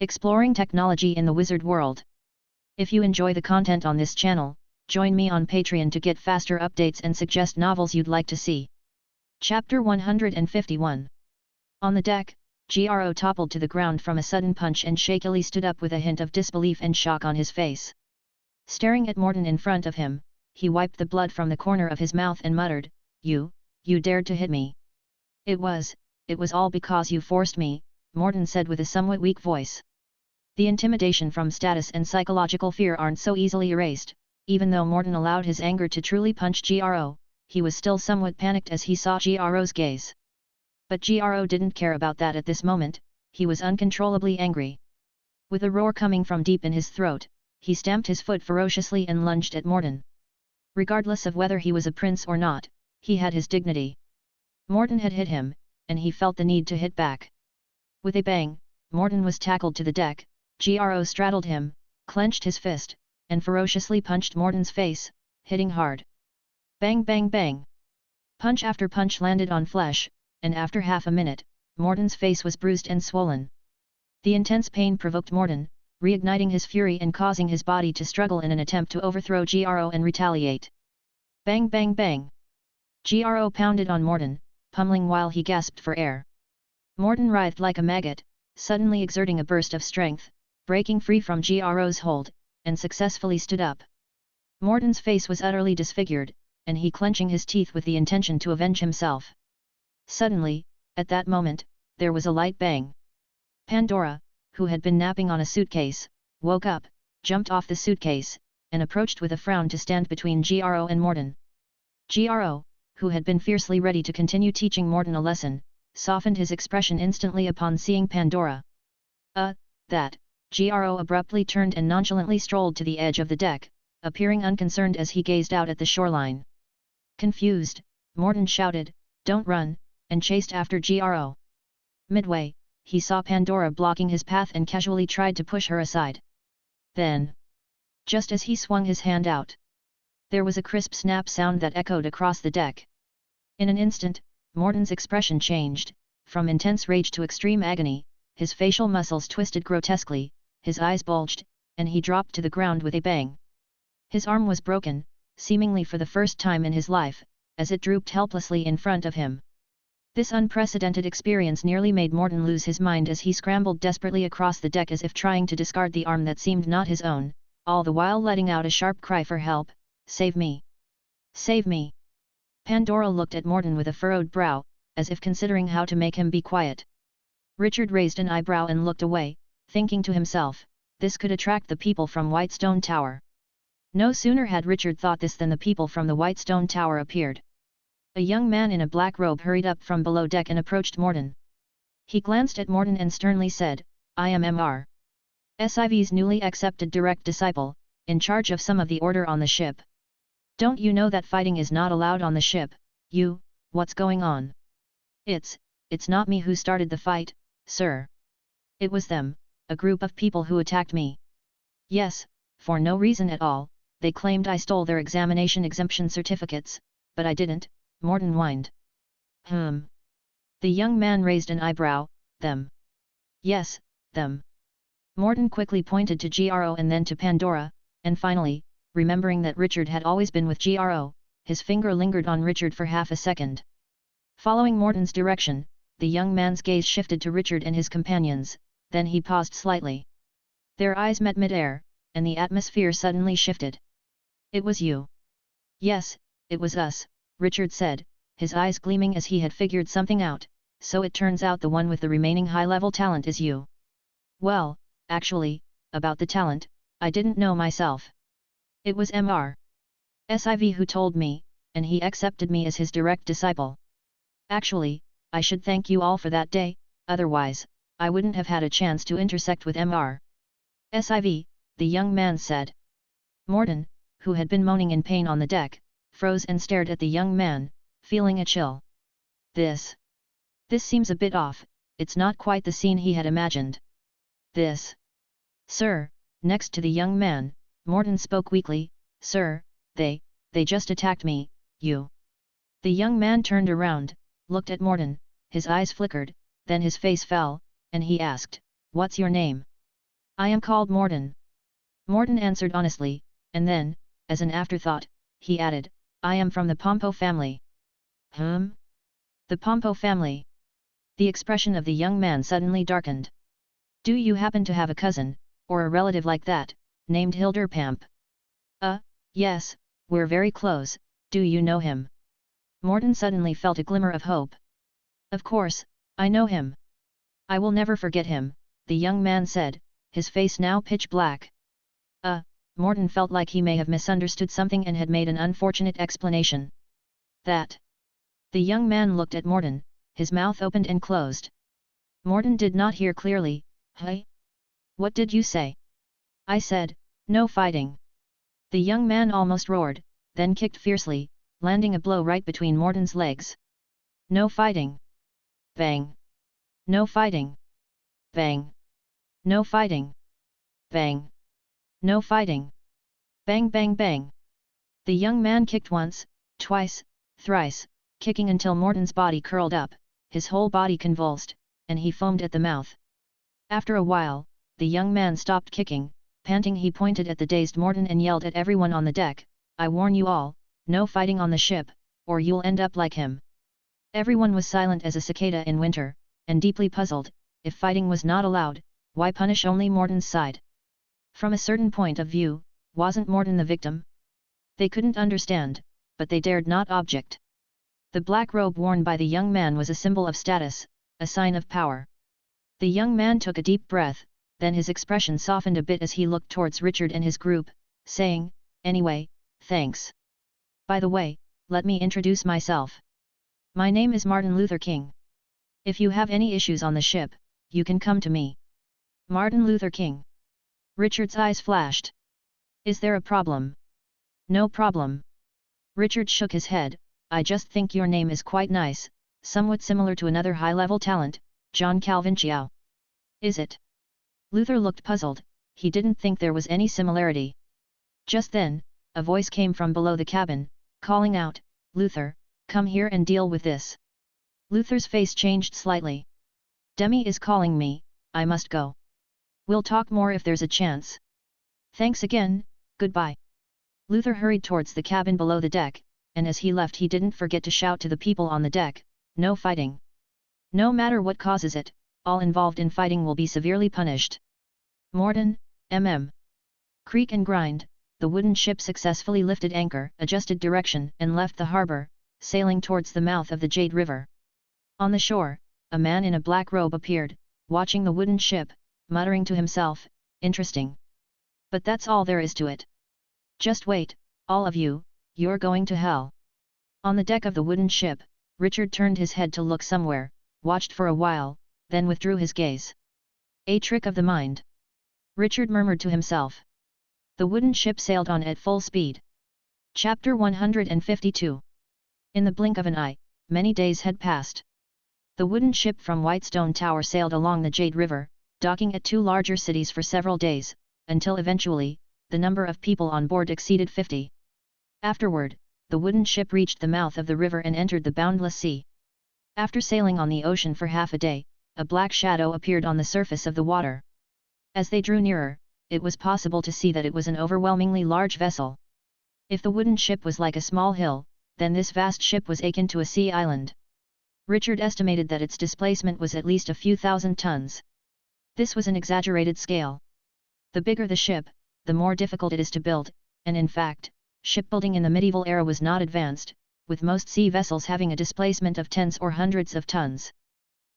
Exploring technology in the wizard world. If you enjoy the content on this channel, join me on Patreon to get faster updates and suggest novels you'd like to see. Chapter 151. On the deck, Gro toppled to the ground from a sudden punch and shakily stood up with a hint of disbelief and shock on his face. Staring at Morton in front of him, he wiped the blood from the corner of his mouth and muttered, You dared to hit me. It was all because you forced me, Morton said with a somewhat weak voice. The intimidation from status and psychological fear aren't so easily erased. Even though Morton allowed his anger to truly punch Gro, he was still somewhat panicked as he saw Gro's gaze. But Gro didn't care about that at this moment, he was uncontrollably angry. With a roar coming from deep in his throat, he stamped his foot ferociously and lunged at Morton. Regardless of whether he was a prince or not, he had his dignity. Morton had hit him, and he felt the need to hit back. With a bang, Morton was tackled to the deck. Gro straddled him, clenched his fist, and ferociously punched Morton's face, hitting hard. Bang bang bang! Punch after punch landed on flesh, and after half a minute, Morton's face was bruised and swollen. The intense pain provoked Morton, reigniting his fury and causing his body to struggle in an attempt to overthrow Gro and retaliate. Bang bang bang! Gro pounded on Morton, pummeling while he gasped for air. Morton writhed like a maggot, suddenly exerting a burst of strength, breaking free from Gro's hold, and successfully stood up. Morton's face was utterly disfigured, and he clenching his teeth with the intention to avenge himself. Suddenly, at that moment, there was a light bang. Pandora, who had been napping on a suitcase, woke up, jumped off the suitcase, and approached with a frown to stand between Gro and Morton. Gro, who had been fiercely ready to continue teaching Morton a lesson, softened his expression instantly upon seeing Pandora. That! Gro abruptly turned and nonchalantly strolled to the edge of the deck, appearing unconcerned as he gazed out at the shoreline. Confused, Morton shouted, Don't run, and chased after Gro. Midway, he saw Pandora blocking his path and casually tried to push her aside. Then, just as he swung his hand out, there was a crisp snap sound that echoed across the deck. In an instant, Morton's expression changed, from intense rage to extreme agony, his facial muscles twisted grotesquely, his eyes bulged, and he dropped to the ground with a bang. His arm was broken, seemingly for the first time in his life, as it drooped helplessly in front of him. This unprecedented experience nearly made Morton lose his mind as he scrambled desperately across the deck as if trying to discard the arm that seemed not his own, all the while letting out a sharp cry for help, Save me! Save me! Pandora looked at Morton with a furrowed brow, as if considering how to make him be quiet. Richard raised an eyebrow and looked away, thinking to himself, this could attract the people from Whitestone Tower. No sooner had Richard thought this than the people from the Whitestone Tower appeared. A young man in a black robe hurried up from below deck and approached Morton. He glanced at Morton and sternly said, I am Mr. Siv's newly accepted direct disciple, in charge of some of the order on the ship. Don't you know that fighting is not allowed on the ship? What's going on? It's not me who started the fight, sir. It was them, a group of people who attacked me. Yes, for no reason at all, they claimed I stole their examination exemption certificates, but I didn't, Morton whined. The young man raised an eyebrow, them. Yes, them. Morton quickly pointed to Gro and then to Pandora, and finally, remembering that Richard had always been with Gro, his finger lingered on Richard for half a second. Following Morton's direction, the young man's gaze shifted to Richard and his companions, then he paused slightly. Their eyes met mid-air, and the atmosphere suddenly shifted. It was you. Yes, it was us, Richard said, his eyes gleaming as he had figured something out, so it turns out the one with the remaining high-level talent is you. Well, actually, about the talent, I didn't know myself. It was Mr. Siv who told me, and he accepted me as his direct disciple. Actually, I should thank you all for that day, otherwise, I wouldn't have had a chance to intersect with Mr. Siv, the young man said. Morton, who had been moaning in pain on the deck, froze and stared at the young man, feeling a chill. This seems a bit off, it's not quite the scene he had imagined. Sir, next to the young man, Morton spoke weakly, Sir, they just attacked me, you. The young man turned around, looked at Morton, his eyes flickered, then his face fell, and he asked, What's your name? I am called Morden. Morden answered honestly, and then, as an afterthought, he added, I am from the Pompo family. The Pompo family. The expression of the young man suddenly darkened. Do you happen to have a cousin, or a relative like that, named Hilderpamp? Yes, we're very close, do you know him? Morden suddenly felt a glimmer of hope. Of course, I know him. I will never forget him, the young man said, his face now pitch black. Morden felt like he may have misunderstood something and had made an unfortunate explanation. That. The young man looked at Morden, his mouth opened and closed. Morden did not hear clearly. Hey? What did you say? I said, no fighting. The young man almost roared, then kicked fiercely, landing a blow right between Morden's legs. No fighting. Bang. No fighting. Bang. No fighting. Bang. No fighting. Bang bang bang. The young man kicked once, twice, thrice, kicking until Morden's body curled up, his whole body convulsed, and he foamed at the mouth. After a while, the young man stopped kicking. Panting, he pointed at the dazed Morden and yelled at everyone on the deck, I warn you all, no fighting on the ship, or you'll end up like him. Everyone was silent as a cicada in winter, and deeply puzzled. If fighting was not allowed, why punish only Morden's side? From a certain point of view, wasn't Morden the victim? They couldn't understand, but they dared not object. The black robe worn by the young man was a symbol of status, a sign of power. The young man took a deep breath, then his expression softened a bit as he looked towards Richard and his group, saying, anyway, thanks. By the way, let me introduce myself. My name is Martin Luther King. If you have any issues on the ship, you can come to me. Martin Luther King. Richard's eyes flashed. Is there a problem? No problem. Richard shook his head, I just think your name is quite nice, somewhat similar to another high-level talent, John Calvin Chiao. Is it? Luther looked puzzled, he didn't think there was any similarity. Just then, a voice came from below the cabin, calling out, Luther, come here and deal with this. Luther's face changed slightly. Demi is calling me, I must go. We'll talk more if there's a chance. Thanks again, goodbye. Luther hurried towards the cabin below the deck, and as he left he didn't forget to shout to the people on the deck, no fighting. No matter what causes it, all involved in fighting will be severely punished. Morden, Creak and grind, the wooden ship successfully lifted anchor, adjusted direction and left the harbour, sailing towards the mouth of the Jade River. On the shore, a man in a black robe appeared, watching the wooden ship, muttering to himself, interesting. But that's all there is to it. Just wait, all of you, you're going to hell. On the deck of the wooden ship, Richard turned his head to look somewhere, watched for a while, then withdrew his gaze. A trick of the mind. Richard murmured to himself. The wooden ship sailed on at full speed. Chapter 152. In the blink of an eye, many days had passed. The wooden ship from Whitestone Tower sailed along the Jade River, docking at two larger cities for several days, until eventually, the number of people on board exceeded 50. Afterward, the wooden ship reached the mouth of the river and entered the boundless sea. After sailing on the ocean for half a day, a black shadow appeared on the surface of the water. As they drew nearer, it was possible to see that it was an overwhelmingly large vessel. If the wooden ship was like a small hill, then this vast ship was akin to a sea island. Richard estimated that its displacement was at least a few thousand tons. This was an exaggerated scale. The bigger the ship, the more difficult it is to build, and in fact, shipbuilding in the medieval era was not advanced, with most sea vessels having a displacement of tens or hundreds of tons.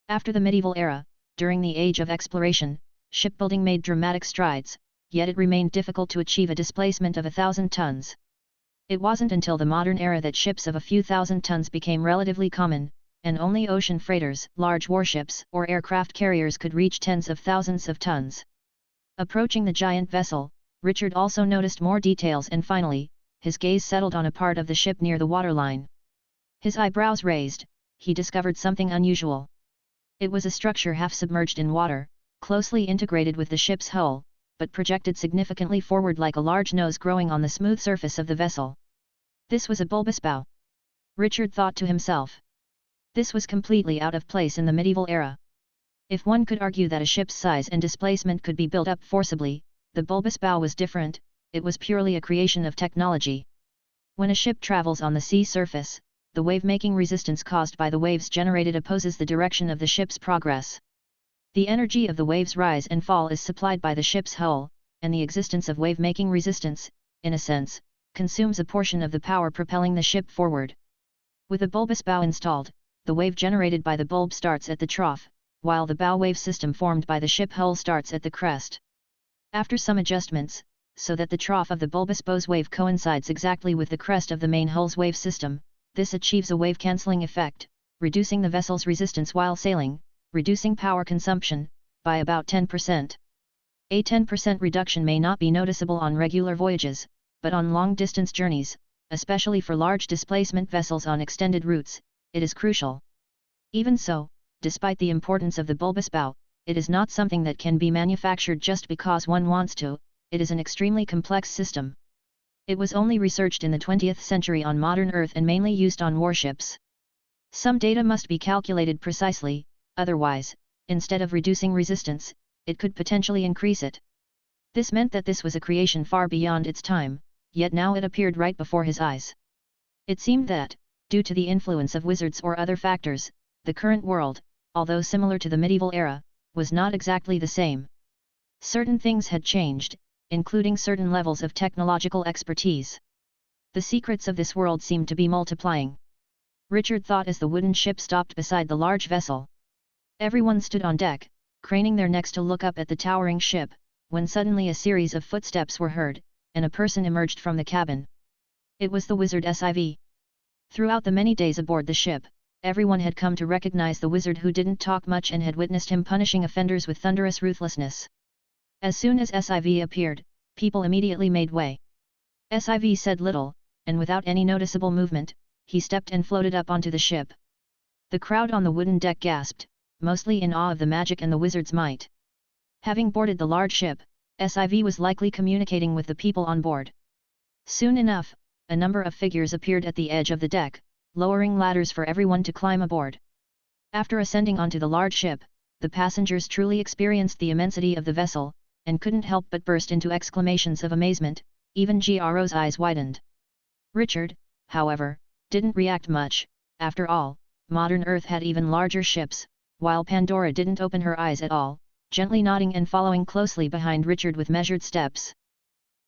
After the medieval era, during the age of exploration, shipbuilding made dramatic strides, yet it remained difficult to achieve a displacement of 1,000 tons. It wasn't until the modern era that ships of a few thousand tons became relatively common, and only ocean freighters, large warships, or aircraft carriers could reach tens of thousands of tons. Approaching the giant vessel, Richard also noticed more details and finally, his gaze settled on a part of the ship near the waterline. His eyebrows raised, he discovered something unusual. It was a structure half submerged in water, closely integrated with the ship's hull, but projected significantly forward like a large nose growing on the smooth surface of the vessel. This was a bulbous bow. Richard thought to himself. This was completely out of place in the medieval era. If one could argue that a ship's size and displacement could be built up forcibly, the bulbous bow was different, it was purely a creation of technology. When a ship travels on the sea surface, the wave-making resistance caused by the waves generated opposes the direction of the ship's progress. The energy of the waves' rise and fall is supplied by the ship's hull, and the existence of wave-making resistance, in a sense, consumes a portion of the power propelling the ship forward. With a bulbous bow installed, the wave generated by the bulb starts at the trough, while the bow wave system formed by the ship hull starts at the crest. After some adjustments, so that the trough of the bulbous bow's wave coincides exactly with the crest of the main hull's wave system, this achieves a wave-cancelling effect, reducing the vessel's resistance while sailing, reducing power consumption by about 10%. A 10% reduction may not be noticeable on regular voyages, but on long-distance journeys, especially for large displacement vessels on extended routes, it is crucial. Even so, despite the importance of the bulbous bow, it is not something that can be manufactured just because one wants to, it is an extremely complex system. It was only researched in the 20th century on modern Earth and mainly used on warships. Some data must be calculated precisely, otherwise, instead of reducing resistance, it could potentially increase it. This meant that this was a creation far beyond its time, yet now it appeared right before his eyes. It seemed that, due to the influence of wizards or other factors, the current world, although similar to the medieval era, was not exactly the same. Certain things had changed, including certain levels of technological expertise. The secrets of this world seemed to be multiplying. Richard thought as the wooden ship stopped beside the large vessel. Everyone stood on deck, craning their necks to look up at the towering ship, when suddenly a series of footsteps were heard, and a person emerged from the cabin. It was the wizard Siv. Throughout the many days aboard the ship, everyone had come to recognize the wizard who didn't talk much and had witnessed him punishing offenders with thunderous ruthlessness. As soon as Siv appeared, people immediately made way. Siv said little, and without any noticeable movement, he stepped and floated up onto the ship. The crowd on the wooden deck gasped, mostly in awe of the magic and the wizard's might. Having boarded the large ship, Siv was likely communicating with the people on board. Soon enough, a number of figures appeared at the edge of the deck, lowering ladders for everyone to climb aboard. After ascending onto the large ship, the passengers truly experienced the immensity of the vessel, and couldn't help but burst into exclamations of amazement, even Gro's eyes widened. Richard, however, didn't react much. After all, modern Earth had even larger ships, while Pandora didn't open her eyes at all, gently nodding and following closely behind Richard with measured steps.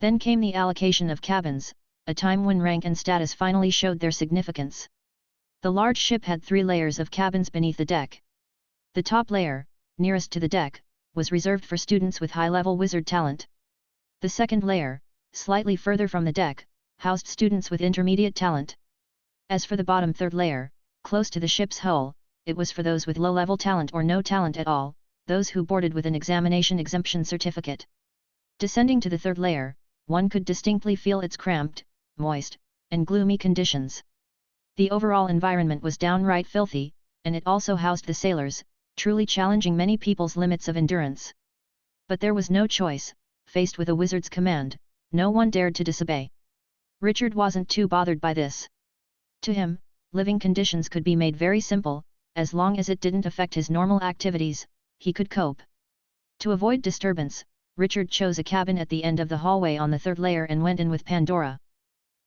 Then came the allocation of cabins, a time when rank and status finally showed their significance. The large ship had 3 layers of cabins beneath the deck. The top layer, nearest to the deck, was reserved for students with high-level wizard talent. The second layer, slightly further from the deck, housed students with intermediate talent. As for the bottom third layer, close to the ship's hull, it was for those with low-level talent or no talent at all, those who boarded with an examination exemption certificate. Descending to the third layer, one could distinctly feel its cramped, moist, and gloomy conditions. The overall environment was downright filthy, and it also housed the sailors, truly challenging many people's limits of endurance. But there was no choice, faced with a wizard's command, no one dared to disobey. Richard wasn't too bothered by this. To him, living conditions could be made very simple, as long as it didn't affect his normal activities, he could cope. To avoid disturbance, Richard chose a cabin at the end of the hallway on the third layer and went in with Pandora.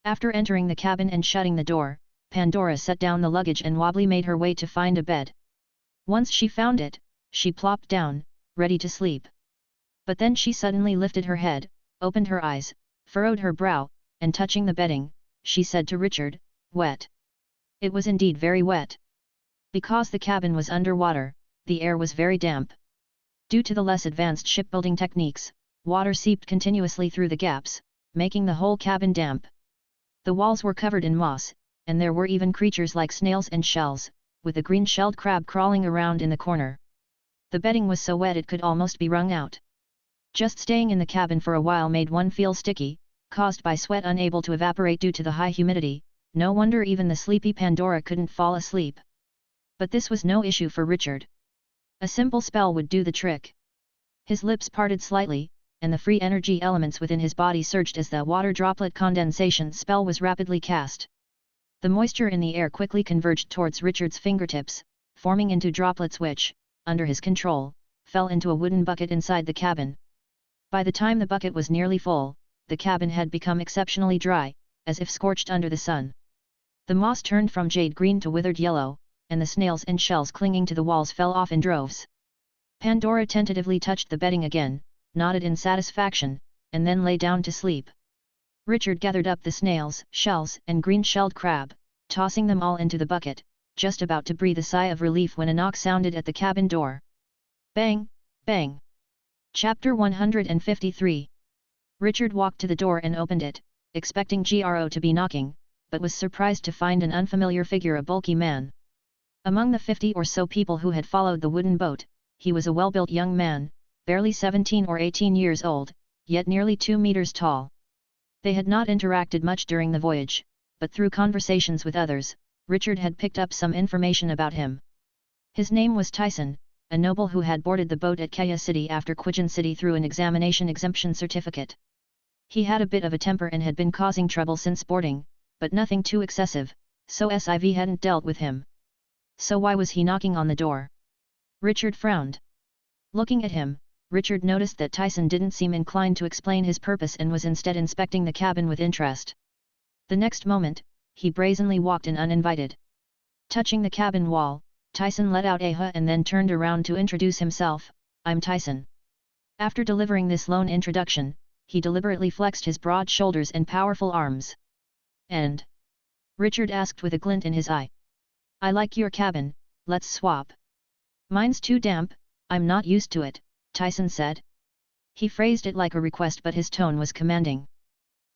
After entering the cabin and shutting the door, Pandora set down the luggage and wobbly made her way to find a bed. Once she found it, she plopped down, ready to sleep. But then she suddenly lifted her head, opened her eyes, furrowed her brow, and touching the bedding, she said to Richard, "Wet." It was indeed very wet. Because the cabin was underwater, the air was very damp. Due to the less advanced shipbuilding techniques, water seeped continuously through the gaps, making the whole cabin damp. The walls were covered in moss, and there were even creatures like snails and shells, with a green-shelled crab crawling around in the corner. The bedding was so wet it could almost be wrung out. Just staying in the cabin for a while made one feel sticky, caused by sweat unable to evaporate due to the high humidity. No wonder even the sleepy Pandora couldn't fall asleep. But this was no issue for Richard. A simple spell would do the trick. His lips parted slightly, and the free energy elements within his body surged as the water droplet condensation spell was rapidly cast. The moisture in the air quickly converged towards Richard's fingertips, forming into droplets which, under his control, fell into a wooden bucket inside the cabin. By the time the bucket was nearly full, the cabin had become exceptionally dry, as if scorched under the sun. The moss turned from jade green to withered yellow, and the snails and shells clinging to the walls fell off in droves. Pandora tentatively touched the bedding again, nodded in satisfaction, and then lay down to sleep. Richard gathered up the snails, shells, and green-shelled crab, tossing them all into the bucket, just about to breathe a sigh of relief when a knock sounded at the cabin door. Bang! Bang! Chapter 153. Richard walked to the door and opened it, expecting Gro to be knocking, but was surprised to find an unfamiliar figure, a bulky man. Among the 50 or so people who had followed the wooden boat, he was a well-built young man, barely 17 or 18 years old, yet nearly 2 meters tall. They had not interacted much during the voyage, but through conversations with others, Richard had picked up some information about him. His name was Tyson, a noble who had boarded the boat at Kaya City after Quijan City through an examination exemption certificate. He had a bit of a temper and had been causing trouble since boarding, but nothing too excessive, so SIV hadn't dealt with him. So why was he knocking on the door? Richard frowned. Looking at him, Richard noticed that Tyson didn't seem inclined to explain his purpose and was instead inspecting the cabin with interest. The next moment, he brazenly walked in uninvited. Touching the cabin wall, Tyson let out a huh and then turned around to introduce himself. "I'm Tyson." After delivering this lone introduction, he deliberately flexed his broad shoulders and powerful arms. "And?" Richard asked with a glint in his eye. "I like your cabin, let's swap." "Mine's too damp, I'm not used to it," Tyson said. He phrased it like a request, but his tone was commanding.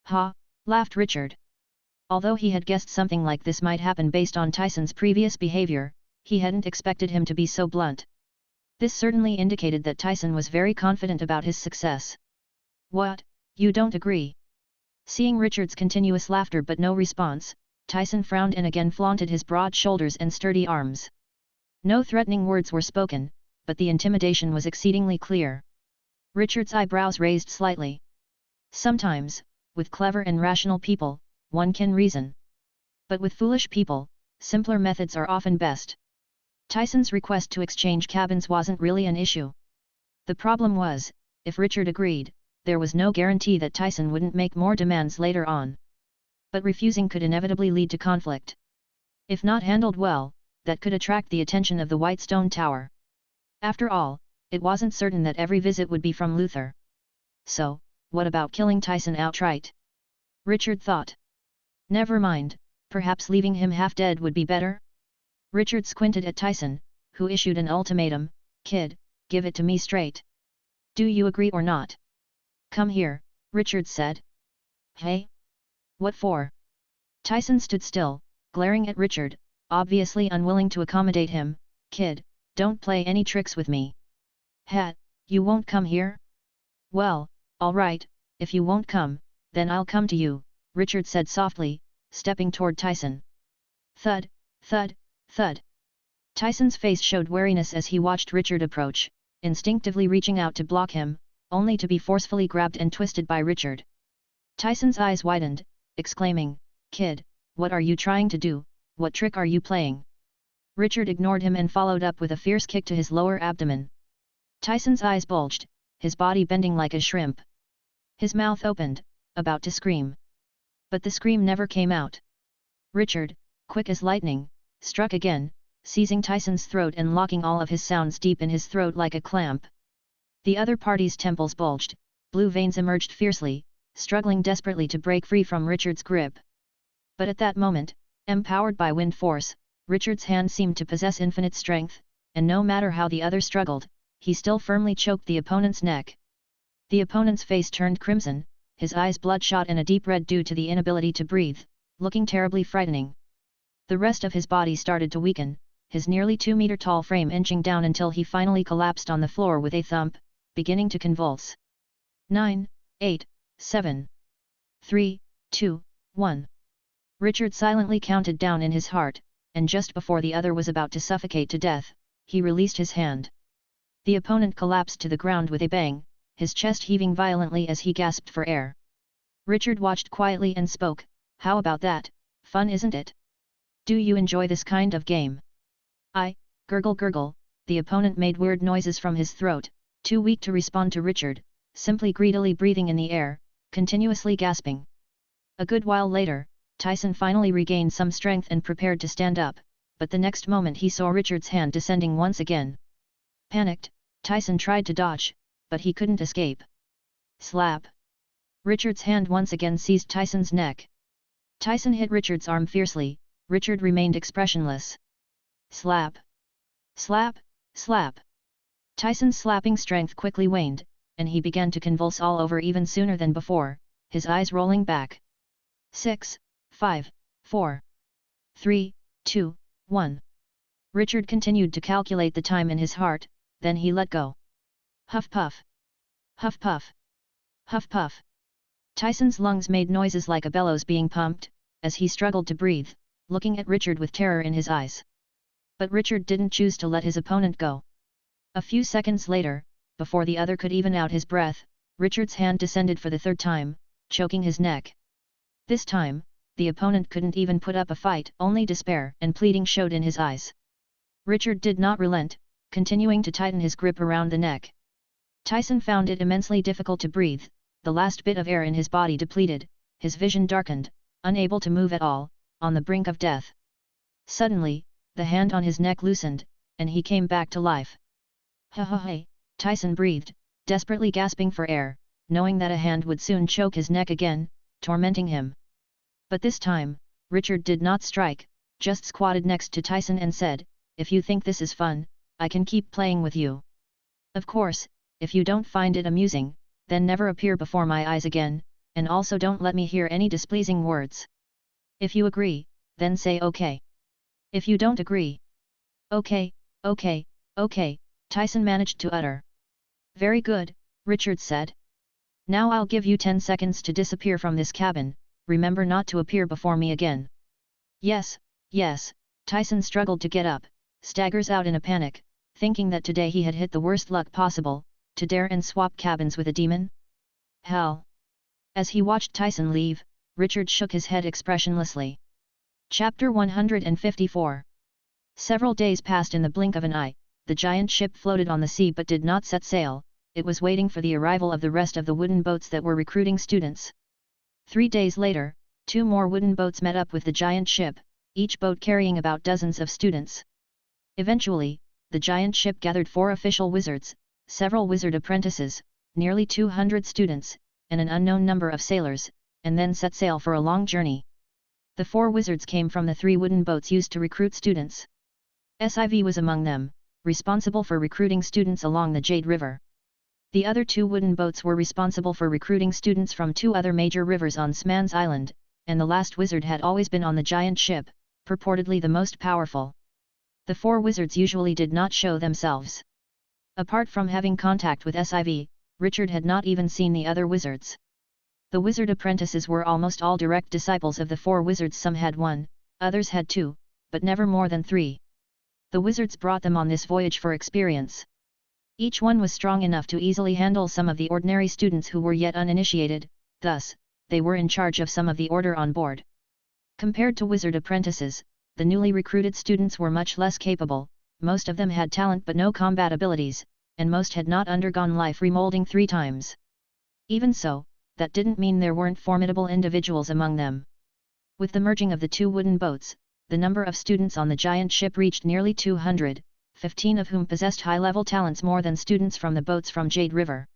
"Ha!" laughed Richard. Although he had guessed something like this might happen based on Tyson's previous behavior, he hadn't expected him to be so blunt. This certainly indicated that Tyson was very confident about his success. "What, you don't agree?" Seeing Richard's continuous laughter but no response, Tyson frowned and again flaunted his broad shoulders and sturdy arms. No threatening words were spoken, but the intimidation was exceedingly clear. Richard's eyebrows raised slightly. Sometimes, with clever and rational people, one can reason. But with foolish people, simpler methods are often best. Tyson's request to exchange cabins wasn't really an issue. The problem was, if Richard agreed, there was no guarantee that Tyson wouldn't make more demands later on. But refusing could inevitably lead to conflict. If not handled well, that could attract the attention of the White Stone Tower. After all, it wasn't certain that every visit would be from Luther. So, what about killing Tyson outright? Richard thought. Never mind, perhaps leaving him half dead would be better? Richard squinted at Tyson, who issued an ultimatum. "Kid, give it to me straight. Do you agree or not?" "Come here," Richard said. "Hey? What for?" Tyson stood still, glaring at Richard, obviously unwilling to accommodate him. "Kid, don't play any tricks with me." "Ha, you won't come here?" "Well, all right, if you won't come, then I'll come to you," Richard said softly, stepping toward Tyson. Thud, thud, thud. Tyson's face showed wariness as he watched Richard approach, instinctively reaching out to block him, only to be forcefully grabbed and twisted by Richard. Tyson's eyes widened, exclaiming, "Kid, what are you trying to do? What trick are you playing?" Richard ignored him and followed up with a fierce kick to his lower abdomen. Tyson's eyes bulged, his body bending like a shrimp. His mouth opened, about to scream. But the scream never came out. Richard, quick as lightning, struck again, seizing Tyson's throat and locking all of his sounds deep in his throat like a clamp. The other party's temples bulged, blue veins emerged fiercely, struggling desperately to break free from Richard's grip. But at that moment, empowered by wind force, Richard's hand seemed to possess infinite strength, and no matter how the other struggled, he still firmly choked the opponent's neck. The opponent's face turned crimson, his eyes bloodshot and a deep red due to the inability to breathe, looking terribly frightening. The rest of his body started to weaken, his nearly 2-meter-tall frame inching down until he finally collapsed on the floor with a thump, beginning to convulse. 9, 8, 7, 3, 2, 1. Richard silently counted down in his heart, and just before the other was about to suffocate to death, he released his hand. The opponent collapsed to the ground with a bang, his chest heaving violently as he gasped for air. Richard watched quietly and spoke, "How about that, fun isn't it? Do you enjoy this kind of game?" "I," gurgle gurgle, the opponent made weird noises from his throat, too weak to respond to Richard, simply greedily breathing in the air, continuously gasping. A good while later, Tyson finally regained some strength and prepared to stand up, but the next moment he saw Richard's hand descending once again. Panicked, Tyson tried to dodge, but he couldn't escape. Slap! Richard's hand once again seized Tyson's neck. Tyson hit Richard's arm fiercely. Richard remained expressionless. Slap! Slap! Slap! Tyson's slapping strength quickly waned, and he began to convulse all over even sooner than before, his eyes rolling back. 6, 5, 4, 3, 2, 1. Richard continued to calculate the time in his heart, then he let go. Huff puff! Huff puff! Huff puff! Tyson's lungs made noises like a bellows being pumped, as he struggled to breathe, looking at Richard with terror in his eyes. But Richard didn't choose to let his opponent go. A few seconds later, before the other could even out his breath, Richard's hand descended for the third time, choking his neck. This time, the opponent couldn't even put up a fight, only despair and pleading showed in his eyes. Richard did not relent, continuing to tighten his grip around the neck. Tyson found it immensely difficult to breathe, the last bit of air in his body depleted, his vision darkened, unable to move at all, on the brink of death. Suddenly, the hand on his neck loosened, and he came back to life. Ha ha ha! Tyson breathed, desperately gasping for air, knowing that a hand would soon choke his neck again, tormenting him. But this time, Richard did not strike, just squatted next to Tyson and said, "If you think this is fun, I can keep playing with you. Of course, if you don't find it amusing, then never appear before my eyes again, and also don't let me hear any displeasing words. If you agree, then say okay. If you don't agree." "Okay, okay, okay," Tyson managed to utter. "Very good," Richard said. "Now I'll give you 10 seconds to disappear from this cabin, remember not to appear before me again." "Yes, yes," Tyson struggled to get up, staggers out in a panic, thinking that today he had hit the worst luck possible, to dare and swap cabins with a demon? Hell! As he watched Tyson leave, Richard shook his head expressionlessly. Chapter 154. Several days passed in the blink of an eye. The giant ship floated on the sea but did not set sail. It was waiting for the arrival of the rest of the wooden boats that were recruiting students. 3 days later, 2 more wooden boats met up with the giant ship, each boat carrying about dozens of students. Eventually, the giant ship gathered 4 official wizards, several wizard apprentices, nearly 200 students, and an unknown number of sailors, and then set sail for a long journey. The 4 wizards came from the 3 wooden boats used to recruit students. SIV was among them, responsible for recruiting students along the Jade River. The other 2 wooden boats were responsible for recruiting students from 2 other major rivers on Sman's Island, and the last wizard had always been on the giant ship, purportedly the most powerful. The 4 wizards usually did not show themselves. Apart from having contact with SIV, Richard had not even seen the other wizards. The wizard apprentices were almost all direct disciples of the 4 wizards. Some had 1, others had 2, but never more than 3. The wizards brought them on this voyage for experience. Each one was strong enough to easily handle some of the ordinary students who were yet uninitiated, thus, they were in charge of some of the order on board. Compared to wizard apprentices, the newly recruited students were much less capable, most of them had talent but no combat abilities, and most had not undergone life remolding 3 times. Even so, that didn't mean there weren't formidable individuals among them. With the merging of the 2 wooden boats, the number of students on the giant ship reached nearly 200, 15 of whom possessed high-level talents more than students from the boats from Jade River.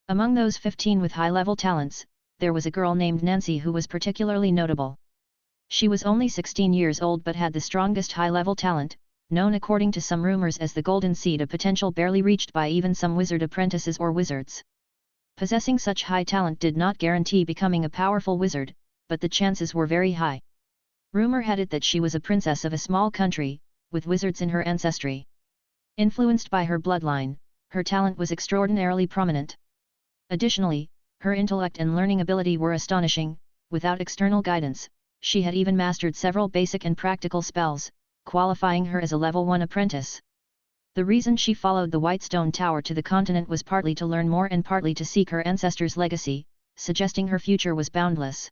Among those 15 with high-level talents, there was a girl named Nancy who was particularly notable. She was only 16 years old but had the strongest high-level talent, known according to some rumors as the golden seed, a potential barely reached by even some wizard apprentices or wizards. Possessing such high talent did not guarantee becoming a powerful wizard, but the chances were very high. Rumor had it that she was a princess of a small country, with wizards in her ancestry. Influenced by her bloodline, her talent was extraordinarily prominent. Additionally, her intellect and learning ability were astonishing. Without external guidance, she had even mastered several basic and practical spells, qualifying her as a level 1 apprentice. The reason she followed the White Stone Tower to the continent was partly to learn more and partly to seek her ancestors' legacy, suggesting her future was boundless.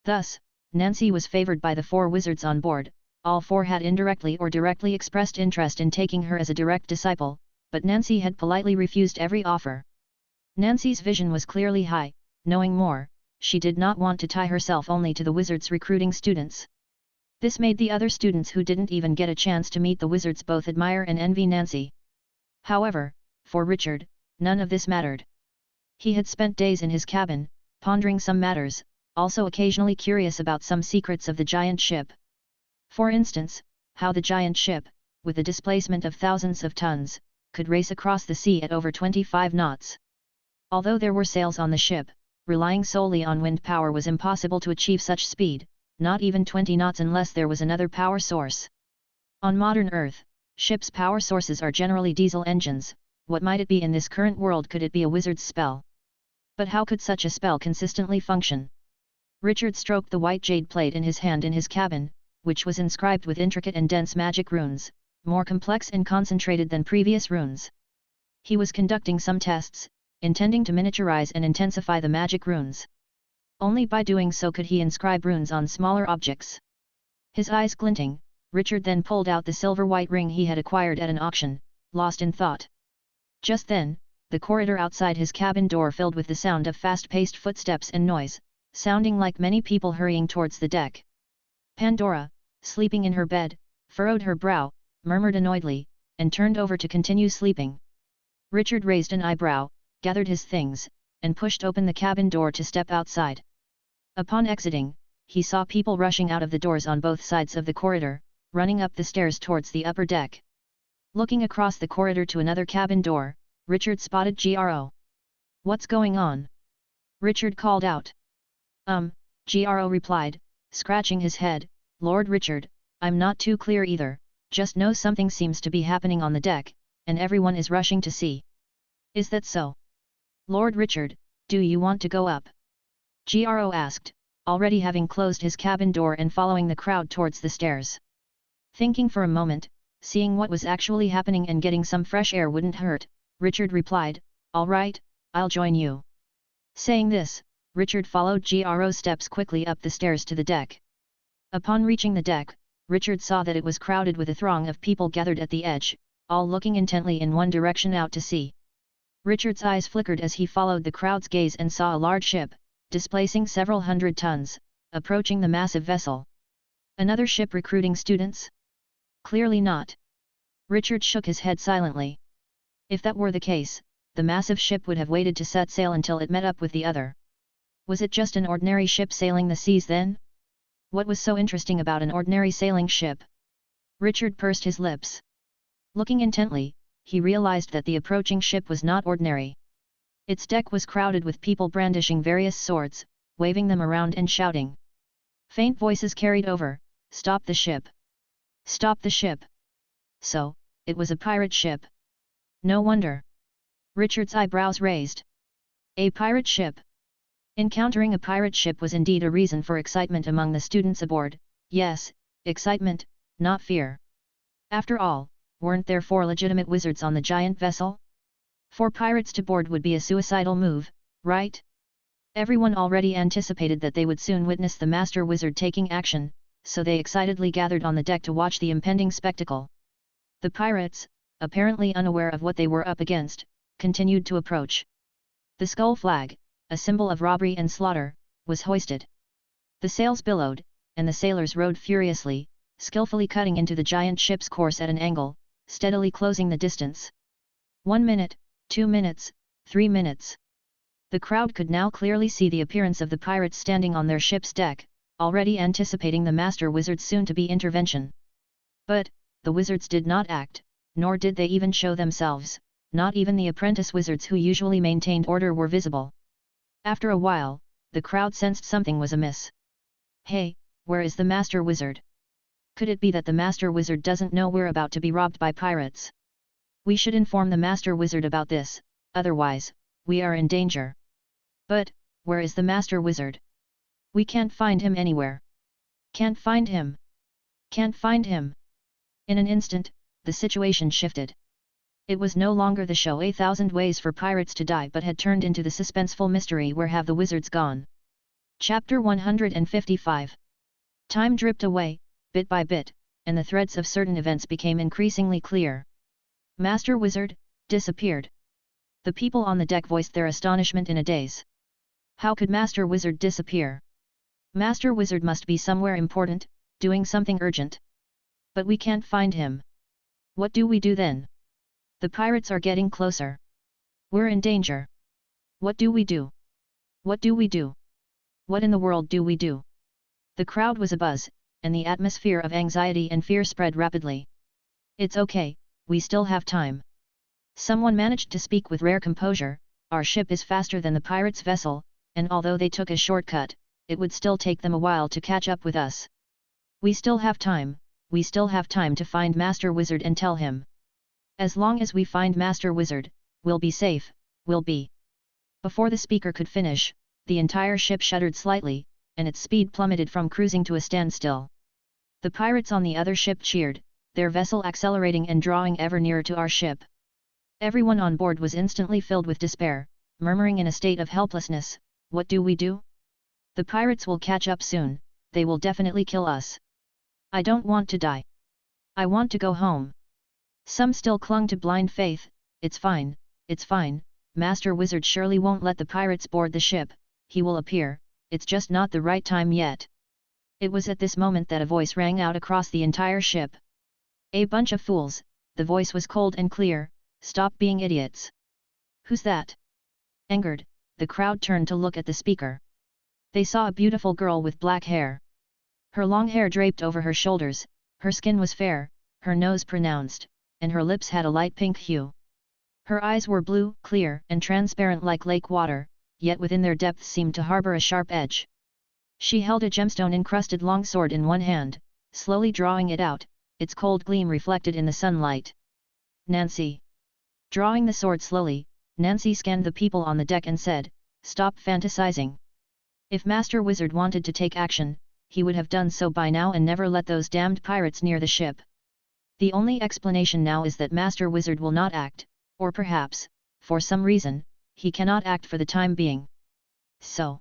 Thus, Nancy was favored by the 4 wizards on board, All four had indirectly or directly expressed interest in taking her as a direct disciple, but Nancy had politely refused every offer. Nancy's vision was clearly high, knowing more, she did not want to tie herself only to the wizards recruiting students. This made the other students who didn't even get a chance to meet the wizards both admire and envy Nancy. However, for Richard, none of this mattered. He had spent days in his cabin, pondering some matters, also occasionally curious about some secrets of the giant ship. For instance, how the giant ship, with a displacement of thousands of tons, could race across the sea at over 25 knots. Although there were sails on the ship, relying solely on wind power was impossible to achieve such speed, not even 20 knots unless there was another power source. On modern Earth, ships' power sources are generally diesel engines. What might it be in this current world? Could it be a wizard's spell? But how could such a spell consistently function? Richard stroked the white jade plate in his hand in his cabin, which was inscribed with intricate and dense magic runes, more complex and concentrated than previous runes. He was conducting some tests, intending to miniaturize and intensify the magic runes. Only by doing so could he inscribe runes on smaller objects. His eyes glinting, Richard then pulled out the silver-white ring he had acquired at an auction, lost in thought. Just then, the corridor outside his cabin door filled with the sound of fast-paced footsteps and noise, sounding like many people hurrying towards the deck. Pandora, sleeping in her bed, furrowed her brow, murmured annoyedly, and turned over to continue sleeping. Richard raised an eyebrow, gathered his things, and pushed open the cabin door to step outside. Upon exiting, he saw people rushing out of the doors on both sides of the corridor, running up the stairs towards the upper deck. Looking across the corridor to another cabin door, Richard spotted Gro. "What's going on?" Richard called out. Gro replied, scratching his head, "Lord Richard, I'm not too clear either, just know something seems to be happening on the deck, and everyone is rushing to see." "Is that so? Lord Richard, do you want to go up?" Gro asked, already having closed his cabin door and following the crowd towards the stairs. Thinking for a moment, seeing what was actually happening and getting some fresh air wouldn't hurt, Richard replied, "All right, I'll join you." Saying this, Richard followed Gro's steps quickly up the stairs to the deck. Upon reaching the deck, Richard saw that it was crowded with a throng of people gathered at the edge, all looking intently in one direction out to sea. Richard's eyes flickered as he followed the crowd's gaze and saw a large ship, displacing several hundred tons, approaching the massive vessel. Another ship recruiting students? Clearly not. Richard shook his head silently. If that were the case, the massive ship would have waited to set sail until it met up with the other. Was it just an ordinary ship sailing the seas then? What was so interesting about an ordinary sailing ship? Richard pursed his lips. Looking intently, he realized that the approaching ship was not ordinary. Its deck was crowded with people brandishing various swords, waving them around and shouting. Faint voices carried over, "Stop the ship! Stop the ship!" So, it was a pirate ship. No wonder. Richard's eyebrows raised. A pirate ship? Encountering a pirate ship was indeed a reason for excitement among the students aboard. Yes, excitement, not fear. After all, weren't there 4 legitimate wizards on the giant vessel? 4 pirates to board would be a suicidal move, right? Everyone already anticipated that they would soon witness the master wizard taking action, so they excitedly gathered on the deck to watch the impending spectacle. The pirates, apparently unaware of what they were up against, continued to approach. The skull flag, a symbol of robbery and slaughter, was hoisted. The sails billowed, and the sailors rowed furiously, skillfully cutting into the giant ship's course at an angle, steadily closing the distance. 1 minute, 2 minutes, 3 minutes. The crowd could now clearly see the appearance of the pirates standing on their ship's deck, already anticipating the master wizard's soon-to-be intervention. But, the wizards did not act, nor did they even show themselves, not even the apprentice wizards who usually maintained order were visible. After a while, the crowd sensed something was amiss. Hey, where is the master wizard? Could it be that the master wizard doesn't know we're about to be robbed by pirates? We should inform the master wizard about this, otherwise, we are in danger. But, where is the master wizard? We can't find him anywhere. Can't find him. Can't find him. In an instant, the situation shifted. It was no longer the show 1,000 ways for pirates to die but had turned into the suspenseful mystery where have the wizards gone. Chapter 155. Time dripped away, bit by bit, and the threads of certain events became increasingly clear. Master Wizard disappeared. The people on the deck voiced their astonishment in a daze. How could Master Wizard disappear? Master Wizard must be somewhere important, doing something urgent. But we can't find him. What do we do then? The pirates are getting closer. We're in danger. What do we do? What do we do? What in the world do we do? The crowd was abuzz, and the atmosphere of anxiety and fear spread rapidly. It's okay, we still have time. Someone managed to speak with rare composure. Our ship is faster than the pirates' vessel, and although they took a shortcut, it would still take them a while to catch up with us. We still have time to find Master Wizard and tell him. As long as we find Master Wizard, we'll be safe, we'll be. Before the speaker could finish, the entire ship shuddered slightly, and its speed plummeted from cruising to a standstill. The pirates on the other ship cheered, their vessel accelerating and drawing ever nearer to our ship. Everyone on board was instantly filled with despair, murmuring in a state of helplessness, "What do we do? The pirates will catch up soon, they will definitely kill us. I don't want to die. I want to go home." Some still clung to blind faith. It's fine, Master Wizard surely won't let the pirates board the ship, he will appear, it's just not the right time yet. It was at this moment that a voice rang out across the entire ship. "A bunch of fools," the voice was cold and clear, "stop being idiots." "Who's that?" Angered, the crowd turned to look at the speaker. They saw a beautiful girl with black hair. Her long hair draped over her shoulders, her skin was fair, her nose pronounced, and her lips had a light pink hue. Her eyes were blue, clear and transparent like lake water, yet within their depths seemed to harbor a sharp edge. She held a gemstone-encrusted longsword in one hand, slowly drawing it out, its cold gleam reflected in the sunlight. "Nancy." Drawing the sword slowly, Nancy scanned the people on the deck and said, "Stop fantasizing. If Master Wizard wanted to take action, he would have done so by now and never let those damned pirates near the ship. The only explanation now is that Master Wizard will not act, or perhaps, for some reason, he cannot act for the time being. So."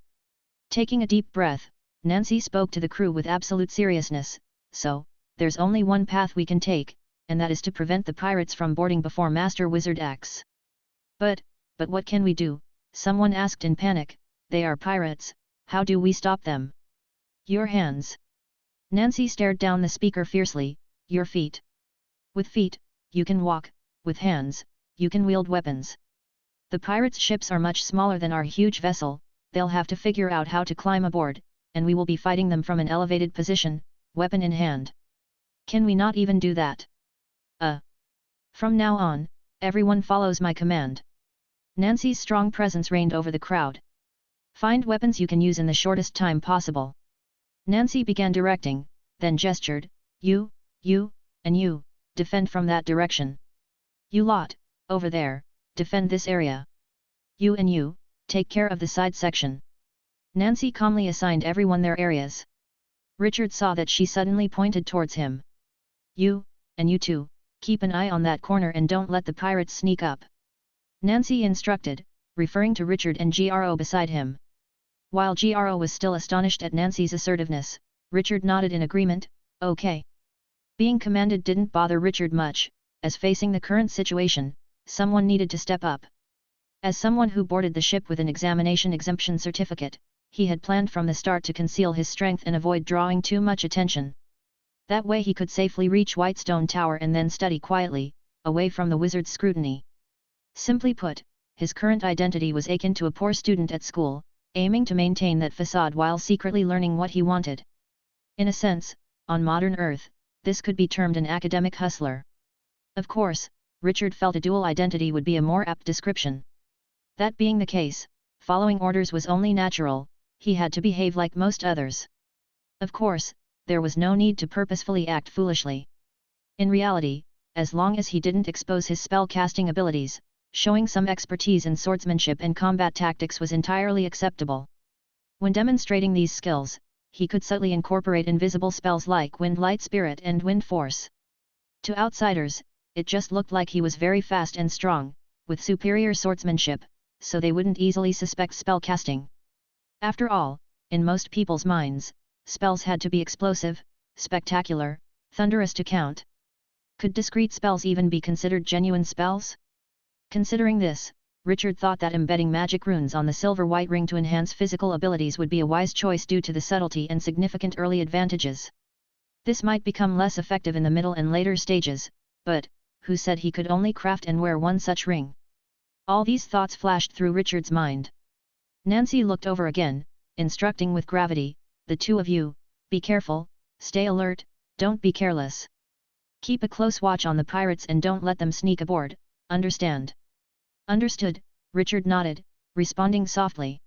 Taking a deep breath, Nancy spoke to the crew with absolute seriousness, "So, there's only one path we can take, and that is to prevent the pirates from boarding before Master Wizard acts." But what can we do?" someone asked in panic. "They are pirates, how do we stop them?" "Your hands." Nancy stared down the speaker fiercely. "Your feet. With feet, you can walk, with hands, you can wield weapons. The pirates' ships are much smaller than our huge vessel, they'll have to figure out how to climb aboard, and we will be fighting them from an elevated position, weapon in hand. Can we not even do that?" From now on, everyone follows my command." Nancy's strong presence reigned over the crowd. "Find weapons you can use in the shortest time possible." Nancy began directing, then gestured, you, and you, defend from that direction. You lot, over there, defend this area. You and you, take care of the side section." Nancy calmly assigned everyone their areas. Richard saw that she suddenly pointed towards him. "You, and you too, keep an eye on that corner and don't let the pirates sneak up." Nancy instructed, referring to Richard and Gro beside him. While Gro was still astonished at Nancy's assertiveness, Richard nodded in agreement, "Okay." Being commanded didn't bother Richard much, as facing the current situation, someone needed to step up. As someone who boarded the ship with an examination exemption certificate, he had planned from the start to conceal his strength and avoid drawing too much attention. That way he could safely reach Whitestone Tower and then study quietly, away from the wizard's scrutiny. Simply put, his current identity was akin to a poor student at school, aiming to maintain that facade while secretly learning what he wanted. In a sense, on modern Earth, this could be termed an academic hustler. Of course, Richard felt a dual identity would be a more apt description. That being the case, following orders was only natural, he had to behave like most others. Of course, there was no need to purposefully act foolishly. In reality, as long as he didn't expose his spell-casting abilities, showing some expertise in swordsmanship and combat tactics was entirely acceptable. When demonstrating these skills, he could subtly incorporate invisible spells like Wind Light Spirit and Wind Force. To outsiders, it just looked like he was very fast and strong, with superior swordsmanship, so they wouldn't easily suspect spell-casting. After all, in most people's minds, spells had to be explosive, spectacular, Thunderous to count. Could discrete spells even be considered genuine spells? Considering this, Richard thought that embedding magic runes on the silver-white ring to enhance physical abilities would be a wise choice due to the subtlety and significant early advantages. This might become less effective in the middle and later stages, but, who said he could only craft and wear one such ring? All these thoughts flashed through Richard's mind. Nancy looked over again, instructing with gravity, "The two of you, be careful, stay alert, don't be careless. Keep a close watch on the pirates and don't let them sneak aboard, understand?" "Understood," Richard nodded, responding softly.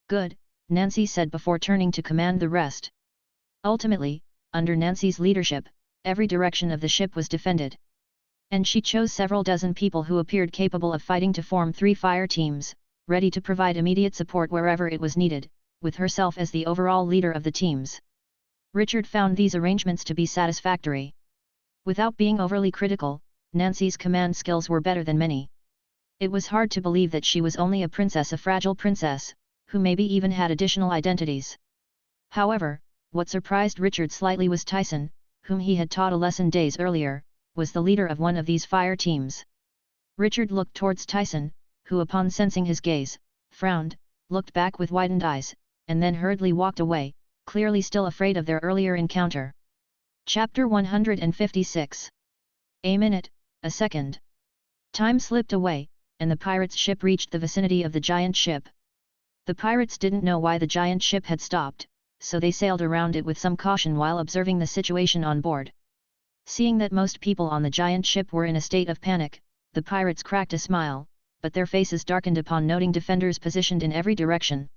"Good," Nancy said before turning to command the rest. Ultimately, under Nancy's leadership, every direction of the ship was defended. And she chose several dozen people who appeared capable of fighting to form 3 fire teams, ready to provide immediate support wherever it was needed, with herself as the overall leader of the teams. Richard found these arrangements to be satisfactory. Without being overly critical, Nancy's command skills were better than many. It was hard to believe that she was only a princess, a fragile princess, who maybe even had additional identities. However, what surprised Richard slightly was Tyson, whom he had taught a lesson days earlier, was the leader of one of these fire teams. Richard looked towards Tyson, who upon sensing his gaze, frowned, looked back with widened eyes, and then hurriedly walked away, clearly still afraid of their earlier encounter. Chapter 156. A minute, a second. Time slipped away, and the pirates' ship reached the vicinity of the giant ship. The pirates didn't know why the giant ship had stopped, so they sailed around it with some caution while observing the situation on board. Seeing that most people on the giant ship were in a state of panic, the pirates cracked a smile, but their faces darkened upon noting defenders positioned in every direction.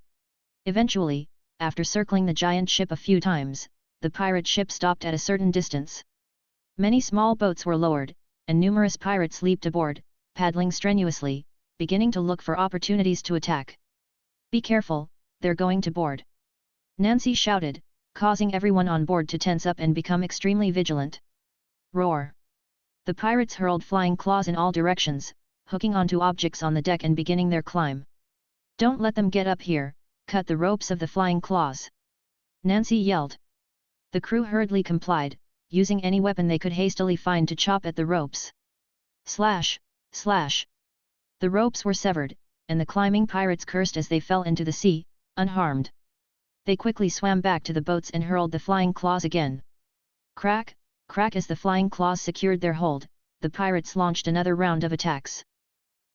Eventually, after circling the giant ship a few times, the pirate ship stopped at a certain distance. Many small boats were lowered, and numerous pirates leaped aboard, paddling strenuously, beginning to look for opportunities to attack. "Be careful, they're going to board," Nancy shouted, causing everyone on board to tense up and become extremely vigilant. Roar! The pirates hurled flying claws in all directions, hooking onto objects on the deck and beginning their climb. "Don't let them get up here, cut the ropes of the flying claws!" Nancy yelled. The crew hurriedly complied, using any weapon they could hastily find to chop at the ropes. Slash! Slash! The ropes were severed, and the climbing pirates cursed as they fell into the sea, unharmed. They quickly swam back to the boats and hurled the flying claws again. Crack! Crack! As the flying claws secured their hold, the pirates launched another round of attacks.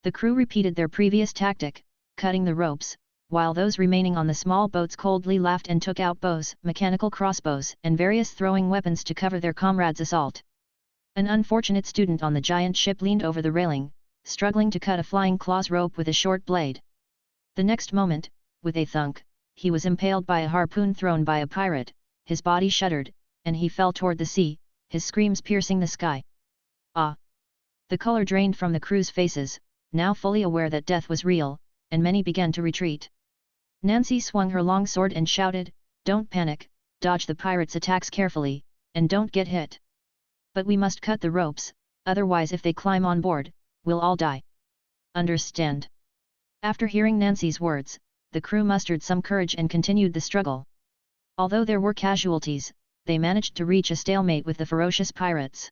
The crew repeated their previous tactic, cutting the ropes, while those remaining on the small boats coldly laughed and took out bows, mechanical crossbows, and various throwing weapons to cover their comrades' assault. An unfortunate student on the giant ship leaned over the railing, struggling to cut a flying claws rope with a short blade. The next moment, with a thunk, he was impaled by a harpoon thrown by a pirate, his body shuddered, and he fell toward the sea, his screams piercing the sky. Ah! The color drained from the crew's faces, now fully aware that death was real, and many began to retreat. Nancy swung her long sword and shouted, "Don't panic, dodge the pirates' attacks carefully, and don't get hit. But we must cut the ropes, otherwise if they climb on board, we'll all die. Understand?" After hearing Nancy's words, the crew mustered some courage and continued the struggle. Although there were casualties, they managed to reach a stalemate with the ferocious pirates.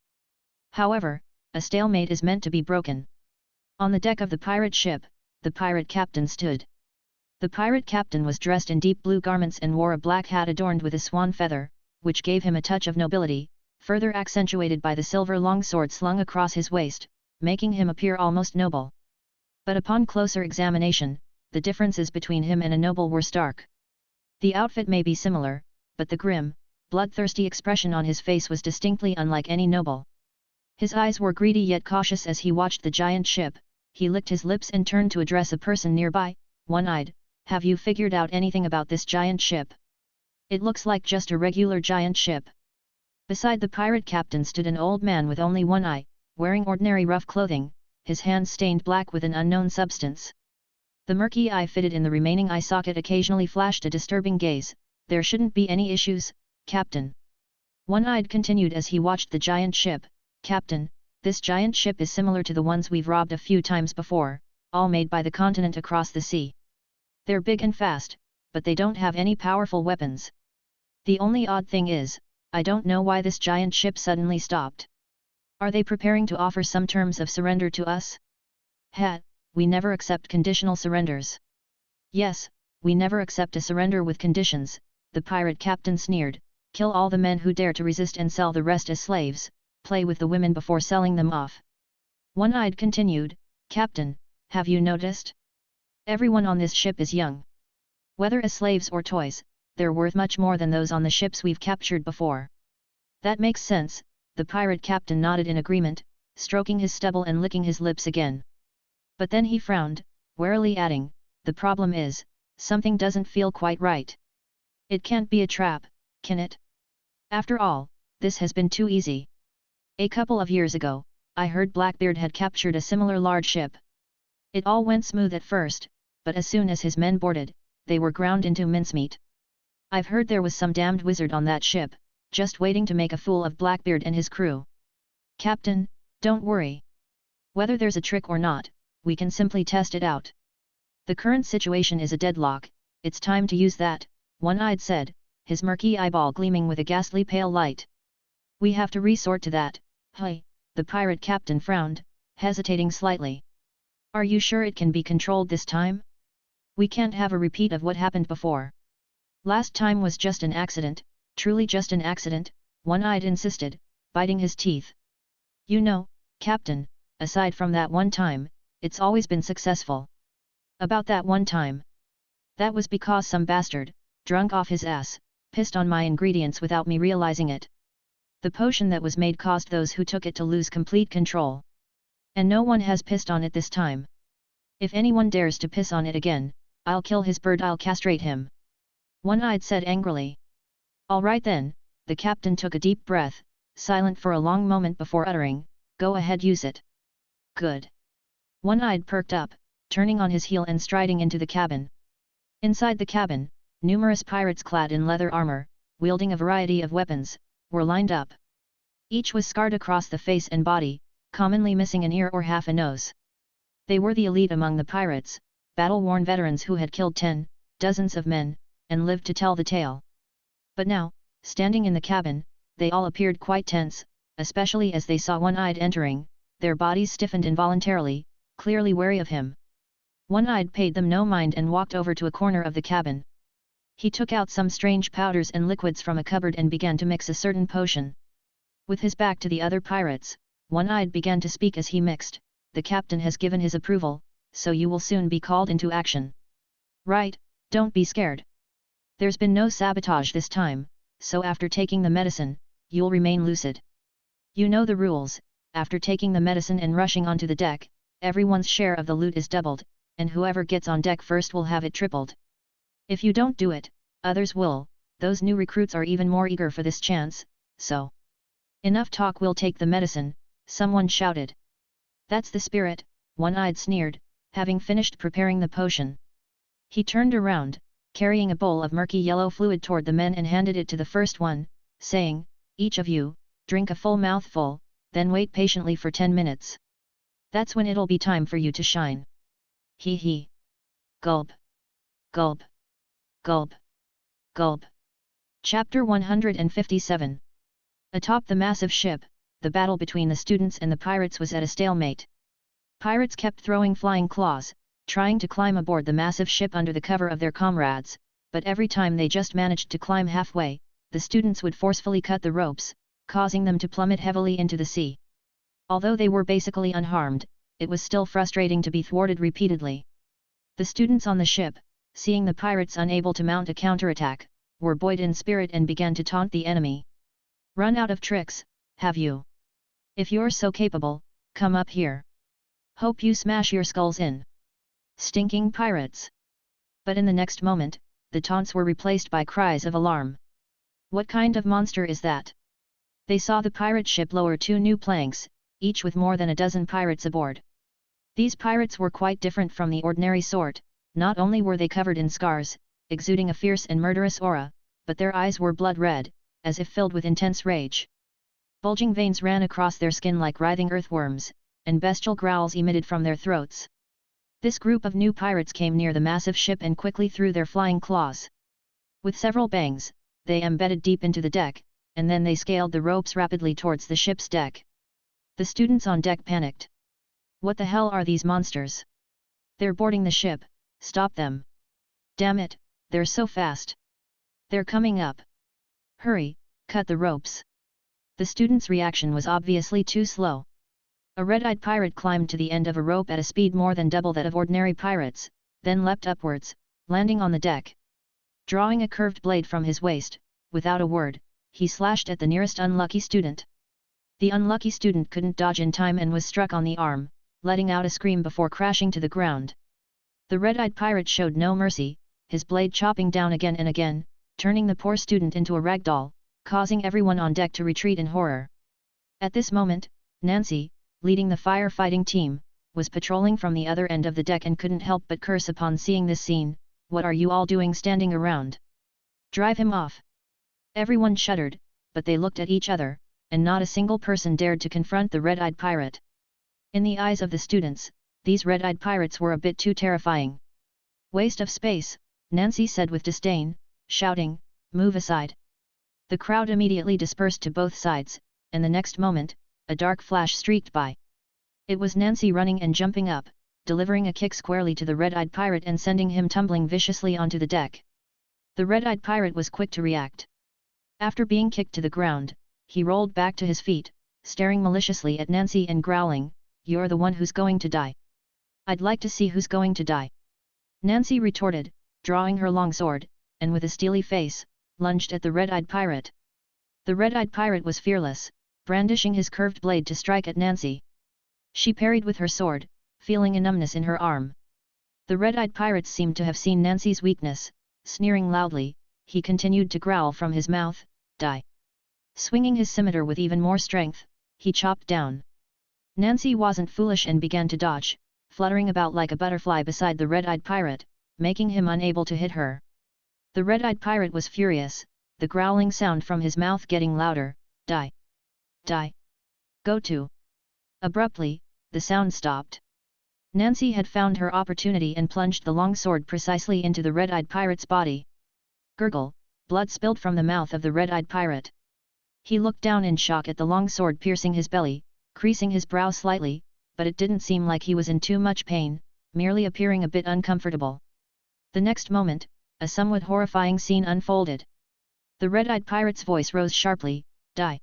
However, a stalemate is meant to be broken. On the deck of the pirate ship, the pirate captain stood. The pirate captain was dressed in deep blue garments and wore a black hat adorned with a swan feather, which gave him a touch of nobility, further accentuated by the silver longsword slung across his waist, making him appear almost noble. But upon closer examination, the differences between him and a noble were stark. The outfit may be similar, but the grim, bloodthirsty expression on his face was distinctly unlike any noble. His eyes were greedy yet cautious as he watched the giant ship. He licked his lips and turned to address a person nearby, one-eyed. "Have you figured out anything about this giant ship? It looks like just a regular giant ship." Beside the pirate captain stood an old man with only one eye, wearing ordinary rough clothing, his hands stained black with an unknown substance. The murky eye fitted in the remaining eye socket occasionally flashed a disturbing gaze. "There shouldn't be any issues, Captain." One-eyed continued as he watched the giant ship. "Captain, this giant ship is similar to the ones we've robbed a few times before, all made by the continent across the sea. They're big and fast, but they don't have any powerful weapons. The only odd thing is, I don't know why this giant ship suddenly stopped. Are they preparing to offer some terms of surrender to us? We never accept conditional surrenders. Yes, we never accept a surrender with conditions, the pirate captain sneered. Kill all the men who dare to resist and sell the rest as slaves, play with the women before selling them off. One-Eyed continued, Captain, have you noticed? Everyone on this ship is young. Whether as slaves or toys, they're worth much more than those on the ships we've captured before. That makes sense, the pirate captain nodded in agreement, stroking his stubble and licking his lips again. But then he frowned, warily adding, the problem is, something doesn't feel quite right. It can't be a trap, can it? After all, this has been too easy. A couple of years ago, I heard Blackbeard had captured a similar large ship. It all went smooth at first, but as soon as his men boarded, they were ground into mincemeat. I've heard there was some damned wizard on that ship, just waiting to make a fool of Blackbeard and his crew. Captain, don't worry. Whether there's a trick or not, we can simply test it out. The current situation is a deadlock, it's time to use that, One-Eyed said, his murky eyeball gleaming with a ghastly pale light. We have to resort to that, the pirate captain frowned, hesitating slightly. Are you sure it can be controlled this time? We can't have a repeat of what happened before. Last time was just an accident, truly just an accident, One-Eyed insisted, biting his teeth. You know, Captain, aside from that one time, it's always been successful. About that one time. That was because some bastard, drunk off his ass, pissed on my ingredients without me realizing it. The potion that was made caused those who took it to lose complete control. And no one has pissed on it this time. If anyone dares to piss on it again, I'll kill his bird, I'll castrate him. One-Eyed said angrily. All right then, the captain took a deep breath, silent for a long moment before uttering, go ahead, use it. Good. One-Eyed perked up, turning on his heel and striding into the cabin. Inside the cabin, numerous pirates clad in leather armor, wielding a variety of weapons, were lined up. Each was scarred across the face and body, commonly missing an ear or half a nose. They were the elite among the pirates, battle-worn veterans who had killed dozens of men, and lived to tell the tale. But now, standing in the cabin, they all appeared quite tense, especially as they saw One-Eyed entering, their bodies stiffened involuntarily, clearly wary of him. One-Eyed paid them no mind and walked over to a corner of the cabin. He took out some strange powders and liquids from a cupboard and began to mix a certain potion. With his back to the other pirates, One-Eyed began to speak as he mixed, the captain has given his approval, so you will soon be called into action. Right, don't be scared. There's been no sabotage this time, so after taking the medicine, you'll remain lucid. You know the rules, after taking the medicine and rushing onto the deck, everyone's share of the loot is doubled, and whoever gets on deck first will have it tripled. If you don't do it, others will, those new recruits are even more eager for this chance, so. Enough talk, we'll take the medicine, someone shouted. That's the spirit, One-Eyed sneered, having finished preparing the potion. He turned around, carrying a bowl of murky yellow fluid toward the men and handed it to the first one, saying, each of you, drink a full mouthful, then wait patiently for 10 minutes. That's when it'll be time for you to shine. Hee hee. Gulp. Gulp. Gulp. Gulp. Chapter 157. Atop the massive ship, the battle between the students and the pirates was at a stalemate. Pirates kept throwing flying claws, trying to climb aboard the massive ship under the cover of their comrades, but every time they just managed to climb halfway, the students would forcefully cut the ropes, causing them to plummet heavily into the sea. Although they were basically unharmed, it was still frustrating to be thwarted repeatedly. The students on the ship, seeing the pirates unable to mount a counterattack, were buoyed in spirit and began to taunt the enemy. Run out of tricks, have you? If you're so capable, come up here. Hope you smash your skulls in. Stinking pirates! But in the next moment, the taunts were replaced by cries of alarm. What kind of monster is that? They saw the pirate ship lower 2 new planks, each with more than a dozen pirates aboard. These pirates were quite different from the ordinary sort. Not only were they covered in scars, exuding a fierce and murderous aura, but their eyes were blood red, as if filled with intense rage. Bulging veins ran across their skin like writhing earthworms, and bestial growls emitted from their throats. This group of new pirates came near the massive ship and quickly threw their flying claws. With several bangs, they embedded deep into the deck, and then they scaled the ropes rapidly towards the ship's deck. The students on deck panicked. What the hell are these monsters? They're boarding the ship, stop them. Damn it, they're so fast. They're coming up. Hurry, cut the ropes. The students' reaction was obviously too slow. A red-eyed pirate climbed to the end of a rope at a speed more than double that of ordinary pirates, then leapt upwards, landing on the deck. Drawing a curved blade from his waist, without a word, he slashed at the nearest unlucky student. The unlucky student couldn't dodge in time and was struck on the arm, letting out a scream before crashing to the ground. The red-eyed pirate showed no mercy, his blade chopping down again and again, turning the poor student into a ragdoll, causing everyone on deck to retreat in horror. At this moment, Nancy, leading the firefighting team, was patrolling from the other end of the deck and couldn't help but curse upon seeing this scene. What are you all doing standing around? Drive him off! Everyone shuddered, but they looked at each other, and not a single person dared to confront the red-eyed pirate. In the eyes of the students, these red-eyed pirates were a bit too terrifying. Waste of space, Nancy said with disdain, shouting, "Move aside!" The crowd immediately dispersed to both sides, and the next moment, a dark flash streaked by. It was Nancy running and jumping up, delivering a kick squarely to the red-eyed pirate and sending him tumbling viciously onto the deck. The red-eyed pirate was quick to react. After being kicked to the ground, he rolled back to his feet, staring maliciously at Nancy and growling, "You're the one who's going to die. I'd like to see who's going to die." Nancy retorted, drawing her long sword, and with a steely face, lunged at the red-eyed pirate. The red-eyed pirate was fearless, brandishing his curved blade to strike at Nancy. She parried with her sword, feeling a numbness in her arm. The red-eyed pirate seemed to have seen Nancy's weakness, sneering loudly, he continued to growl from his mouth, "Die!" Swinging his scimitar with even more strength, he chopped down. Nancy wasn't foolish and began to dodge, fluttering about like a butterfly beside the red-eyed pirate, making him unable to hit her. The red-eyed pirate was furious, the growling sound from his mouth getting louder, "Die! Die! Go to!" Abruptly, the sound stopped. Nancy had found her opportunity and plunged the long sword precisely into the red-eyed pirate's body. Gurgle, blood spilled from the mouth of the red-eyed pirate. He looked down in shock at the long sword piercing his belly, creasing his brow slightly, but it didn't seem like he was in too much pain, merely appearing a bit uncomfortable. The next moment, a somewhat horrifying scene unfolded. The red-eyed pirate's voice rose sharply, "Die!"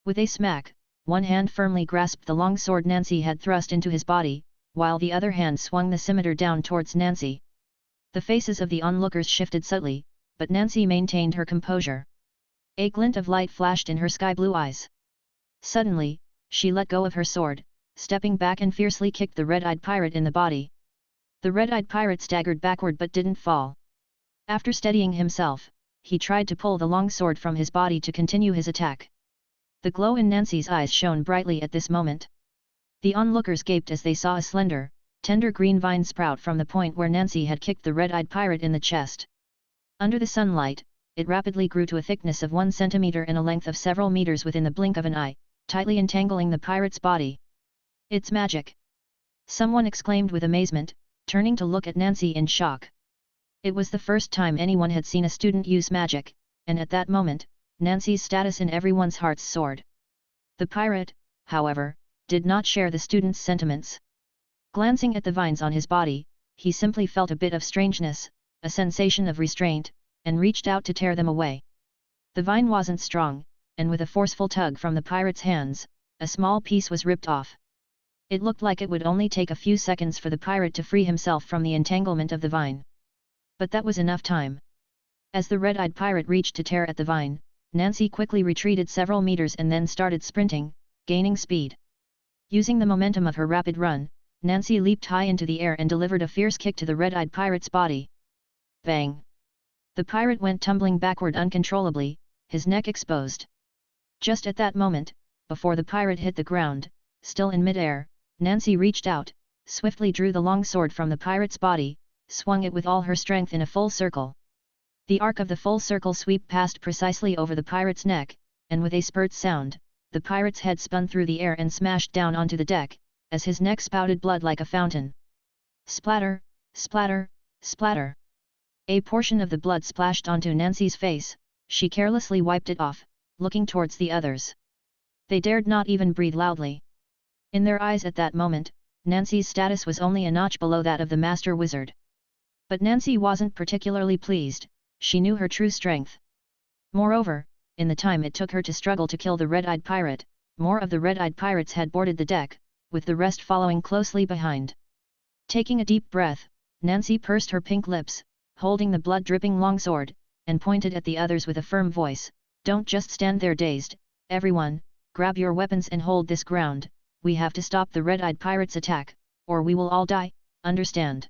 With a smack, one hand firmly grasped the long sword Nancy had thrust into his body, while the other hand swung the scimitar down towards Nancy. The faces of the onlookers shifted subtly, but Nancy maintained her composure. A glint of light flashed in her sky-blue eyes. Suddenly, she let go of her sword, stepping back and fiercely kicked the red-eyed pirate in the body. The red-eyed pirate staggered backward but didn't fall. After steadying himself, he tried to pull the long sword from his body to continue his attack. The glow in Nancy's eyes shone brightly at this moment. The onlookers gaped as they saw a slender, tender green vine sprout from the point where Nancy had kicked the red-eyed pirate in the chest. Under the sunlight, it rapidly grew to a thickness of 1 centimeter and a length of several meters within the blink of an eye, tightly entangling the pirate's body. "It's magic!" someone exclaimed with amazement, turning to look at Nancy in shock. It was the first time anyone had seen a student use magic, and at that moment, Nancy's status in everyone's hearts soared. The pirate, however, did not share the student's sentiments. Glancing at the vines on his body, he simply felt a bit of strangeness, a sensation of restraint, and reached out to tear them away. The vine wasn't strong, and with a forceful tug from the pirate's hands, a small piece was ripped off. It looked like it would only take a few seconds for the pirate to free himself from the entanglement of the vine. But that was enough time. As the red-eyed pirate reached to tear at the vine, Nancy quickly retreated several meters and then started sprinting, gaining speed. Using the momentum of her rapid run, Nancy leaped high into the air and delivered a fierce kick to the red-eyed pirate's body. Bang! The pirate went tumbling backward uncontrollably, his neck exposed. Just at that moment, before the pirate hit the ground, still in mid-air, Nancy reached out, swiftly drew the long sword from the pirate's body, swung it with all her strength in a full circle. The arc of the full circle sweep passed precisely over the pirate's neck, and with a spurt sound, the pirate's head spun through the air and smashed down onto the deck, as his neck spouted blood like a fountain. Splatter, splatter, splatter. A portion of the blood splashed onto Nancy's face, she carelessly wiped it off, looking towards the others. They dared not even breathe loudly. In their eyes at that moment, Nancy's status was only a notch below that of the master wizard. But Nancy wasn't particularly pleased, she knew her true strength. Moreover, in the time it took her to struggle to kill the red-eyed pirate, more of the red-eyed pirates had boarded the deck, with the rest following closely behind. Taking a deep breath, Nancy pursed her pink lips, holding the blood-dripping longsword, and pointed at the others with a firm voice, "Don't just stand there dazed, everyone, grab your weapons and hold this ground, we have to stop the red-eyed pirates' attack, or we will all die, understand?"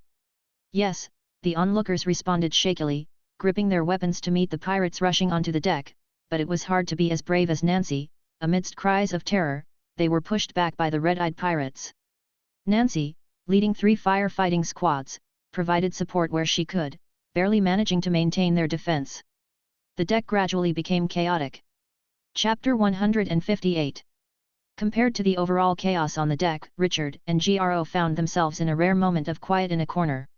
"Yes," the onlookers responded shakily, gripping their weapons to meet the pirates rushing onto the deck, but it was hard to be as brave as Nancy. Amidst cries of terror, they were pushed back by the red-eyed pirates. Nancy, leading 3 firefighting squads, provided support where she could, barely managing to maintain their defense. The deck gradually became chaotic. Chapter 158. Compared to the overall chaos on the deck, Richard and Gro found themselves in a rare moment of quiet in a corner.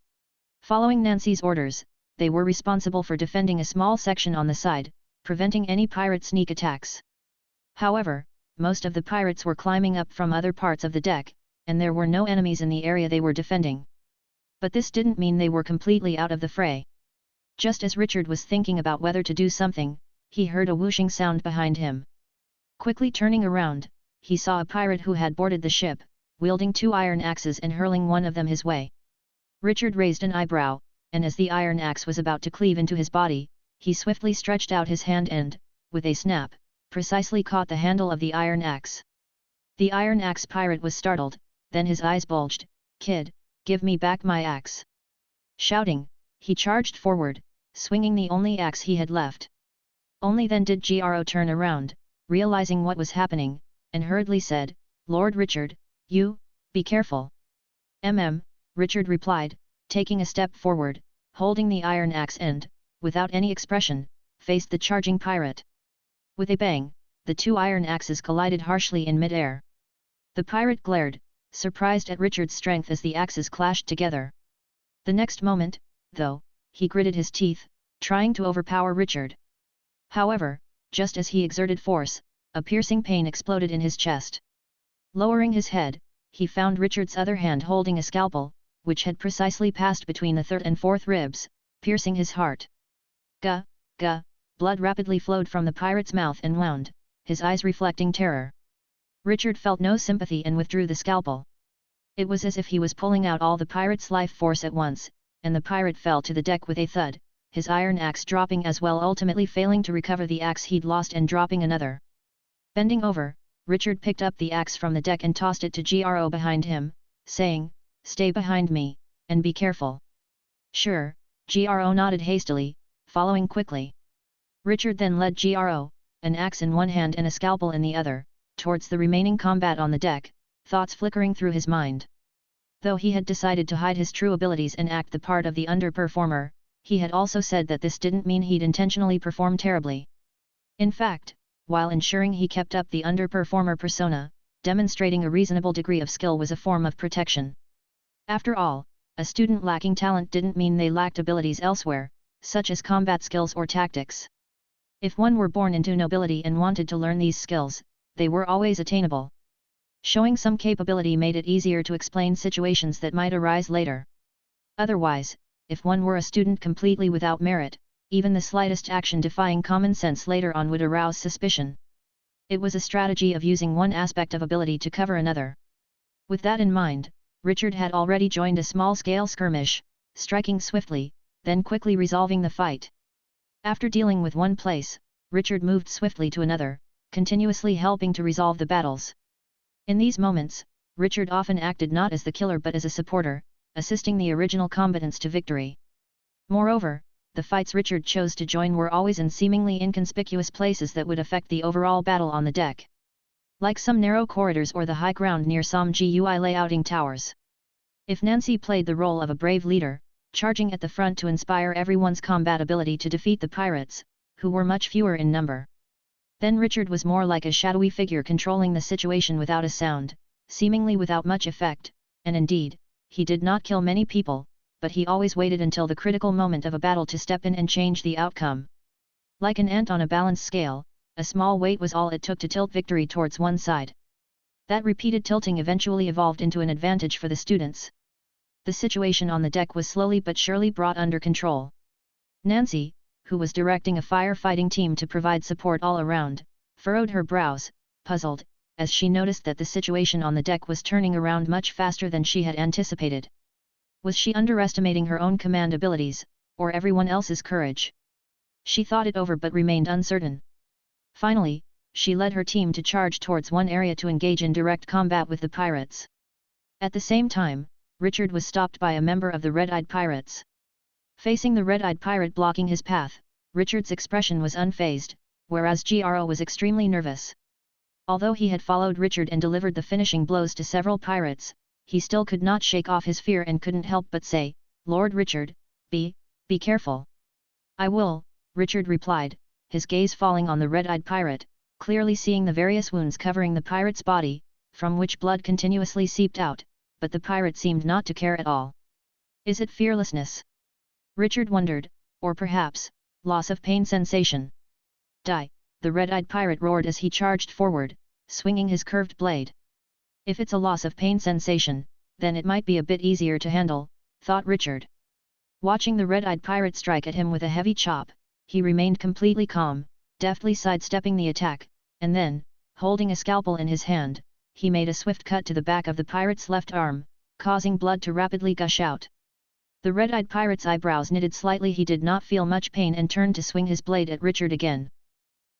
Following Nancy's orders, they were responsible for defending a small section on the side, preventing any pirate sneak attacks. However, most of the pirates were climbing up from other parts of the deck, and there were no enemies in the area they were defending. But this didn't mean they were completely out of the fray. Just as Richard was thinking about whether to do something, he heard a whooshing sound behind him. Quickly turning around, he saw a pirate who had boarded the ship, wielding 2 iron axes and hurling one of them his way. Richard raised an eyebrow, and as the iron axe was about to cleave into his body, he swiftly stretched out his hand and, with a snap, precisely caught the handle of the iron axe. The iron axe pirate was startled, then his eyes bulged. "Kid, give me back my axe!" Shouting, he charged forward, swinging the only axe he had left. Only then did Gro turn around, realizing what was happening, and hurriedly said, "Lord Richard, you, be careful." Richard replied, taking a step forward, holding the iron axe and, without any expression, faced the charging pirate. With a bang, the 2 iron axes collided harshly in mid-air. The pirate glared, surprised at Richard's strength as the axes clashed together. The next moment, though, he gritted his teeth, trying to overpower Richard. However, just as he exerted force, a piercing pain exploded in his chest. Lowering his head, he found Richard's other hand holding a scalpel, which had precisely passed between the 3rd and 4th ribs, piercing his heart. Gah, gah, blood rapidly flowed from the pirate's mouth and wound, his eyes reflecting terror. Richard felt no sympathy and withdrew the scalpel. It was as if he was pulling out all the pirate's life force at once, and the pirate fell to the deck with a thud, his iron axe dropping as well, ultimately failing to recover the axe he'd lost and dropping another. Bending over, Richard picked up the axe from the deck and tossed it to Gro behind him, saying, "Stay behind me, and be careful." "Sure," Gro nodded hastily, following quickly. Richard then led Gro, an axe in one hand and a scalpel in the other, towards the remaining combat on the deck, thoughts flickering through his mind. Though he had decided to hide his true abilities and act the part of the underperformer, he had also said that this didn't mean he'd intentionally perform terribly. In fact, while ensuring he kept up the underperformer persona, demonstrating a reasonable degree of skill was a form of protection. After all, a student lacking talent didn't mean they lacked abilities elsewhere, such as combat skills or tactics. If one were born into nobility and wanted to learn these skills, they were always attainable. Showing some capability made it easier to explain situations that might arise later. Otherwise, if one were a student completely without merit, even the slightest action defying common sense later on would arouse suspicion. It was a strategy of using one aspect of ability to cover another. With that in mind, Richard had already joined a small-scale skirmish, striking swiftly, then quickly resolving the fight. After dealing with one place, Richard moved swiftly to another, continuously helping to resolve the battles. In these moments, Richard often acted not as the killer but as a supporter, assisting the original combatants to victory. Moreover, the fights Richard chose to join were always in seemingly inconspicuous places that would affect the overall battle on the deck. Like some narrow corridors or the high ground near some GUI layouting towers. If Nancy played the role of a brave leader, charging at the front to inspire everyone's combat ability to defeat the pirates, who were much fewer in number, then Richard was more like a shadowy figure controlling the situation without a sound, seemingly without much effect, and indeed, he did not kill many people, but he always waited until the critical moment of a battle to step in and change the outcome. Like an ant on a balance scale, a small weight was all it took to tilt victory towards one side. That repeated tilting eventually evolved into an advantage for the students. The situation on the deck was slowly but surely brought under control. Nancy, who was directing a firefighting team to provide support all around, furrowed her brows, puzzled, as she noticed that the situation on the deck was turning around much faster than she had anticipated. Was she underestimating her own command abilities, or everyone else's courage? She thought it over but remained uncertain. Finally, she led her team to charge towards one area to engage in direct combat with the pirates. At the same time, Richard was stopped by a member of the red-eyed pirates. Facing the red-eyed pirate blocking his path, Richard's expression was unfazed, whereas Gro was extremely nervous. Although he had followed Richard and delivered the finishing blows to several pirates, he still could not shake off his fear and couldn't help but say, "Lord Richard, be careful." "I will," Richard replied, his gaze falling on the red-eyed pirate, clearly seeing the various wounds covering the pirate's body, from which blood continuously seeped out, but the pirate seemed not to care at all. Is it fearlessness? Richard wondered, or perhaps, loss of pain sensation. "Die!" the red-eyed pirate roared as he charged forward, swinging his curved blade. If it's a loss of pain sensation, then it might be a bit easier to handle, thought Richard. Watching the red-eyed pirate strike at him with a heavy chop, he remained completely calm, deftly sidestepping the attack, and then, holding a scalpel in his hand, he made a swift cut to the back of the pirate's left arm, causing blood to rapidly gush out. The red-eyed pirate's eyebrows knitted slightly. He did not feel much pain and turned to swing his blade at Richard again.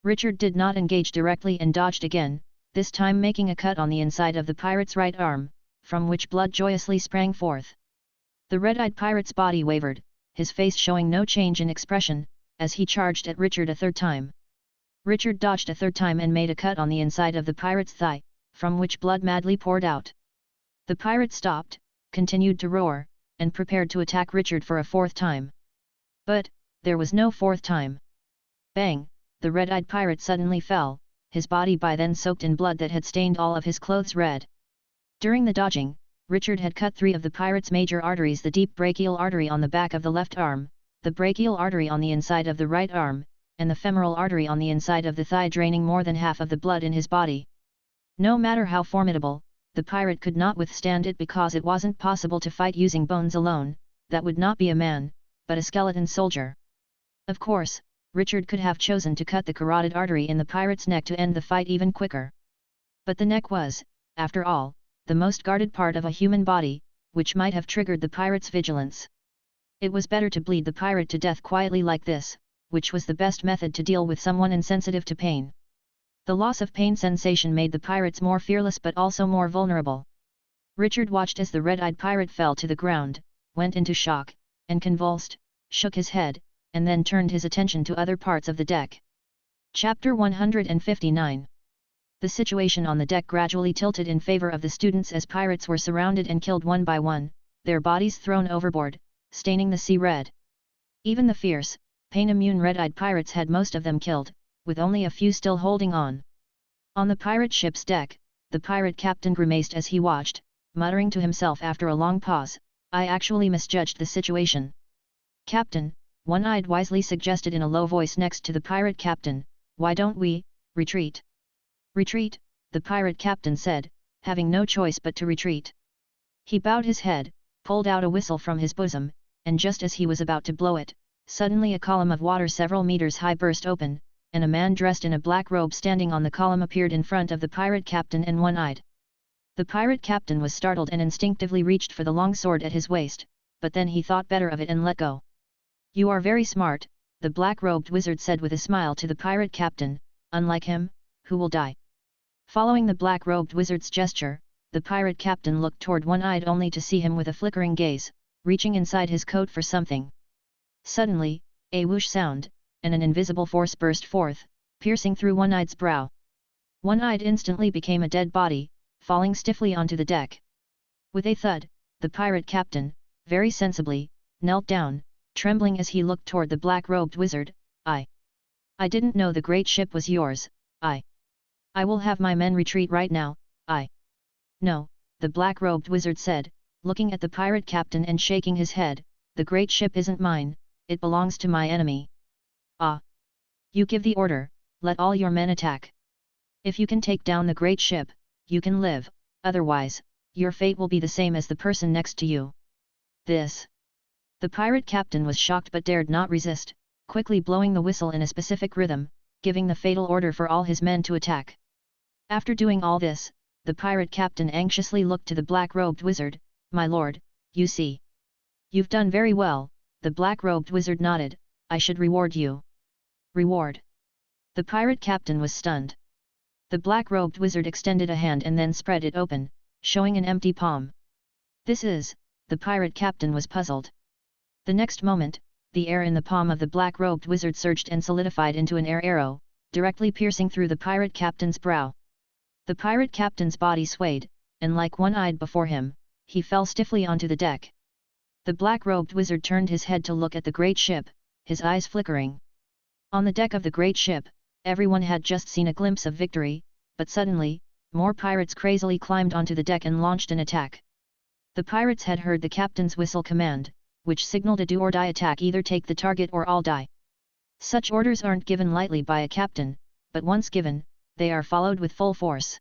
Richard did not engage directly and dodged again, this time making a cut on the inside of the pirate's right arm, from which blood joyously sprang forth. The red-eyed pirate's body wavered, his face showing no change in expression, as he charged at Richard a third time. Richard dodged a third time and made a cut on the inside of the pirate's thigh, from which blood madly poured out. The pirate stopped, continued to roar, and prepared to attack Richard for a fourth time. But, there was no fourth time. Bang! The red-eyed pirate suddenly fell, his body by then soaked in blood that had stained all of his clothes red. During the dodging, Richard had cut 3 of the pirate's major arteries: the deep brachial artery on the back of the left arm, the brachial artery on the inside of the right arm, and the femoral artery on the inside of the thigh, draining more than half of the blood in his body. No matter how formidable, the pirate could not withstand it because it wasn't possible to fight using bones alone. That would not be a man, but a skeleton soldier. Of course, Richard could have chosen to cut the carotid artery in the pirate's neck to end the fight even quicker. But the neck was, after all, the most guarded part of a human body, which might have triggered the pirate's vigilance. It was better to bleed the pirate to death quietly like this, which was the best method to deal with someone insensitive to pain. The loss of pain sensation made the pirates more fearless but also more vulnerable. Richard watched as the red-eyed pirate fell to the ground, went into shock, and convulsed, shook his head, and then turned his attention to other parts of the deck. Chapter 159. The situation on the deck gradually tilted in favor of the students as pirates were surrounded and killed one by one, their bodies thrown overboard, staining the sea red. Even the fierce, pain-immune red-eyed pirates had most of them killed, with only a few still holding on. On the pirate ship's deck, the pirate captain grimaced as he watched, muttering to himself after a long pause, "I actually misjudged the situation." "Captain," One-Eyed wisely suggested in a low voice next to the pirate captain, "why don't we retreat?" "Retreat," the pirate captain said, having no choice but to retreat. He bowed his head, pulled out a whistle from his bosom, and just as he was about to blow it, suddenly a column of water several meters high burst open, and a man dressed in a black robe standing on the column appeared in front of the pirate captain and One-Eyed. The pirate captain was startled and instinctively reached for the long sword at his waist, but then he thought better of it and let go. "You are very smart," the black-robed wizard said with a smile to the pirate captain, "unlike him, who will die." Following the black-robed wizard's gesture, the pirate captain looked toward One-Eyed only to see him with a flickering gaze, reaching inside his coat for something. Suddenly, a whoosh sound, and an invisible force burst forth, piercing through One-Eyed's brow. One-Eyed instantly became a dead body, falling stiffly onto the deck. With a thud, the pirate captain, very sensibly, knelt down, trembling as he looked toward the black-robed wizard. I didn't know the great ship was yours. I will have my men retreat right now. No, the black-robed wizard said, looking at the pirate captain and shaking his head, "the great ship isn't mine, it belongs to my enemy." "Ah! You give the order," let all your men attack. If you can take down the great ship, you can live, otherwise, your fate will be the same as the person next to you. This. The pirate captain was shocked but dared not resist, quickly blowing the whistle in a specific rhythm, giving the fatal order for all his men to attack. After doing all this, the pirate captain anxiously looked to the black-robed wizard. "My lord, you see. You've done very well." The black-robed wizard nodded. "I should reward you." "Reward?" The pirate captain was stunned. The black-robed wizard extended a hand and then spread it open, showing an empty palm. "This is..." the pirate captain was puzzled. The next moment, the air in the palm of the black-robed wizard surged and solidified into an air arrow, directly piercing through the pirate captain's brow. The pirate captain's body swayed, and like one-eyed before him, he fell stiffly onto the deck. The black-robed wizard turned his head to look at the great ship, his eyes flickering. On the deck of the great ship, everyone had just seen a glimpse of victory, but suddenly, more pirates crazily climbed onto the deck and launched an attack. The pirates had heard the captain's whistle command, which signaled a do-or-die attack, either take the target or all die. Such orders aren't given lightly by a captain, but once given, they are followed with full force.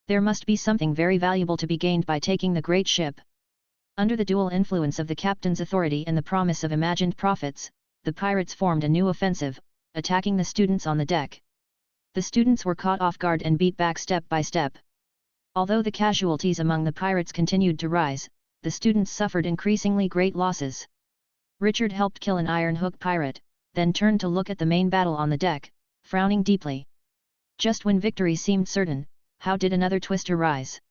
There must be something very valuable to be gained by taking the great ship. Under the dual influence of the captain's authority and the promise of imagined profits, the pirates formed a new offensive, attacking the students on the deck. The students were caught off guard and beat back step by step. Although the casualties among the pirates continued to rise, the students suffered increasingly great losses. Richard helped kill an iron hook pirate, then turned to look at the main battle on the deck, frowning deeply. Just when victory seemed certain, how did another twist arise?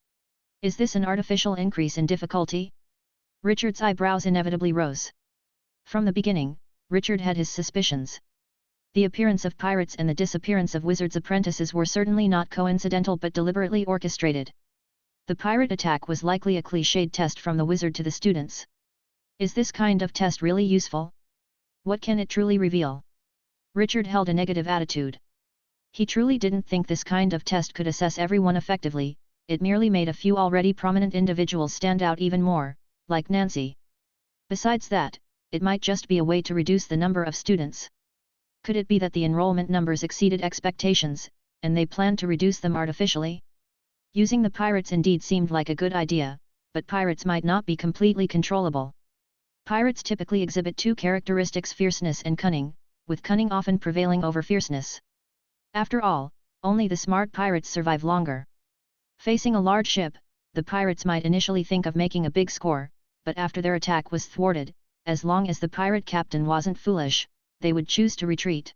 Is this an artificial increase in difficulty? Richard's eyebrows inevitably rose. From the beginning, Richard had his suspicions. The appearance of pirates and the disappearance of wizards' apprentices were certainly not coincidental but deliberately orchestrated. The pirate attack was likely a cliched test from the wizard to the students. Is this kind of test really useful? What can it truly reveal? Richard held a negative attitude. He truly didn't think this kind of test could assess everyone effectively, it merely made a few already prominent individuals stand out even more, like Nancy. Besides that, it might just be a way to reduce the number of students. Could it be that the enrollment numbers exceeded expectations, and they planned to reduce them artificially? Using the pirates indeed seemed like a good idea, but pirates might not be completely controllable. Pirates typically exhibit two characteristics: fierceness and cunning, with cunning often prevailing over fierceness. After all, only the smart pirates survive longer. Facing a large ship, the pirates might initially think of making a big score, but after their attack was thwarted, as long as the pirate captain wasn't foolish, they would choose to retreat.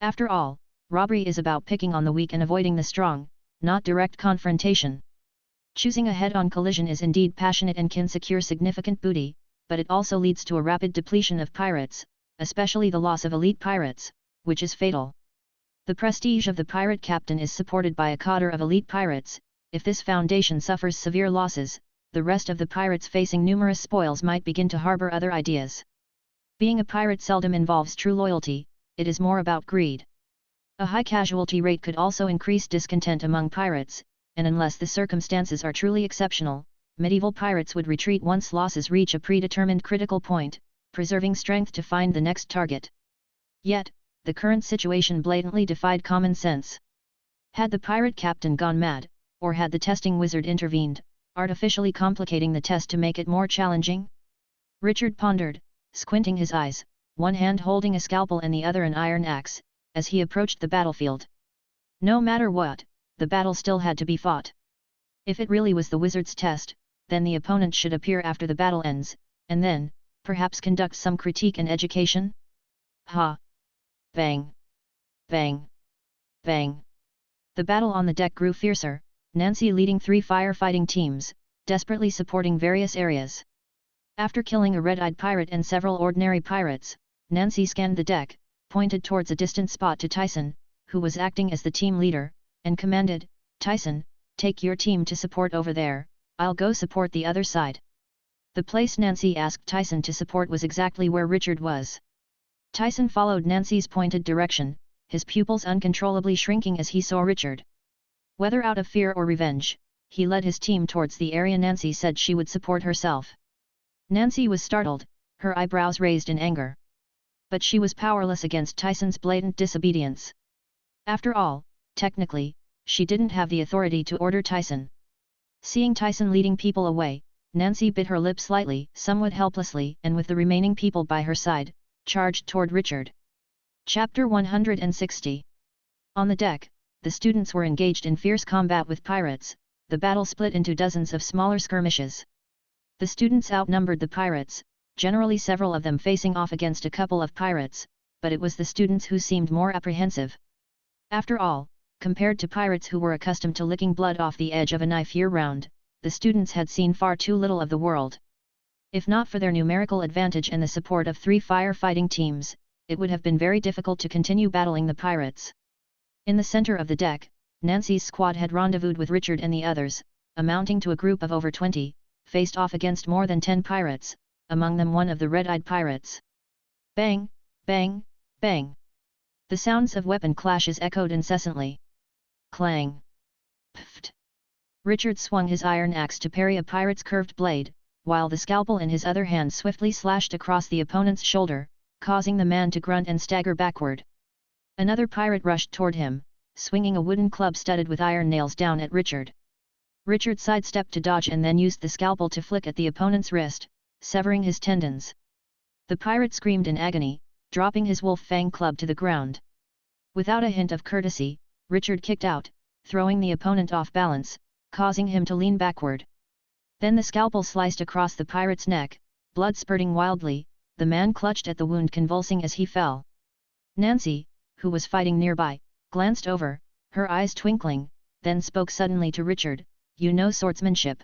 After all, robbery is about picking on the weak and avoiding the strong, not direct confrontation. Choosing a head-on collision is indeed passionate and can secure significant booty, but it also leads to a rapid depletion of pirates, especially the loss of elite pirates, which is fatal. The prestige of the pirate captain is supported by a cadre of elite pirates. If this foundation suffers severe losses, the rest of the pirates facing numerous spoils might begin to harbor other ideas. Being a pirate seldom involves true loyalty, it is more about greed. A high casualty rate could also increase discontent among pirates, and unless the circumstances are truly exceptional, medieval pirates would retreat once losses reach a predetermined critical point, preserving strength to find the next target. Yet, the current situation blatantly defied common sense. Had the pirate captain gone mad, or had the testing wizard intervened, artificially complicating the test to make it more challenging? Richard pondered, squinting his eyes, one hand holding a scalpel and the other an iron axe, as he approached the battlefield. No matter what, the battle still had to be fought. If it really was the wizard's test, then the opponent should appear after the battle ends, and then, perhaps conduct some critique and education? Ha! Bang! Bang! Bang! The battle on the deck grew fiercer, Nancy leading 3 firefighting teams, desperately supporting various areas. After killing a red-eyed pirate and several ordinary pirates, Nancy scanned the deck, pointed towards a distant spot to Tyson, who was acting as the team leader, and commanded, "Tyson, take your team to support over there, I'll go support the other side." The place Nancy asked Tyson to support was exactly where Richard was. Tyson followed Nancy's pointed direction, his pupils uncontrollably shrinking as he saw Richard. Whether out of fear or revenge, he led his team towards the area Nancy said she would support herself. Nancy was startled, her eyebrows raised in anger. But she was powerless against Tyson's blatant disobedience. After all, technically, she didn't have the authority to order Tyson. Seeing Tyson leading people away, Nancy bit her lip slightly, somewhat helplessly, and with the remaining people by her side, charged toward Richard. Chapter 160. On the deck, the students were engaged in fierce combat with pirates. The battle split into dozens of smaller skirmishes. The students outnumbered the pirates, generally several of them facing off against a couple of pirates, but it was the students who seemed more apprehensive. After all, compared to pirates who were accustomed to licking blood off the edge of a knife year-round, the students had seen far too little of the world. If not for their numerical advantage and the support of 3 firefighting teams, it would have been very difficult to continue battling the pirates. In the center of the deck, Nancy's squad had rendezvoused with Richard and the others, amounting to a group of over 20, faced off against more than 10 pirates, among them one of the red-eyed pirates. Bang, bang, bang. The sounds of weapon clashes echoed incessantly. Clang. Pft. Richard swung his iron axe to parry a pirate's curved blade, while the scalpel in his other hand swiftly slashed across the opponent's shoulder, causing the man to grunt and stagger backward. Another pirate rushed toward him, swinging a wooden club studded with iron nails down at Richard. Richard sidestepped to dodge and then used the scalpel to flick at the opponent's wrist, severing his tendons. The pirate screamed in agony, dropping his wolf fang club to the ground. Without a hint of courtesy, Richard kicked out, throwing the opponent off balance, causing him to lean backward. Then the scalpel sliced across the pirate's neck, blood spurting wildly. The man clutched at the wound, convulsing as he fell. Nancy, who was fighting nearby, glanced over, her eyes twinkling, then spoke suddenly to Richard, "You know swordsmanship."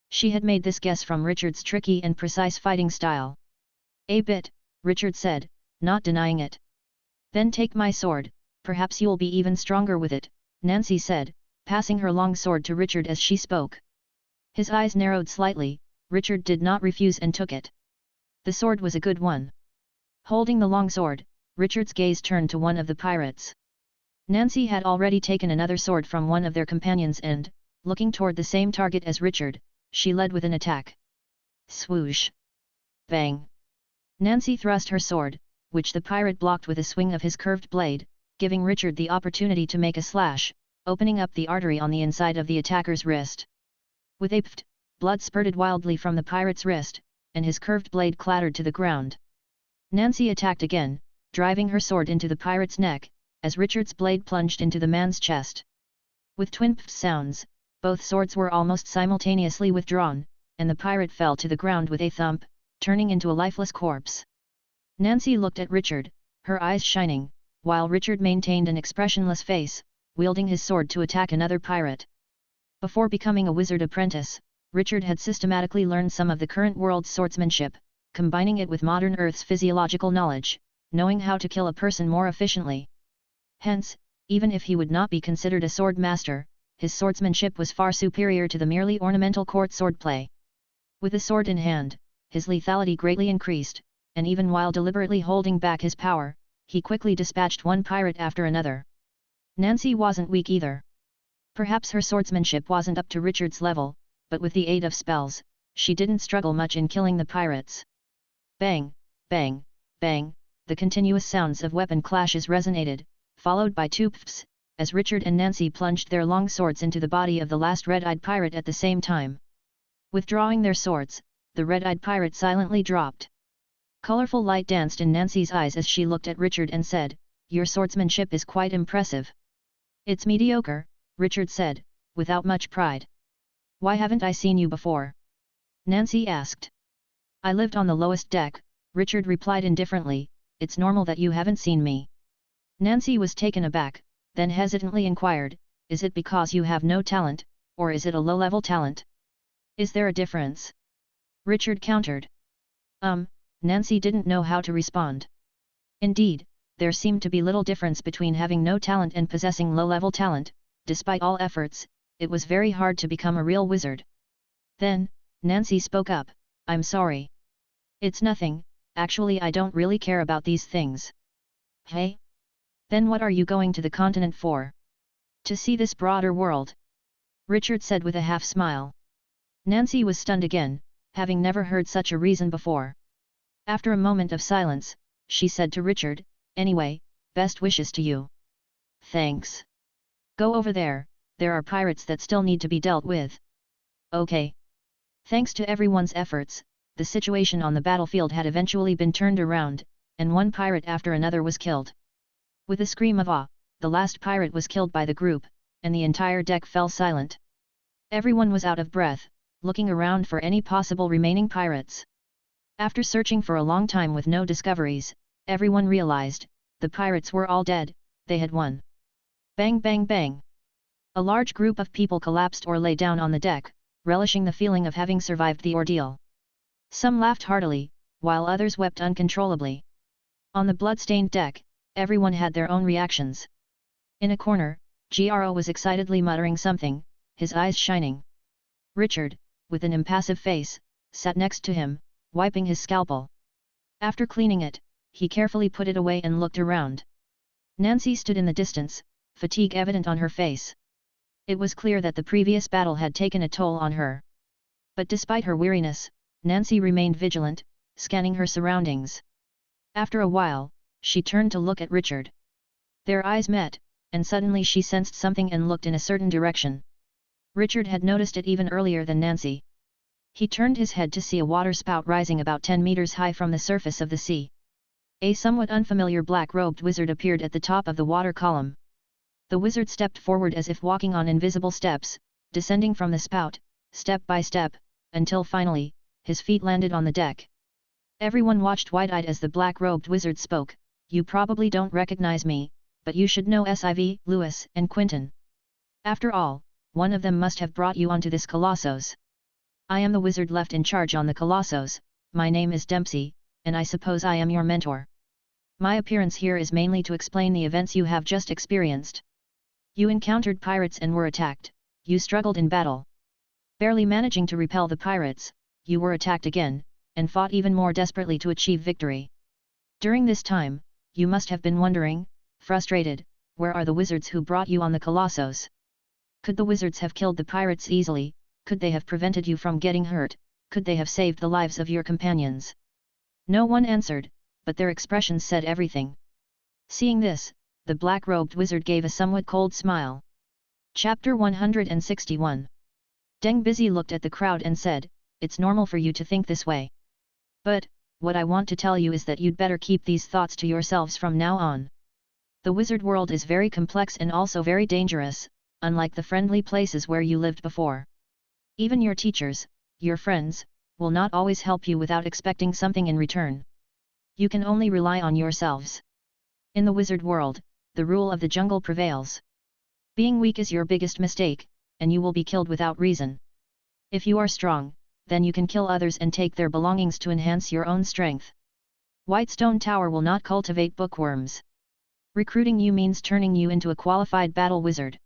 She had made this guess from Richard's tricky and precise fighting style. "A bit," Richard said, not denying it. "Then take my sword, perhaps you'll be even stronger with it," Nancy said, passing her long sword to Richard as she spoke. His eyes narrowed slightly. Richard did not refuse and took it. The sword was a good one. Holding the long sword, Richard's gaze turned to one of the pirates. Nancy had already taken another sword from one of their companions and, looking toward the same target as Richard, she led with an attack. Swoosh! Bang! Nancy thrust her sword, which the pirate blocked with a swing of his curved blade, giving Richard the opportunity to make a slash, opening up the artery on the inside of the attacker's wrist. With a pft, blood spurted wildly from the pirate's wrist, and his curved blade clattered to the ground. Nancy attacked again, driving her sword into the pirate's neck, as Richard's blade plunged into the man's chest. With twin pft sounds, both swords were almost simultaneously withdrawn, and the pirate fell to the ground with a thump, turning into a lifeless corpse. Nancy looked at Richard, her eyes shining, while Richard maintained an expressionless face, wielding his sword to attack another pirate. Before becoming a wizard apprentice, Richard had systematically learned some of the current world's swordsmanship, combining it with modern Earth's physiological knowledge, knowing how to kill a person more efficiently. Hence, even if he would not be considered a sword master, his swordsmanship was far superior to the merely ornamental court swordplay. With the sword in hand, his lethality greatly increased, and even while deliberately holding back his power, he quickly dispatched one pirate after another. Nancy wasn't weak either. Perhaps her swordsmanship wasn't up to Richard's level, but with the aid of spells, she didn't struggle much in killing the pirates. Bang, bang, bang, the continuous sounds of weapon clashes resonated, followed by two pfs, as Richard and Nancy plunged their long swords into the body of the last red-eyed pirate at the same time. Withdrawing their swords, the red-eyed pirate silently dropped. Colorful light danced in Nancy's eyes as she looked at Richard and said, "Your swordsmanship is quite impressive." "It's mediocre," Richard said, without much pride. "Why haven't I seen you before?" Nancy asked. "I lived on the lowest deck," Richard replied indifferently, "it's normal that you haven't seen me." Nancy was taken aback, then hesitantly inquired, "Is it because you have no talent, or is it a low-level talent? Is there a difference?" Richard countered. Nancy didn't know how to respond. Indeed, there seemed to be little difference between having no talent and possessing low-level talent. Despite all efforts, it was very hard to become a real wizard. Then, Nancy spoke up, "I'm sorry. It's nothing, actually I don't really care about these things." "Hey? Then what are you going to the continent for?" "To see this broader world," Richard said with a half-smile. Nancy was stunned again, having never heard such a reason before. After a moment of silence, she said to Richard, "Anyway, best wishes to you." Thanks. Go over there, there are pirates that still need to be dealt with. Okay. Thanks to everyone's efforts, the situation on the battlefield had eventually been turned around, and one pirate after another was killed. With a scream of awe, the last pirate was killed by the group, and the entire deck fell silent. Everyone was out of breath, looking around for any possible remaining pirates. After searching for a long time with no discoveries, everyone realized, the pirates were all dead, they had won. Bang bang bang! A large group of people collapsed or lay down on the deck, relishing the feeling of having survived the ordeal. Some laughed heartily, while others wept uncontrollably. On the blood-stained deck, everyone had their own reactions. In a corner, Gro was excitedly muttering something, his eyes shining. Richard, with an impassive face, sat next to him, wiping his scalpel. After cleaning it, he carefully put it away and looked around. Nancy stood in the distance, fatigue evident on her face. It was clear that the previous battle had taken a toll on her. But despite her weariness, Nancy remained vigilant, scanning her surroundings. After a while, she turned to look at Richard. Their eyes met, and suddenly she sensed something and looked in a certain direction. Richard had noticed it even earlier than Nancy. He turned his head to see a waterspout rising about 10 meters high from the surface of the sea. A somewhat unfamiliar black-robed wizard appeared at the top of the water column. The wizard stepped forward as if walking on invisible steps, descending from the spout, step by step, until finally, his feet landed on the deck. Everyone watched wide-eyed as the black-robed wizard spoke. You probably don't recognize me, but you should know Siv, Lewis, and Quinton. After all, one of them must have brought you onto this Colossus. I am the wizard left in charge on the Colossus, my name is Dempsey, and I suppose I am your mentor. My appearance here is mainly to explain the events you have just experienced. You encountered pirates and were attacked, you struggled in battle. Barely managing to repel the pirates, you were attacked again, and fought even more desperately to achieve victory. During this time, you must have been wondering, frustrated, where are the wizards who brought you on the Colossus? Could the wizards have killed the pirates easily? Could they have prevented you from getting hurt? Could they have saved the lives of your companions? No one answered, but their expressions said everything. Seeing this, the black-robed wizard gave a somewhat cold smile. Chapter 161. Deng Busy looked at the crowd and said, it's normal for you to think this way. But, what I want to tell you is that you'd better keep these thoughts to yourselves from now on. The wizard world is very complex and also very dangerous, unlike the friendly places where you lived before. Even your teachers, your friends, will not always help you without expecting something in return. You can only rely on yourselves. In the wizard world, the rule of the jungle prevails. Being weak is your biggest mistake, and you will be killed without reason. If you are strong, then you can kill others and take their belongings to enhance your own strength. Whitestone Tower will not cultivate bookworms. Recruiting you means turning you into a qualified battle wizard.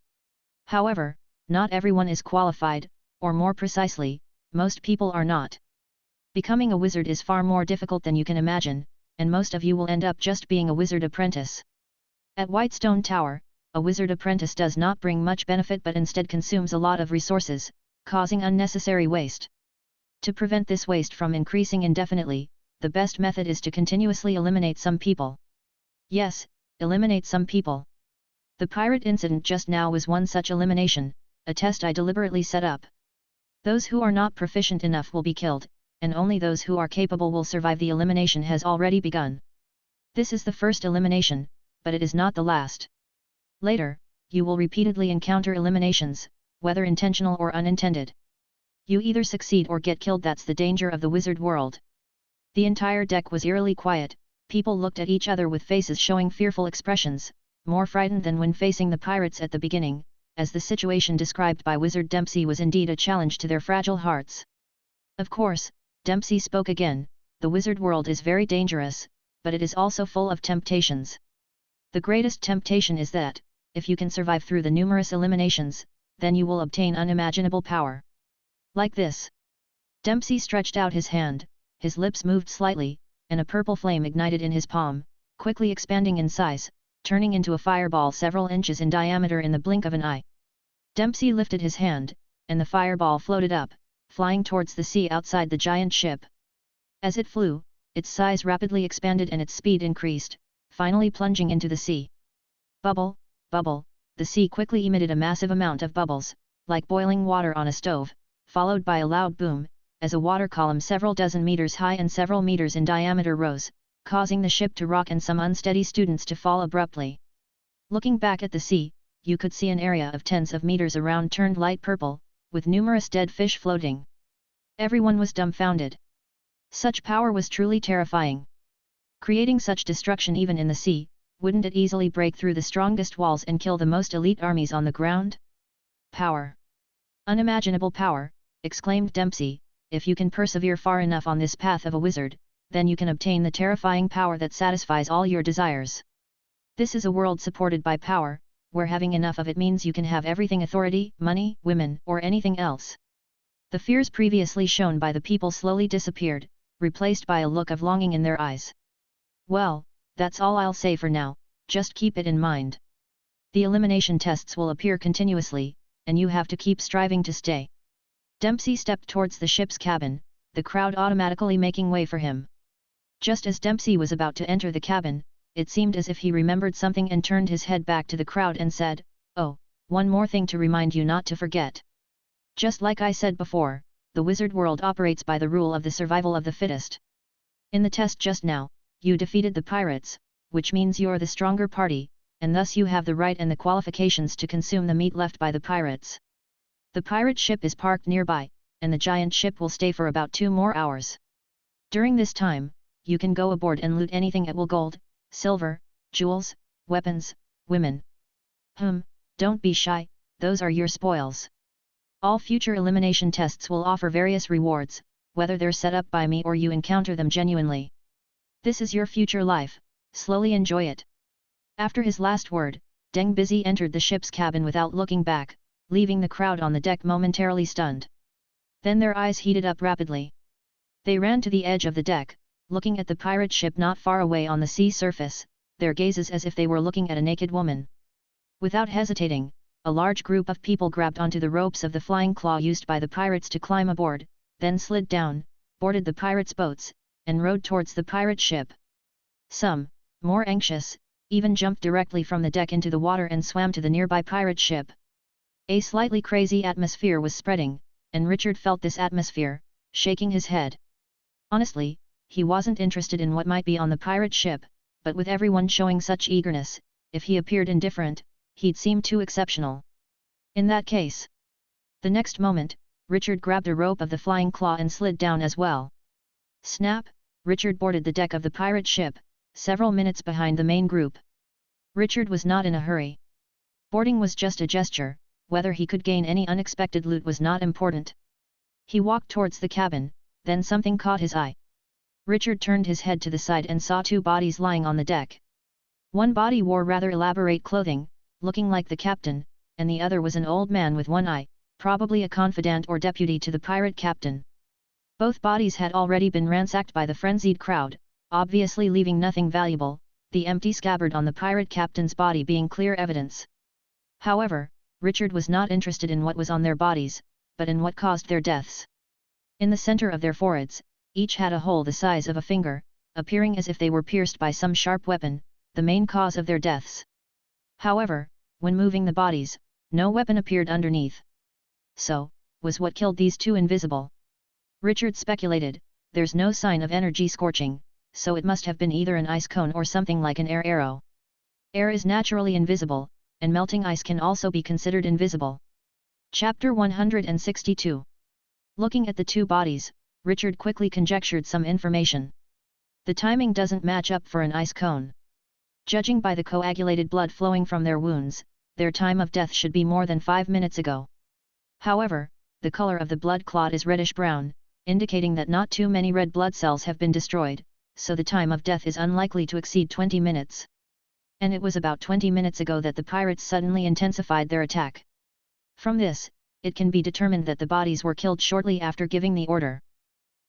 However, not everyone is qualified, or more precisely, most people are not. Becoming a wizard is far more difficult than you can imagine, and most of you will end up just being a wizard apprentice. At Whitestone Tower, a wizard apprentice does not bring much benefit but instead consumes a lot of resources, causing unnecessary waste. To prevent this waste from increasing indefinitely, the best method is to continuously eliminate some people. Yes, eliminate some people. The pirate incident just now was one such elimination, a test I deliberately set up. Those who are not proficient enough will be killed, and only those who are capable will survive. The elimination has already begun. This is the first elimination, but it is not the last. Later, you will repeatedly encounter eliminations, whether intentional or unintended. You either succeed or get killed. That's the danger of the wizard world. The entire deck was eerily quiet, people looked at each other with faces showing fearful expressions, more frightened than when facing the pirates at the beginning, as the situation described by Wizard Dempsey was indeed a challenge to their fragile hearts. Of course, Dempsey spoke again, the wizard world is very dangerous, but it is also full of temptations. The greatest temptation is that, if you can survive through the numerous eliminations, then you will obtain unimaginable power. Like this. Dempsey stretched out his hand, his lips moved slightly, and a purple flame ignited in his palm, quickly expanding in size, turning into a fireball several inches in diameter in the blink of an eye. Dempsey lifted his hand, and the fireball floated up, flying towards the sea outside the giant ship. As it flew, its size rapidly expanded and its speed increased, finally plunging into the sea. Bubble, bubble, the sea quickly emitted a massive amount of bubbles, like boiling water on a stove, followed by a loud boom, as a water column several dozen meters high and several meters in diameter rose, causing the ship to rock and some unsteady students to fall abruptly. Looking back at the sea, you could see an area of tens of meters around turned light purple, with numerous dead fish floating. Everyone was dumbfounded. Such power was truly terrifying. Creating such destruction even in the sea, wouldn't it easily break through the strongest walls and kill the most elite armies on the ground? Power. Unimaginable power, exclaimed Dempsey. If you can persevere far enough on this path of a wizard, then you can obtain the terrifying power that satisfies all your desires. This is a world supported by power, where having enough of it means you can have everything: authority, money, women, or anything else. The fears previously shown by the people slowly disappeared, replaced by a look of longing in their eyes. Well, that's all I'll say for now, just keep it in mind. The elimination tests will appear continuously, and you have to keep striving to stay. Dempsey stepped towards the ship's cabin, the crowd automatically making way for him. Just as Dempsey was about to enter the cabin, it seemed as if he remembered something and turned his head back to the crowd and said, "Oh, one more thing to remind you not to forget. Just like I said before, the wizard world operates by the rule of the survival of the fittest. In the test just now, you defeated the pirates, which means you're the stronger party, and thus you have the right and the qualifications to consume the meat left by the pirates. The pirate ship is parked nearby, and the giant ship will stay for about 2 more hours. During this time, you can go aboard and loot anything at will: gold, silver, jewels, weapons, women. Don't be shy, those are your spoils. All future elimination tests will offer various rewards, whether they're set up by me or you encounter them genuinely. This is your future life, slowly enjoy it." After his last word, Deng Busy entered the ship's cabin without looking back, leaving the crowd on the deck momentarily stunned. Then their eyes heated up rapidly. They ran to the edge of the deck, looking at the pirate ship not far away on the sea surface, their gazes as if they were looking at a naked woman. Without hesitating, a large group of people grabbed onto the ropes of the flying claw used by the pirates to climb aboard, then slid down, boarded the pirates' boats, and rowed towards the pirate ship. Some, more anxious, even jumped directly from the deck into the water and swam to the nearby pirate ship. A slightly crazy atmosphere was spreading, and Richard felt this atmosphere, shaking his head. Honestly, he wasn't interested in what might be on the pirate ship, but with everyone showing such eagerness, if he appeared indifferent, he'd seem too exceptional. In that case. The next moment, Richard grabbed a rope of the flying claw and slid down as well. Snap! Richard boarded the deck of the pirate ship, several minutes behind the main group. Richard was not in a hurry. Boarding was just a gesture, whether he could gain any unexpected loot was not important. He walked towards the cabin, then something caught his eye. Richard turned his head to the side and saw 2 bodies lying on the deck. One body wore rather elaborate clothing, looking like the captain, and the other was an old man with one eye, probably a confidant or deputy to the pirate captain. Both bodies had already been ransacked by the frenzied crowd, obviously leaving nothing valuable, the empty scabbard on the pirate captain's body being clear evidence. However, Richard was not interested in what was on their bodies, but in what caused their deaths. In the center of their foreheads, each had a hole the size of a finger, appearing as if they were pierced by some sharp weapon, the main cause of their deaths. However, when moving the bodies, no weapon appeared underneath. So, was what killed these 2 invisible? Richard speculated, there's no sign of energy scorching, so it must have been either an ice cone or something like an air arrow. Air is naturally invisible, and melting ice can also be considered invisible. Chapter 162. Looking at the 2 bodies, Richard quickly conjectured some information. The timing doesn't match up for an ice cone. Judging by the coagulated blood flowing from their wounds, their time of death should be more than 5 minutes ago. However, the color of the blood clot is reddish-brown, indicating that not too many red blood cells have been destroyed, so the time of death is unlikely to exceed 20 minutes. And it was about 20 minutes ago that the pirates suddenly intensified their attack. From this, it can be determined that the bodies were killed shortly after giving the order.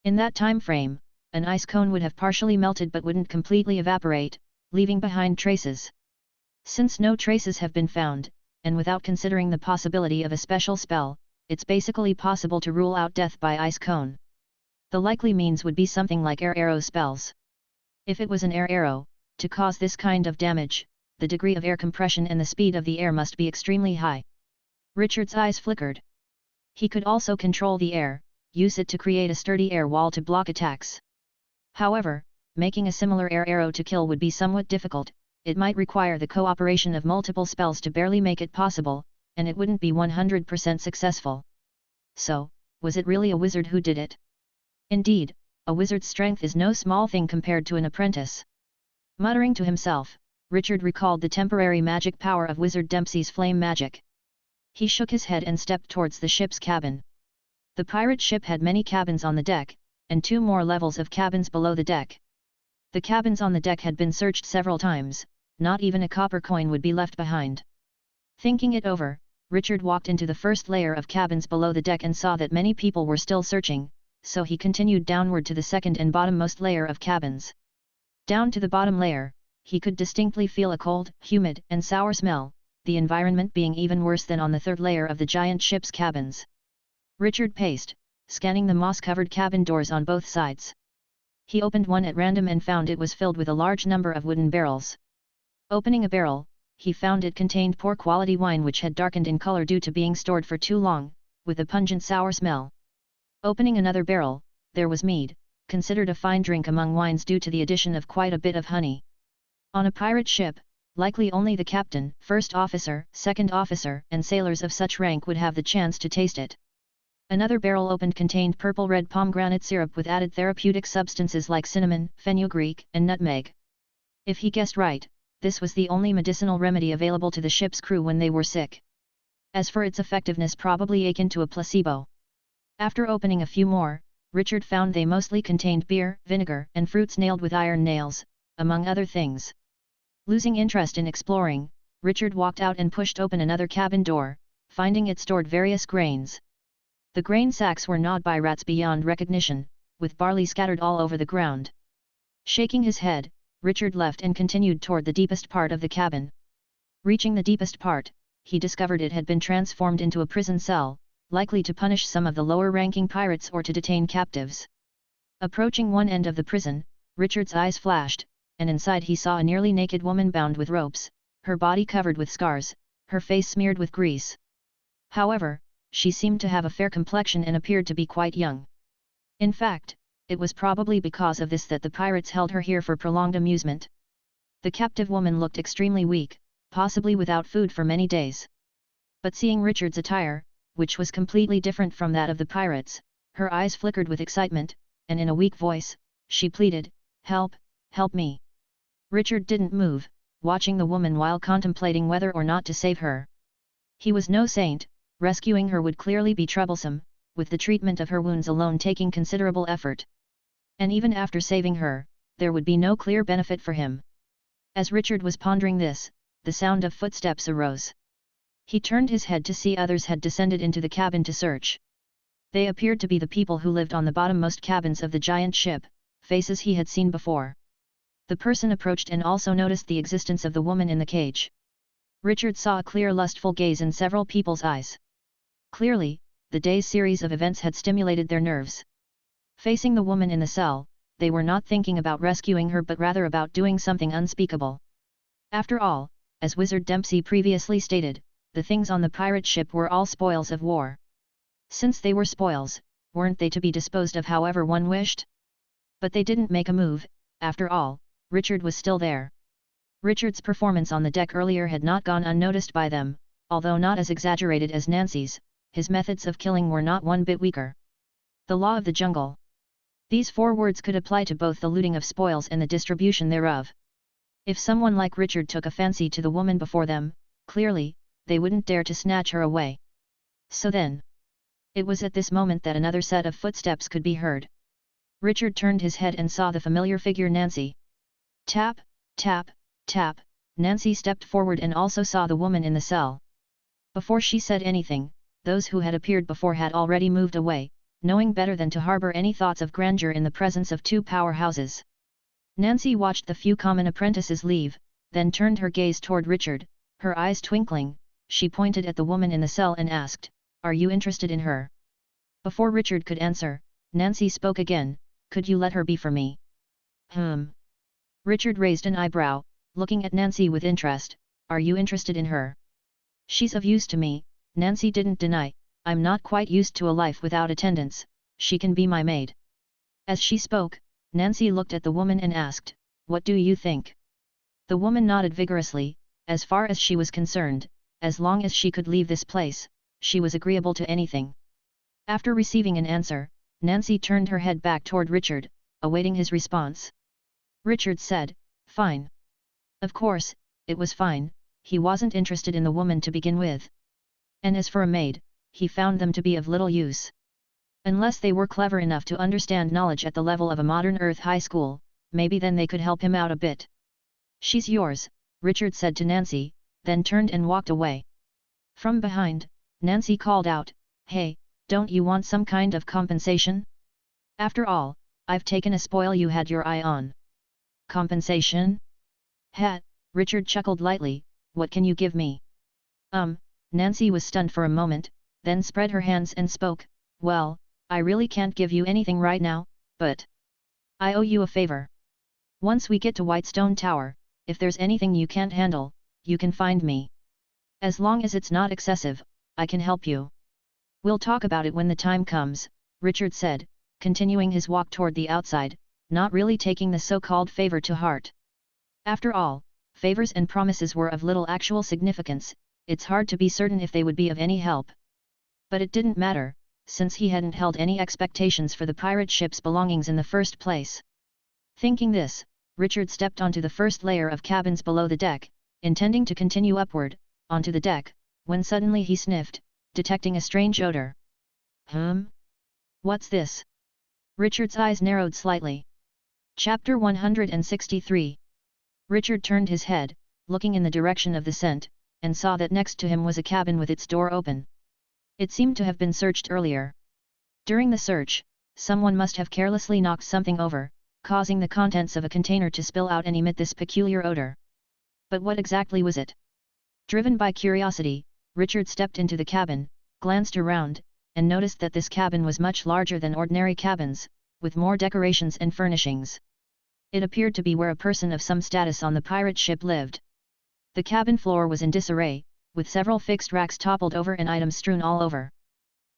In that time frame, an ice cone would have partially melted but wouldn't completely evaporate, leaving behind traces. Since no traces have been found, and without considering the possibility of a special spell, it's basically possible to rule out death by ice cone. The likely means would be something like air arrow spells. If it was an air arrow, to cause this kind of damage, the degree of air compression and the speed of the air must be extremely high. Richard's eyes flickered. He could also control the air, use it to create a sturdy air wall to block attacks. However, making a similar air arrow to kill would be somewhat difficult, it might require the cooperation of multiple spells to barely make it possible, and it wouldn't be 100% successful. So, was it really a wizard who did it? Indeed, a wizard's strength is no small thing compared to an apprentice. Muttering to himself, Richard recalled the temporary magic power of Wizard Dempsey's flame magic. He shook his head and stepped towards the ship's cabin. The pirate ship had many cabins on the deck, and 2 more levels of cabins below the deck. The cabins on the deck had been searched several times, not even a copper coin would be left behind. Thinking it over, Richard walked into the first layer of cabins below the deck and saw that many people were still searching, so he continued downward to the second and bottommost layer of cabins. Down to the bottom layer, he could distinctly feel a cold, humid, and sour smell, the environment being even worse than on the third layer of the giant ship's cabins. Richard paced, scanning the moss-covered cabin doors on both sides. He opened one at random and found it was filled with a large number of wooden barrels. Opening a barrel, he found it contained poor quality wine which had darkened in color due to being stored for too long, with a pungent sour smell. Opening another barrel, there was mead, considered a fine drink among wines due to the addition of quite a bit of honey. On a pirate ship, likely only the captain, first officer, second officer, and sailors of such rank would have the chance to taste it. Another barrel opened contained purple-red pomegranate syrup with added therapeutic substances like cinnamon, fenugreek, and nutmeg. If he guessed right, this was the only medicinal remedy available to the ship's crew when they were sick. As for its effectiveness, probably akin to a placebo. After opening a few more, Richard found they mostly contained beer, vinegar, and fruits nailed with iron nails, among other things. Losing interest in exploring, Richard walked out and pushed open another cabin door, finding it stored various grains. The grain sacks were gnawed by rats beyond recognition, with barley scattered all over the ground. Shaking his head, Richard left and continued toward the deepest part of the cabin. Reaching the deepest part, he discovered it had been transformed into a prison cell, likely to punish some of the lower-ranking pirates or to detain captives. Approaching one end of the prison, Richard's eyes flashed, and inside he saw a nearly naked woman bound with ropes, her body covered with scars, her face smeared with grease. However, she seemed to have a fair complexion and appeared to be quite young. In fact, it was probably because of this that the pirates held her here for prolonged amusement. The captive woman looked extremely weak, possibly without food for many days. But seeing Richard's attire, which was completely different from that of the pirates, her eyes flickered with excitement, and in a weak voice, she pleaded, "Help, help me." Richard didn't move, watching the woman while contemplating whether or not to save her. He was no saint, rescuing her would clearly be troublesome, with the treatment of her wounds alone taking considerable effort. And even after saving her, there would be no clear benefit for him. As Richard was pondering this, the sound of footsteps arose. He turned his head to see others had descended into the cabin to search. They appeared to be the people who lived on the bottommost cabins of the giant ship, faces he had seen before. The person approached and also noticed the existence of the woman in the cage. Richard saw a clear lustful gaze in several people's eyes. Clearly, the day's series of events had stimulated their nerves. Facing the woman in the cell, they were not thinking about rescuing her but rather about doing something unspeakable. After all, as Wizard Dempsey previously stated, the things on the pirate ship were all spoils of war. Since they were spoils, weren't they to be disposed of however one wished? But they didn't make a move. After all, Richard was still there. Richard's performance on the deck earlier had not gone unnoticed by them, although not as exaggerated as Nancy's. His methods of killing were not one bit weaker. The law of the jungle. These 4 words could apply to both the looting of spoils and the distribution thereof. If someone like Richard took a fancy to the woman before them, clearly, they wouldn't dare to snatch her away. So then, it was at this moment that another set of footsteps could be heard. Richard turned his head and saw the familiar figure Nancy. Tap, tap, tap, Nancy stepped forward and also saw the woman in the cell. Before she said anything, those who had appeared before had already moved away, knowing better than to harbor any thoughts of grandeur in the presence of 2 powerhouses. Nancy watched the few common apprentices leave, then turned her gaze toward Richard, her eyes twinkling. She pointed at the woman in the cell and asked, "Are you interested in her?" Before Richard could answer, Nancy spoke again, "Could you let her be for me?" Richard raised an eyebrow, looking at Nancy with interest. Are you interested in her? She's of use to me, Nancy didn't deny. I'm not quite used to a life without attendants, she can be my maid. As she spoke, Nancy looked at the woman and asked, what do you think? The woman nodded vigorously. As far as she was concerned, as long as she could leave this place, she was agreeable to anything. After receiving an answer, Nancy turned her head back toward Richard, awaiting his response. Richard said, fine. Of course, it was fine, he wasn't interested in the woman to begin with. And as for a maid, he found them to be of little use. Unless they were clever enough to understand knowledge at the level of a modern Earth high school, maybe then they could help him out a bit. She's yours, Richard said to Nancy, then turned and walked away. From behind, Nancy called out, hey, don't you want some kind of compensation? After all, I've taken a spoil you had your eye on. Compensation? Richard chuckled lightly, what can you give me? Nancy was stunned for a moment, then spread her hands and spoke, well, I really can't give you anything right now, but I owe you a favor. Once we get to Whitestone Tower, if there's anything you can't handle, you can find me. As long as it's not excessive, I can help you. We'll talk about it when the time comes, Richard said, continuing his walk toward the outside, not really taking the so-called favor to heart. After all, favors and promises were of little actual significance, it's hard to be certain if they would be of any help. But it didn't matter, since he hadn't held any expectations for the pirate ship's belongings in the first place. Thinking this, Richard stepped onto the first layer of cabins below the deck, intending to continue upward, onto the deck, when suddenly he sniffed, detecting a strange odor. What's this? Richard's eyes narrowed slightly. Chapter 163. Richard turned his head, looking in the direction of the scent, and saw that next to him was a cabin with its door open. It seemed to have been searched earlier. During the search, someone must have carelessly knocked something over, causing the contents of a container to spill out and emit this peculiar odor. But what exactly was it? Driven by curiosity, Richard stepped into the cabin, glanced around, and noticed that this cabin was much larger than ordinary cabins, with more decorations and furnishings. It appeared to be where a person of some status on the pirate ship lived. The cabin floor was in disarray, with several fixed racks toppled over and items strewn all over.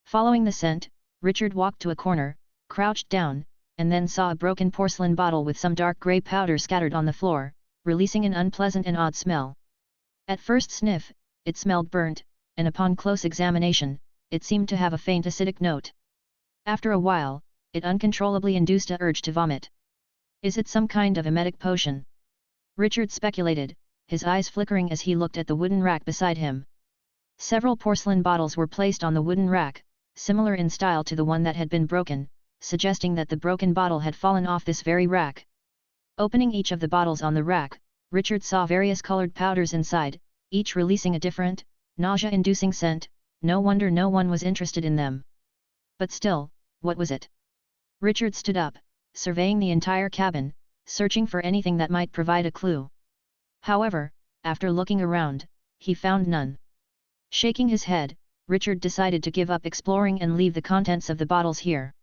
Following the scent, Richard walked to a corner, crouched down, and then saw a broken porcelain bottle with some dark grey powder scattered on the floor, releasing an unpleasant and odd smell. At first sniff, it smelled burnt, and upon close examination, it seemed to have a faint acidic note. After a while, it uncontrollably induced a urge to vomit. Is it some kind of emetic potion? Richard speculated, his eyes flickering as he looked at the wooden rack beside him. Several porcelain bottles were placed on the wooden rack, similar in style to the one that had been broken, suggesting that the broken bottle had fallen off this very rack. Opening each of the bottles on the rack, Richard saw various colored powders inside, each releasing a different, nausea-inducing scent. No wonder no one was interested in them. But still, what was it? Richard stood up, surveying the entire cabin, searching for anything that might provide a clue. However, after looking around, he found none. Shaking his head, Richard decided to give up exploring and leave the contents of the bottles here.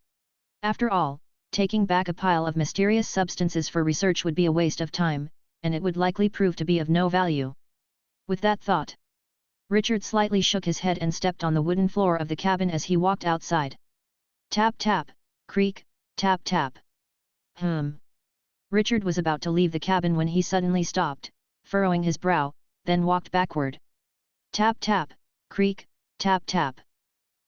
After all, taking back a pile of mysterious substances for research would be a waste of time, and it would likely prove to be of no value. With that thought, Richard slightly shook his head and stepped on the wooden floor of the cabin as he walked outside. Tap tap, creak, tap tap. Richard was about to leave the cabin when he suddenly stopped, furrowing his brow, then walked backward. Tap tap, creak, tap tap.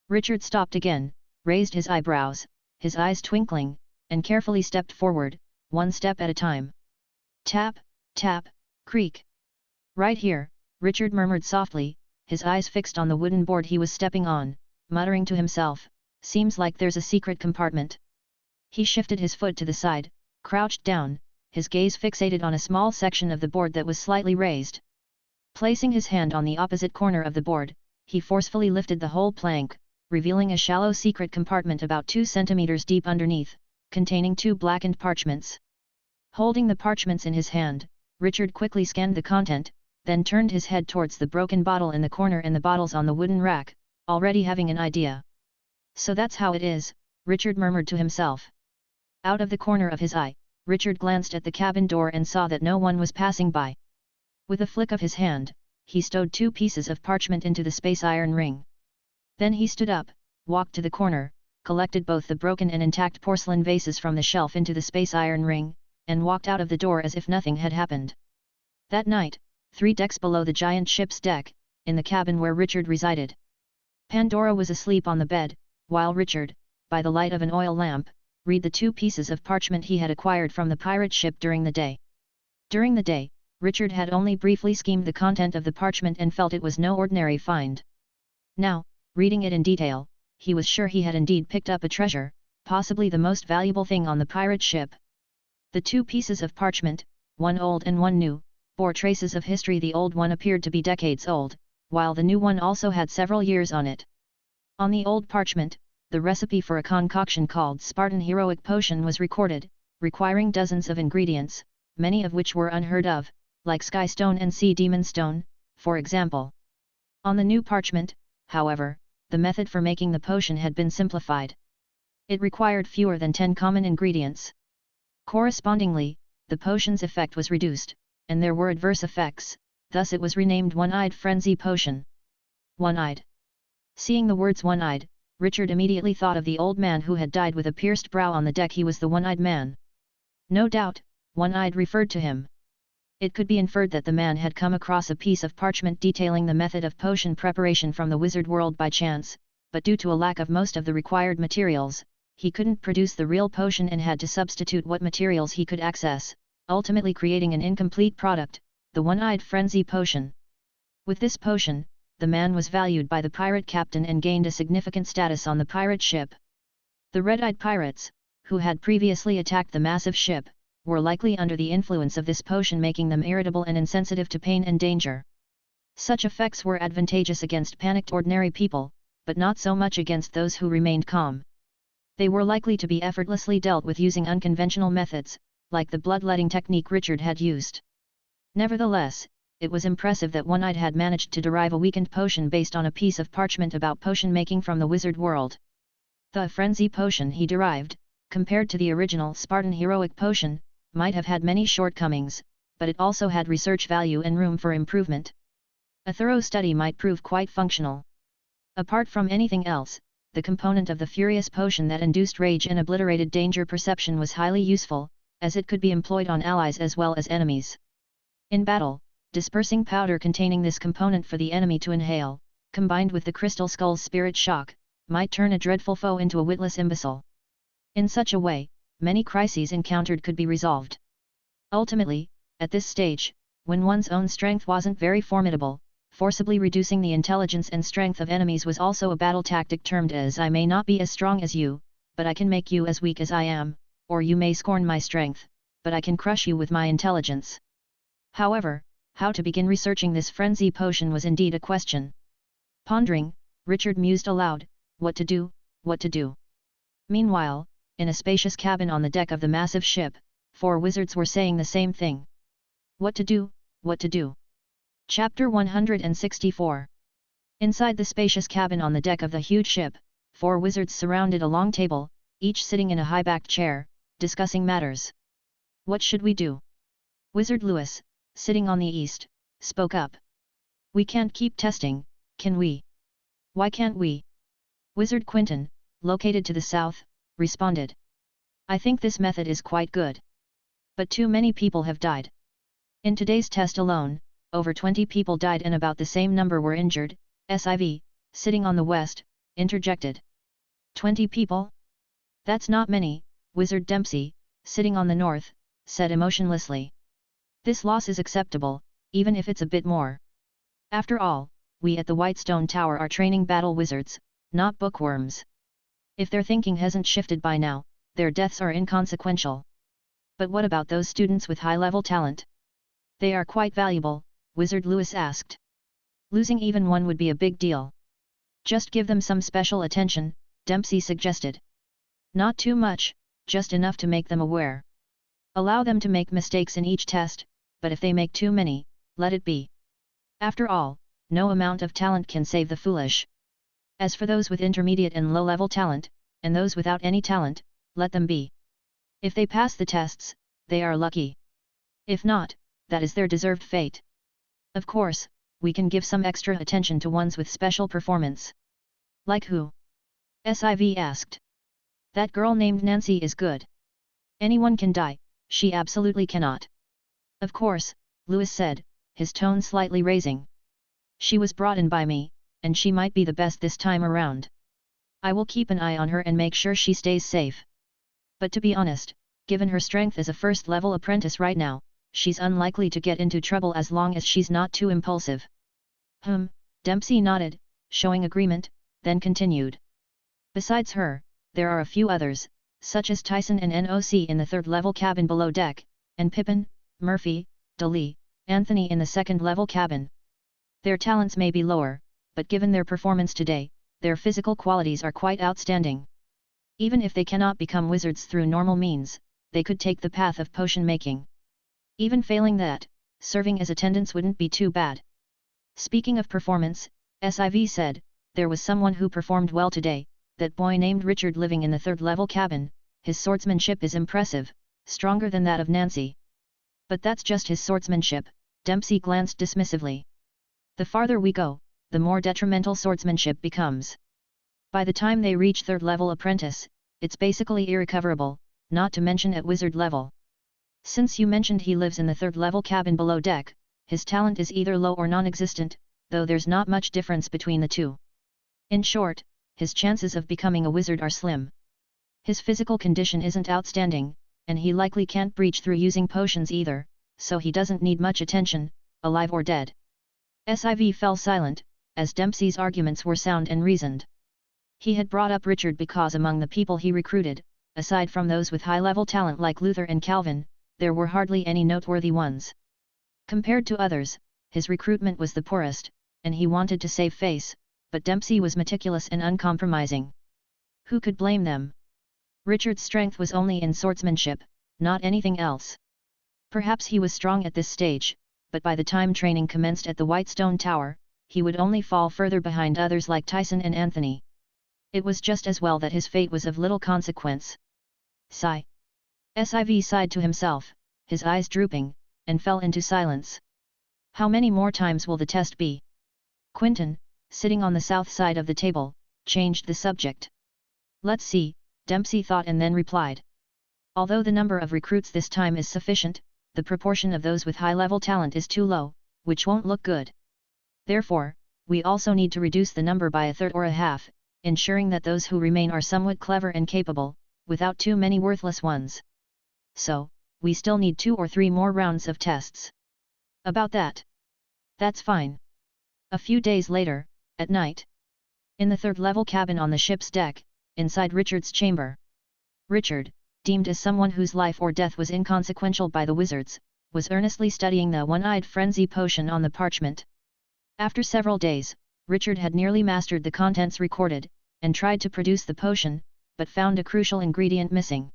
Richard stopped again, raised his eyebrows, his eyes twinkling, and carefully stepped forward, one step at a time. Tap, tap, creak. Right here, Richard murmured softly, his eyes fixed on the wooden board he was stepping on, muttering to himself, seems like there's a secret compartment. He shifted his foot to the side, crouched down, his gaze fixated on a small section of the board that was slightly raised. Placing his hand on the opposite corner of the board, he forcefully lifted the whole plank, revealing a shallow secret compartment about 2 centimeters deep underneath, containing 2 blackened parchments. Holding the parchments in his hand, Richard quickly scanned the content, then turned his head towards the broken bottle in the corner and the bottles on the wooden rack, already having an idea. So that's how it is, Richard murmured to himself. Out of the corner of his eye, Richard glanced at the cabin door and saw that no one was passing by. With a flick of his hand, he stowed 2 pieces of parchment into the space iron ring. Then he stood up, walked to the corner, collected both the broken and intact porcelain vases from the shelf into the space iron ring, and walked out of the door as if nothing had happened. That night, 3 decks below the giant ship's deck, in the cabin where Richard resided, Pandora was asleep on the bed, while Richard, by the light of an oil lamp, read the 2 pieces of parchment he had acquired from the pirate ship during the day. During the day, Richard had only briefly skimmed the content of the parchment and felt it was no ordinary find. Now, reading it in detail, he was sure he had indeed picked up a treasure, possibly the most valuable thing on the pirate ship. The 2 pieces of parchment, one old and one new, bore traces of history. The old one appeared to be decades old, while the new one also had several years on it. On the old parchment, the recipe for a concoction called Spartan Heroic Potion was recorded, requiring dozens of ingredients, many of which were unheard of, like Sky Stone and Sea Demon Stone, for example. On the new parchment, however, the method for making the potion had been simplified. It required fewer than 10 common ingredients. Correspondingly, the potion's effect was reduced, and there were adverse effects, thus it was renamed One-Eyed Frenzy Potion. One-eyed. Seeing the words one-eyed, Richard immediately thought of the old man who had died with a pierced brow on the deck. He was the one-eyed man. No doubt, one-eyed referred to him. It could be inferred that the man had come across a piece of parchment detailing the method of potion preparation from the wizard world by chance, but due to a lack of most of the required materials, he couldn't produce the real potion and had to substitute what materials he could access, ultimately creating an incomplete product, the One-Eyed Frenzy Potion. With this potion, the man was valued by the pirate captain and gained a significant status on the pirate ship. The red-eyed pirates, who had previously attacked the massive ship, were likely under the influence of this potion, making them irritable and insensitive to pain and danger. Such effects were advantageous against panicked ordinary people, but not so much against those who remained calm. They were likely to be effortlessly dealt with using unconventional methods, like the bloodletting technique Richard had used. Nevertheless, it was impressive that One-Eyed had managed to derive a weakened potion based on a piece of parchment about potion making from the wizard world. The frenzy potion he derived, compared to the original Spartan Heroic Potion, might have had many shortcomings, but it also had research value and room for improvement. A thorough study might prove quite functional. Apart from anything else, the component of the furious potion that induced rage and obliterated danger perception was highly useful, as it could be employed on allies as well as enemies. In battle, dispersing powder containing this component for the enemy to inhale, combined with the crystal skull's spirit shock, might turn a dreadful foe into a witless imbecile. In such a way, many crises encountered could be resolved. Ultimately, at this stage, when one's own strength wasn't very formidable, forcibly reducing the intelligence and strength of enemies was also a battle tactic termed as "I may not be as strong as you, but I can make you as weak as I am, or you may scorn my strength, but I can crush you with my intelligence." However, how to begin researching this frenzy potion was indeed a question. Pondering, Richard mused aloud, what to do, what to do. Meanwhile, in a spacious cabin on the deck of the massive ship, 4 wizards were saying the same thing. What to do, what to do. Chapter 164. Inside the spacious cabin on the deck of the huge ship, 4 wizards surrounded a long table, each sitting in a high-backed chair, discussing matters. What should we do? Wizard Lewis, sitting on the east, spoke up. We can't keep testing, can we? Why can't we? Wizard Quinton, located to the south, responded. I think this method is quite good. But too many people have died. In today's test alone, over 20 people died and about the same number were injured. SIV, sitting on the west, interjected. 20 people? That's not many, Wizard Dempsey, sitting on the north, said emotionlessly. This loss is acceptable, even if it's a bit more. After all, we at the Whitestone Tower are training battle wizards, not bookworms. If their thinking hasn't shifted by now, their deaths are inconsequential. But what about those students with high-level talent? They are quite valuable, Wizard Lewis asked. Losing even one would be a big deal. Just give them some special attention, Dempsey suggested. Not too much, just enough to make them aware. Allow them to make mistakes in each test, but if they make too many, let it be. After all, no amount of talent can save the foolish. As for those with intermediate and low-level talent, and those without any talent, let them be. If they pass the tests, they are lucky. If not, that is their deserved fate. Of course, we can give some extra attention to ones with special performance. Like who? Siv asked. That girl named Nancy is good. Anyone can die, she absolutely cannot. Of course, Louis said, his tone slightly raising. She was brought in by me, and she might be the best this time around. I will keep an eye on her and make sure she stays safe. But to be honest, given her strength as a first-level apprentice right now, she's unlikely to get into trouble as long as she's not too impulsive. Dempsey nodded, showing agreement, then continued. Besides her, there are a few others, such as Tyson and NOC in the third-level cabin below deck, and Pippin, Murphy, Daly, Anthony in the second-level cabin. Their talents may be lower, but given their performance today, their physical qualities are quite outstanding. Even if they cannot become wizards through normal means, they could take the path of potion making. Even failing that, serving as attendants wouldn't be too bad. Speaking of performance, Siv said, there was someone who performed well today, that boy named Richard living in the third-level cabin. His swordsmanship is impressive, stronger than that of Nancy. But that's just his swordsmanship, Dempsey glanced dismissively. The farther we go, the more detrimental swordsmanship becomes. By the time they reach third-level apprentice, it's basically irrecoverable, not to mention at wizard level. Since you mentioned he lives in the third-level cabin below deck, his talent is either low or non-existent, though there's not much difference between the two. In short, his chances of becoming a wizard are slim. His physical condition isn't outstanding, and he likely can't breach through using potions either, so he doesn't need much attention, alive or dead. Siv fell silent, as Dempsey's arguments were sound and reasoned. He had brought up Richard because among the people he recruited, aside from those with high-level talent like Luther and Calvin, there were hardly any noteworthy ones. Compared to others, his recruitment was the poorest, and he wanted to save face, but Dempsey was meticulous and uncompromising. Who could blame them? Richard's strength was only in swordsmanship, not anything else. Perhaps he was strong at this stage, but by the time training commenced at the Whitestone Tower, he would only fall further behind others like Tyson and Anthony. It was just as well that his fate was of little consequence. Sigh. Siv sighed to himself, his eyes drooping, and fell into silence. How many more times will the test be? Quinton, sitting on the south side of the table, changed the subject. Let's see, Dempsey thought and then replied. Although the number of recruits this time is sufficient, the proportion of those with high-level talent is too low, which won't look good. Therefore, we also need to reduce the number by a third or a half, ensuring that those who remain are somewhat clever and capable, without too many worthless ones. So, we still need 2 or 3 more rounds of tests. About that. That's fine. A few days later, at night. In the third-level cabin on the ship's deck, inside Richard's chamber. Richard, deemed as someone whose life or death was inconsequential by the wizards, was earnestly studying the one-eyed frenzy potion on the parchment. After several days, Richard had nearly mastered the contents recorded, and tried to produce the potion, but found a crucial ingredient missing.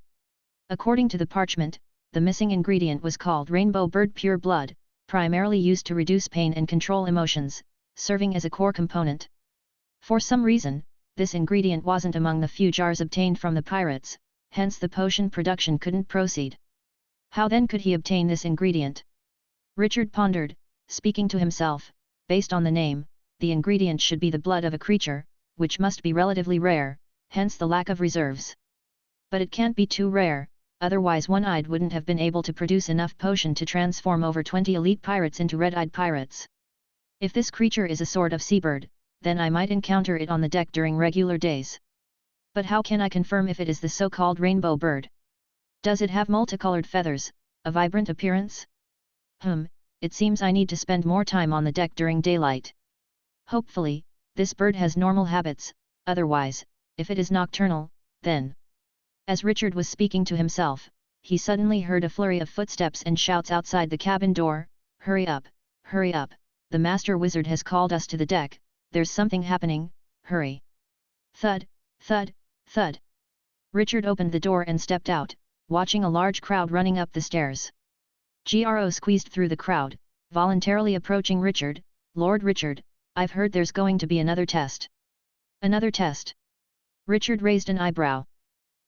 According to the parchment, the missing ingredient was called Rainbow Bird Pure Blood, primarily used to reduce pain and control emotions, serving as a core component. For some reason, this ingredient wasn't among the few jars obtained from the pirates, hence the potion production couldn't proceed. How then could he obtain this ingredient? Richard pondered, speaking to himself. Based on the name, the ingredient should be the blood of a creature, which must be relatively rare, hence the lack of reserves. But it can't be too rare, otherwise One-Eyed wouldn't have been able to produce enough potion to transform over 20 elite pirates into red-eyed pirates. If this creature is a sort of seabird, then I might encounter it on the deck during regular days. But how can I confirm if it is the so-called rainbow bird? Does it have multicolored feathers, a vibrant appearance? It seems I need to spend more time on the deck during daylight. Hopefully, this bird has normal habits, otherwise, if it is nocturnal, then... As Richard was speaking to himself, he suddenly heard a flurry of footsteps and shouts outside the cabin door. Hurry up, the master wizard has called us to the deck, there's something happening, hurry. Thud, thud, thud. Richard opened the door and stepped out, watching a large crowd running up the stairs. Gro squeezed through the crowd, voluntarily approaching Richard. Lord Richard, I've heard there's going to be another test. Another test? Richard raised an eyebrow.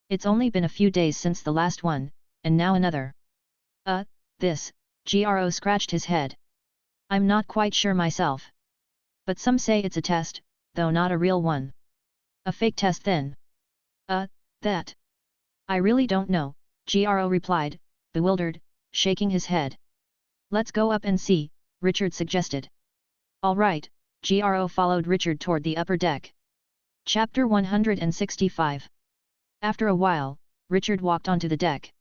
It's only been a few days since the last one, and now another. This, Gro scratched his head. I'm not quite sure myself. But some say it's a test, though not a real one. A fake test then? That. I really don't know, Gro replied, bewildered, shaking his head. Let's go up and see, Richard suggested. All right, Gro followed Richard toward the upper deck. Chapter 165. After a while, Richard walked onto the deck.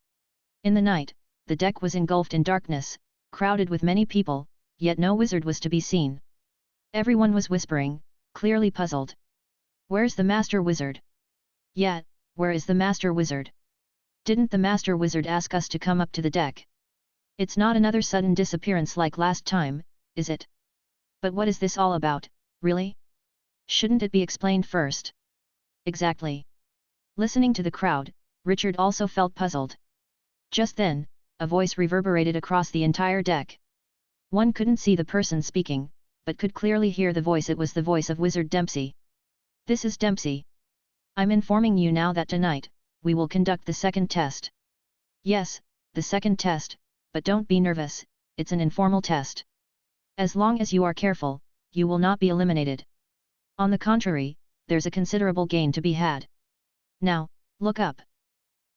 In the night, the deck was engulfed in darkness, crowded with many people, yet no wizard was to be seen. Everyone was whispering, clearly puzzled. Where's the master wizard? Yeah, where is the master wizard? Didn't the master wizard ask us to come up to the deck? It's not another sudden disappearance like last time, is it? But what is this all about, really? Shouldn't it be explained first? Exactly. Listening to the crowd, Richard also felt puzzled. Just then, a voice reverberated across the entire deck. One couldn't see the person speaking, but could clearly hear the voice. It was the voice of Wizard Dempsey. This is Dempsey. I'm informing you now that tonight, we will conduct the second test. Yes, the second test, but don't be nervous, it's an informal test. As long as you are careful, you will not be eliminated. On the contrary, there's a considerable gain to be had. Now, look up.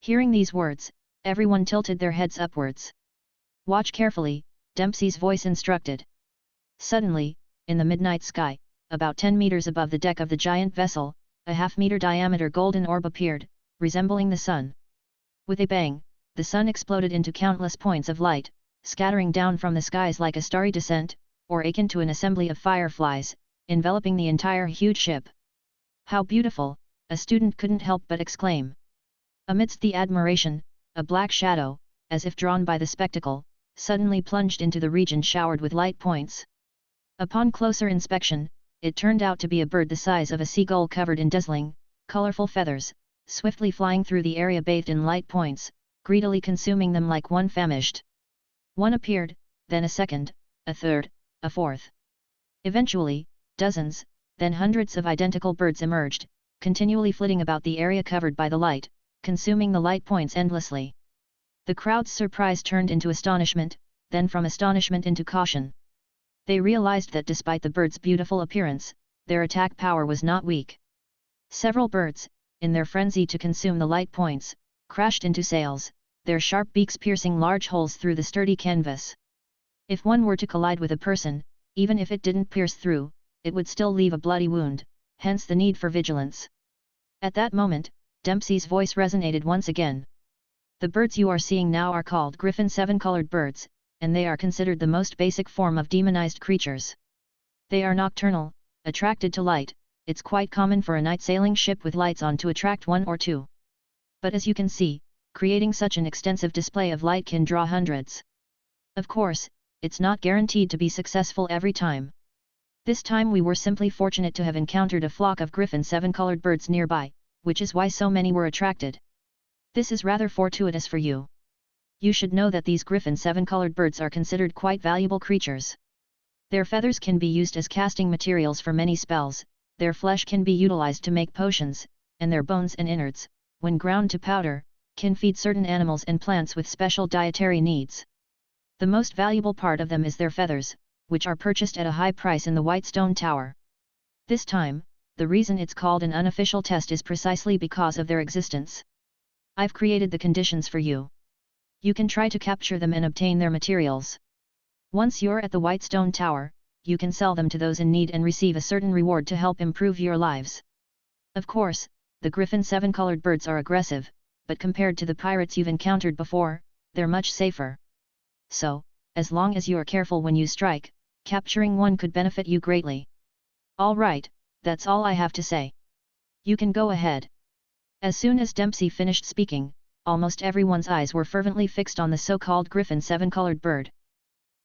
Hearing these words, everyone tilted their heads upwards. Watch carefully, Dempsey's voice instructed. Suddenly, in the midnight sky, about 10 meters above the deck of the giant vessel, a half-meter diameter golden orb appeared, resembling the sun. With a bang, the sun exploded into countless points of light, scattering down from the skies like a starry descent, or akin to an assembly of fireflies, enveloping the entire huge ship. How beautiful, a student couldn't help but exclaim. Amidst the admiration, a black shadow, as if drawn by the spectacle, suddenly plunged into the region showered with light points. Upon closer inspection, it turned out to be a bird the size of a seagull covered in dazzling, colorful feathers, swiftly flying through the area bathed in light points, greedily consuming them like one famished. One appeared, then a second, a third, a fourth. Eventually, dozens, then hundreds of identical birds emerged, continually flitting about the area covered by the light, consuming the light points endlessly. The crowd's surprise turned into astonishment, then from astonishment into caution. They realized that despite the birds' beautiful appearance, their attack power was not weak. Several birds, in their frenzy to consume the light points, crashed into sails, their sharp beaks piercing large holes through the sturdy canvas. If one were to collide with a person, even if it didn't pierce through, it would still leave a bloody wound, hence the need for vigilance. At that moment, Dempsey's voice resonated once again. The birds you are seeing now are called griffin seven-colored birds, and they are considered the most basic form of demonized creatures. They are nocturnal, attracted to light. It's quite common for a night sailing ship with lights on to attract one or two. But as you can see, creating such an extensive display of light can draw hundreds. Of course, it's not guaranteed to be successful every time. This time we were simply fortunate to have encountered a flock of griffin seven-colored birds nearby, which is why so many were attracted. This is rather fortuitous for you. You should know that these griffin seven-colored birds are considered quite valuable creatures. Their feathers can be used as casting materials for many spells, their flesh can be utilized to make potions, and their bones and innards, when ground to powder, can feed certain animals and plants with special dietary needs. The most valuable part of them is their feathers, which are purchased at a high price in the White Stone Tower. This time, the reason it's called an unofficial test is precisely because of their existence. I've created the conditions for you. You can try to capture them and obtain their materials. Once you're at the White Stone Tower, you can sell them to those in need and receive a certain reward to help improve your lives. Of course, the griffin seven-colored birds are aggressive, but compared to the pirates you've encountered before, they're much safer. So, as long as you are careful when you strike, capturing one could benefit you greatly. All right, that's all I have to say. You can go ahead. As soon as Dempsey finished speaking, almost everyone's eyes were fervently fixed on the so-called griffin seven-colored bird.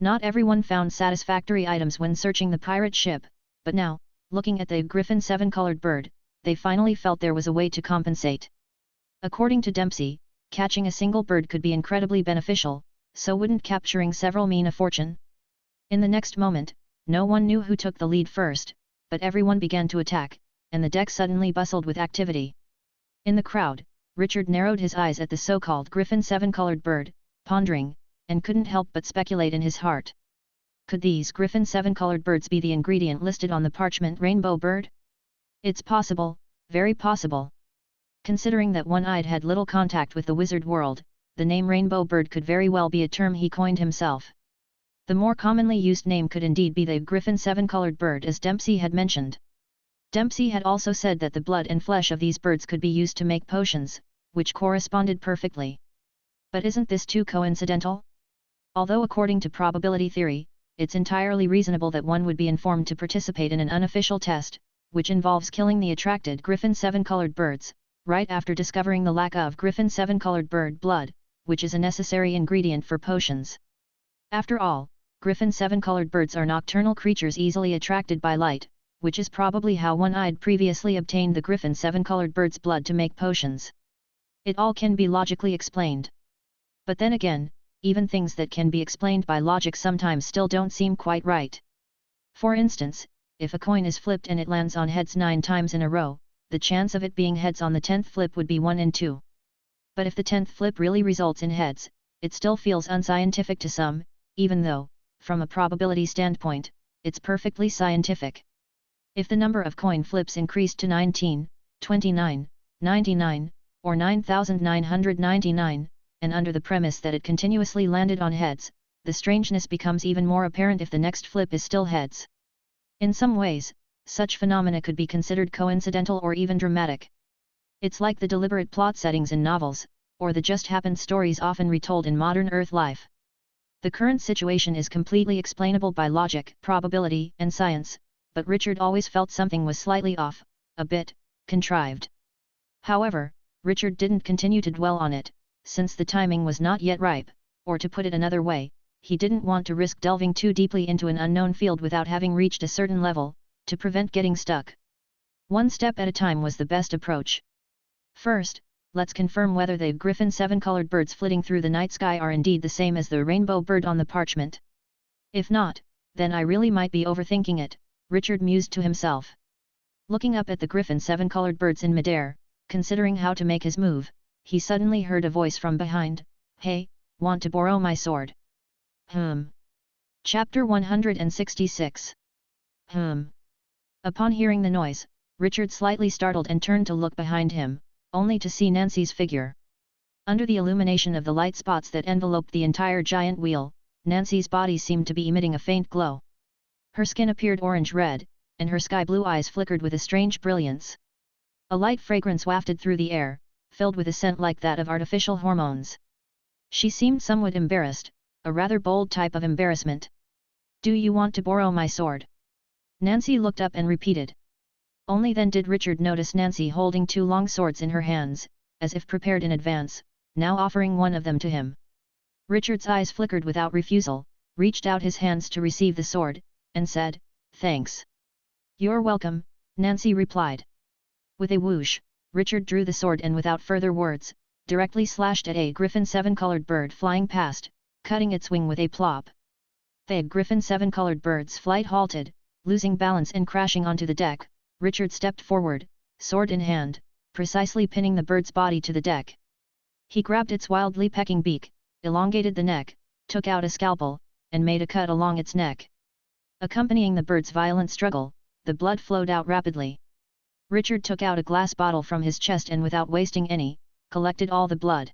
Not everyone found satisfactory items when searching the pirate ship, but now, looking at the griffin seven-colored bird, they finally felt there was a way to compensate. According to Dempsey, catching a single bird could be incredibly beneficial, so wouldn't capturing several mean a fortune? In the next moment, no one knew who took the lead first, but everyone began to attack, and the deck suddenly bustled with activity. In the crowd, Richard narrowed his eyes at the so-called griffin seven-colored bird, pondering, and couldn't help but speculate in his heart. Could these Griffin 7 colored birds be the ingredient listed on the parchment rainbow bird? It's possible, very possible. Considering that One-Eyed had little contact with the wizard world, the name rainbow bird could very well be a term he coined himself. The more commonly used name could indeed be the Griffin 7 colored bird, as Dempsey had mentioned. Dempsey had also said that the blood and flesh of these birds could be used to make potions, which corresponded perfectly. But isn't this too coincidental? Although according to probability theory, it's entirely reasonable that one would be informed to participate in an unofficial test, which involves killing the attracted Griffin 7 colored birds, right after discovering the lack of Griffin 7 colored bird blood, which is a necessary ingredient for potions. After all, Griffin 7 colored birds are nocturnal creatures easily attracted by light, which is probably how One-Eyed previously obtained the Griffin 7 colored bird's blood to make potions. It all can be logically explained. But then again, even things that can be explained by logic sometimes still don't seem quite right. For instance, if a coin is flipped and it lands on heads 9 times in a row, the chance of it being heads on the 10th flip would be 1 in 2. But if the 10th flip really results in heads, it still feels unscientific to some, even though, from a probability standpoint, it's perfectly scientific. If the number of coin flips increased to 19, 29, 99, or 9999, and under the premise that it continuously landed on heads, the strangeness becomes even more apparent if the next flip is still heads. In some ways, such phenomena could be considered coincidental or even dramatic. It's like the deliberate plot settings in novels, or the just-happened stories often retold in modern Earth life. The current situation is completely explainable by logic, probability, and science, but Richard always felt something was slightly off, a bit contrived. However, Richard didn't continue to dwell on it, since the timing was not yet ripe, or to put it another way, he didn't want to risk delving too deeply into an unknown field without having reached a certain level, to prevent getting stuck. One step at a time was the best approach. First, let's confirm whether the Griffin 7 colored birds flitting through the night sky are indeed the same as the rainbow bird on the parchment. If not, then I really might be overthinking it, Richard mused to himself. Looking up at the Griffin 7 colored birds in midair, considering how to make his move, he suddenly heard a voice from behind, "Hey, want to borrow my sword?" Chapter 166. Upon hearing the noise, Richard slightly startled and turned to look behind him, only to see Nancy's figure. Under the illumination of the light spots that enveloped the entire giant wheel, Nancy's body seemed to be emitting a faint glow. Her skin appeared orange-red, and her sky-blue eyes flickered with a strange brilliance. A light fragrance wafted through the air, filled with a scent like that of artificial hormones. She seemed somewhat embarrassed, a rather bold type of embarrassment. "Do you want to borrow my sword?" Nancy looked up and repeated. Only then did Richard notice Nancy holding 2 long swords in her hands, as if prepared in advance, now offering one of them to him. Richard's eyes flickered without refusal, reached out his hands to receive the sword, and said, "Thanks." "You're welcome," Nancy replied. With a whoosh, Richard drew the sword and without further words, directly slashed at a Griffin 7 colored bird flying past, cutting its wing with a plop. The Griffin 7 colored bird's flight halted, losing balance and crashing onto the deck. Richard stepped forward, sword in hand, precisely pinning the bird's body to the deck. He grabbed its wildly pecking beak, elongated the neck, took out a scalpel, and made a cut along its neck. Accompanying the bird's violent struggle, the blood flowed out rapidly. Richard took out a glass bottle from his chest and without wasting any, collected all the blood.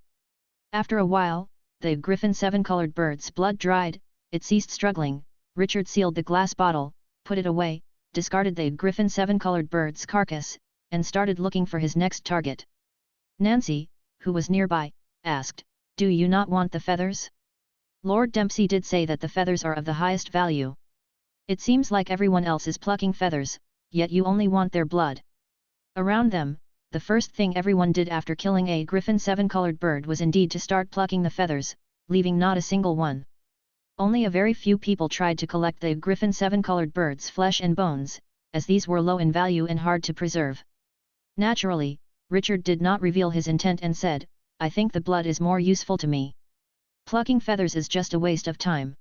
After a while, the Griffin 7 colored bird's blood dried, it ceased struggling. Richard sealed the glass bottle, put it away, discarded the Griffin 7 colored bird's carcass, and started looking for his next target. Nancy, who was nearby, asked, "Do you not want the feathers? Lord Dempsey did say that the feathers are of the highest value. It seems like everyone else is plucking feathers, yet you only want their blood." Around them, the first thing everyone did after killing a Griffin 7 colored bird was indeed to start plucking the feathers, leaving not a single one. Only a very few people tried to collect the Griffin 7 colored bird's flesh and bones, as these were low in value and hard to preserve. Naturally, Richard did not reveal his intent and said, "I think the blood is more useful to me. Plucking feathers is just a waste of time."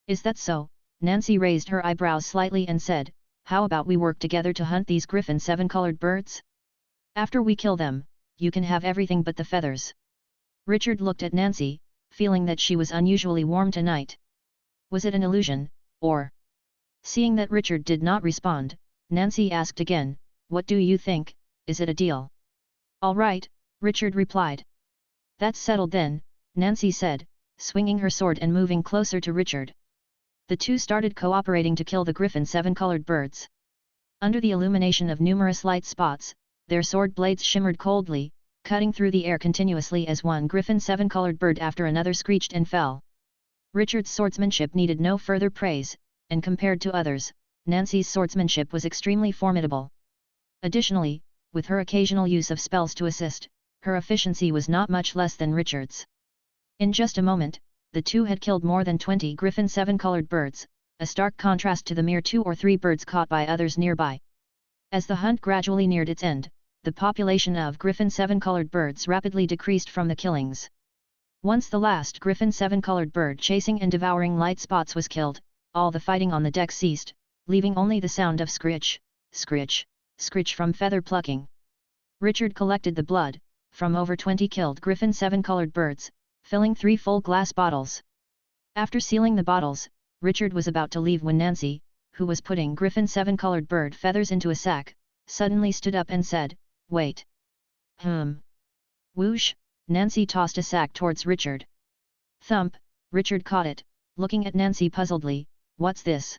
"Is that so?" Nancy raised her eyebrows slightly and said, "How about we work together to hunt these Griffin 7 colored birds? After we kill them, you can have everything but the feathers." Richard looked at Nancy, feeling that she was unusually warm tonight. Was it an illusion, or? Seeing that Richard did not respond, Nancy asked again, what do you think, is it a deal? All right, Richard replied. That's settled then, Nancy said, swinging her sword and moving closer to Richard. The two started cooperating to kill the Griffin 7-colored birds. Under the illumination of numerous light spots, their sword blades shimmered coldly, cutting through the air continuously as one Griffin 7-colored bird after another screeched and fell. Richard's swordsmanship needed no further praise, and compared to others, Nancy's swordsmanship was extremely formidable. Additionally, with her occasional use of spells to assist, her efficiency was not much less than Richard's. In just a moment, the two had killed more than 20 Griffin 7-colored birds, a stark contrast to the mere 2 or 3 birds caught by others nearby. As the hunt gradually neared its end, the population of Griffin 7-colored birds rapidly decreased from the killings. Once the last Griffin 7-colored bird chasing and devouring light spots was killed, all the fighting on the deck ceased, leaving only the sound of scritch, scritch, scritch from feather plucking. Richard collected the blood from over 20 killed Griffin 7-colored birds, filling 3 full glass bottles. After sealing the bottles, Richard was about to leave when Nancy, who was putting Griffin 7-colored bird feathers into a sack, suddenly stood up and said, "Wait." Whoosh, Nancy tossed a sack towards Richard. Thump, Richard caught it, looking at Nancy puzzledly, "What's this?"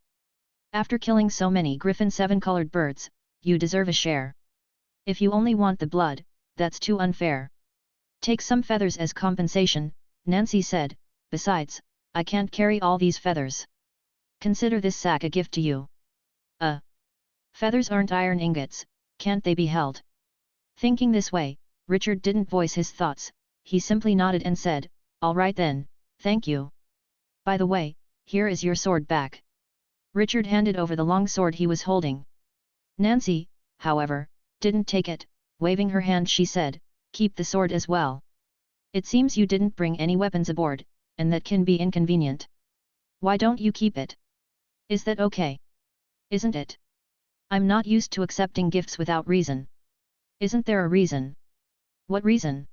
"After killing so many Griffin 7-colored birds, you deserve a share. If you only want the blood, that's too unfair." "Take some feathers as compensation," Nancy said, "besides, I can't carry all these feathers. Consider this sack a gift to you." Feathers aren't iron ingots, can't they be held?" Thinking this way, Richard didn't voice his thoughts, he simply nodded and said, "All right then, thank you. By the way, here is your sword back." Richard handed over the long sword he was holding. Nancy, however, didn't take it. Waving her hand she said, "Keep the sword as well. It seems you didn't bring any weapons aboard, and that can be inconvenient. Why don't you keep it? Is that okay? Isn't it? I'm not used to accepting gifts without reason." "Isn't there a reason?" "What reason?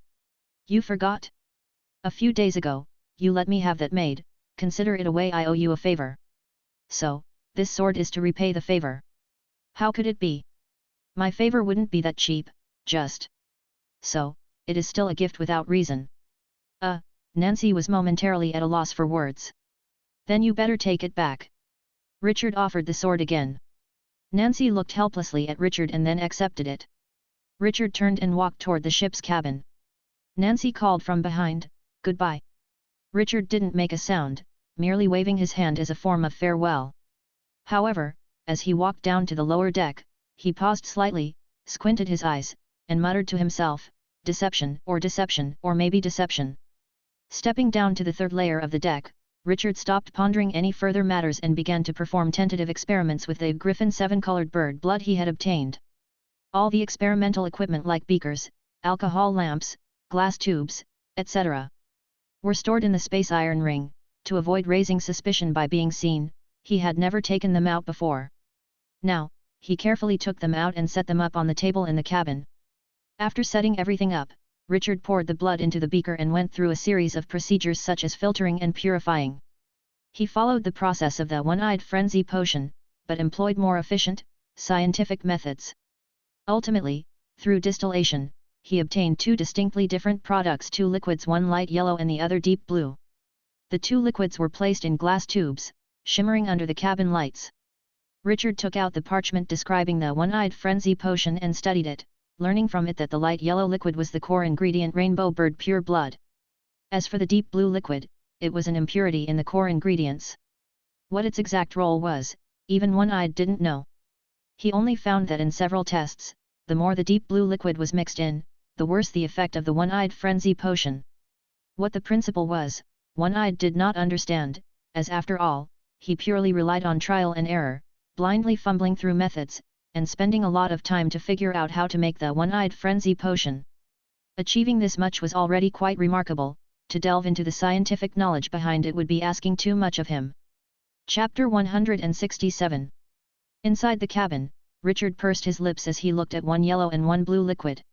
You forgot? A few days ago, you let me have that made, consider it a way I owe you a favor. So, this sword is to repay the favor." "How could it be? My favor wouldn't be that cheap, just. So, it is still a gift without reason." Nancy was momentarily at a loss for words. "Then you better take it back." Richard offered the sword again. Nancy looked helplessly at Richard and then accepted it. Richard turned and walked toward the ship's cabin. Nancy called from behind, "Goodbye." Richard didn't make a sound, merely waving his hand as a form of farewell. However, as he walked down to the lower deck, he paused slightly, squinted his eyes, and muttered to himself, deception, or maybe deception." Stepping down to the third layer of the deck, Richard stopped pondering any further matters and began to perform tentative experiments with the Griffin 7-colored bird blood he had obtained. All the experimental equipment like beakers, alcohol lamps, glass tubes, etc. were stored in the space iron ring. To avoid raising suspicion by being seen, he had never taken them out before. Now, he carefully took them out and set them up on the table in the cabin. After setting everything up, Richard poured the blood into the beaker and went through a series of procedures such as filtering and purifying. He followed the process of the one-eyed frenzy potion, but employed more efficient, scientific methods. Ultimately, through distillation, he obtained 2 distinctly different products, 2 liquids, one light yellow and the other deep blue. The 2 liquids were placed in glass tubes, shimmering under the cabin lights. Richard took out the parchment describing the one-eyed frenzy potion and studied it, learning from it that the light yellow liquid was the core ingredient, rainbow bird pure blood. As for the deep blue liquid, it was an impurity in the core ingredients. What its exact role was, even one-eyed didn't know. He only found that in several tests, the more the deep blue liquid was mixed in, the worse the effect of the one-eyed frenzy potion. What the principle was, one-eyed did not understand, as after all, he purely relied on trial and error, blindly fumbling through methods, and spending a lot of time to figure out how to make the one-eyed frenzy potion. Achieving this much was already quite remarkable. To delve into the scientific knowledge behind it would be asking too much of him. Chapter 167. Inside the cabin, Richard pursed his lips as he looked at one yellow and one blue liquid.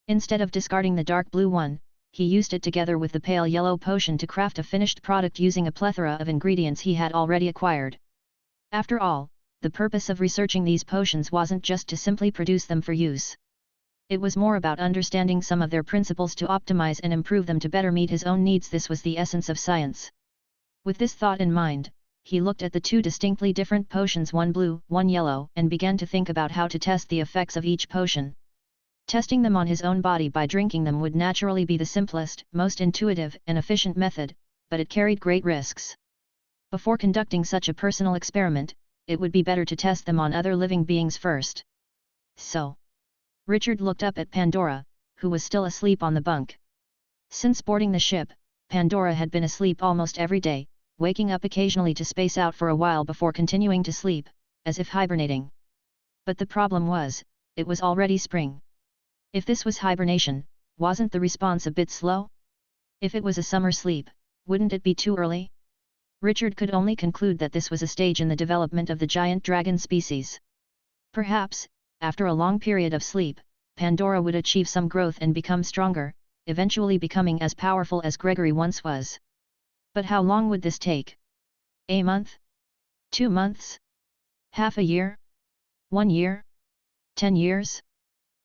Instead of discarding the dark blue one, he used it together with the pale yellow potion to craft a finished product using a plethora of ingredients he had already acquired. After all, the purpose of researching these potions wasn't just to simply produce them for use. It was more about understanding some of their principles to optimize and improve them to better meet his own needs. This was the essence of science. With this thought in mind, he looked at the two distinctly different potions, one blue, one yellow, and began to think about how to test the effects of each potion. Testing them on his own body by drinking them would naturally be the simplest, most intuitive and efficient method, but it carried great risks. Before conducting such a personal experiment, it would be better to test them on other living beings first. So, Richard looked up at Pandora, who was still asleep on the bunk. Since boarding the ship, Pandora had been asleep almost every day, waking up occasionally to space out for a while before continuing to sleep, as if hibernating. But the problem was, it was already spring. If this was hibernation, wasn't the response a bit slow? If it was a summer sleep, wouldn't it be too early? Richard could only conclude that this was a stage in the development of the giant dragon species. Perhaps, after a long period of sleep, Pandora would achieve some growth and become stronger, eventually becoming as powerful as Gregory once was. But how long would this take? A month? 2 months? Half a year? 1 year? 10 years?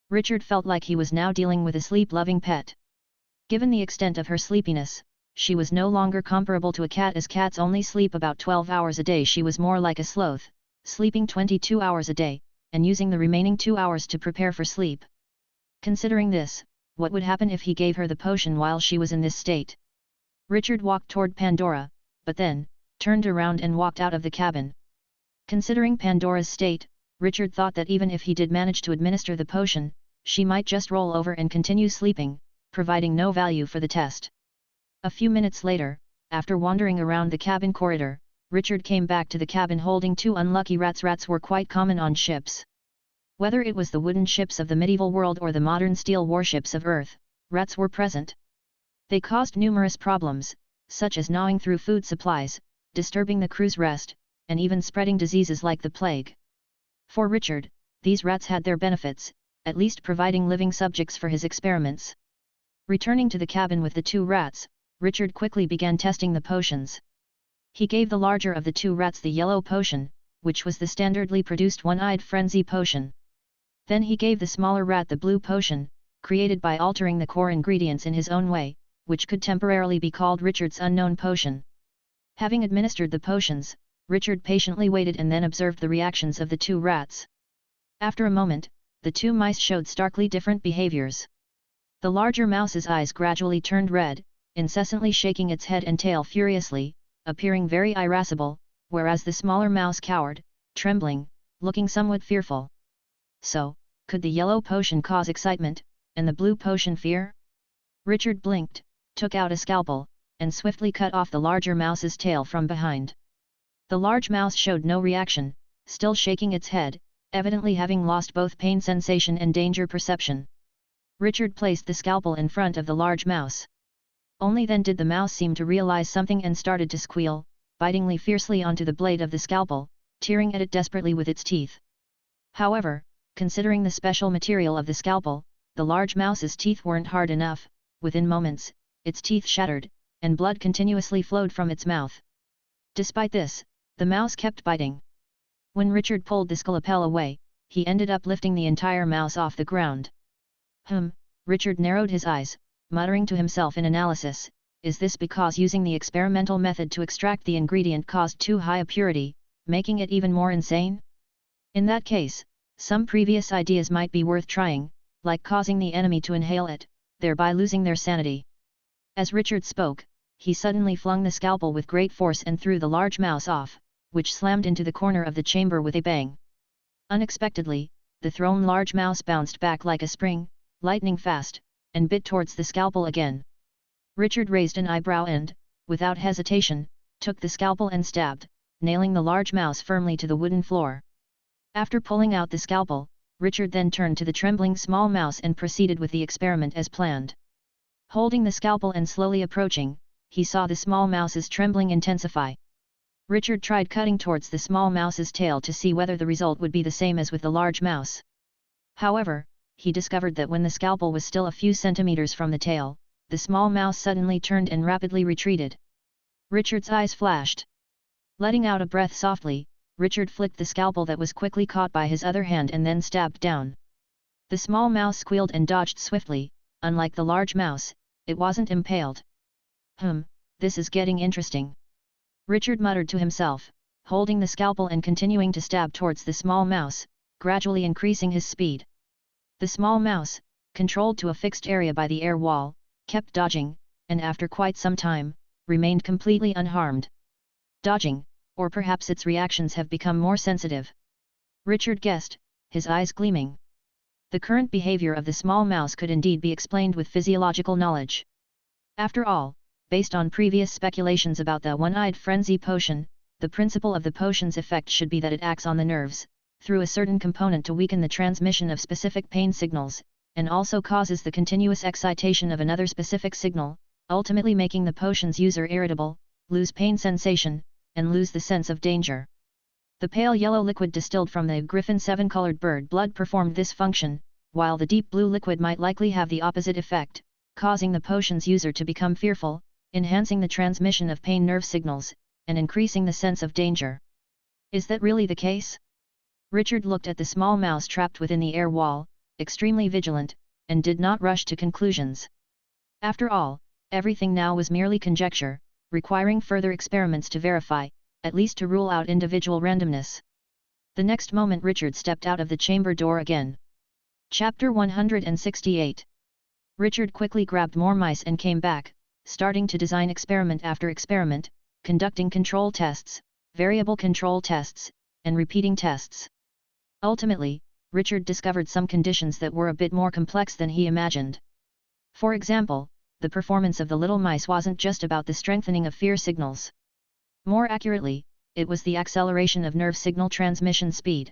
Richard felt like he was now dealing with a sleep-loving pet. Given the extent of her sleepiness, she was no longer comparable to a cat, as cats only sleep about 12 hours a day. She was more like a sloth, sleeping 22 hours a day, and using the remaining 2 hours to prepare for sleep. Considering this, what would happen if he gave her the potion while she was in this state? Richard walked toward Pandora, but then, turned around and walked out of the cabin. Considering Pandora's state, Richard thought that even if he did manage to administer the potion, she might just roll over and continue sleeping, providing no value for the test. A few minutes later, after wandering around the cabin corridor, Richard came back to the cabin holding 2 unlucky rats. Rats were quite common on ships. Whether it was the wooden ships of the medieval world or the modern steel warships of Earth, rats were present. They caused numerous problems, such as gnawing through food supplies, disturbing the crew's rest, and even spreading diseases like the plague. For Richard, these rats had their benefits, at least providing living subjects for his experiments. Returning to the cabin with the 2 rats, Richard quickly began testing the potions. He gave the larger of the 2 rats the yellow potion, which was the standardly produced one-eyed frenzy potion. Then he gave the smaller rat the blue potion, created by altering the core ingredients in his own way, which could temporarily be called Richard's unknown potion. Having administered the potions, Richard patiently waited and then observed the reactions of the 2 rats. After a moment, the 2 mice showed starkly different behaviors. The larger mouse's eyes gradually turned red, incessantly shaking its head and tail furiously, appearing very irascible, whereas the smaller mouse cowered, trembling, looking somewhat fearful. So, could the yellow potion cause excitement, and the blue potion fear? Richard blinked, took out a scalpel, and swiftly cut off the larger mouse's tail from behind. The large mouse showed no reaction, still shaking its head, evidently having lost both pain sensation and danger perception. Richard placed the scalpel in front of the large mouse. Only then did the mouse seem to realize something and started to squeal, biting fiercely onto the blade of the scalpel, tearing at it desperately with its teeth. However, considering the special material of the scalpel, the large mouse's teeth weren't hard enough. Within moments, its teeth shattered, and blood continuously flowed from its mouth. Despite this, the mouse kept biting. When Richard pulled the scalpel away, he ended up lifting the entire mouse off the ground. Richard narrowed his eyes, muttering to himself in analysis, is this because using the experimental method to extract the ingredient caused too high a purity, making it even more insane? In that case, some previous ideas might be worth trying, like causing the enemy to inhale it, thereby losing their sanity. As Richard spoke, he suddenly flung the scalpel with great force and threw the large mouse off, which slammed into the corner of the chamber with a bang. Unexpectedly, the thrown large mouse bounced back like a spring, lightning fast, and bit towards the scalpel again. Richard raised an eyebrow and, without hesitation, took the scalpel and stabbed, nailing the large mouse firmly to the wooden floor. After pulling out the scalpel, Richard then turned to the trembling small mouse and proceeded with the experiment as planned. Holding the scalpel and slowly approaching, he saw the small mouse's trembling intensify. Richard tried cutting towards the small mouse's tail to see whether the result would be the same as with the large mouse. However, he discovered that when the scalpel was still a few centimeters from the tail, the small mouse suddenly turned and rapidly retreated. Richard's eyes flashed. Letting out a breath softly, Richard flicked the scalpel that was quickly caught by his other hand and then stabbed down. The small mouse squealed and dodged swiftly. Unlike the large mouse, it wasn't impaled. This is getting interesting. Richard muttered to himself, holding the scalpel and continuing to stab towards the small mouse, gradually increasing his speed. The small mouse, controlled to a fixed area by the air wall, kept dodging, and after quite some time, remained completely unharmed. Dodging, or perhaps its reactions have become more sensitive. Richard guessed, his eyes gleaming. The current behavior of the small mouse could indeed be explained with physiological knowledge. After all, based on previous speculations about the one-eyed frenzy potion, the principle of the potion's effect should be that it acts on the nerves, through a certain component to weaken the transmission of specific pain signals, and also causes the continuous excitation of another specific signal, ultimately making the potion's user irritable, lose pain sensation, and lose the sense of danger. The pale yellow liquid distilled from the griffin 7-colored bird blood performed this function, while the deep blue liquid might likely have the opposite effect, causing the potion's user to become fearful, enhancing the transmission of pain nerve signals, and increasing the sense of danger. Is that really the case? Richard looked at the small mouse trapped within the air wall, extremely vigilant, and did not rush to conclusions. After all, everything now was merely conjecture, requiring further experiments to verify, at least to rule out individual randomness. The next moment Richard stepped out of the chamber door again. Chapter 168. Richard quickly grabbed more mice and came back, starting to design experiment after experiment, conducting control tests, variable control tests, and repeating tests. Ultimately, Richard discovered some conditions that were a bit more complex than he imagined. For example, the performance of the little mice wasn't just about the strengthening of fear signals. More accurately, it was the acceleration of nerve signal transmission speed.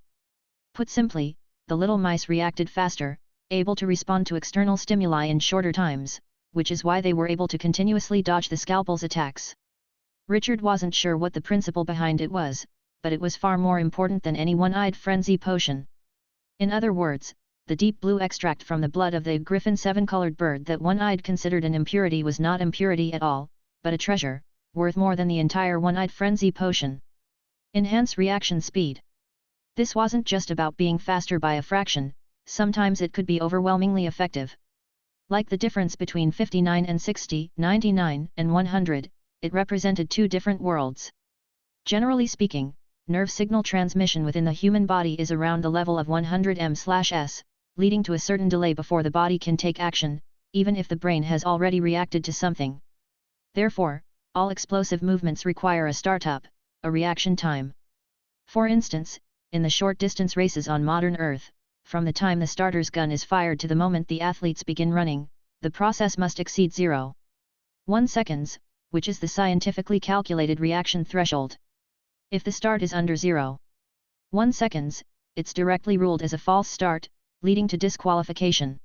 Put simply, the little mice reacted faster, able to respond to external stimuli in shorter times, which is why they were able to continuously dodge the scalpel's attacks. Richard wasn't sure what the principle behind it was, but it was far more important than any one-eyed frenzy potion. In other words, the deep blue extract from the blood of the griffin 7-colored bird that one-eyed considered an impurity was not impurity at all, but a treasure, worth more than the entire one-eyed frenzy potion. Enhance reaction speed. This wasn't just about being faster by a fraction, sometimes it could be overwhelmingly effective. Like the difference between 59 and 60, 99 and 100, it represented two different worlds. Generally speaking, nerve signal transmission within the human body is around the level of 100 m/s, leading to a certain delay before the body can take action, even if the brain has already reacted to something. Therefore, all explosive movements require a startup, a reaction time. For instance, in the short-distance races on modern Earth, from the time the starter's gun is fired to the moment the athletes begin running, the process must exceed 0.1 seconds, which is the scientifically calculated reaction threshold. If the start is under 0.1 seconds, it's directly ruled as a false start, leading to disqualification.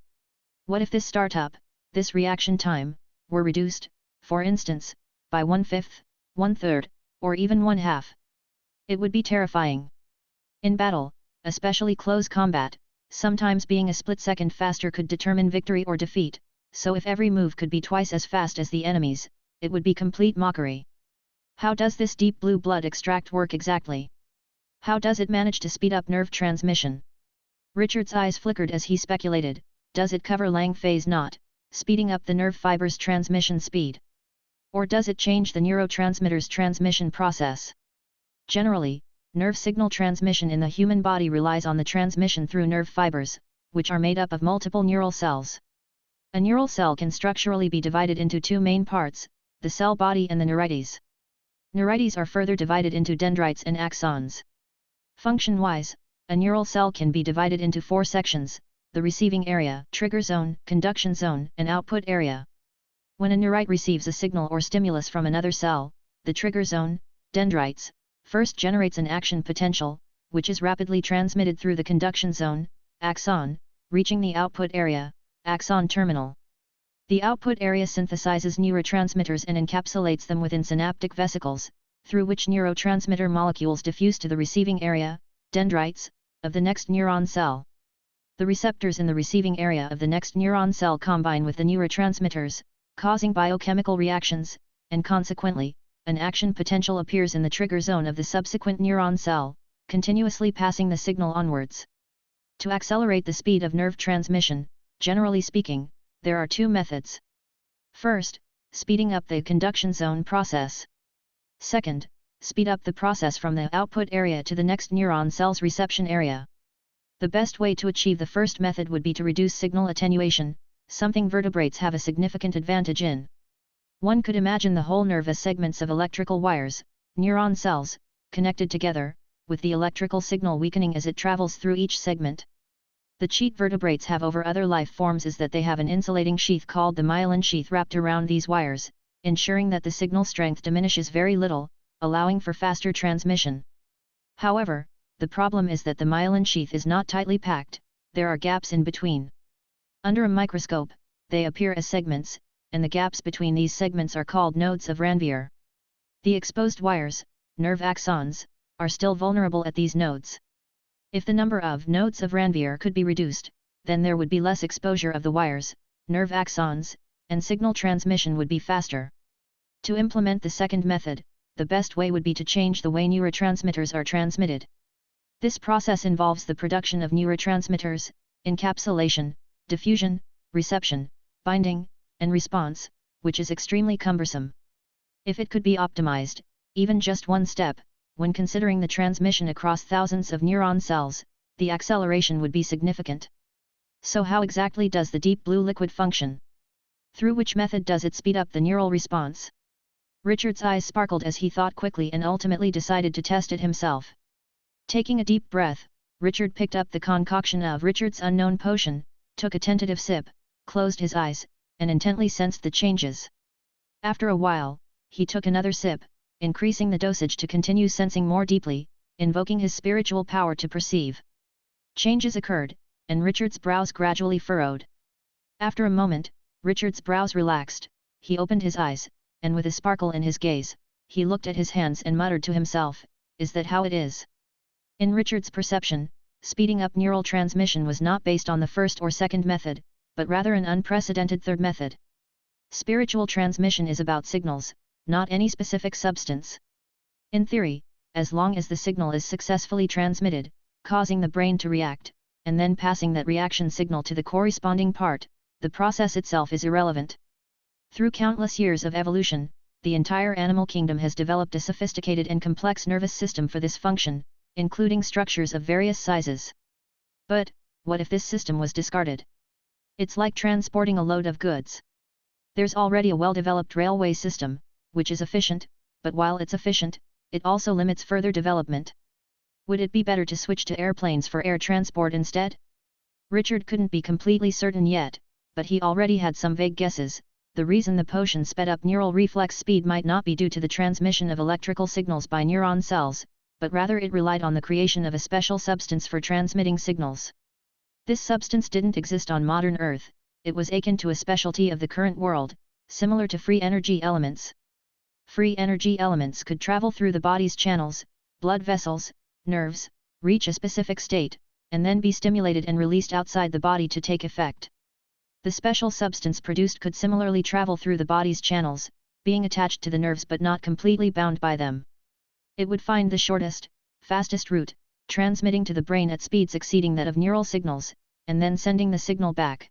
What if this startup, this reaction time, were reduced, for instance, by 1/5, 1/3, or even 1/2? It would be terrifying. In battle, especially close combat, sometimes being a split second faster could determine victory or defeat, so if every move could be twice as fast as the enemy's, it would be complete mockery. How does this deep blue blood extract work exactly? How does it manage to speed up nerve transmission? Richard's eyes flickered as he speculated, does it cover Lang phase knot, speeding up the nerve fiber's transmission speed? Or does it change the neurotransmitter's transmission process? Generally, nerve signal transmission in the human body relies on the transmission through nerve fibers, which are made up of multiple neural cells. A neural cell can structurally be divided into two main parts, the cell body and the neurites. Neurites are further divided into dendrites and axons. Function-wise, a neural cell can be divided into four sections: the receiving area, trigger zone, conduction zone, and output area. When a neurite receives a signal or stimulus from another cell, the trigger zone, dendrites, first generates an action potential, which is rapidly transmitted through the conduction zone, axon, reaching the output area, axon terminal. The output area synthesizes neurotransmitters and encapsulates them within synaptic vesicles, through which neurotransmitter molecules diffuse to the receiving area, dendrites, of the next neuron cell. The receptors in the receiving area of the next neuron cell combine with the neurotransmitters, causing biochemical reactions, and consequently, an action potential appears in the trigger zone of the subsequent neuron cell, continuously passing the signal onwards. To accelerate the speed of nerve transmission, generally speaking, there are two methods. First, speeding up the conduction zone process. Second, speed up the process from the output area to the next neuron cell's reception area. The best way to achieve the first method would be to reduce signal attenuation, something vertebrates have a significant advantage in. One could imagine the whole nerve as segments of electrical wires, neuron cells, connected together, with the electrical signal weakening as it travels through each segment. The cheat vertebrates have over other life forms is that they have an insulating sheath called the myelin sheath wrapped around these wires, ensuring that the signal strength diminishes very little, allowing for faster transmission. However, the problem is that the myelin sheath is not tightly packed, there are gaps in between. Under a microscope, they appear as segments, and the gaps between these segments are called nodes of Ranvier. The exposed wires, nerve axons, are still vulnerable at these nodes. If the number of nodes of Ranvier could be reduced, then there would be less exposure of the wires, nerve axons, and signal transmission would be faster. To implement the second method, the best way would be to change the way neurotransmitters are transmitted. This process involves the production of neurotransmitters, encapsulation, diffusion, reception, binding, and response, which is extremely cumbersome. If it could be optimized, even just one step, when considering the transmission across thousands of neuron cells, the acceleration would be significant. So how exactly does the deep blue liquid function? Through which method does it speed up the neural response? Richard's eyes sparkled as he thought quickly and ultimately decided to test it himself. Taking a deep breath, Richard picked up the concoction of Richard's unknown potion, took a tentative sip, closed his eyes, and intently sensed the changes. After a while, he took another sip, increasing the dosage to continue sensing more deeply, invoking his spiritual power to perceive. Changes occurred, and Richard's brows gradually furrowed. After a moment, Richard's brows relaxed, he opened his eyes, and with a sparkle in his gaze, he looked at his hands and muttered to himself, "Is that how it is?" In Richard's perception, speeding up neural transmission was not based on the first or second method, but rather an unprecedented third method. Spiritual transmission is about signals, not any specific substance. In theory, as long as the signal is successfully transmitted, causing the brain to react, and then passing that reaction signal to the corresponding part, the process itself is irrelevant. Through countless years of evolution, the entire animal kingdom has developed a sophisticated and complex nervous system for this function, including structures of various sizes. But, what if this system was discarded? It's like transporting a load of goods. There's already a well-developed railway system, which is efficient, but while it's efficient, it also limits further development. Would it be better to switch to airplanes for air transport instead? Richard couldn't be completely certain yet, but he already had some vague guesses. The reason the potion sped up neural reflex speed might not be due to the transmission of electrical signals by neuron cells, but rather it relied on the creation of a special substance for transmitting signals. This substance didn't exist on modern Earth, it was akin to a specialty of the current world, similar to free energy elements. Free energy elements could travel through the body's channels, blood vessels, nerves, reach a specific state, and then be stimulated and released outside the body to take effect. The special substance produced could similarly travel through the body's channels, being attached to the nerves but not completely bound by them. It would find the shortest, fastest route, transmitting to the brain at speeds exceeding that of neural signals, and then sending the signal back.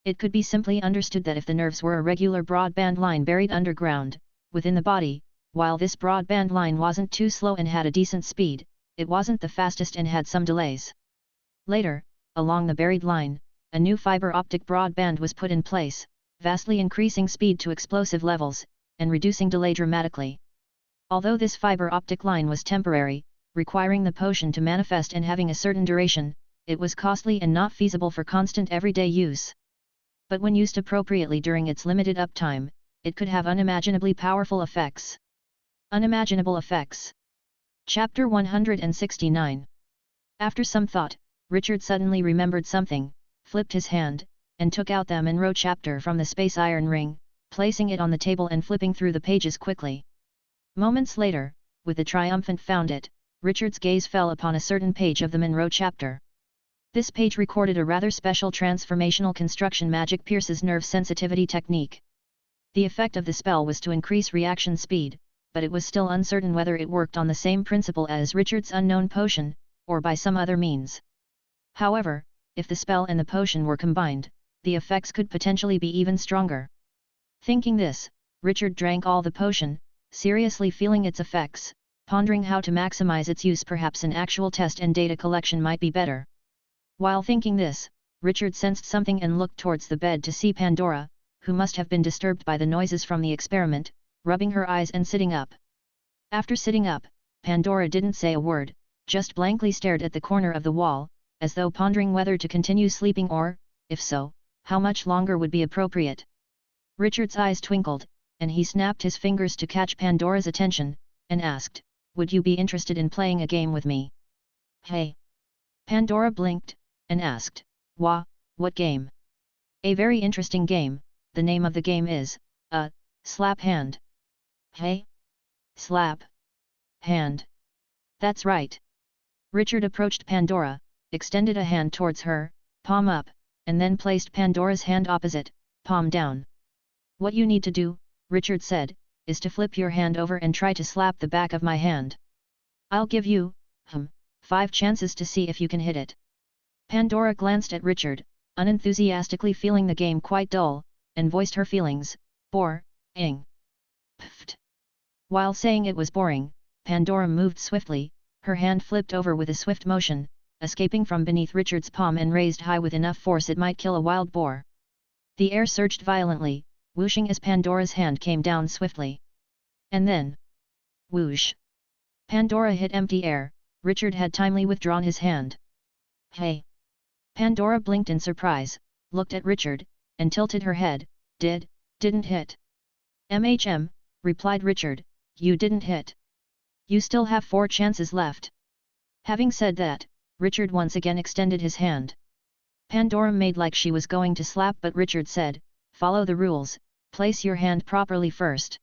It could be simply understood that if the nerves were a regular broadband line buried underground, within the body, while this broadband line wasn't too slow and had a decent speed, it wasn't the fastest and had some delays. Later, along the buried line, a new fiber optic broadband was put in place, vastly increasing speed to explosive levels, and reducing delay dramatically. Although this fiber optic line was temporary, requiring the potion to manifest and having a certain duration, it was costly and not feasible for constant everyday use. But when used appropriately during its limited uptime, it could have unimaginably powerful effects. Unimaginable effects. Chapter 169. After some thought, Richard suddenly remembered something, flipped his hand, and took out the Monroe chapter from the space iron ring, placing it on the table and flipping through the pages quickly. Moments later, with the triumphant found it, Richard's gaze fell upon a certain page of the Monroe chapter. This page recorded a rather special transformational construction magic Pierce's nerve sensitivity technique. The effect of the spell was to increase reaction speed, but it was still uncertain whether it worked on the same principle as Richard's unknown potion, or by some other means. However, if the spell and the potion were combined, the effects could potentially be even stronger. Thinking this, Richard drank all the potion, seriously feeling its effects, pondering how to maximize its use. Perhaps an actual test and data collection might be better. While thinking this, Richard sensed something and looked towards the bed to see Pandora, who must have been disturbed by the noises from the experiment, rubbing her eyes and sitting up. After sitting up, Pandora didn't say a word, just blankly stared at the corner of the wall, as though pondering whether to continue sleeping or, if so, how much longer would be appropriate. Richard's eyes twinkled, and he snapped his fingers to catch Pandora's attention, and asked, "Would you be interested in playing a game with me?" "Hey!" Pandora blinked, and asked, What game?" "A very interesting game. The name of the game is, slap hand." "Hey? Slap hand?" "That's right." Richard approached Pandora, extended a hand towards her, palm up, and then placed Pandora's hand opposite, palm down. "What you need to do," Richard said, "is to flip your hand over and try to slap the back of my hand. I'll give you, 5 chances to see if you can hit it." Pandora glanced at Richard, unenthusiastically feeling the game quite dull, and voiced her feelings, "Boring." Pfft. While saying it was boring, Pandora moved swiftly, her hand flipped over with a swift motion, escaping from beneath Richard's palm and raised high with enough force it might kill a wild boar. The air surged violently, whooshing as Pandora's hand came down swiftly. And then, whoosh! Pandora hit empty air. Richard had timely withdrawn his hand. "Hey!" Pandora blinked in surprise, looked at Richard, and tilted her head. Didn't hit." "MHM," replied Richard, "you didn't hit. You still have 4 chances left." Having said that, Richard once again extended his hand. Pandora made like she was going to slap, but Richard said, "Follow the rules, place your hand properly first."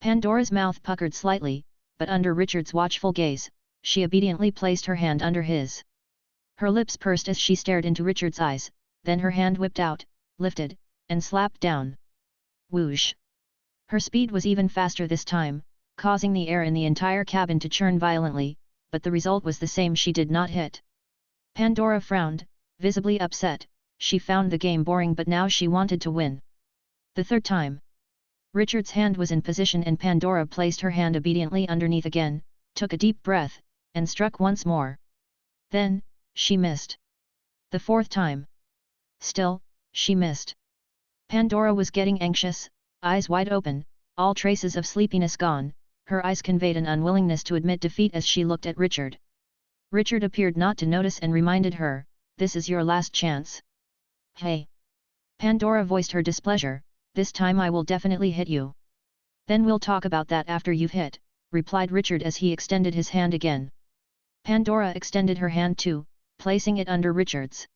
Pandora's mouth puckered slightly, but under Richard's watchful gaze, she obediently placed her hand under his. Her lips pursed as she stared into Richard's eyes, then her hand whipped out, lifted, and slapped down. Whoosh! Her speed was even faster this time, causing the air in the entire cabin to churn violently, but the result was the same: she did not hit. Pandora frowned, visibly upset. She found the game boring, but now she wanted to win. The third time, Richard's hand was in position and Pandora placed her hand obediently underneath again, took a deep breath, and struck once more. Then, she missed. The fourth time. Still, she missed. Pandora was getting anxious, eyes wide open, all traces of sleepiness gone. Her eyes conveyed an unwillingness to admit defeat as she looked at Richard. Richard appeared not to notice and reminded her, "This is your last chance." "Hey!" Pandora voiced her displeasure, "This time I will definitely hit you." "Then we'll talk about that after you've hit," replied Richard as he extended his hand again. Pandora extended her hand too, placing it under Richard's.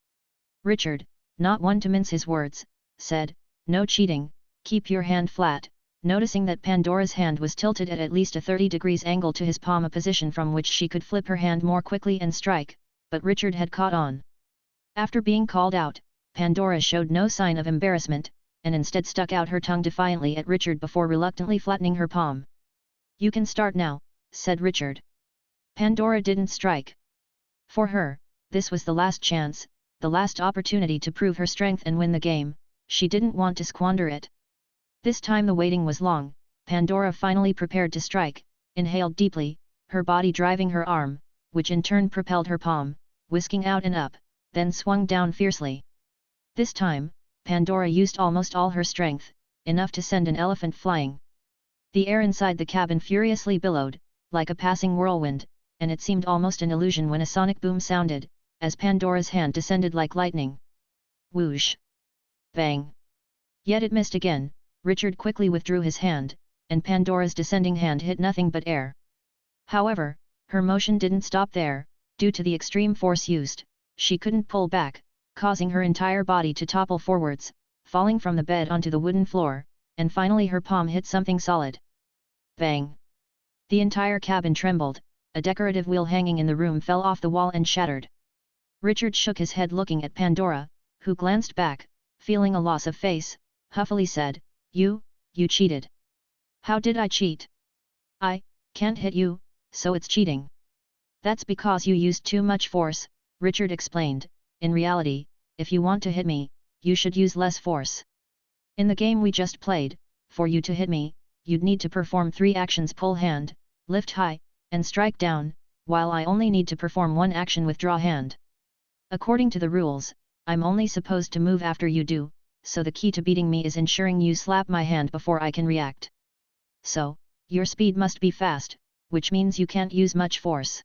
Richard, not one to mince his words, said, "No cheating, keep your hand flat," noticing that Pandora's hand was tilted at least a 30 degrees angle to his palm, a position from which she could flip her hand more quickly and strike, but Richard had caught on. After being called out, Pandora showed no sign of embarrassment, and instead stuck out her tongue defiantly at Richard before reluctantly flattening her palm. "You can start now," said Richard. Pandora didn't strike. For her, this was the last chance, the last opportunity to prove her strength and win the game. She didn't want to squander it. This time the waiting was long. Pandora finally prepared to strike, inhaled deeply, her body driving her arm, which in turn propelled her palm, whisking out and up, then swung down fiercely. This time, Pandora used almost all her strength, enough to send an elephant flying. The air inside the cabin furiously billowed, like a passing whirlwind, and it seemed almost an illusion when a sonic boom sounded, as Pandora's hand descended like lightning. Whoosh! Bang! Yet it missed again. Richard quickly withdrew his hand, and Pandora's descending hand hit nothing but air. However, her motion didn't stop there. Due to the extreme force used, she couldn't pull back, causing her entire body to topple forwards, falling from the bed onto the wooden floor, and finally her palm hit something solid. Bang! The entire cabin trembled, a decorative wheel hanging in the room fell off the wall and shattered. Richard shook his head looking at Pandora, who glanced back, feeling a loss of face, huffily said, You cheated." "How did I cheat? I can't hit you, so it's cheating. That's because you used too much force, Richard explained. In reality, if you want to hit me, you should use less force. In the game we just played, for you to hit me, you'd need to perform 3 actions: pull hand, lift high, and strike down, while I only need to perform 1 action: withdraw hand. According to the rules, I'm only supposed to move after you do, so the key to beating me is ensuring you slap my hand before I can react. So, your speed must be fast, which means you can't use much force.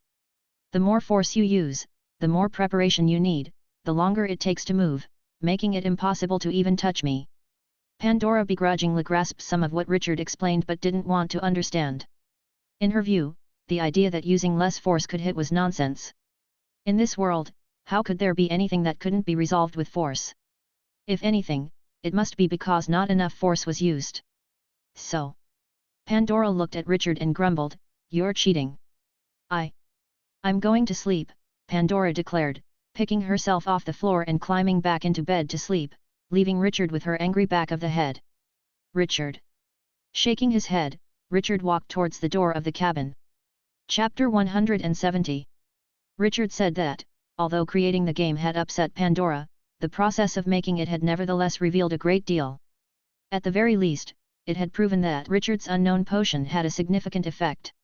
The more force you use, the more preparation you need, the longer it takes to move, making it impossible to even touch me. Pandora begrudgingly grasped some of what Richard explained but didn't want to understand. In her view, the idea that using less force could hit was nonsense. In this world, how could there be anything that couldn't be resolved with force? If anything, it must be because not enough force was used. So, Pandora looked at Richard and grumbled, "You're cheating." I'm going to sleep," Pandora declared, picking herself off the floor and climbing back into bed to sleep, leaving Richard with her angry back of the head. Richard. Shaking his head, Richard walked towards the door of the cabin. Chapter 170. Richard said that, although creating the game had upset Pandora, the process of making it had nevertheless revealed a great deal. At the very least, it had proven that Richard's unknown potion had a significant effect.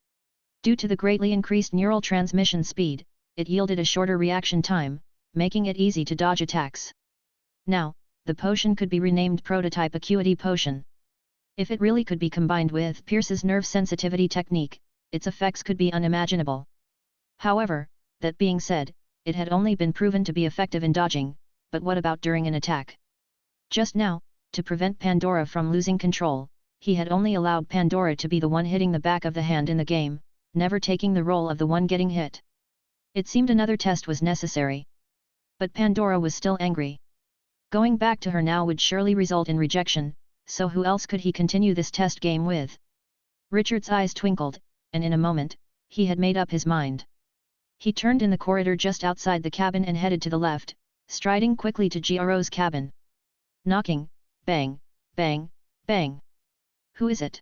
Due to the greatly increased neural transmission speed, it yielded a shorter reaction time, making it easy to dodge attacks. Now, the potion could be renamed Prototype Acuity Potion. If it really could be combined with Pierce's nerve sensitivity technique, its effects could be unimaginable. However, that being said, it had only been proven to be effective in dodging, but what about during an attack? Just now, to prevent Pandora from losing control, he had only allowed Pandora to be the one hitting the back of the hand in the game, never taking the role of the one getting hit. It seemed another test was necessary. But Pandora was still angry. Going back to her now would surely result in rejection, so who else could he continue this test game with? Richard's eyes twinkled, and in a moment, he had made up his mind. He turned in the corridor just outside the cabin and headed to the left, striding quickly to Giro's cabin. Knocking, bang, bang, bang. "Who is it?"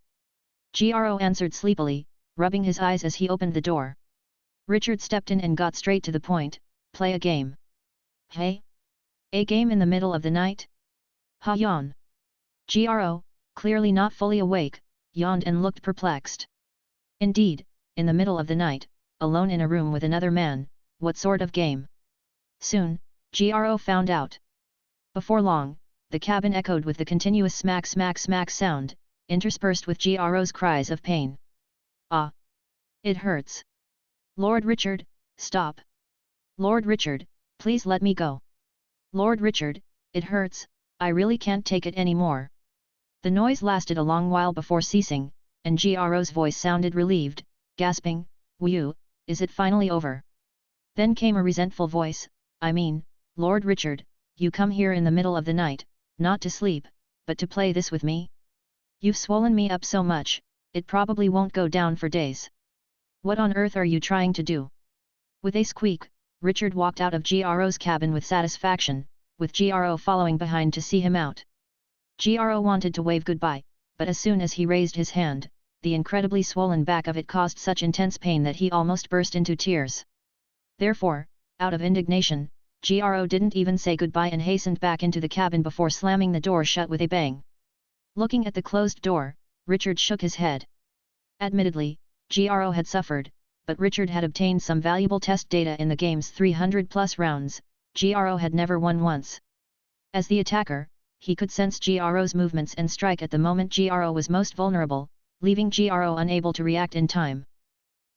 Giro answered sleepily, rubbing his eyes as he opened the door. Richard stepped in and got straight to the point, "Play a game." "Hey? A game in the middle of the night?" "Ha yawn." Giro, clearly not fully awake, yawned and looked perplexed. Indeed, in the middle of the night, alone in a room with another man, what sort of game? Soon, Giro found out. Before long, the cabin echoed with the continuous smack smack smack sound, interspersed with Giro's cries of pain. "Ah! It hurts. Lord Richard, stop. Lord Richard, please let me go. Lord Richard, it hurts, I really can't take it anymore." The noise lasted a long while before ceasing, and Giro's voice sounded relieved, gasping, "Whew, is it finally over?" Then came a resentful voice, "I mean, Lord Richard, you come here in the middle of the night, not to sleep, but to play this with me? You've swollen me up so much, it probably won't go down for days. What on earth are you trying to do?" With a squeak, Richard walked out of Giro's cabin with satisfaction, with Giro following behind to see him out. Giro wanted to wave goodbye, but as soon as he raised his hand, the incredibly swollen back of it caused such intense pain that he almost burst into tears. Therefore, out of indignation, Giro didn't even say goodbye and hastened back into the cabin before slamming the door shut with a bang. Looking at the closed door, Richard shook his head. Admittedly, Giro had suffered, but Richard had obtained some valuable test data in the game's 300-plus rounds. Giro had never won once. As the attacker, he could sense Giro's movements and strike at the moment Giro was most vulnerable, leaving Giro unable to react in time.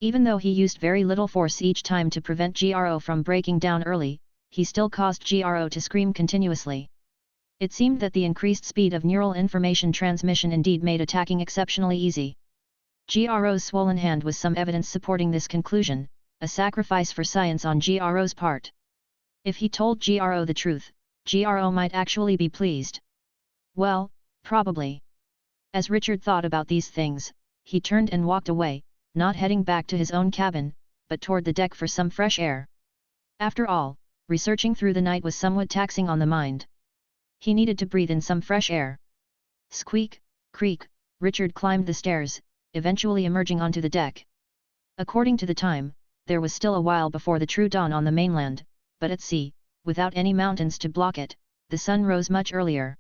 Even though he used very little force each time to prevent Giro from breaking down early, he still caused Giro to scream continuously. It seemed that the increased speed of neural information transmission indeed made attacking exceptionally easy. Giro's swollen hand was some evidence supporting this conclusion, a sacrifice for science on Giro's part. If he told Giro the truth, Giro might actually be pleased. Well, probably. As Richard thought about these things, he turned and walked away, not heading back to his own cabin, but toward the deck for some fresh air. After all, researching through the night was somewhat taxing on the mind. He needed to breathe in some fresh air. Squeak, creak, Richard climbed the stairs, eventually emerging onto the deck. According to the time, there was still a while before the true dawn on the mainland, but at sea, without any mountains to block it, the sun rose much earlier.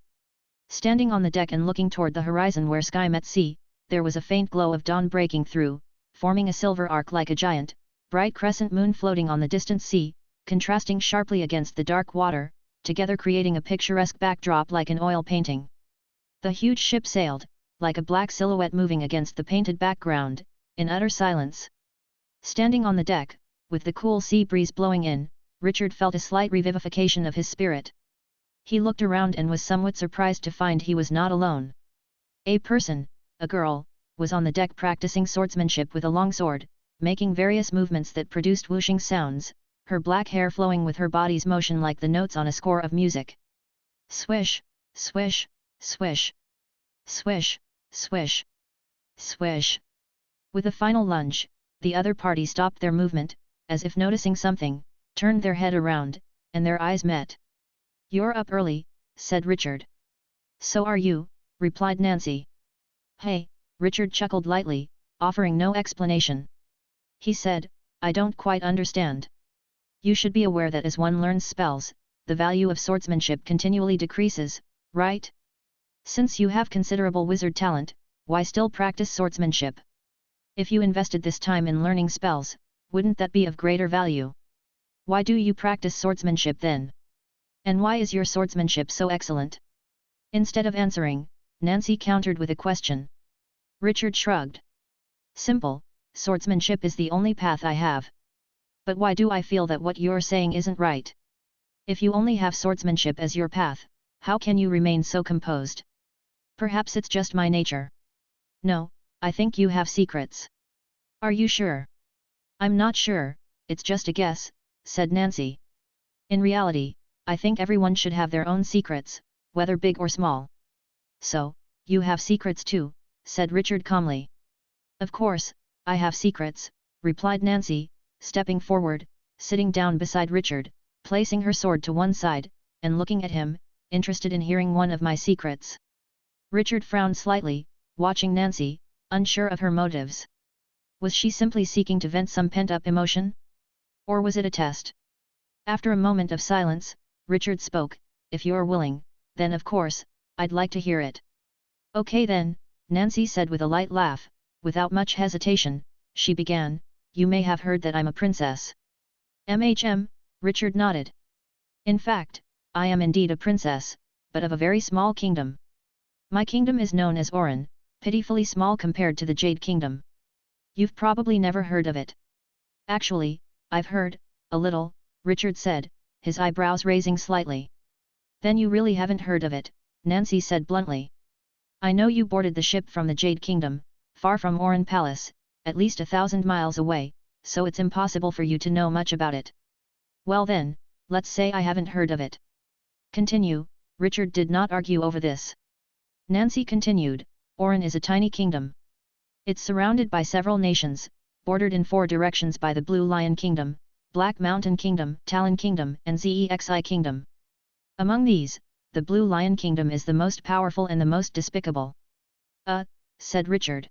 Standing on the deck and looking toward the horizon where sky met sea, there was a faint glow of dawn breaking through, forming a silver arc like a giant, bright crescent moon floating on the distant sea, contrasting sharply against the dark water, together creating a picturesque backdrop like an oil painting. The huge ship sailed, like a black silhouette moving against the painted background, in utter silence. Standing on the deck, with the cool sea breeze blowing in, Richard felt a slight revivification of his spirit. He looked around and was somewhat surprised to find he was not alone. A person, a girl, was on the deck practicing swordsmanship with a long sword, making various movements that produced whooshing sounds, her black hair flowing with her body's motion like the notes on a score of music. Swish, swish, swish. Swish, swish, swish. With a final lunge, the other party stopped their movement, as if noticing something, turned their head around, and their eyes met. "You're up early," said Richard. "So are you," replied Nancy. "Hey," Richard chuckled lightly, offering no explanation. He said, "I don't quite understand. You should be aware that as one learns spells, the value of swordsmanship continually decreases, right? Since you have considerable wizard talent, why still practice swordsmanship? If you invested this time in learning spells, wouldn't that be of greater value? Why do you practice swordsmanship then? And why is your swordsmanship so excellent?" Instead of answering, Nancy countered with a question. Richard shrugged. "Simple, swordsmanship is the only path I have. But why do I feel that what you're saying isn't right? If you only have swordsmanship as your path, how can you remain so composed? Perhaps it's just my nature. No, I think you have secrets." "Are you sure?" "I'm not sure, it's just a guess," said Nancy. "In reality, I think everyone should have their own secrets, whether big or small." "So, you have secrets too," said Richard calmly. "Of course, I have secrets," replied Nancy, stepping forward, sitting down beside Richard, placing her sword to one side, and looking at him, interested in hearing one of my secrets. Richard frowned slightly, watching Nancy, unsure of her motives. Was she simply seeking to vent some pent-up emotion? Or was it a test? After a moment of silence, Richard spoke, "If you're willing, then of course, I'd like to hear it." "Okay then," Nancy said with a light laugh, without much hesitation, she began, "You may have heard that I'm a princess." Richard nodded. "In fact, I am indeed a princess, but of a very small kingdom. My kingdom is known as Oran, pitifully small compared to the Jade Kingdom. You've probably never heard of it." "Actually, I've heard, a little," Richard said, his eyebrows raising slightly. "Then you really haven't heard of it," Nancy said bluntly. "I know you boarded the ship from the Jade Kingdom, far from Oran Palace, at least 1,000 miles away, so it's impossible for you to know much about it." "Well then, let's say I haven't heard of it." "Continue," Richard did not argue over this. Nancy continued, "Oran is a tiny kingdom. It's surrounded by several nations, bordered in 4 directions by the Blue Lion Kingdom, Black Mountain Kingdom, Talon Kingdom and Zexi Kingdom. Among these, the Blue Lion Kingdom is the most powerful and the most despicable." Said Richard.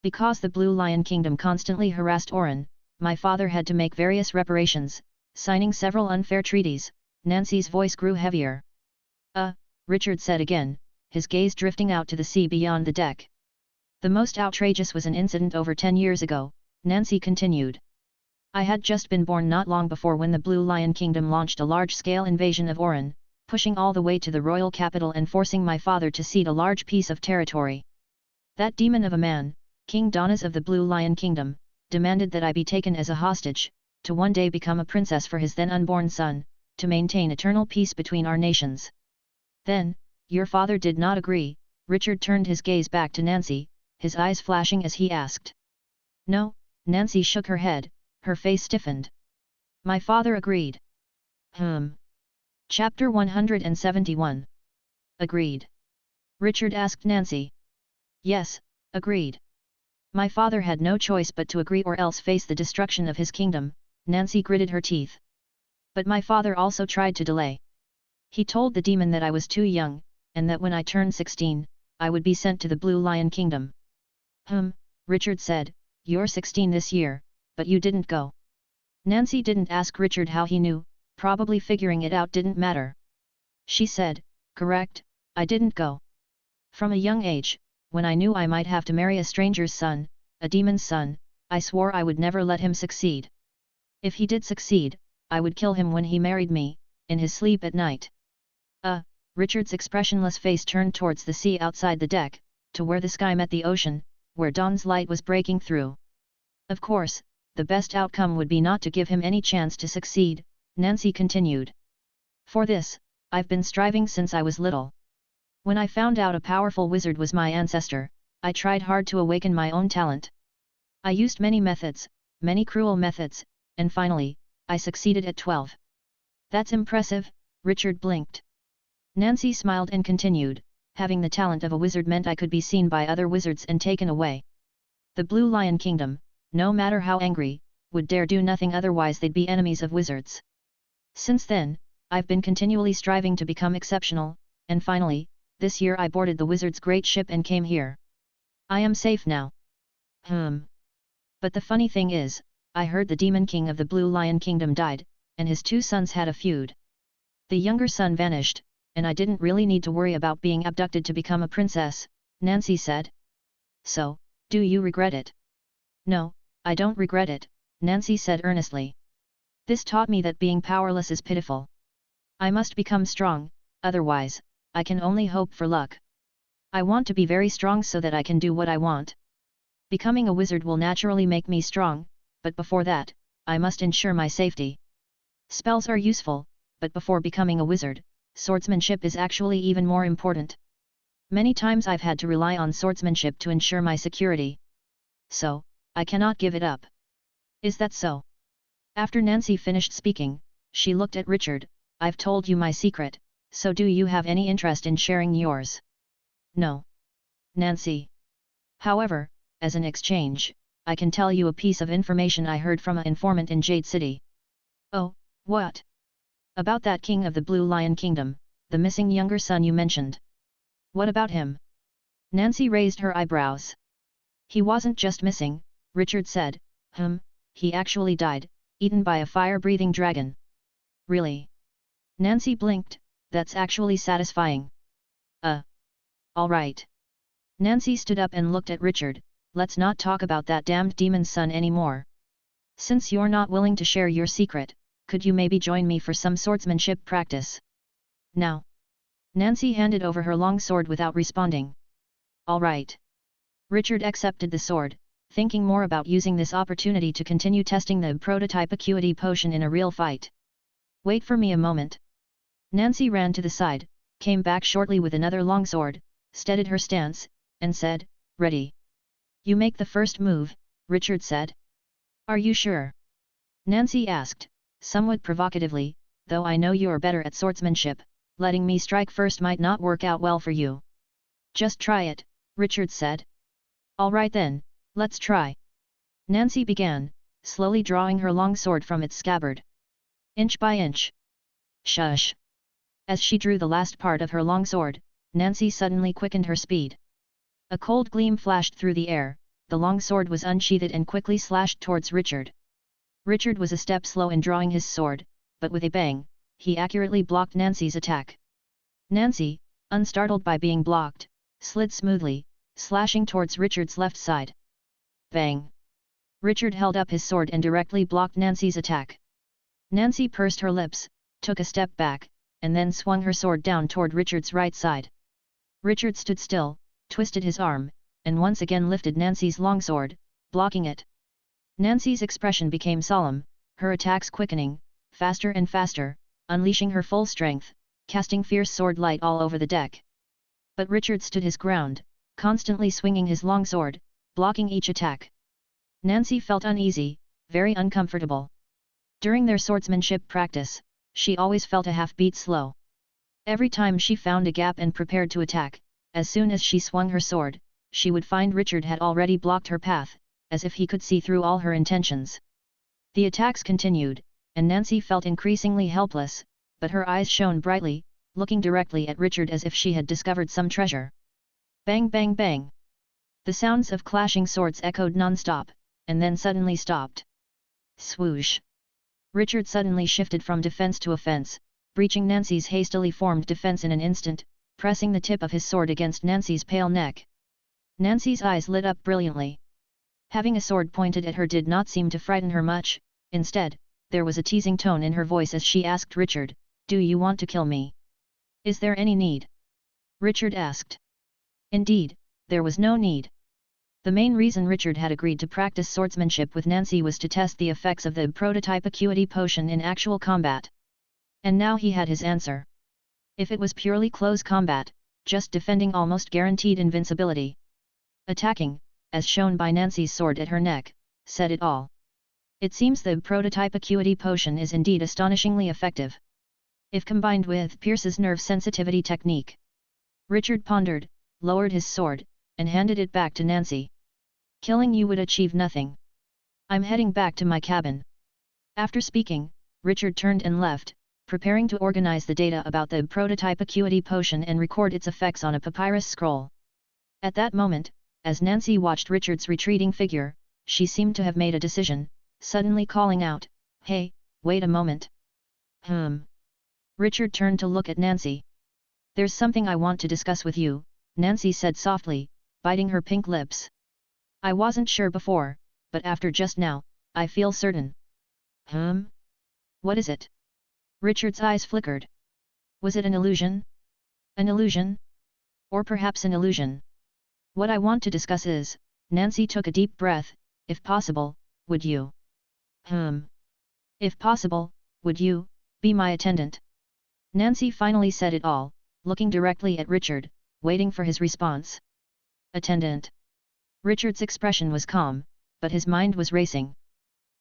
"Because the Blue Lion Kingdom constantly harassed Oran, my father had to make various reparations, signing several unfair treaties." Nancy's voice grew heavier. Richard said again, his gaze drifting out to the sea beyond the deck. "The most outrageous was an incident over 10 years ago," Nancy continued. "I had just been born not long before when the Blue Lion Kingdom launched a large-scale invasion of Oran, pushing all the way to the royal capital and forcing my father to cede a large piece of territory. That demon of a man, King Donas of the Blue Lion Kingdom, demanded that I be taken as a hostage, to one day become a princess for his then unborn son, to maintain eternal peace between our nations. Then, your father did not agree." Richard turned his gaze back to Nancy, his eyes flashing as he asked. "No," Nancy shook her head, her face stiffened. "My father agreed." Chapter 171. Agreed? Richard asked Nancy. "Yes, agreed. My father had no choice but to agree or else face the destruction of his kingdom," Nancy gritted her teeth. "But my father also tried to delay. He told the demon that I was too young, and that when I turned 16, I would be sent to the Blue Lion Kingdom." Richard said, "You're 16 this year, but you didn't go." Nancy didn't ask Richard how he knew, probably figuring it out didn't matter. She said, "Correct, I didn't go. From a young age, when I knew I might have to marry a stranger's son, a demon's son, I swore I would never let him succeed. If he did succeed, I would kill him when he married me, in his sleep at night." Richard's expressionless face turned towards the sea outside the deck, to where the sky met the ocean, where dawn's light was breaking through. "Of course, the best outcome would be not to give him any chance to succeed," Nancy continued. "For this, I've been striving since I was little. When I found out a powerful wizard was my ancestor, I tried hard to awaken my own talent. I used many methods, many cruel methods, and finally, I succeeded at 12. "That's impressive," Richard blinked. Nancy smiled and continued, "Having the talent of a wizard meant I could be seen by other wizards and taken away. The Blue Lion Kingdom, no matter how angry, would dare do nothing, otherwise they'd be enemies of wizards. Since then, I've been continually striving to become exceptional, and finally, this year I boarded the wizard's great ship and came here. I am safe now." But the funny thing is, I heard the Demon King of the Blue Lion Kingdom died, and his 2 sons had a feud. The younger son vanished, and I didn't really need to worry about being abducted to become a princess," Nancy said. "So, do you regret it?" "No, I don't regret it," Nancy said earnestly. "This taught me that being powerless is pitiful. I must become strong, otherwise, I can only hope for luck. I want to be very strong so that I can do what I want. Becoming a wizard will naturally make me strong, but before that, I must ensure my safety. Spells are useful, but before becoming a wizard, swordsmanship is actually even more important. Many times I've had to rely on swordsmanship to ensure my security. So, I cannot give it up." "Is that so?" After Nancy finished speaking, she looked at Richard. "I've told you my secret, so do you have any interest in sharing yours?" "No." "Nancy. However, as an exchange, I can tell you a piece of information I heard from an informant in Jade City." "Oh, what?" "About that king of the Blue Lion Kingdom, the missing younger son you mentioned." "What about him?" Nancy raised her eyebrows. "He wasn't just missing," Richard said, "he actually died, eaten by a fire-breathing dragon." "Really?" Nancy blinked. "That's actually satisfying." All right." Nancy stood up and looked at Richard. "Let's not talk about that damned demon's son anymore. Since you're not willing to share your secret, could you maybe join me for some swordsmanship practice? Now?" Nancy handed over her long sword without responding. "All right." Richard accepted the sword, thinking more about using this opportunity to continue testing the prototype acuity potion in a real fight. "Wait for me a moment." Nancy ran to the side, came back shortly with another longsword, steadied her stance, and said, "Ready." "You make the first move," Richard said. "Are you sure?" Nancy asked, somewhat provocatively, "Though I know you're better at swordsmanship, letting me strike first might not work out well for you." "Just try it," Richard said. "All right then, let's try." Nancy began, slowly drawing her long sword from its scabbard. Inch by inch. Shush! As she drew the last part of her long sword, Nancy suddenly quickened her speed. A cold gleam flashed through the air, the long sword was unsheathed and quickly slashed towards Richard. Richard was a step slow in drawing his sword, but with a bang, he accurately blocked Nancy's attack. Nancy, unstartled by being blocked, slid smoothly, slashing towards Richard's left side. Bang! Richard held up his sword and directly blocked Nancy's attack. Nancy pursed her lips, took a step back, and then swung her sword down toward Richard's right side. Richard stood still, twisted his arm, and once again lifted Nancy's longsword, blocking it. Nancy's expression became solemn, her attacks quickening, faster and faster, unleashing her full strength, casting fierce sword light all over the deck. But Richard stood his ground, constantly swinging his longsword, blocking each attack. Nancy felt uneasy, very uncomfortable. During their swordsmanship practice, she always felt a half-beat slow. Every time she found a gap and prepared to attack, as soon as she swung her sword, she would find Richard had already blocked her path, as if he could see through all her intentions. The attacks continued, and Nancy felt increasingly helpless, but her eyes shone brightly, looking directly at Richard as if she had discovered some treasure. Bang bang bang! The sounds of clashing swords echoed non-stop, and then suddenly stopped. Swoosh! Richard suddenly shifted from defense to offense, breaching Nancy's hastily formed defense in an instant, pressing the tip of his sword against Nancy's pale neck. Nancy's eyes lit up brilliantly. Having a sword pointed at her did not seem to frighten her much, instead, there was a teasing tone in her voice as she asked Richard, "Do you want to kill me? Is there any need?" Richard asked. Indeed, there was no need. The main reason Richard had agreed to practice swordsmanship with Nancy was to test the effects of the prototype acuity potion in actual combat. And now he had his answer. If it was purely close combat, just defending almost guaranteed invincibility. Attacking, as shown by Nancy's sword at her neck, said it all. It seems the prototype acuity potion is indeed astonishingly effective. If combined with Pierce's nerve sensitivity technique. Richard pondered, lowered his sword, and handed it back to Nancy. Killing you would achieve nothing. I'm heading back to my cabin. After speaking, Richard turned and left, preparing to organize the data about the prototype acuity potion and record its effects on a papyrus scroll. At that moment, as Nancy watched Richard's retreating figure, she seemed to have made a decision, suddenly calling out, "Hey, wait a moment." Richard turned to look at Nancy. "There's something I want to discuss with you," Nancy said softly, biting her pink lips. "I wasn't sure before, but after just now, I feel certain." What is it?" Richard's eyes flickered. Was it an illusion? An illusion? Or perhaps an illusion? "What I want to discuss is," Nancy took a deep breath, "if possible, would you? If possible, would you, be my attendant?" Nancy finally said it all, looking directly at Richard, waiting for his response. Attendant. Richard's expression was calm, but his mind was racing.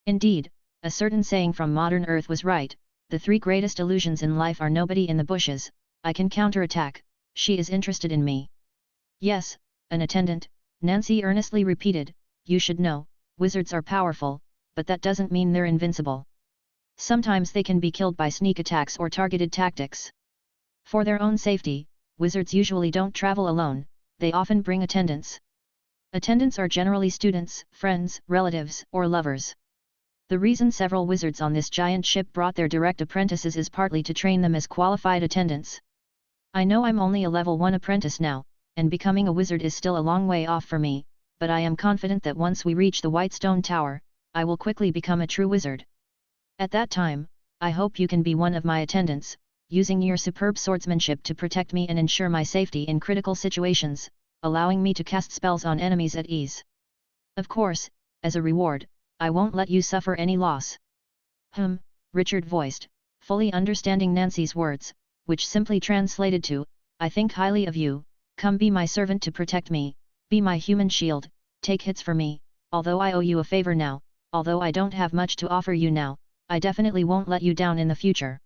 Indeed, a certain saying from modern Earth was right, the three greatest illusions in life are nobody in the bushes, I can counterattack, she is interested in me. Yes, an attendant, Nancy earnestly repeated, you should know, wizards are powerful, but that doesn't mean they're invincible. Sometimes they can be killed by sneak attacks or targeted tactics. For their own safety, wizards usually don't travel alone, they often bring attendants. Attendants are generally students, friends, relatives, or lovers. The reason several wizards on this giant ship brought their direct apprentices is partly to train them as qualified attendants. I know I'm only a level 1 apprentice now, and becoming a wizard is still a long way off for me, but I am confident that once we reach the White Stone Tower, I will quickly become a true wizard. At that time, I hope you can be one of my attendants, using your superb swordsmanship to protect me and ensure my safety in critical situations, allowing me to cast spells on enemies at ease. Of course, as a reward, I won't let you suffer any loss. Richard voiced, fully understanding Nancy's words, which simply translated to, I think highly of you, come be my servant to protect me, be my human shield, take hits for me, although I owe you a favor now, although I don't have much to offer you now, I definitely won't let you down in the future.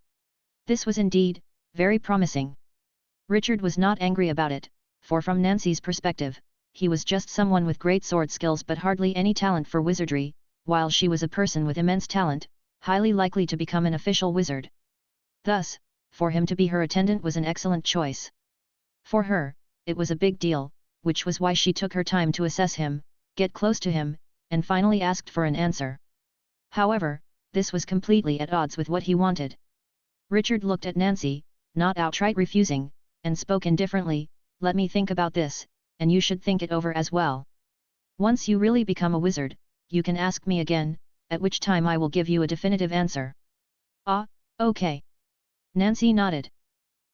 This was indeed, very promising. Richard was not angry about it, for from Nancy's perspective, he was just someone with great sword skills but hardly any talent for wizardry, while she was a person with immense talent, highly likely to become an official wizard. Thus, for him to be her attendant was an excellent choice. For her, it was a big deal, which was why she took her time to assess him, get close to him, and finally asked for an answer. However, this was completely at odds with what he wanted. Richard looked at Nancy, not outright refusing, and spoke indifferently, let me think about this, and you should think it over as well. Once you really become a wizard, you can ask me again, at which time I will give you a definitive answer. Ah, okay. Nancy nodded.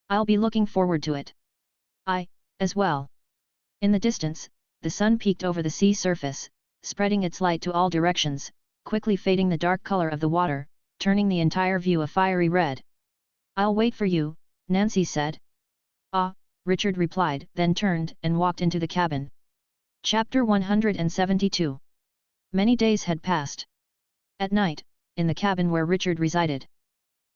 I'll be looking forward to it. I, as well. In the distance, the sun peeked over the sea surface, spreading its light to all directions, quickly fading the dark color of the water, turning the entire view a fiery red. I'll wait for you, Nancy said. Ah, Richard replied, then turned and walked into the cabin. Chapter 172. Many days had passed. At night, in the cabin where Richard resided.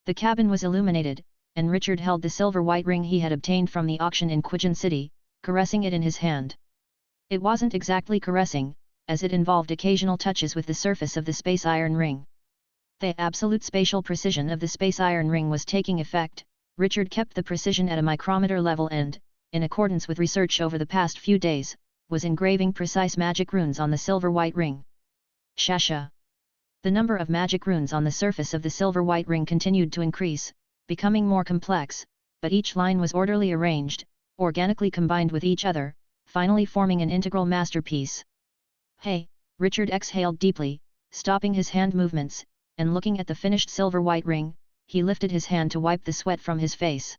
The cabin was illuminated, and Richard held the silver-white ring he had obtained from the auction in Quijan City, caressing it in his hand. It wasn't exactly caressing, as it involved occasional touches with the surface of the space iron ring. The absolute spatial precision of the space iron ring was taking effect. Richard kept the precision at a micrometer level and, in accordance with research over the past few days, was engraving precise magic runes on the silver-white ring. Shasha. The number of magic runes on the surface of the silver-white ring continued to increase, becoming more complex, but each line was orderly arranged, organically combined with each other, finally forming an integral masterpiece. Hey, Richard exhaled deeply, stopping his hand movements, and looking at the finished silver-white ring, he lifted his hand to wipe the sweat from his face.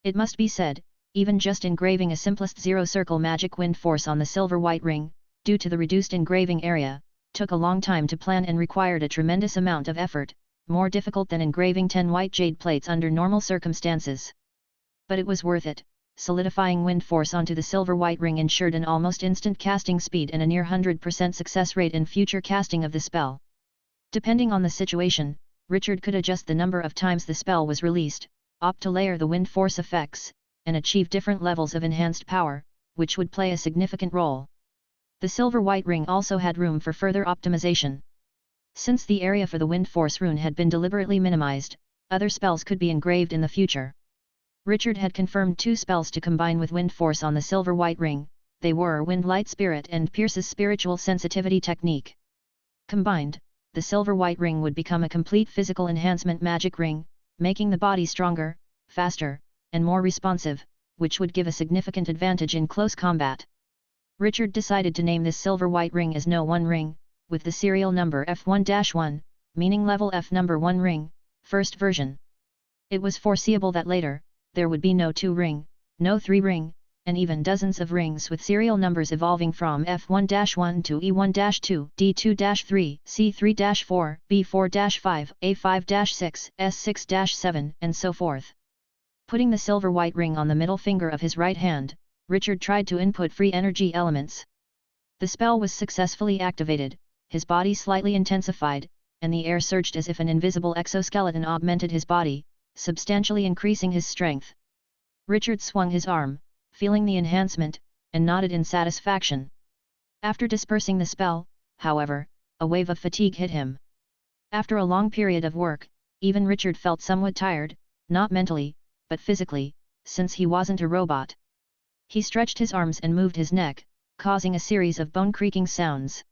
It must be said, even just engraving a simplest zero-circle magic wind force on the silver-white ring, due to the reduced engraving area, took a long time to plan and required a tremendous amount of effort, more difficult than engraving 10 white jade plates under normal circumstances. But it was worth it. Solidifying wind force onto the silver-white ring ensured an almost instant casting speed and a near 100% success rate in future casting of the spell. Depending on the situation, Richard could adjust the number of times the spell was released, opt to layer the wind force effects, and achieve different levels of enhanced power, which would play a significant role. The silver-white ring also had room for further optimization. Since the area for the wind force rune had been deliberately minimized, other spells could be engraved in the future. Richard had confirmed 2 spells to combine with wind force on the silver-white ring. They were Wind Light Spirit and Pierce's Spiritual Sensitivity Technique. Combined, the silver-white ring would become a complete physical enhancement magic ring, making the body stronger, faster, and more responsive, which would give a significant advantage in close combat. Richard decided to name this silver-white ring as No 1 ring, with the serial number F1-1, meaning level F number 1 ring, first version. It was foreseeable that later, there would be No 2 ring, No 3 ring, and even dozens of rings with serial numbers evolving from F1-1 to E1-2, D2-3, C3-4, B4-5, A5-6, S6-7, and so forth. Putting the silver-white ring on the middle finger of his right hand, Richard tried to input free energy elements. The spell was successfully activated, his body slightly intensified, and the air surged as if an invisible exoskeleton augmented his body, substantially increasing his strength. Richard swung his arm, feeling the enhancement, and nodded in satisfaction. After dispersing the spell, however, a wave of fatigue hit him. After a long period of work, even Richard felt somewhat tired, not mentally, but physically, since he wasn't a robot. He stretched his arms and moved his neck, causing a series of bone-creaking sounds.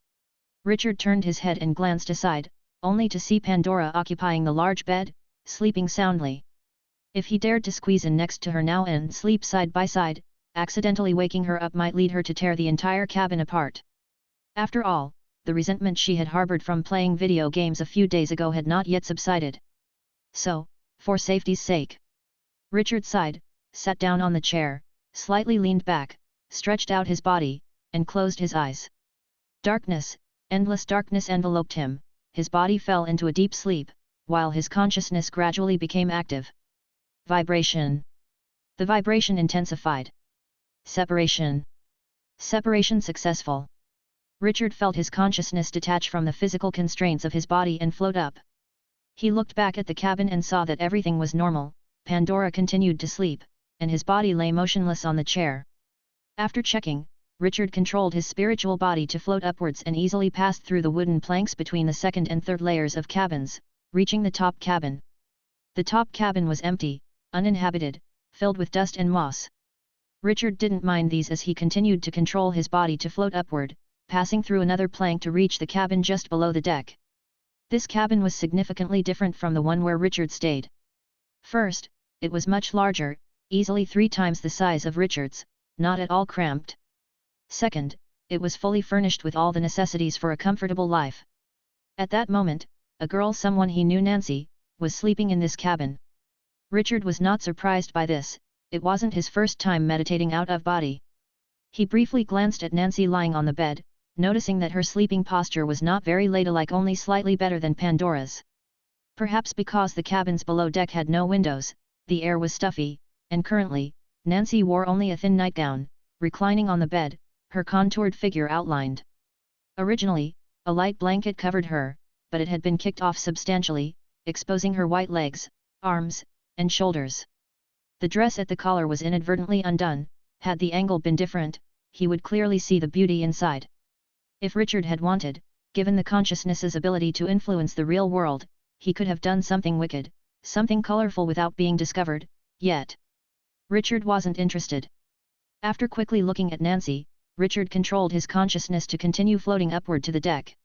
Richard turned his head and glanced aside, only to see Pandora occupying the large bed, sleeping soundly. If he dared to squeeze in next to her now and sleep side by side, accidentally waking her up might lead her to tear the entire cabin apart. After all, the resentment she had harbored from playing video games a few days ago had not yet subsided. So, for safety's sake, Richard sighed, sat down on the chair, slightly leaned back, stretched out his body, and closed his eyes. Darkness, endless darkness enveloped him, his body fell into a deep sleep, while his consciousness gradually became active. Vibration. The vibration intensified. Separation. Separation successful. Richard felt his consciousness detach from the physical constraints of his body and float up. He looked back at the cabin and saw that everything was normal. Pandora continued to sleep, and his body lay motionless on the chair. After checking, Richard controlled his spiritual body to float upwards and easily passed through the wooden planks between the second and third layers of cabins, reaching the top cabin. The top cabin was empty, uninhabited, filled with dust and moss. Richard didn't mind these as he continued to control his body to float upward, passing through another plank to reach the cabin just below the deck. This cabin was significantly different from the one where Richard stayed. First, it was much larger, easily 3 times the size of Richard's, not at all cramped. Second, it was fully furnished with all the necessities for a comfortable life. At that moment, a girl, someone he knew, Nancy, was sleeping in this cabin. Richard was not surprised by this, it wasn't his first time meditating out of body. He briefly glanced at Nancy lying on the bed, noticing that her sleeping posture was not very ladylike, only slightly better than Pandora's. Perhaps because the cabins below deck had no windows, the air was stuffy, and currently, Nancy wore only a thin nightgown, reclining on the bed, her contoured figure outlined. Originally, a light blanket covered her, but it had been kicked off substantially, exposing her white legs, arms, and shoulders. The dress at the collar was inadvertently undone. Had the angle been different, he would clearly see the beauty inside. If Richard had wanted, given the consciousness's ability to influence the real world, he could have done something wicked, something colorful without being discovered, yet Richard wasn't interested. After quickly looking at Nancy, Richard controlled his consciousness to continue floating upward to the deck.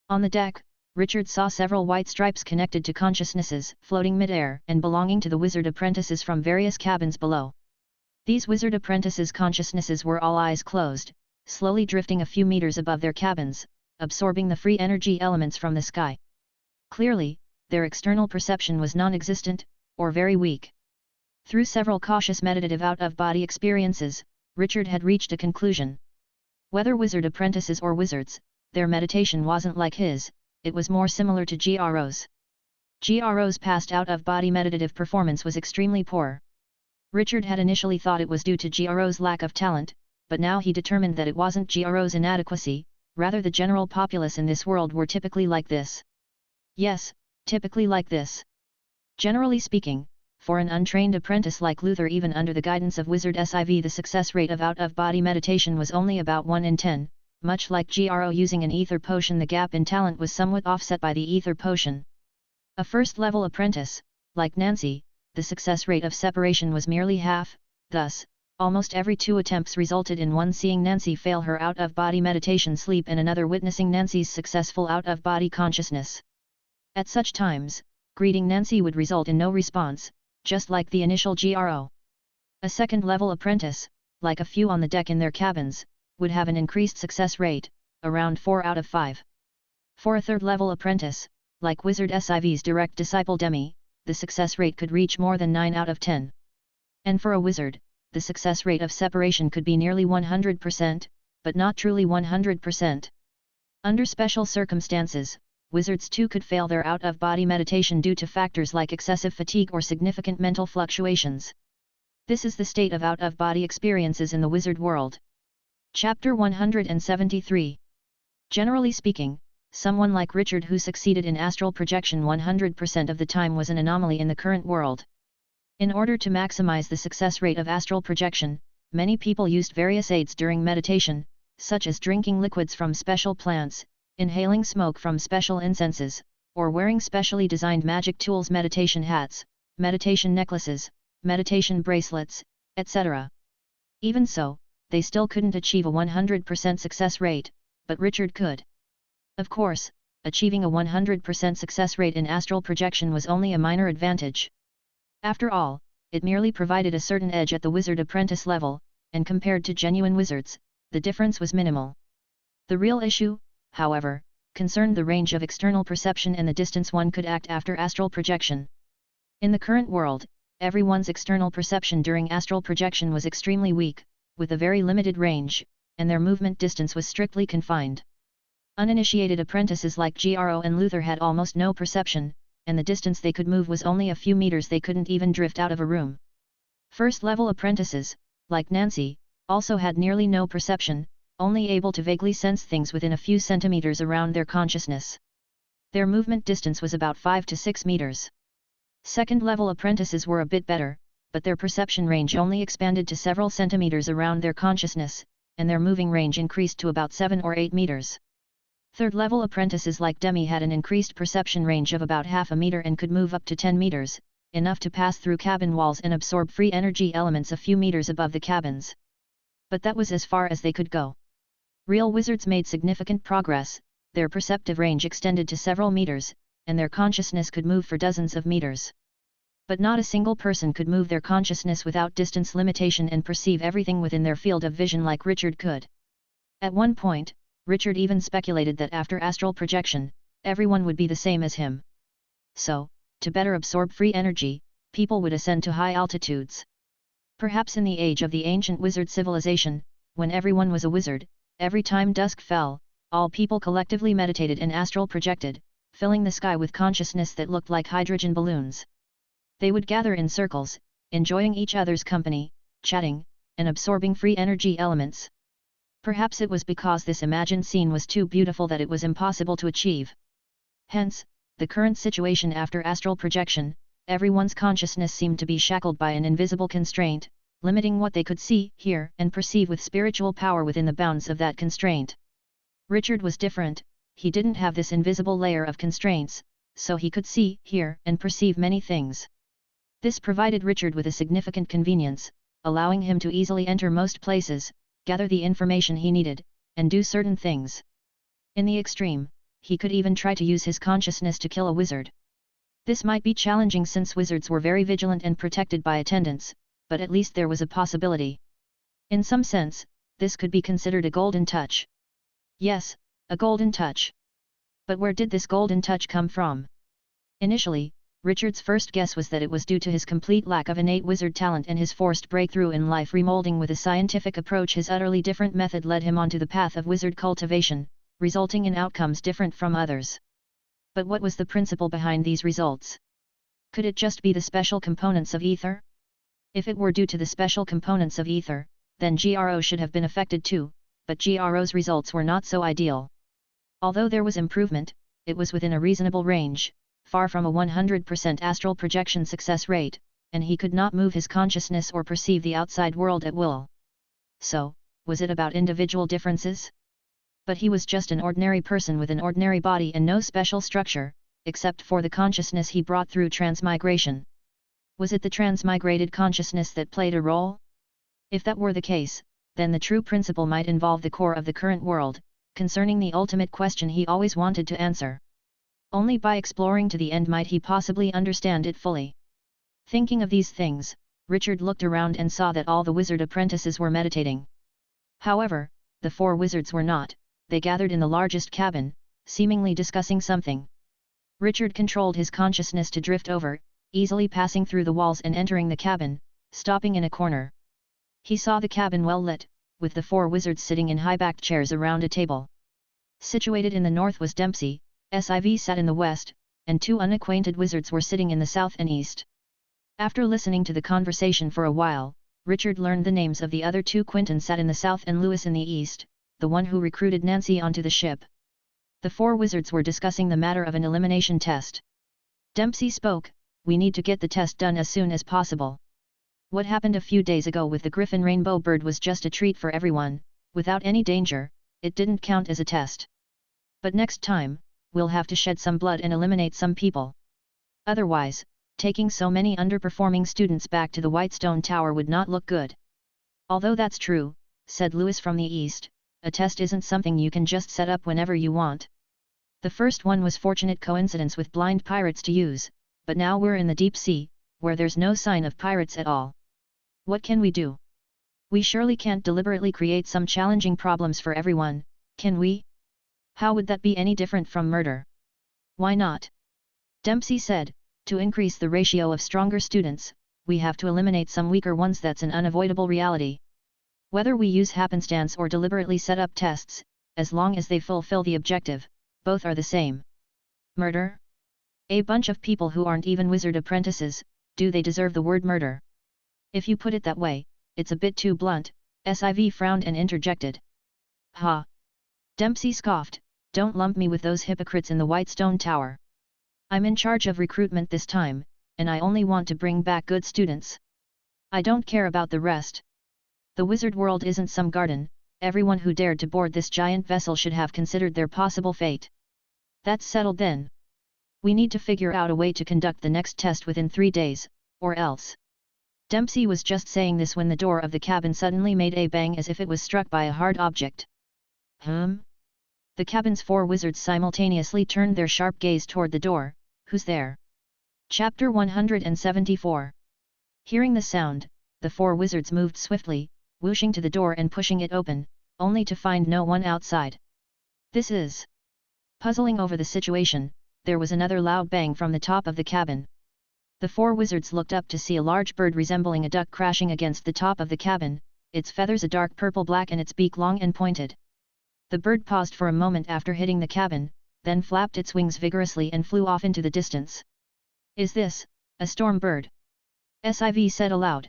On the deck, Richard saw several white stripes connected to consciousnesses, floating mid-air and belonging to the wizard apprentices from various cabins below. These wizard apprentices' consciousnesses were all eyes closed, slowly drifting a few meters above their cabins, absorbing the free energy elements from the sky. Clearly, their external perception was non-existent, or very weak. Through several cautious meditative out-of-body experiences, Richard had reached a conclusion. Whether wizard apprentices or wizards, their meditation wasn't like his, it was more similar to GRO's. GRO's past out-of-body meditative performance was extremely poor. Richard had initially thought it was due to GRO's lack of talent, but now he determined that it wasn't GRO's inadequacy, rather the general populace in this world were typically like this. Yes, typically like this. Generally speaking, for an untrained apprentice like Luther, even under the guidance of Wizard Siv, the success rate of out-of-body meditation was only about 1 in 10, much like GRO using an ether potion. The gap in talent was somewhat offset by the ether potion. A first-level apprentice, like Nancy, the success rate of separation was merely half, thus, almost every 2 attempts resulted in one seeing Nancy fail her out-of-body meditation sleep and another witnessing Nancy's successful out-of-body consciousness. At such times, greeting Nancy would result in no response, just like the initial GRO. A second-level apprentice, like a few on the deck in their cabins, would have an increased success rate, around 4 out of 5. For a third-level apprentice, like Wizard Siv's direct disciple Demi, the success rate could reach more than 9 out of 10. And for a wizard, the success rate of separation could be nearly 100%, but not truly 100%. Under special circumstances, wizards too could fail their out-of-body meditation due to factors like excessive fatigue or significant mental fluctuations. This is the state of out-of-body experiences in the wizard world. Chapter 173. Generally speaking, someone like Richard who succeeded in astral projection 100% of the time was an anomaly in the current world. In order to maximize the success rate of astral projection, many people used various aids during meditation, such as drinking liquids from special plants, inhaling smoke from special incenses, or wearing specially designed magic tools, meditation hats, meditation necklaces, meditation bracelets, etc. Even so, they still couldn't achieve a 100% success rate, but Richard could. Of course, achieving a 100% success rate in astral projection was only a minor advantage. After all, it merely provided a certain edge at the wizard apprentice level, and compared to genuine wizards, the difference was minimal. The real issue, however, concerned the range of external perception and the distance one could act after astral projection. In the current world, everyone's external perception during astral projection was extremely weak, with a very limited range, and their movement distance was strictly confined. Uninitiated apprentices like GRO and Luther had almost no perception, and the distance they could move was only a few meters. They couldn't even drift out of a room. First-level apprentices, like Nancy, also had nearly no perception, only able to vaguely sense things within a few centimeters around their consciousness. Their movement distance was about 5 to 6 meters. Second-level apprentices were a bit better, but their perception range only expanded to several centimeters around their consciousness, and their moving range increased to about 7 or 8 meters. Third-level apprentices like Demi had an increased perception range of about half a meter and could move up to 10 meters, enough to pass through cabin walls and absorb free energy elements a few meters above the cabins. But that was as far as they could go. Real wizards made significant progress, their perceptive range extended to several meters, and their consciousness could move for dozens of meters. But not a single person could move their consciousness without distance limitation and perceive everything within their field of vision like Richard could. At one point, Richard even speculated that after astral projection, everyone would be the same as him. So, to better absorb free energy, people would ascend to high altitudes. Perhaps in the age of the ancient wizard civilization, when everyone was a wizard, every time dusk fell, all people collectively meditated and astral projected, filling the sky with consciousness that looked like hydrogen balloons. They would gather in circles, enjoying each other's company, chatting, and absorbing free energy elements. Perhaps it was because this imagined scene was too beautiful that it was impossible to achieve. Hence, the current situation after astral projection, everyone's consciousness seemed to be shackled by an invisible constraint, limiting what they could see, hear, and perceive with spiritual power within the bounds of that constraint. Richard was different, he didn't have this invisible layer of constraints, so he could see, hear, and perceive many things. This provided Richard with a significant convenience, allowing him to easily enter most places, gather the information he needed, and do certain things. In the extreme, he could even try to use his consciousness to kill a wizard. This might be challenging since wizards were very vigilant and protected by attendants, but at least there was a possibility. In some sense, this could be considered a golden touch. Yes, a golden touch. But where did this golden touch come from? Initially, Richard's first guess was that it was due to his complete lack of innate wizard talent and his forced breakthrough in life remolding with a scientific approach. His utterly different method led him onto the path of wizard cultivation, resulting in outcomes different from others. But what was the principle behind these results? Could it just be the special components of ether? If it were due to the special components of ether, then GRO should have been affected too, but GRO's results were not so ideal. Although there was improvement, it was within a reasonable range, far from a 100% astral projection success rate, and he could not move his consciousness or perceive the outside world at will. So, was it about individual differences? But he was just an ordinary person with an ordinary body and no special structure, except for the consciousness he brought through transmigration. Was it the transmigrated consciousness that played a role? If that were the case, then the true principle might involve the core of the current world, concerning the ultimate question he always wanted to answer. Only by exploring to the end might he possibly understand it fully. Thinking of these things, Richard looked around and saw that all the wizard apprentices were meditating. However, the 4 wizards were not. They gathered in the largest cabin, seemingly discussing something. Richard controlled his consciousness to drift over, easily passing through the walls and entering the cabin, stopping in a corner. He saw the cabin well lit, with the 4 wizards sitting in high-backed chairs around a table. Situated in the north was Dempsey, Siv sat in the west, and 2 unacquainted wizards were sitting in the south and east. After listening to the conversation for a while, Richard learned the names of the other 2. Quentin sat in the south and Lewis in the east, the one who recruited Nancy onto the ship. The 4 wizards were discussing the matter of an elimination test. Dempsey spoke, "We need to get the test done as soon as possible. What happened a few days ago with the Griffin Rainbow Bird was just a treat for everyone, without any danger, it didn't count as a test. But next time, we'll have to shed some blood and eliminate some people. Otherwise, taking so many underperforming students back to the Whitestone Tower would not look good." "Although that's true," said Lewis from the east, "a test isn't something you can just set up whenever you want. The first one was fortunate coincidence with blind pirates to use, but now we're in the deep sea, where there's no sign of pirates at all. What can we do? We surely can't deliberately create some challenging problems for everyone, can we? How would that be any different from murder?" "Why not?" Dempsey said, "To increase the ratio of stronger students, we have to eliminate some weaker ones. That's an unavoidable reality. Whether we use happenstance or deliberately set up tests, as long as they fulfill the objective, both are the same." "Murder? A bunch of people who aren't even wizard apprentices, do they deserve the word murder?" "If you put it that way, it's a bit too blunt," Siv frowned and interjected. "Ha!" Dempsey scoffed, "Don't lump me with those hypocrites in the Whitestone Tower. I'm in charge of recruitment this time, and I only want to bring back good students. I don't care about the rest. The wizard world isn't some garden, everyone who dared to board this giant vessel should have considered their possible fate. That's settled then. We need to figure out a way to conduct the next test within 3 days, or else." Dempsey was just saying this when the door of the cabin suddenly made a bang as if it was struck by a hard object. The cabin's 4 wizards simultaneously turned their sharp gaze toward the door. "Who's there?" Chapter 174. Hearing the sound, the 4 wizards moved swiftly, whooshing to the door and pushing it open, only to find no one outside. "This is..." Puzzling over the situation, there was another loud bang from the top of the cabin. The 4 wizards looked up to see a large bird resembling a duck crashing against the top of the cabin, its feathers a dark purple-black and its beak long and pointed. The bird paused for a moment after hitting the cabin, then flapped its wings vigorously and flew off into the distance. "Is this a storm bird?" Siv said aloud.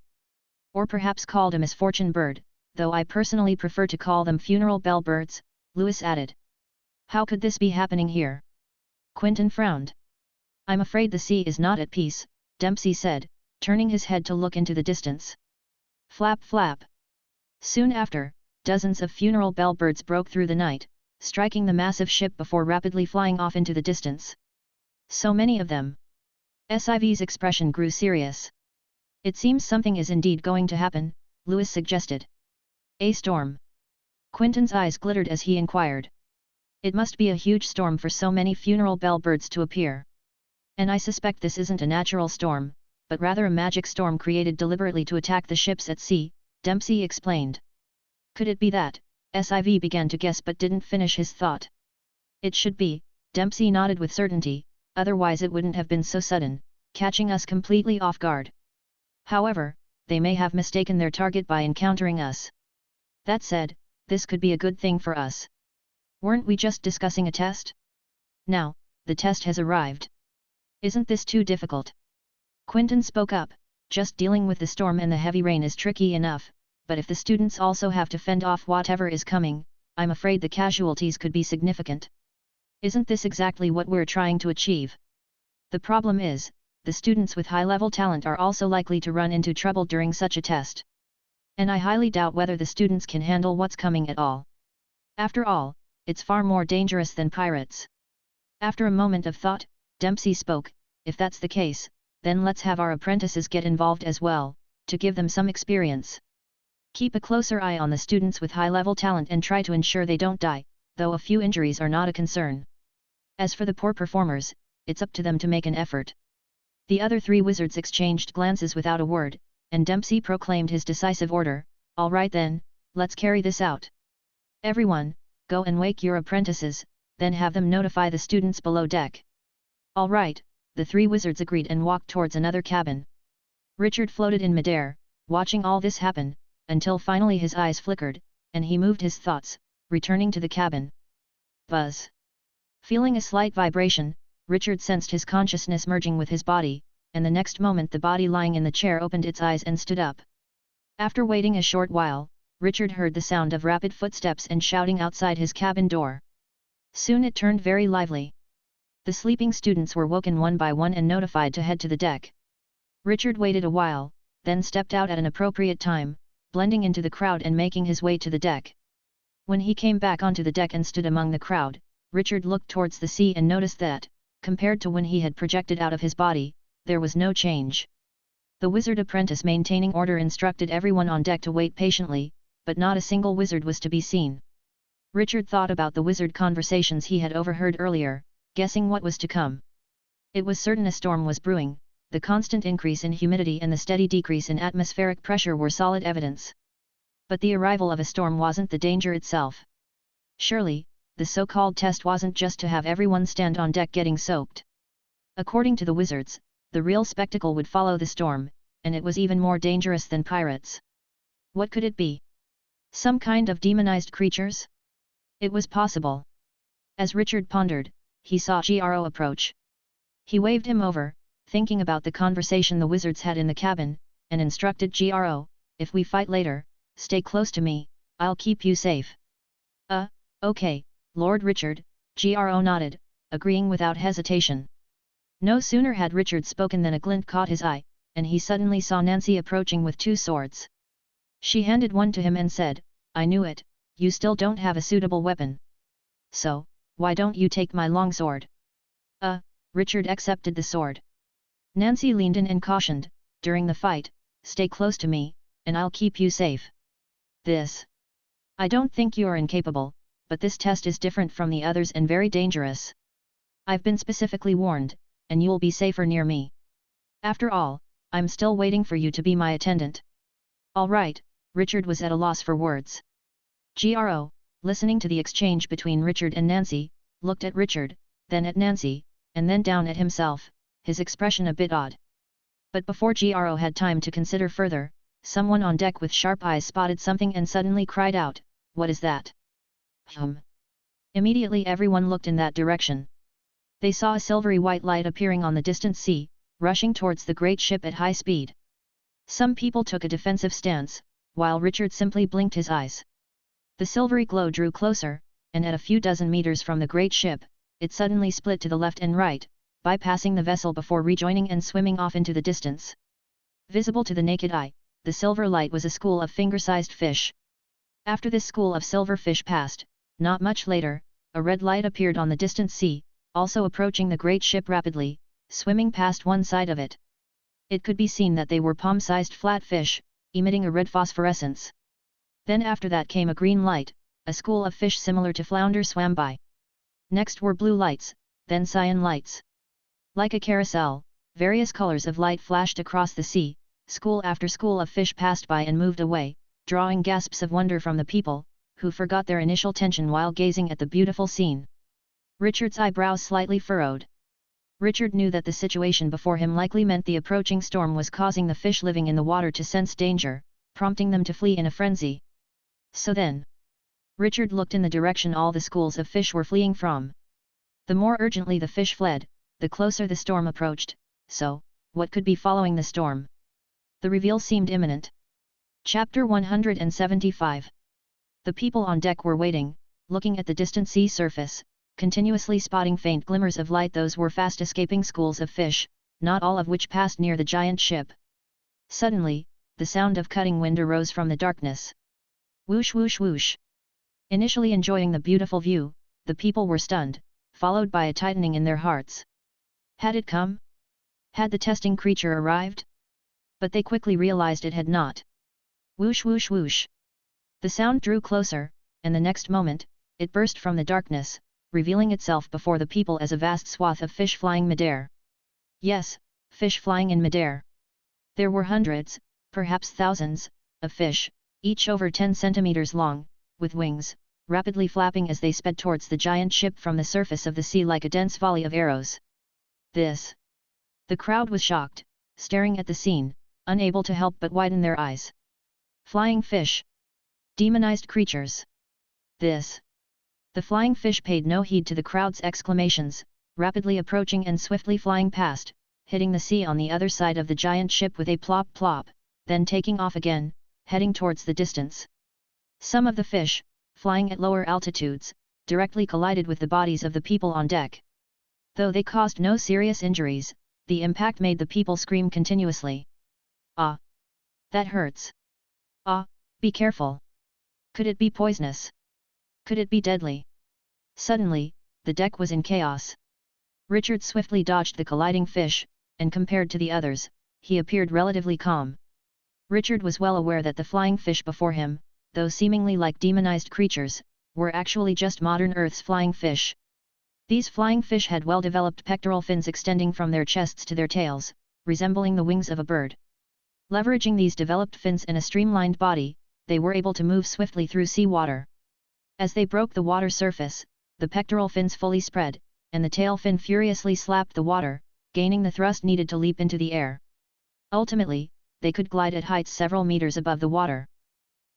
"Or perhaps called a misfortune bird, though I personally prefer to call them funeral bell birds," Lewis added. "How could this be happening here?" Quentin frowned. "I'm afraid the sea is not at peace," Dempsey said, turning his head to look into the distance. Flap flap. Soon after, dozens of funeral bell birds broke through the night, striking the massive ship before rapidly flying off into the distance. "So many of them." Siv's expression grew serious. "It seems something is indeed going to happen," Lewis suggested. "A storm." Quentin's eyes glittered as he inquired. It must be a huge storm for so many funeral bell birds to appear. And I suspect this isn't a natural storm, but rather a magic storm created deliberately to attack the ships at sea, Dempsey explained. Could it be that? Siv began to guess but didn't finish his thought. It should be, Dempsey nodded with certainty, otherwise it wouldn't have been so sudden, catching us completely off guard. However, they may have mistaken their target by encountering us. That said, this could be a good thing for us. Weren't we just discussing a test? Now, the test has arrived. Isn't this too difficult? Quentin spoke up, just dealing with the storm and the heavy rain is tricky enough, but if the students also have to fend off whatever is coming, I'm afraid the casualties could be significant. Isn't this exactly what we're trying to achieve? The problem is, the students with high-level talent are also likely to run into trouble during such a test. And I highly doubt whether the students can handle what's coming at all. After all, it's far more dangerous than pirates. After a moment of thought, Dempsey spoke, if that's the case, then let's have our apprentices get involved as well, to give them some experience. Keep a closer eye on the students with high-level talent and try to ensure they don't die, though a few injuries are not a concern. As for the poor performers, it's up to them to make an effort. The other three wizards exchanged glances without a word, and Dempsey proclaimed his decisive order, all right then, let's carry this out. Everyone, go and wake your apprentices, then have them notify the students below deck. All right, the three wizards agreed and walked towards another cabin. Richard floated in midair, watching all this happen, until finally his eyes flickered, and he moved his thoughts, returning to the cabin. Buzz. Feeling a slight vibration, Richard sensed his consciousness merging with his body, and the next moment the body lying in the chair opened its eyes and stood up. After waiting a short while, Richard heard the sound of rapid footsteps and shouting outside his cabin door. Soon it turned very lively. The sleeping students were woken one by one and notified to head to the deck. Richard waited a while, then stepped out at an appropriate time, blending into the crowd and making his way to the deck. When he came back onto the deck and stood among the crowd, Richard looked towards the sea and noticed that, compared to when he had projected out of his body, there was no change. The wizard apprentice maintaining order instructed everyone on deck to wait patiently, but not a single wizard was to be seen. Richard thought about the wizard conversations he had overheard earlier, guessing what was to come. It was certain a storm was brewing. The constant increase in humidity and the steady decrease in atmospheric pressure were solid evidence. But the arrival of a storm wasn't the danger itself. Surely, the so-called test wasn't just to have everyone stand on deck getting soaked. According to the wizards, the real spectacle would follow the storm, and it was even more dangerous than pirates. What could it be? Some kind of demonized creatures? It was possible. As Richard pondered, he saw Gro approach. He waved him over, thinking about the conversation the wizards had in the cabin, and instructed Gro, if we fight later, stay close to me, I'll keep you safe. Okay, Lord Richard, Gro nodded, agreeing without hesitation. No sooner had Richard spoken than a glint caught his eye, and he suddenly saw Nancy approaching with two swords. She handed one to him and said, I knew it, you still don't have a suitable weapon. So, why don't you take my longsword? Richard accepted the sword. Nancy leaned in and cautioned, during the fight, stay close to me, and I'll keep you safe. I don't think you are incapable, but this test is different from the others and very dangerous. I've been specifically warned, and you'll be safer near me. After all, I'm still waiting for you to be my attendant. All right, Richard was at a loss for words. Gro, listening to the exchange between Richard and Nancy, looked at Richard, then at Nancy, and then down at himself, his expression a bit odd. But before Gro had time to consider further, someone on deck with sharp eyes spotted something and suddenly cried out, what is that? Immediately everyone looked in that direction. They saw a silvery white light appearing on the distant sea, rushing towards the great ship at high speed. Some people took a defensive stance, while Richard simply blinked his eyes. The silvery glow drew closer, and at a few dozen meters from the great ship, it suddenly split to the left and right, bypassing the vessel before rejoining and swimming off into the distance. Visible to the naked eye, the silver light was a school of finger-sized fish. After this school of silver fish passed, not much later, a red light appeared on the distant sea, also approaching the great ship rapidly, swimming past one side of it. It could be seen that they were palm-sized flat fish, emitting a red phosphorescence. Then after that came a green light, a school of fish similar to flounder swam by. Next were blue lights, then cyan lights. Like a carousel, various colors of light flashed across the sea, school after school of fish passed by and moved away, drawing gasps of wonder from the people, who forgot their initial tension while gazing at the beautiful scene. Richard's eyebrows slightly furrowed. Richard knew that the situation before him likely meant the approaching storm was causing the fish living in the water to sense danger, prompting them to flee in a frenzy. So then, Richard looked in the direction all the schools of fish were fleeing from. The more urgently the fish fled, the closer the storm approached, so, what could be following the storm? The reveal seemed imminent. Chapter 175. The people on deck were waiting, looking at the distant sea surface, continuously spotting faint glimmers of light. Those were fast escaping schools of fish, not all of which passed near the giant ship. Suddenly, the sound of cutting wind arose from the darkness. Whoosh whoosh whoosh. Initially enjoying the beautiful view, the people were stunned, followed by a tightening in their hearts. Had it come? Had the testing creature arrived? But they quickly realized it had not. Whoosh whoosh whoosh. The sound drew closer, and the next moment, it burst from the darkness, revealing itself before the people as a vast swath of fish flying midair. Yes, fish flying in midair. There were hundreds, perhaps thousands, of fish, each over 10 centimeters long, with wings, rapidly flapping as they sped towards the giant ship from the surface of the sea like a dense volley of arrows. This. The crowd was shocked, staring at the scene, unable to help but widen their eyes. Flying fish. Demonized creatures. This. The flying fish paid no heed to the crowd's exclamations, rapidly approaching and swiftly flying past, hitting the sea on the other side of the giant ship with a plop plop, then taking off again, heading towards the distance. Some of the fish, flying at lower altitudes, directly collided with the bodies of the people on deck. Though they caused no serious injuries, the impact made the people scream continuously. Ah! That hurts! Ah, be careful! Could it be poisonous? Could it be deadly? Suddenly, the deck was in chaos. Richard swiftly dodged the colliding fish, and compared to the others, he appeared relatively calm. Richard was well aware that the flying fish before him, though seemingly like demonized creatures, were actually just modern Earth's flying fish. These flying fish had well-developed pectoral fins extending from their chests to their tails, resembling the wings of a bird. Leveraging these developed fins and a streamlined body, they were able to move swiftly through seawater. As they broke the water surface, the pectoral fins fully spread, and the tail fin furiously slapped the water, gaining the thrust needed to leap into the air. Ultimately, they could glide at heights several meters above the water.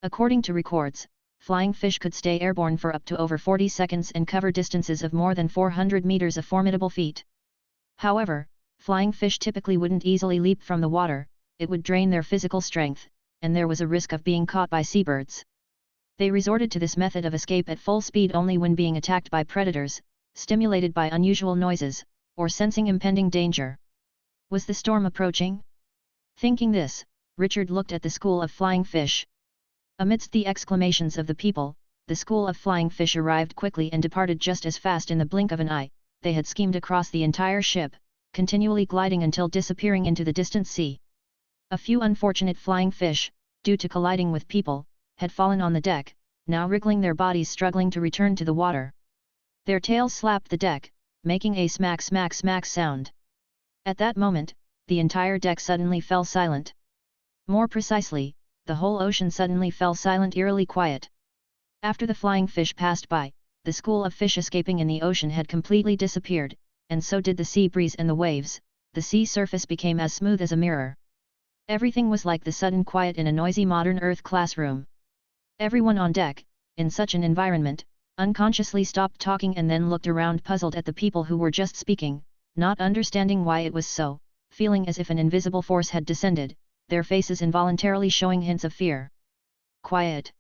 According to records, flying fish could stay airborne for up to over 40 seconds and cover distances of more than 400 meters, a formidable feat. However, flying fish typically wouldn't easily leap from the water, it would drain their physical strength, and there was a risk of being caught by seabirds. They resorted to this method of escape at full speed only when being attacked by predators, stimulated by unusual noises, or sensing impending danger. Was the storm approaching? Thinking this, Richard looked at the school of flying fish. Amidst the exclamations of the people, the school of flying fish arrived quickly and departed just as fast in the blink of an eye. They had schemed across the entire ship, continually gliding until disappearing into the distant sea. A few unfortunate flying fish, due to colliding with people, had fallen on the deck, now wriggling their bodies, struggling to return to the water. Their tails slapped the deck, making a smack smack smack sound. At that moment, the entire deck suddenly fell silent. More precisely, the whole ocean suddenly fell silent, eerily quiet. After the flying fish passed by, the school of fish escaping in the ocean had completely disappeared, and so did the sea breeze and the waves. The sea surface became as smooth as a mirror. Everything was like the sudden quiet in a noisy modern Earth classroom. Everyone on deck, in such an environment, unconsciously stopped talking and then looked around puzzled at the people who were just speaking, not understanding why it was so, feeling as if an invisible force had descended, their faces involuntarily showing hints of fear. Quiet.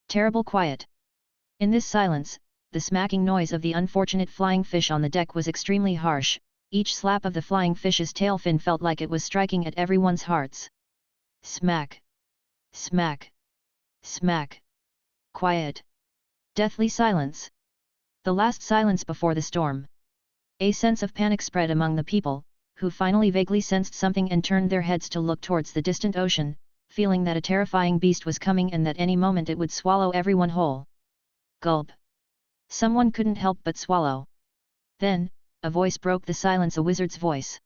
Terrible quiet. In this silence, the smacking noise of the unfortunate flying fish on the deck was extremely harsh. Each slap of the flying fish's tail fin felt like it was striking at everyone's hearts. Smack. Smack. Smack. Quiet. Deathly silence. The last silence before the storm. A sense of panic spread among the people, who finally vaguely sensed something and turned their heads to look towards the distant ocean, feeling that a terrifying beast was coming and that any moment it would swallow everyone whole. Gulp. Someone couldn't help but swallow. Then, a voice broke the silence, a wizard's voice.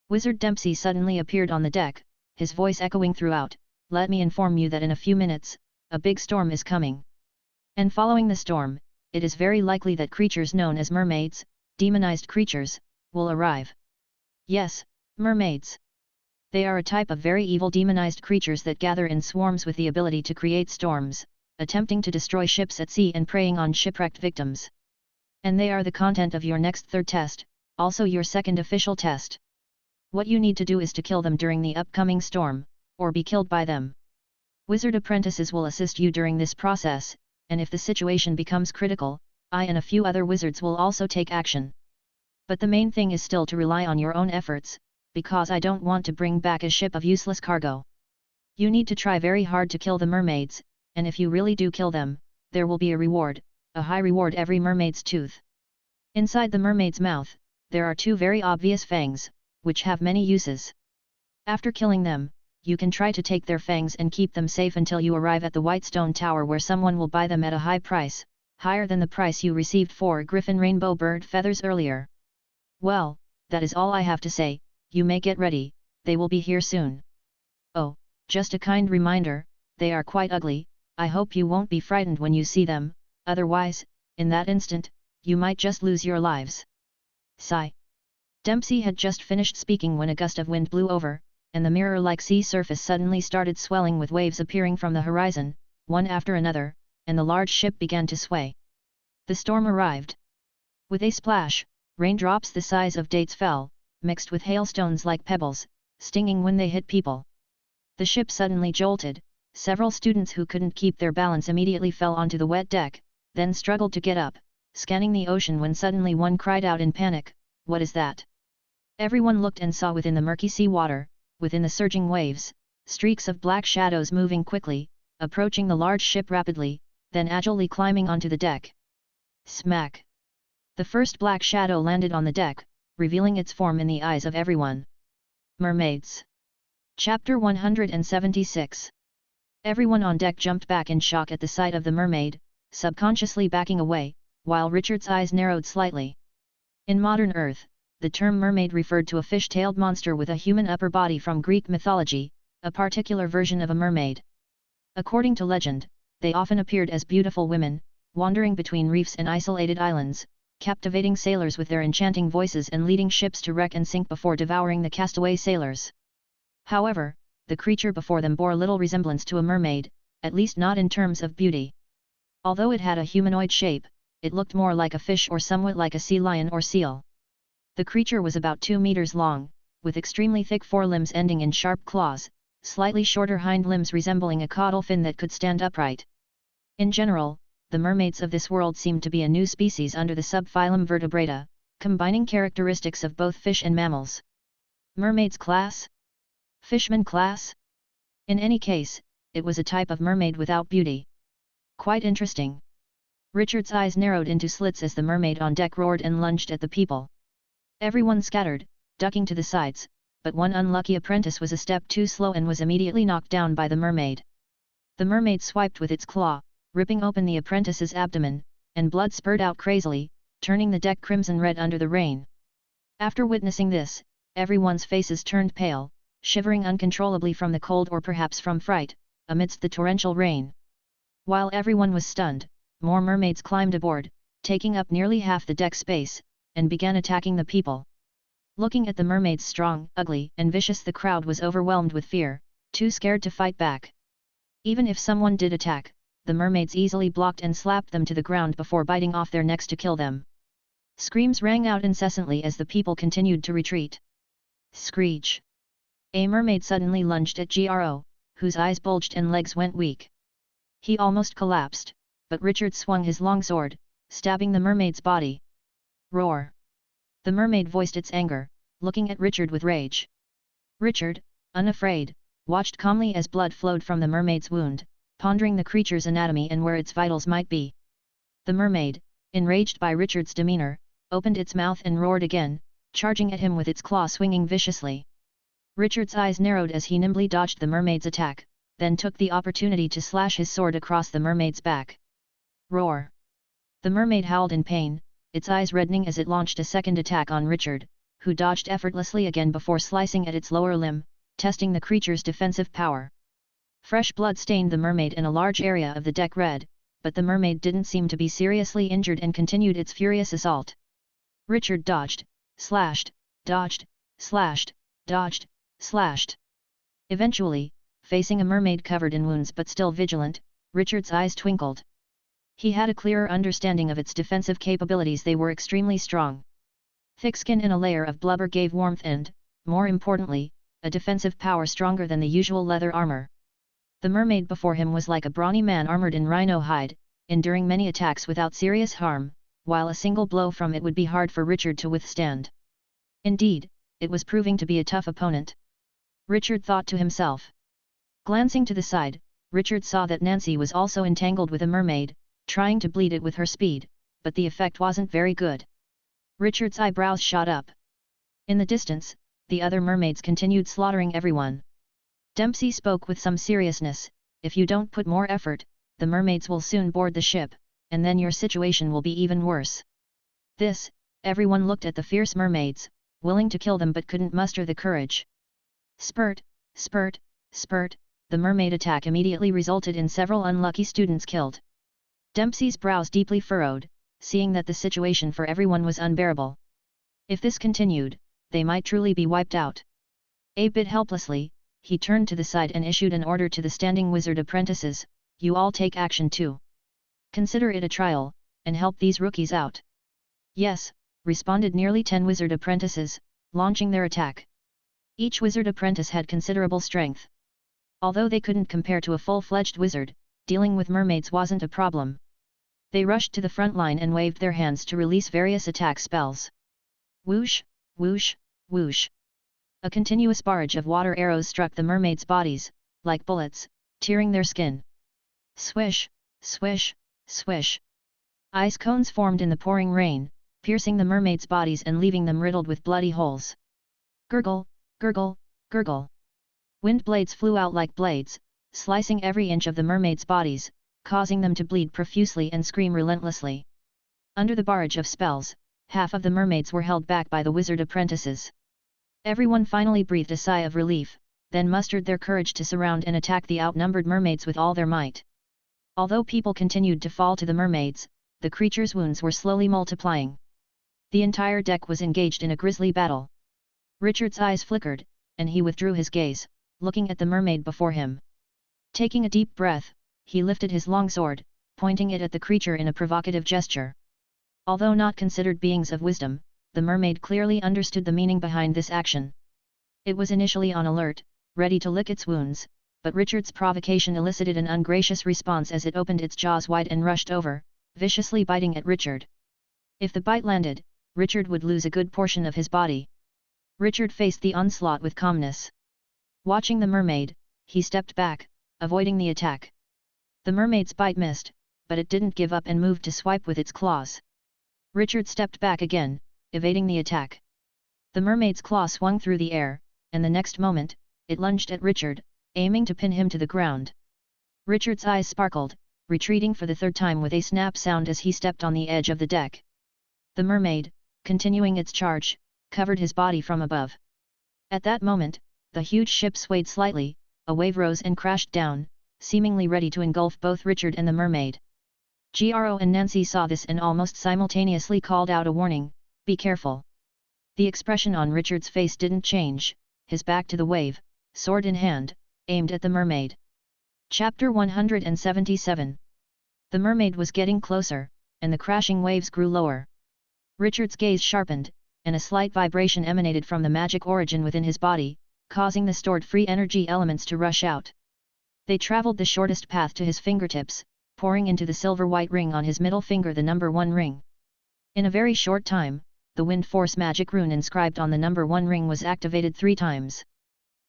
Wizard Dempsey suddenly appeared on the deck, his voice echoing throughout, "Let me inform you that in a few minutes, a big storm is coming. And following the storm, it is very likely that creatures known as mermaids, demonized creatures, will arrive." Yes, mermaids. They are a type of very evil demonized creatures that gather in swarms with the ability to create storms, attempting to destroy ships at sea and preying on shipwrecked victims. And they are the content of your next third test, also your second official test. What you need to do is to kill them during the upcoming storm, or be killed by them. Wizard apprentices will assist you during this process, and if the situation becomes critical, I and a few other wizards will also take action. But the main thing is still to rely on your own efforts, because I don't want to bring back a ship of useless cargo. You need to try very hard to kill the mermaids, and if you really do kill them, there will be a reward, a high reward every mermaid's tooth. Inside the mermaid's mouth, there are two very obvious fangs, which have many uses. After killing them, you can try to take their fangs and keep them safe until you arrive at the White Stone Tower, where someone will buy them at a high price, higher than the price you received for Griffin Rainbow Bird feathers earlier. Well, that is all I have to say. You may get ready, they will be here soon. Oh, just a kind reminder, they are quite ugly. I hope you won't be frightened when you see them, otherwise, in that instant, you might just lose your lives. Sigh. Dempsey had just finished speaking when a gust of wind blew over, and the mirror-like sea surface suddenly started swelling with waves appearing from the horizon, one after another, and the large ship began to sway. The storm arrived. With a splash, raindrops the size of dates fell, mixed with hailstones like pebbles, stinging when they hit people. The ship suddenly jolted. Several students who couldn't keep their balance immediately fell onto the wet deck, then struggled to get up, scanning the ocean when suddenly one cried out in panic, "What is that?" Everyone looked and saw within the murky sea water, within the surging waves, streaks of black shadows moving quickly, approaching the large ship rapidly, then agilely climbing onto the deck. Smack! The first black shadow landed on the deck, revealing its form in the eyes of everyone. Mermaids. Chapter 176. Everyone on deck jumped back in shock at the sight of the mermaid, subconsciously backing away, while Richard's eyes narrowed slightly. In modern Earth, the term mermaid referred to a fish-tailed monster with a human upper body from Greek mythology, a particular version of a mermaid. According to legend, they often appeared as beautiful women, wandering between reefs and isolated islands, captivating sailors with their enchanting voices and leading ships to wreck and sink before devouring the castaway sailors. However, the creature before them bore little resemblance to a mermaid, at least not in terms of beauty. Although it had a humanoid shape, it looked more like a fish or somewhat like a sea lion or seal. The creature was about 2 meters long, with extremely thick forelimbs ending in sharp claws, slightly shorter hind limbs resembling a caudal fin that could stand upright. In general, the mermaids of this world seemed to be a new species under the subphylum Vertebrata, combining characteristics of both fish and mammals. Mermaids class? Fishman class? In any case, it was a type of mermaid without beauty. Quite interesting. Richard's eyes narrowed into slits as the mermaid on deck roared and lunged at the people. Everyone scattered, ducking to the sides, but one unlucky apprentice was a step too slow and was immediately knocked down by the mermaid. The mermaid swiped with its claw, ripping open the apprentice's abdomen, and blood spurted out crazily, turning the deck crimson red under the rain. After witnessing this, everyone's faces turned pale, shivering uncontrollably from the cold or perhaps from fright, amidst the torrential rain. While everyone was stunned, more mermaids climbed aboard, taking up nearly half the deck space, and began attacking the people. Looking at the mermaids strong, ugly, and vicious, the crowd was overwhelmed with fear, too scared to fight back. Even if someone did attack, the mermaids easily blocked and slapped them to the ground before biting off their necks to kill them. Screams rang out incessantly as the people continued to retreat. Screech! A mermaid suddenly lunged at Gro, whose eyes bulged and legs went weak. He almost collapsed, but Richard swung his long sword, stabbing the mermaid's body. Roar! The mermaid voiced its anger, looking at Richard with rage. Richard, unafraid, watched calmly as blood flowed from the mermaid's wound, pondering the creature's anatomy and where its vitals might be. The mermaid, enraged by Richard's demeanor, opened its mouth and roared again, charging at him with its claw swinging viciously. Richard's eyes narrowed as he nimbly dodged the mermaid's attack, then took the opportunity to slash his sword across the mermaid's back. Roar! The mermaid howled in pain, its eyes reddening as it launched a second attack on Richard, who dodged effortlessly again before slicing at its lower limb, testing the creature's defensive power. Fresh blood stained the mermaid in a large area of the deck red, but the mermaid didn't seem to be seriously injured and continued its furious assault. Richard dodged, slashed, dodged, slashed, dodged, slashed. Eventually, facing a mermaid covered in wounds but still vigilant, Richard's eyes twinkled. He had a clearer understanding of its defensive capabilities. They were extremely strong. Thick skin and a layer of blubber gave warmth and, more importantly, a defensive power stronger than the usual leather armor. The mermaid before him was like a brawny man armored in rhino hide, enduring many attacks without serious harm, while a single blow from it would be hard for Richard to withstand. Indeed, it was proving to be a tough opponent. Richard thought to himself. Glancing to the side, Richard saw that Nancy was also entangled with a mermaid, trying to bleed it with her speed, but the effect wasn't very good. Richard's eyebrows shot up. In the distance, the other mermaids continued slaughtering everyone. Dempsey spoke with some seriousness, "If you don't put more effort, the mermaids will soon board the ship, and then your situation will be even worse." This, everyone looked at the fierce mermaids, willing to kill them but couldn't muster the courage. Spurt, spurt, spurt, the mermaid attack immediately resulted in several unlucky students killed. Dempsey's brows deeply furrowed, seeing that the situation for everyone was unbearable. If this continued, they might truly be wiped out. A bit helplessly, he turned to the side and issued an order to the standing wizard apprentices, "You all take action too. Consider it a trial, and help these rookies out." "Yes," responded nearly 10 wizard apprentices, launching their attack. Each wizard apprentice had considerable strength. Although they couldn't compare to a full-fledged wizard, dealing with mermaids wasn't a problem. They rushed to the front line and waved their hands to release various attack spells. Whoosh, whoosh, whoosh. A continuous barrage of water arrows struck the mermaids' bodies, like bullets, tearing their skin. Swish, swish, swish. Ice cones formed in the pouring rain, piercing the mermaids' bodies and leaving them riddled with bloody holes. Gurgle, gurgle, gurgle. Wind blades flew out like blades, slicing every inch of the mermaids' bodies, causing them to bleed profusely and scream relentlessly. Under the barrage of spells, half of the mermaids were held back by the wizard apprentices. Everyone finally breathed a sigh of relief, then mustered their courage to surround and attack the outnumbered mermaids with all their might. Although people continued to fall to the mermaids, the creatures' wounds were slowly multiplying. The entire deck was engaged in a grisly battle. Richard's eyes flickered, and he withdrew his gaze, looking at the mermaid before him. Taking a deep breath, he lifted his long sword, pointing it at the creature in a provocative gesture. Although not considered beings of wisdom, the mermaid clearly understood the meaning behind this action. It was initially on alert, ready to lick its wounds, but Richard's provocation elicited an ungracious response as it opened its jaws wide and rushed over, viciously biting at Richard. If the bite landed, Richard would lose a good portion of his body. Richard faced the onslaught with calmness. Watching the mermaid, he stepped back, avoiding the attack. The mermaid's bite missed, but it didn't give up and moved to swipe with its claws. Richard stepped back again, evading the attack. The mermaid's claw swung through the air, and the next moment, it lunged at Richard, aiming to pin him to the ground. Richard's eyes sparkled, retreating for the third time with a snap sound as he stepped on the edge of the deck. The mermaid, continuing its charge, covered his body from above. At that moment, the huge ship swayed slightly, a wave rose and crashed down, seemingly ready to engulf both Richard and the mermaid. Gro and Nancy saw this and almost simultaneously called out a warning, "Be careful." The expression on Richard's face didn't change, his back to the wave, sword in hand, aimed at the mermaid. Chapter 177. The mermaid was getting closer, and the crashing waves grew lower. Richard's gaze sharpened, and a slight vibration emanated from the magic origin within his body, causing the stored free energy elements to rush out. They traveled the shortest path to his fingertips, pouring into the silver-white ring on his middle finger, the number 1 ring. In a very short time, the wind force magic rune inscribed on the number 1 ring was activated 3 times.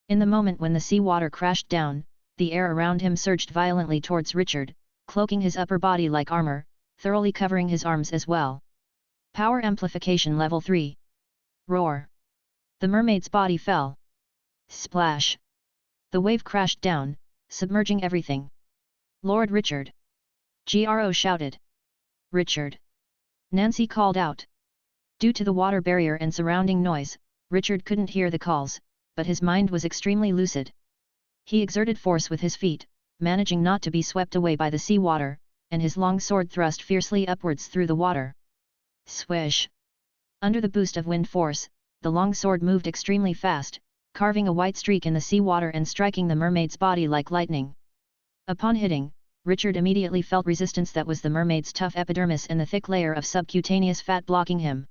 In the moment when the sea water crashed down, the air around him surged violently towards Richard, cloaking his upper body like armor, thoroughly covering his arms as well. Power amplification level 3. Roar. The mermaid's body fell. Splash. The wave crashed down, submerging everything. "Lord Richard!" Gro shouted. Richard!" Nancy called out. Due to the water barrier and surrounding noise, Richard couldn't hear the calls, but his mind was extremely lucid. He exerted force with his feet, managing not to be swept away by the sea water, and his long sword thrust fiercely upwards through the water. Swish! Under the boost of wind force, the long sword moved extremely fast, carving a white streak in the sea water and striking the mermaid's body like lightning. Upon hitting, Richard immediately felt resistance that was the mermaid's tough epidermis and the thick layer of subcutaneous fat blocking him.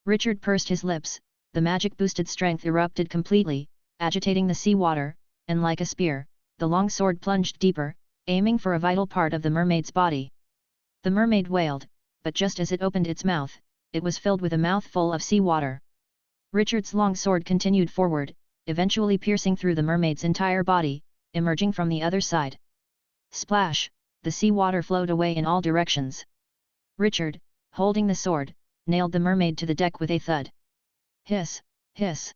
Richard pursed his lips, the magic-boosted strength erupted completely, agitating the sea water, and like a spear, the long sword plunged deeper, aiming for a vital part of the mermaid's body. The mermaid wailed, but just as it opened its mouth, it was filled with a mouthful of sea water. Richard's long sword continued forward, eventually piercing through the mermaid's entire body, emerging from the other side. Splash! The sea water flowed away in all directions. Richard, holding the sword, nailed the mermaid to the deck with a thud. Hiss! Hiss!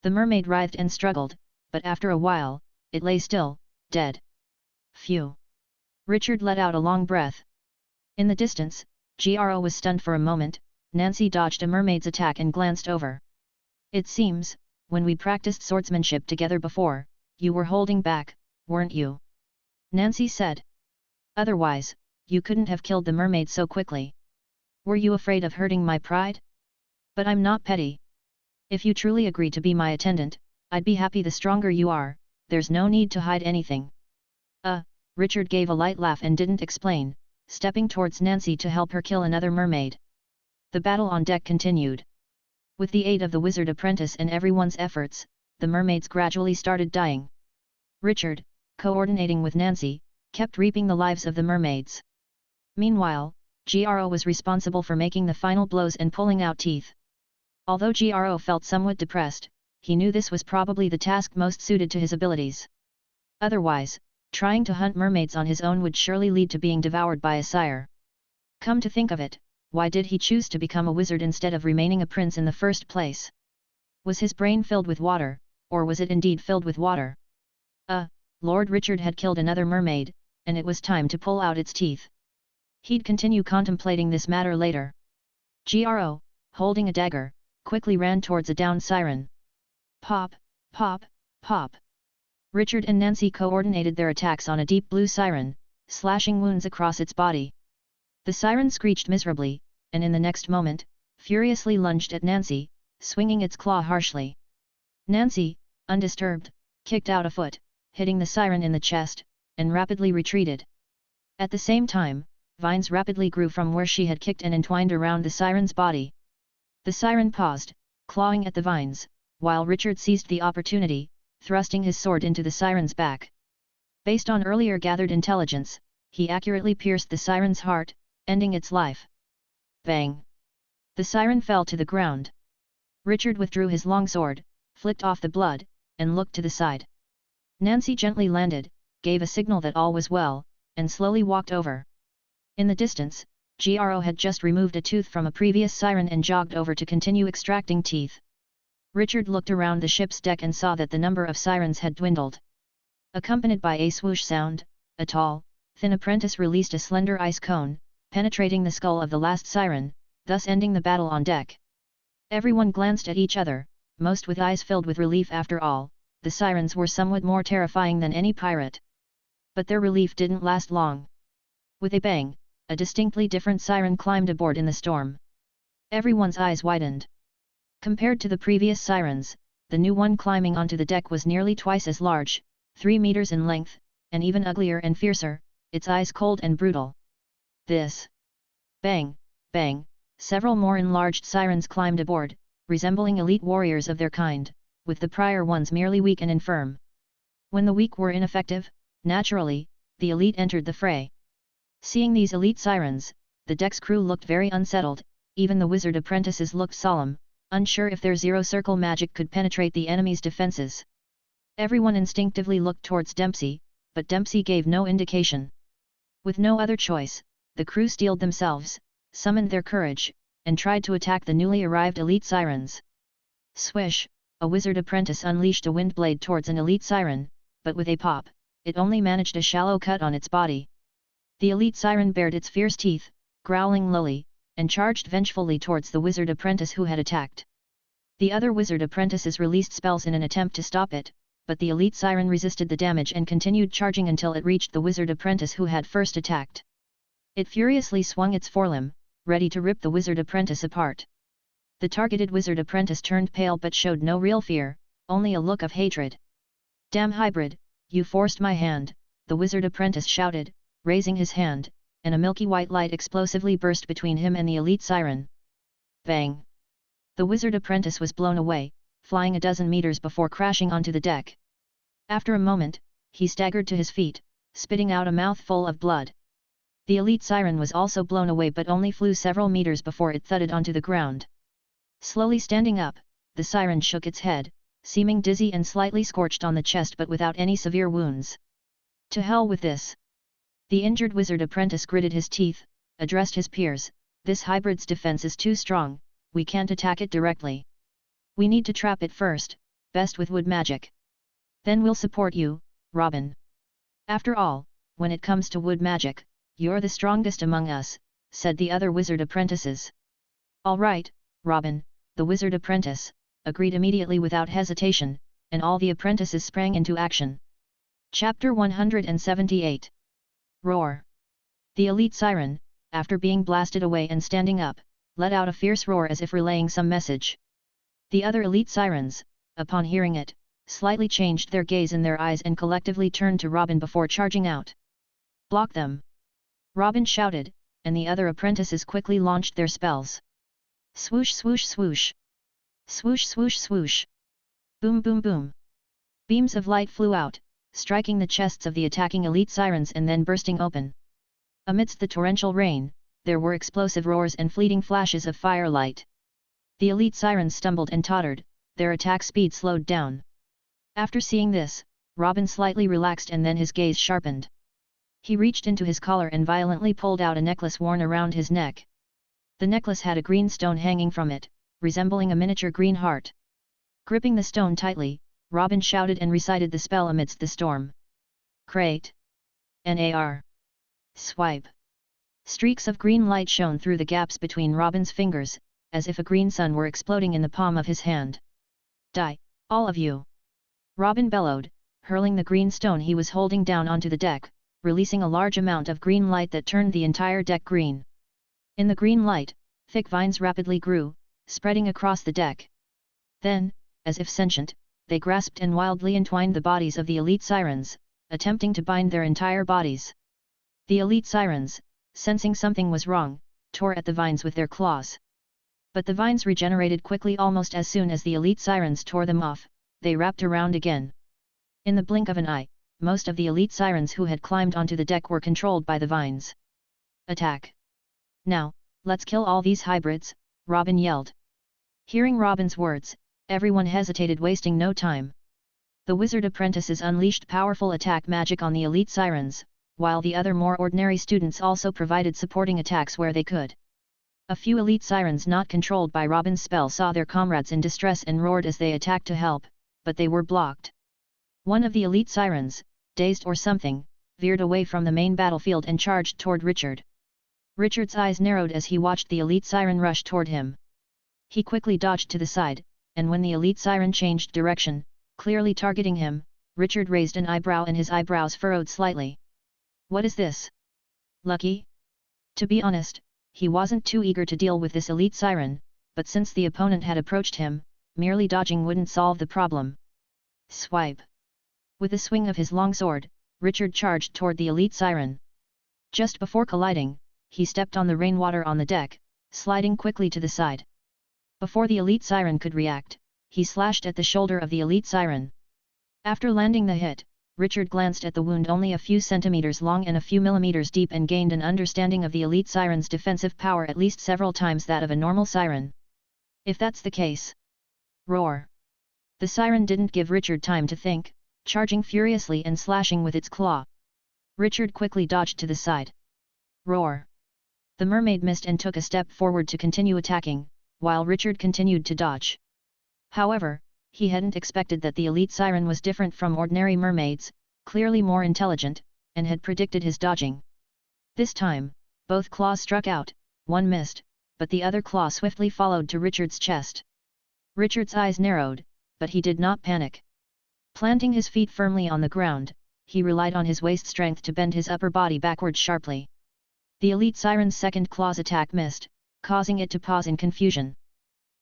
The mermaid writhed and struggled, but after a while, it lay still, dead. Phew! Richard let out a long breath. In the distance, Gro was stunned for a moment. Nancy dodged a mermaid's attack and glanced over. It seems, when we practiced swordsmanship together before, you were holding back, weren't you? Nancy said. Otherwise, you couldn't have killed the mermaid so quickly. Were you afraid of hurting my pride? But I'm not petty. If you truly agree to be my attendant, I'd be happy. The stronger you are, there's no need to hide anything. Richard gave a light laugh and didn't explain, stepping towards Nancy to help her kill another mermaid. The battle on deck continued. With the aid of the wizard apprentice and everyone's efforts, the mermaids gradually started dying. Richard, coordinating with Nancy, kept reaping the lives of the mermaids. Meanwhile, Gro was responsible for making the final blows and pulling out teeth. Although Gro felt somewhat depressed, he knew this was probably the task most suited to his abilities. Otherwise, trying to hunt mermaids on his own would surely lead to being devoured by a sire. Come to think of it, why did he choose to become a wizard instead of remaining a prince in the first place? Was his brain filled with water, or was it indeed filled with water? Lord Richard had killed another mermaid, and it was time to pull out its teeth. He'd continue contemplating this matter later. Gro, holding a dagger, quickly ran towards a downed siren. Pop, pop, pop. Richard and Nancy coordinated their attacks on a deep blue siren, slashing wounds across its body. The siren screeched miserably, and in the next moment, furiously lunged at Nancy, swinging its claw harshly. Nancy, undisturbed, kicked out a foot, hitting the siren in the chest, and rapidly retreated. At the same time, vines rapidly grew from where she had kicked and entwined around the siren's body. The siren paused, clawing at the vines, while Richard seized the opportunity, thrusting his sword into the siren's back. Based on earlier gathered intelligence, he accurately pierced the siren's heart, ending its life. Bang! The siren fell to the ground. Richard withdrew his long sword, flicked off the blood, and looked to the side. Nancy gently landed, gave a signal that all was well, and slowly walked over. In the distance, Gro had just removed a tooth from a previous siren and jogged over to continue extracting teeth. Richard looked around the ship's deck and saw that the number of sirens had dwindled. Accompanied by a swoosh sound, a tall, thin apprentice released a slender ice cone, penetrating the skull of the last siren, thus ending the battle on deck. Everyone glanced at each other, most with eyes filled with relief. After all, the sirens were somewhat more terrifying than any pirate. But their relief didn't last long. With a bang, a distinctly different siren climbed aboard in the storm. Everyone's eyes widened. Compared to the previous sirens, the new one climbing onto the deck was nearly twice as large, 3 meters in length, and even uglier and fiercer, its eyes cold and brutal. This! Bang, bang, several more enlarged sirens climbed aboard, resembling elite warriors of their kind, with the prior ones merely weak and infirm. When the weak were ineffective, naturally, the elite entered the fray. Seeing these elite sirens, the deck's crew looked very unsettled, even the wizard apprentices looked solemn, unsure if their zero-circle magic could penetrate the enemy's defenses. Everyone instinctively looked towards Dempsey, but Dempsey gave no indication. With no other choice, the crew steeled themselves, summoned their courage, and tried to attack the newly arrived elite sirens. Swish! A wizard apprentice unleashed a wind blade towards an elite siren, but with a pop, it only managed a shallow cut on its body. The elite siren bared its fierce teeth, growling lowly, and charged vengefully towards the wizard apprentice who had attacked. The other wizard apprentices released spells in an attempt to stop it, but the elite siren resisted the damage and continued charging until it reached the wizard apprentice who had first attacked. It furiously swung its forelimb, ready to rip the wizard apprentice apart. The targeted wizard apprentice turned pale but showed no real fear, only a look of hatred. "Damn hybrid, you forced my hand," the wizard apprentice shouted, raising his hand, and a milky white light explosively burst between him and the elite siren. Bang! The wizard apprentice was blown away, flying a dozen meters before crashing onto the deck. After a moment, he staggered to his feet, spitting out a mouthful of blood. The elite siren was also blown away but only flew several meters before it thudded onto the ground. Slowly standing up, the siren shook its head, seeming dizzy and slightly scorched on the chest but without any severe wounds. "To hell with this!" The injured wizard apprentice gritted his teeth, addressed his peers, "This hybrid's defense is too strong, we can't attack it directly. We need to trap it first, best with wood magic. Then we'll support you, Robin. After all, when it comes to wood magic, you're the strongest among us," said the other wizard apprentices. "All right, Robin," the wizard apprentice agreed immediately without hesitation, and all the apprentices sprang into action. Chapter 178. Roar. The elite siren, after being blasted away and standing up, let out a fierce roar as if relaying some message. The other elite sirens, upon hearing it, slightly changed their gaze in their eyes and collectively turned to Robin before charging out. "Block them!" Robin shouted, and the other apprentices quickly launched their spells. Swoosh swoosh swoosh! Swoosh swoosh swoosh! Boom boom boom! Beams of light flew out, striking the chests of the attacking elite sirens and then bursting open. Amidst the torrential rain, there were explosive roars and fleeting flashes of firelight. The elite sirens stumbled and tottered, their attack speed slowed down. After seeing this, Robin slightly relaxed and then his gaze sharpened. He reached into his collar and violently pulled out a necklace worn around his neck. The necklace had a green stone hanging from it, resembling a miniature green heart. Gripping the stone tightly, Robin shouted and recited the spell amidst the storm. Crate. Nar. Swipe. Streaks of green light shone through the gaps between Robin's fingers, as if a green sun were exploding in the palm of his hand. "Die, all of you!" Robin bellowed, hurling the green stone he was holding down onto the deck, releasing a large amount of green light that turned the entire deck green. In the green light, thick vines rapidly grew, spreading across the deck. Then, as if sentient, they grasped and wildly entwined the bodies of the elite sirens, attempting to bind their entire bodies. The elite sirens, sensing something was wrong, tore at the vines with their claws. But the vines regenerated quickly almost as soon as the elite sirens tore them off, they wrapped around again. In the blink of an eye, most of the elite sirens who had climbed onto the deck were controlled by the vines. "Attack! Now, let's kill all these hybrids," Robin yelled. Hearing Robin's words, everyone hesitated, wasting no time. The wizard apprentices unleashed powerful attack magic on the elite sirens, while the other more ordinary students also provided supporting attacks where they could. A few elite sirens not controlled by Robin's spell saw their comrades in distress and roared as they attacked to help, but they were blocked. One of the elite sirens, dazed or something, veered away from the main battlefield and charged toward Richard. Richard's eyes narrowed as he watched the elite siren rush toward him. He quickly dodged to the side, and when the elite siren changed direction, clearly targeting him, Richard raised an eyebrow and his eyebrows furrowed slightly. "What is this? Lucky?" To be honest, he wasn't too eager to deal with this elite siren, but since the opponent had approached him, merely dodging wouldn't solve the problem. Swipe! With a swing of his longsword, Richard charged toward the elite siren. Just before colliding, he stepped on the rainwater on the deck, sliding quickly to the side. Before the elite siren could react, he slashed at the shoulder of the elite siren. After landing the hit, Richard glanced at the wound only a few centimeters long and a few millimeters deep and gained an understanding of the elite siren's defensive power at least several times that of a normal siren. If that's the case. Roar! The siren didn't give Richard time to think, charging furiously and slashing with its claw. Richard quickly dodged to the side. Roar! The mermaid missed and took a step forward to continue attacking, while Richard continued to dodge. However, he hadn't expected that the elite siren was different from ordinary mermaids, clearly more intelligent, and had predicted his dodging. This time, both claws struck out, one missed, but the other claw swiftly followed to Richard's chest. Richard's eyes narrowed, but he did not panic. Planting his feet firmly on the ground, he relied on his waist strength to bend his upper body backward sharply. The elite siren's second claw's attack missed, causing it to pause in confusion.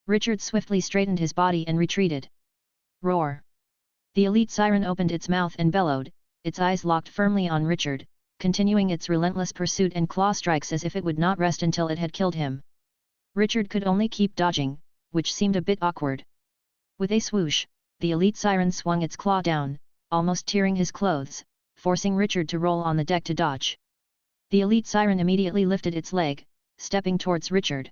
Richard swiftly straightened his body and retreated. Roar! The elite siren opened its mouth and bellowed, its eyes locked firmly on Richard, continuing its relentless pursuit and claw strikes as if it would not rest until it had killed him. Richard could only keep dodging, which seemed a bit awkward. With a swoosh, the elite siren swung its claw down, almost tearing his clothes, forcing Richard to roll on the deck to dodge. The elite siren immediately lifted its leg, stepping towards Richard.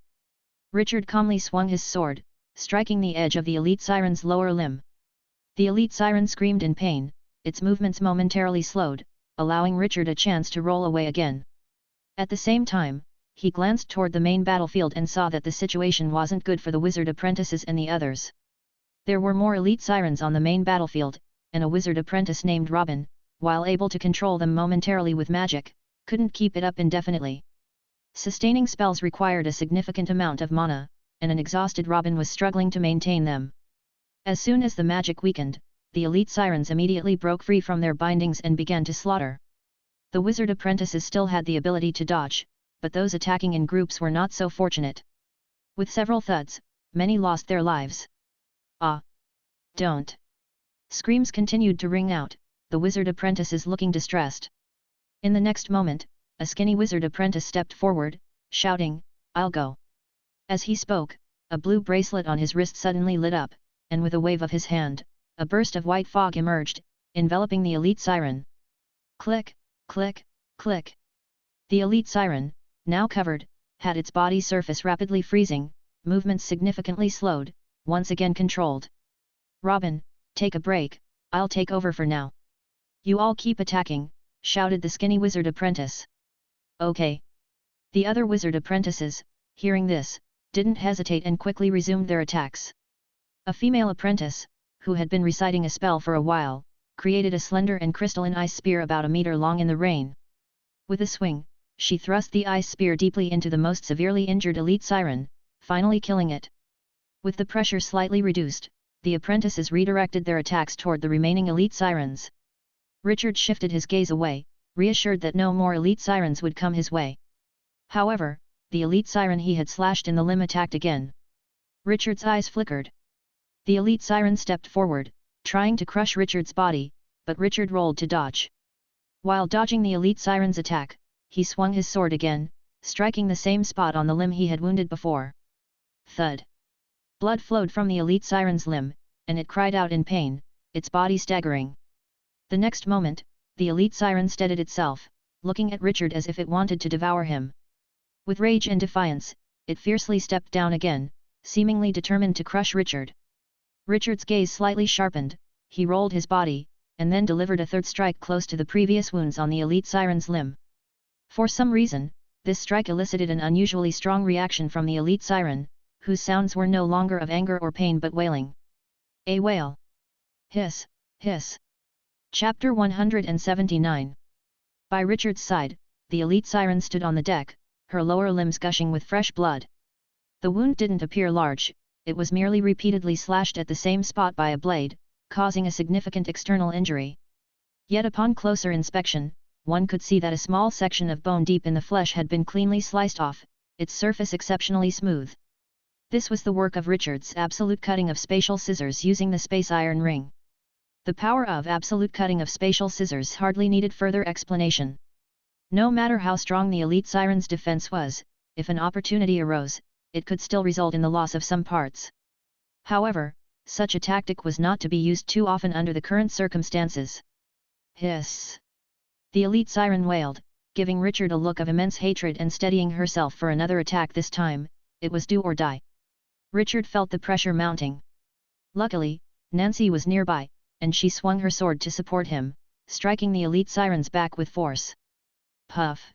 Richard calmly swung his sword, striking the edge of the elite siren's lower limb. The elite siren screamed in pain, its movements momentarily slowed, allowing Richard a chance to roll away again. At the same time, he glanced toward the main battlefield and saw that the situation wasn't good for the wizard apprentices and the others. There were more elite sirens on the main battlefield, and a wizard apprentice named Robin, while able to control them momentarily with magic, couldn't keep it up indefinitely. Sustaining spells required a significant amount of mana, and an exhausted Robin was struggling to maintain them. As soon as the magic weakened, the elite sirens immediately broke free from their bindings and began to slaughter. The wizard apprentices still had the ability to dodge, but those attacking in groups were not so fortunate. With several thuds, many lost their lives. Ah! Don't! Screams continued to ring out, the wizard apprentices looking distressed. In the next moment, a skinny wizard apprentice stepped forward, shouting, "I'll go." As he spoke, a blue bracelet on his wrist suddenly lit up, and with a wave of his hand, a burst of white fog emerged, enveloping the elite siren. Click, click, click. The elite siren, now covered, had its body surface rapidly freezing, movements significantly slowed, once again controlled. "Robin, take a break, I'll take over for now. You all keep attacking," shouted the skinny wizard apprentice. "Okay." The other wizard apprentices, hearing this, didn't hesitate and quickly resumed their attacks. A female apprentice, who had been reciting a spell for a while, created a slender and crystalline ice spear about a meter long in the rain. With a swing, she thrust the ice spear deeply into the most severely injured elite siren, finally killing it. With the pressure slightly reduced, the apprentices redirected their attacks toward the remaining elite sirens. Richard shifted his gaze away, reassured that no more elite sirens would come his way. However, the elite siren he had slashed in the limb attacked again. Richard's eyes flickered. The elite siren stepped forward, trying to crush Richard's body, but Richard rolled to dodge. While dodging the elite siren's attack, he swung his sword again, striking the same spot on the limb he had wounded before. Thud! Blood flowed from the elite siren's limb, and it cried out in pain, its body staggering. The next moment, the elite siren steadied itself, looking at Richard as if it wanted to devour him. With rage and defiance, it fiercely stepped down again, seemingly determined to crush Richard. Richard's gaze slightly sharpened, he rolled his body, and then delivered a third strike close to the previous wounds on the elite siren's limb. For some reason, this strike elicited an unusually strong reaction from the elite siren, whose sounds were no longer of anger or pain but wailing. A wail. Hiss, hiss. Chapter 179. By Richard's side, the elite siren stood on the deck, her lower limbs gushing with fresh blood. The wound didn't appear large, it was merely repeatedly slashed at the same spot by a blade, causing a significant external injury. Yet upon closer inspection, one could see that a small section of bone deep in the flesh had been cleanly sliced off, its surface exceptionally smooth. This was the work of Richard's absolute cutting of spatial scissors using the space iron ring. The power of absolute cutting of spatial scissors hardly needed further explanation. No matter how strong the elite siren's defense was, if an opportunity arose, it could still result in the loss of some parts. However, such a tactic was not to be used too often under the current circumstances. Hiss! The elite siren wailed, giving Richard a look of immense hatred and steadying herself for another attack this time, it was do or die. Richard felt the pressure mounting. Luckily, Nancy was nearby, and she swung her sword to support him, striking the elite siren's back with force. Puff!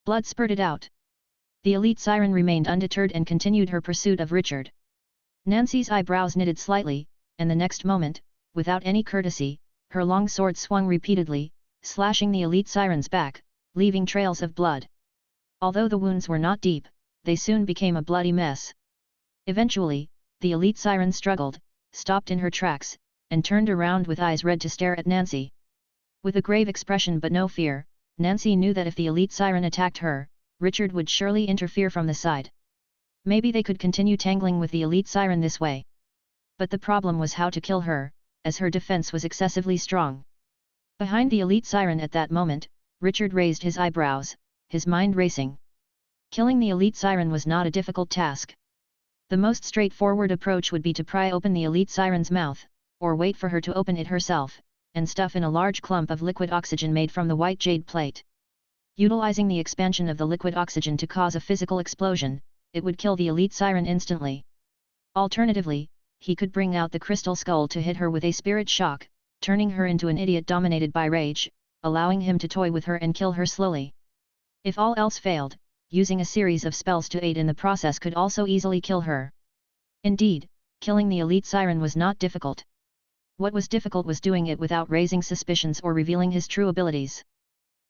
Blood spurted out. The elite siren remained undeterred and continued her pursuit of Richard. Nancy's eyebrows knitted slightly, and the next moment, without any courtesy, her long sword swung repeatedly, slashing the elite siren's back, leaving trails of blood. Although the wounds were not deep, they soon became a bloody mess. Eventually, the elite siren struggled, stopped in her tracks, and turned around with eyes red to stare at Nancy. With a grave expression but no fear, Nancy knew that if the elite siren attacked her, Richard would surely interfere from the side. Maybe they could continue tangling with the elite siren this way. But the problem was how to kill her, as her defense was excessively strong. Behind the elite siren at that moment, Richard raised his eyebrows, his mind racing. Killing the elite siren was not a difficult task. The most straightforward approach would be to pry open the elite siren's mouth, or wait for her to open it herself, and stuff in a large clump of liquid oxygen made from the white jade plate. Utilizing the expansion of the liquid oxygen to cause a physical explosion, it would kill the elite siren instantly. Alternatively, he could bring out the crystal skull to hit her with a spirit shock, turning her into an idiot dominated by rage, allowing him to toy with her and kill her slowly. If all else failed, using a series of spells to aid in the process could also easily kill her. Indeed, killing the elite siren was not difficult. What was difficult was doing it without raising suspicions or revealing his true abilities.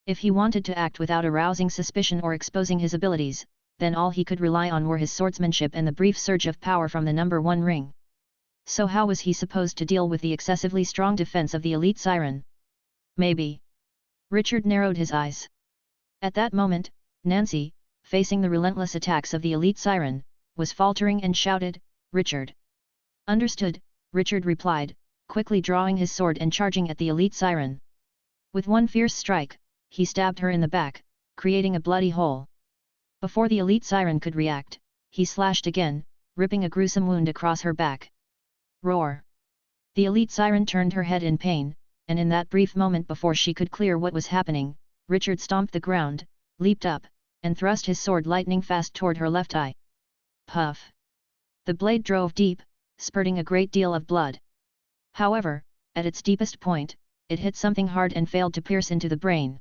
If he wanted to act without arousing suspicion or exposing his abilities, then all he could rely on were his swordsmanship and the brief surge of power from the number 1 ring. So how was he supposed to deal with the excessively strong defense of the elite siren? Maybe. Richard narrowed his eyes. At that moment, Nancy, facing the relentless attacks of the elite siren, was faltering and shouted, "Richard!" "Understood," Richard replied, quickly drawing his sword and charging at the elite siren. With one fierce strike, he stabbed her in the back, creating a bloody hole. Before the elite siren could react, he slashed again, ripping a gruesome wound across her back. Roar! The elite siren turned her head in pain, and in that brief moment before she could clear what was happening, Richard stomped the ground, leaped up, and thrust his sword lightning fast toward her left eye. Puff! The blade drove deep, spurting a great deal of blood. However, at its deepest point, it hit something hard and failed to pierce into the brain.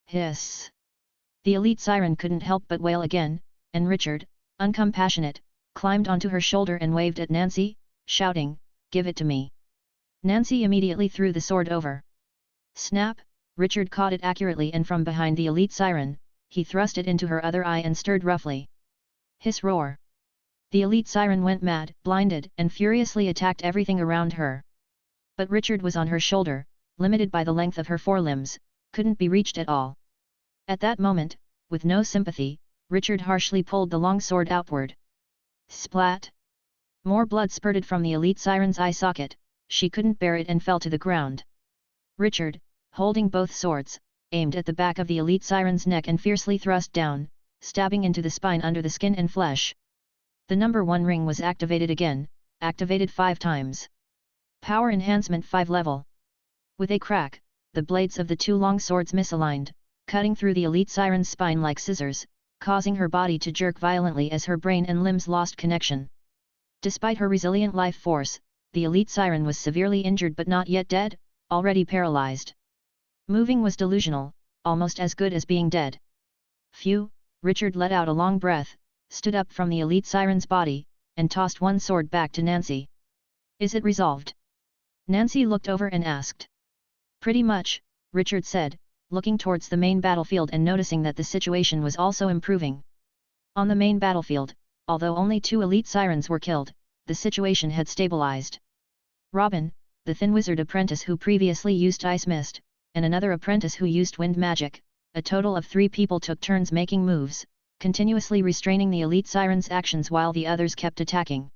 Hiss! The elite siren couldn't help but wail again, and Richard, uncompassionate, climbed onto her shoulder and waved at Nancy, shouting, "Give it to me." Nancy immediately threw the sword over. Snap! Richard caught it accurately and from behind the elite siren, he thrust it into her other eye and stirred roughly. Hiss roar! The elite siren went mad, blinded, and furiously attacked everything around her. But Richard was on her shoulder, limited by the length of her forelimbs, couldn't be reached at all. At that moment, with no sympathy, Richard harshly pulled the long sword outward. Splat! More blood spurted from the elite siren's eye socket, she couldn't bear it and fell to the ground. Richard, holding both swords, aimed at the back of the elite siren's neck and fiercely thrust down, stabbing into the spine under the skin and flesh. The number 1 ring was activated again, activated 5 times. Power enhancement 5 level. With a crack, the blades of the 2 long swords misaligned, cutting through the elite siren's spine like scissors, causing her body to jerk violently as her brain and limbs lost connection. Despite her resilient life force, the elite siren was severely injured but not yet dead, already paralyzed. Moving was delusional, almost as good as being dead. Phew! Richard let out a long breath, stood up from the elite siren's body, and tossed one sword back to Nancy. "Is it resolved?" Nancy looked over and asked. "Pretty much," Richard said, looking towards the main battlefield and noticing that the situation was also improving. On the main battlefield, although only 2 elite sirens were killed, the situation had stabilized. Robin, the thin wizard apprentice who previously used ice mist, and another apprentice who used wind magic, a total of 3 people took turns making moves, continuously restraining the elite siren's actions while the others kept attacking.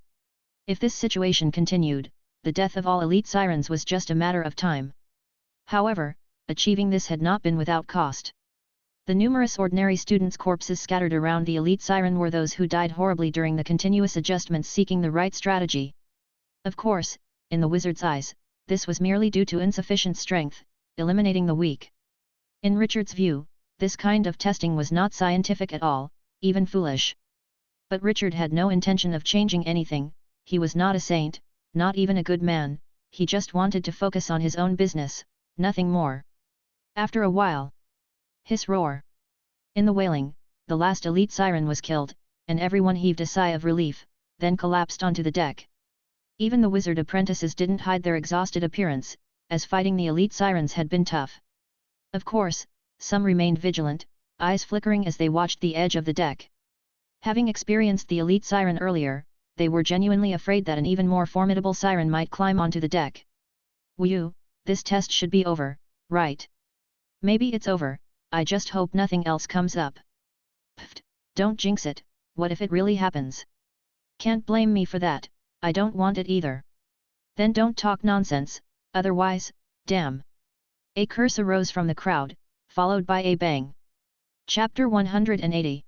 If this situation continued, the death of all elite sirens was just a matter of time. However, achieving this had not been without cost. The numerous ordinary students' corpses scattered around the elite siren were those who died horribly during the continuous adjustments seeking the right strategy. Of course, in the wizard's eyes, this was merely due to insufficient strength, eliminating the weak. In Richard's view, this kind of testing was not scientific at all, even foolish. But Richard had no intention of changing anything, he was not a saint, not even a good man, he just wanted to focus on his own business, nothing more. After a while, hiss roar! In the wailing, the last elite siren was killed, and everyone heaved a sigh of relief, then collapsed onto the deck. Even the wizard apprentices didn't hide their exhausted appearance, as fighting the elite sirens had been tough. Of course, some remained vigilant, eyes flickering as they watched the edge of the deck. Having experienced the elite siren earlier, they were genuinely afraid that an even more formidable siren might climb onto the deck. Whew, this test should be over, right? Maybe it's over, I just hope nothing else comes up. Pfft, don't jinx it, what if it really happens? Can't blame me for that, I don't want it either. Then don't talk nonsense, otherwise, damn. A curse arose from the crowd, followed by a bang. Chapter 180.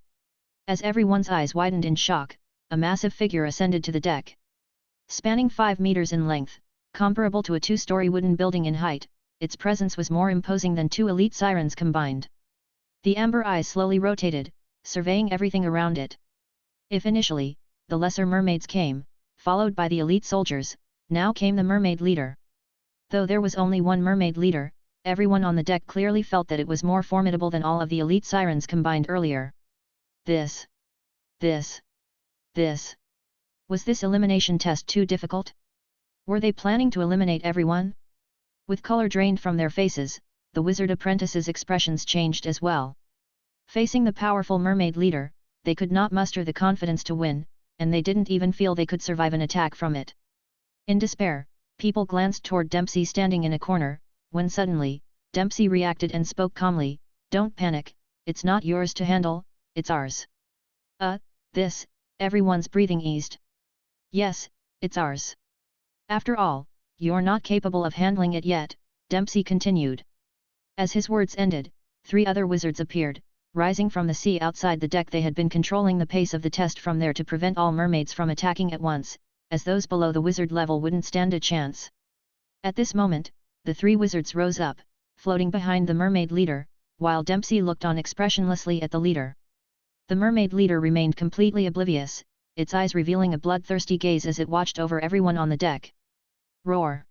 As everyone's eyes widened in shock, a massive figure ascended to the deck. Spanning 5 meters in length, comparable to a 2-story wooden building in height, its presence was more imposing than 2 elite sirens combined. The amber eyes slowly rotated, surveying everything around it. If initially, the lesser mermaids came, followed by the elite soldiers, now came the mermaid leader. Though there was only one mermaid leader, everyone on the deck clearly felt that it was more formidable than all of the elite sirens combined earlier. Was this elimination test too difficult? Were they planning to eliminate everyone? With color drained from their faces, the wizard apprentices' expressions changed as well. Facing the powerful mermaid leader, they could not muster the confidence to win, and they didn't even feel they could survive an attack from it. In despair, people glanced toward Dempsey standing in a corner, when suddenly, Dempsey reacted and spoke calmly, "Don't panic, it's not yours to handle, it's ours." Everyone's breathing eased. "Yes, it's ours. After all, you're not capable of handling it yet," Dempsey continued. As his words ended, 3 other wizards appeared, rising from the sea outside the deck. They had been controlling the pace of the test from there to prevent all mermaids from attacking at once, as those below the wizard level wouldn't stand a chance. At this moment, the 3 wizards rose up, floating behind the mermaid leader, while Dempsey looked on expressionlessly at the leader. The mermaid leader remained completely oblivious, its eyes revealing a bloodthirsty gaze as it watched over everyone on the deck. "Roar!"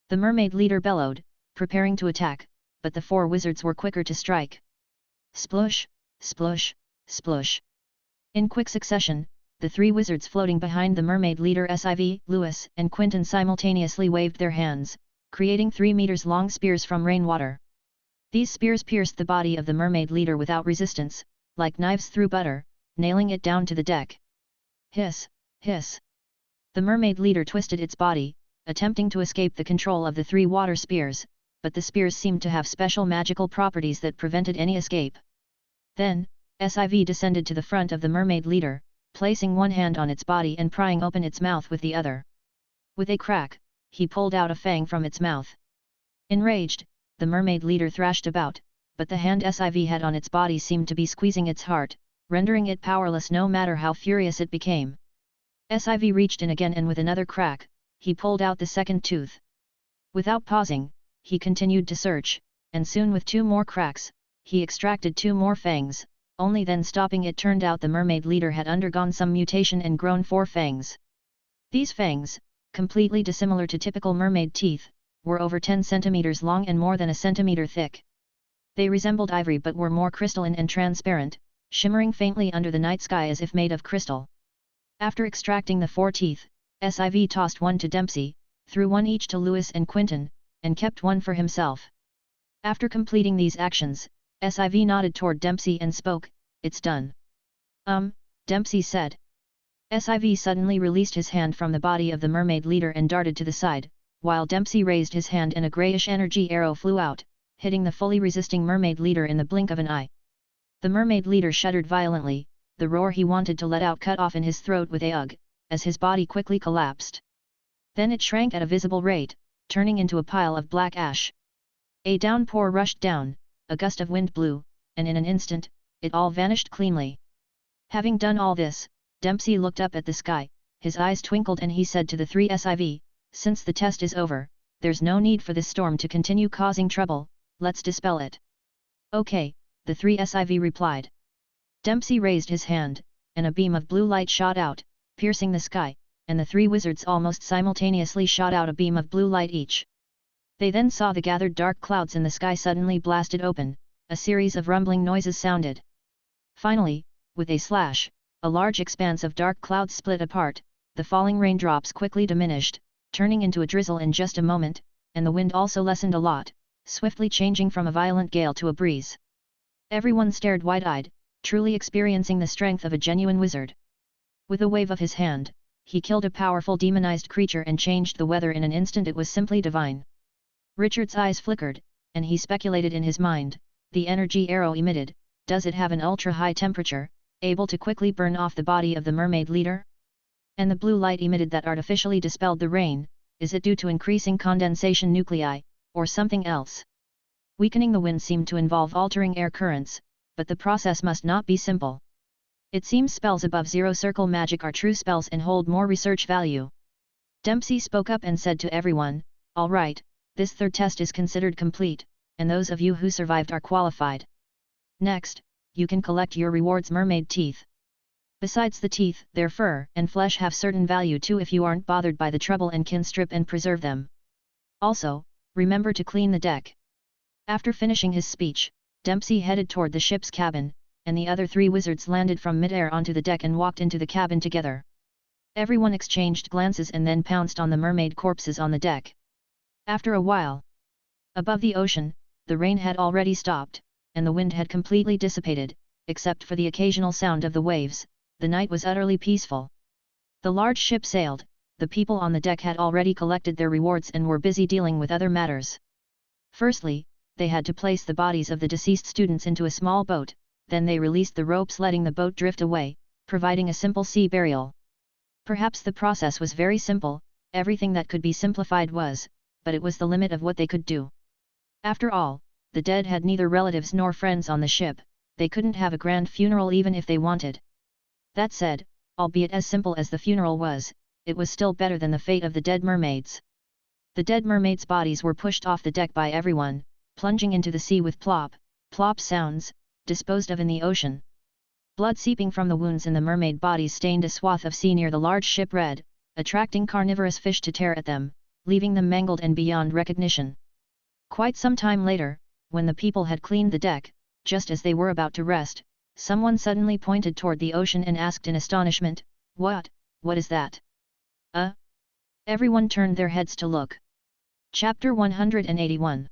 The mermaid leader bellowed, preparing to attack, but the 4 wizards were quicker to strike. Splosh, splosh, splosh. In quick succession, the 3 wizards floating behind the mermaid leader Siv, Lewis, and Quentin simultaneously waved their hands, creating 3 meters long spears from rainwater. These spears pierced the body of the mermaid leader without resistance, like knives through butter, nailing it down to the deck. Hiss, hiss. The mermaid leader twisted its body, attempting to escape the control of the 3 water spears, but the spears seemed to have special magical properties that prevented any escape. Then, Siv descended to the front of the mermaid leader, placing one hand on its body and prying open its mouth with the other. With a crack, he pulled out a fang from its mouth. Enraged, the mermaid leader thrashed about, but the hand Siv had on its body seemed to be squeezing its heart, rendering it powerless no matter how furious it became. Siv reached in again and with another crack, he pulled out the second tooth. Without pausing, he continued to search, and soon with 2 more cracks, he extracted 2 more fangs, only then stopping. It turned out the mermaid leader had undergone some mutation and grown 4 fangs. These fangs, completely dissimilar to typical mermaid teeth, were over 10 centimeters long and more than a centimeter thick. They resembled ivory but were more crystalline and transparent, shimmering faintly under the night sky as if made of crystal. After extracting the 4 teeth, Siv tossed one to Dempsey, threw one each to Lewis and Quentin, and kept one for himself. After completing these actions, Siv nodded toward Dempsey and spoke, "It's done." Dempsey said. Siv suddenly released his hand from the body of the mermaid leader and darted to the side, while Dempsey raised his hand and a greyish energy arrow flew out, hitting the fully resisting mermaid leader in the blink of an eye. The mermaid leader shuddered violently, the roar he wanted to let out cut off in his throat with a ugh, as his body quickly collapsed. Then it shrank at a visible rate, turning into a pile of black ash. A downpour rushed down, a gust of wind blew, and in an instant, it all vanished cleanly. Having done all this, Dempsey looked up at the sky, his eyes twinkled and he said to the 3 Siv, "Since the test is over, there's no need for this storm to continue causing trouble, let's dispel it." "Okay," the 3 Siv replied. Dempsey raised his hand, and a beam of blue light shot out, piercing the sky, and the 3 wizards almost simultaneously shot out a beam of blue light each. They then saw the gathered dark clouds in the sky suddenly blasted open, a series of rumbling noises sounded. Finally, with a slash, a large expanse of dark clouds split apart, the falling raindrops quickly diminished, turning into a drizzle in just a moment, and the wind also lessened a lot, swiftly changing from a violent gale to a breeze. Everyone stared wide-eyed, truly experiencing the strength of a genuine wizard. With a wave of his hand, he killed a powerful demonized creature and changed the weather in an instant. It was simply divine. Richard's eyes flickered, and he speculated in his mind, the energy arrow emitted, does it have an ultra-high temperature, able to quickly burn off the body of the mermaid leader? And the blue light emitted that artificially dispelled the rain, is it due to increasing condensation nuclei, or something else? Weakening the wind seemed to involve altering air currents, but the process must not be simple. It seems spells above zero circle magic are true spells and hold more research value. Dempsey spoke up and said to everyone, all right, this third test is considered complete, and those of you who survived are qualified. Next, you can collect your rewards. Mermaid teeth. Besides the teeth, their fur and flesh have certain value too if you aren't bothered by the trouble and can strip and preserve them. Also, remember to clean the deck. After finishing his speech, Dempsey headed toward the ship's cabin, and the other 3 wizards landed from mid-air onto the deck and walked into the cabin together. Everyone exchanged glances and then pounced on the mermaid corpses on the deck. After a while, above the ocean, the rain had already stopped, and the wind had completely dissipated, except for the occasional sound of the waves. The night was utterly peaceful. The large ship sailed, the people on the deck had already collected their rewards and were busy dealing with other matters. Firstly, they had to place the bodies of the deceased students into a small boat, then they released the ropes letting the boat drift away, providing a simple sea burial. Perhaps the process was very simple, everything that could be simplified was, but it was the limit of what they could do. After all, the dead had neither relatives nor friends on the ship, they couldn't have a grand funeral even if they wanted. That said, albeit as simple as the funeral was, it was still better than the fate of the dead mermaids. The dead mermaids' bodies were pushed off the deck by everyone, plunging into the sea with plop, plop sounds, disposed of in the ocean. Blood seeping from the wounds in the mermaid bodies stained a swath of sea near the large ship red, attracting carnivorous fish to tear at them, leaving them mangled and beyond recognition. Quite some time later, when the people had cleaned the deck, just as they were about to rest, someone suddenly pointed toward the ocean and asked in astonishment, what is that? Everyone turned their heads to look. Chapter 181.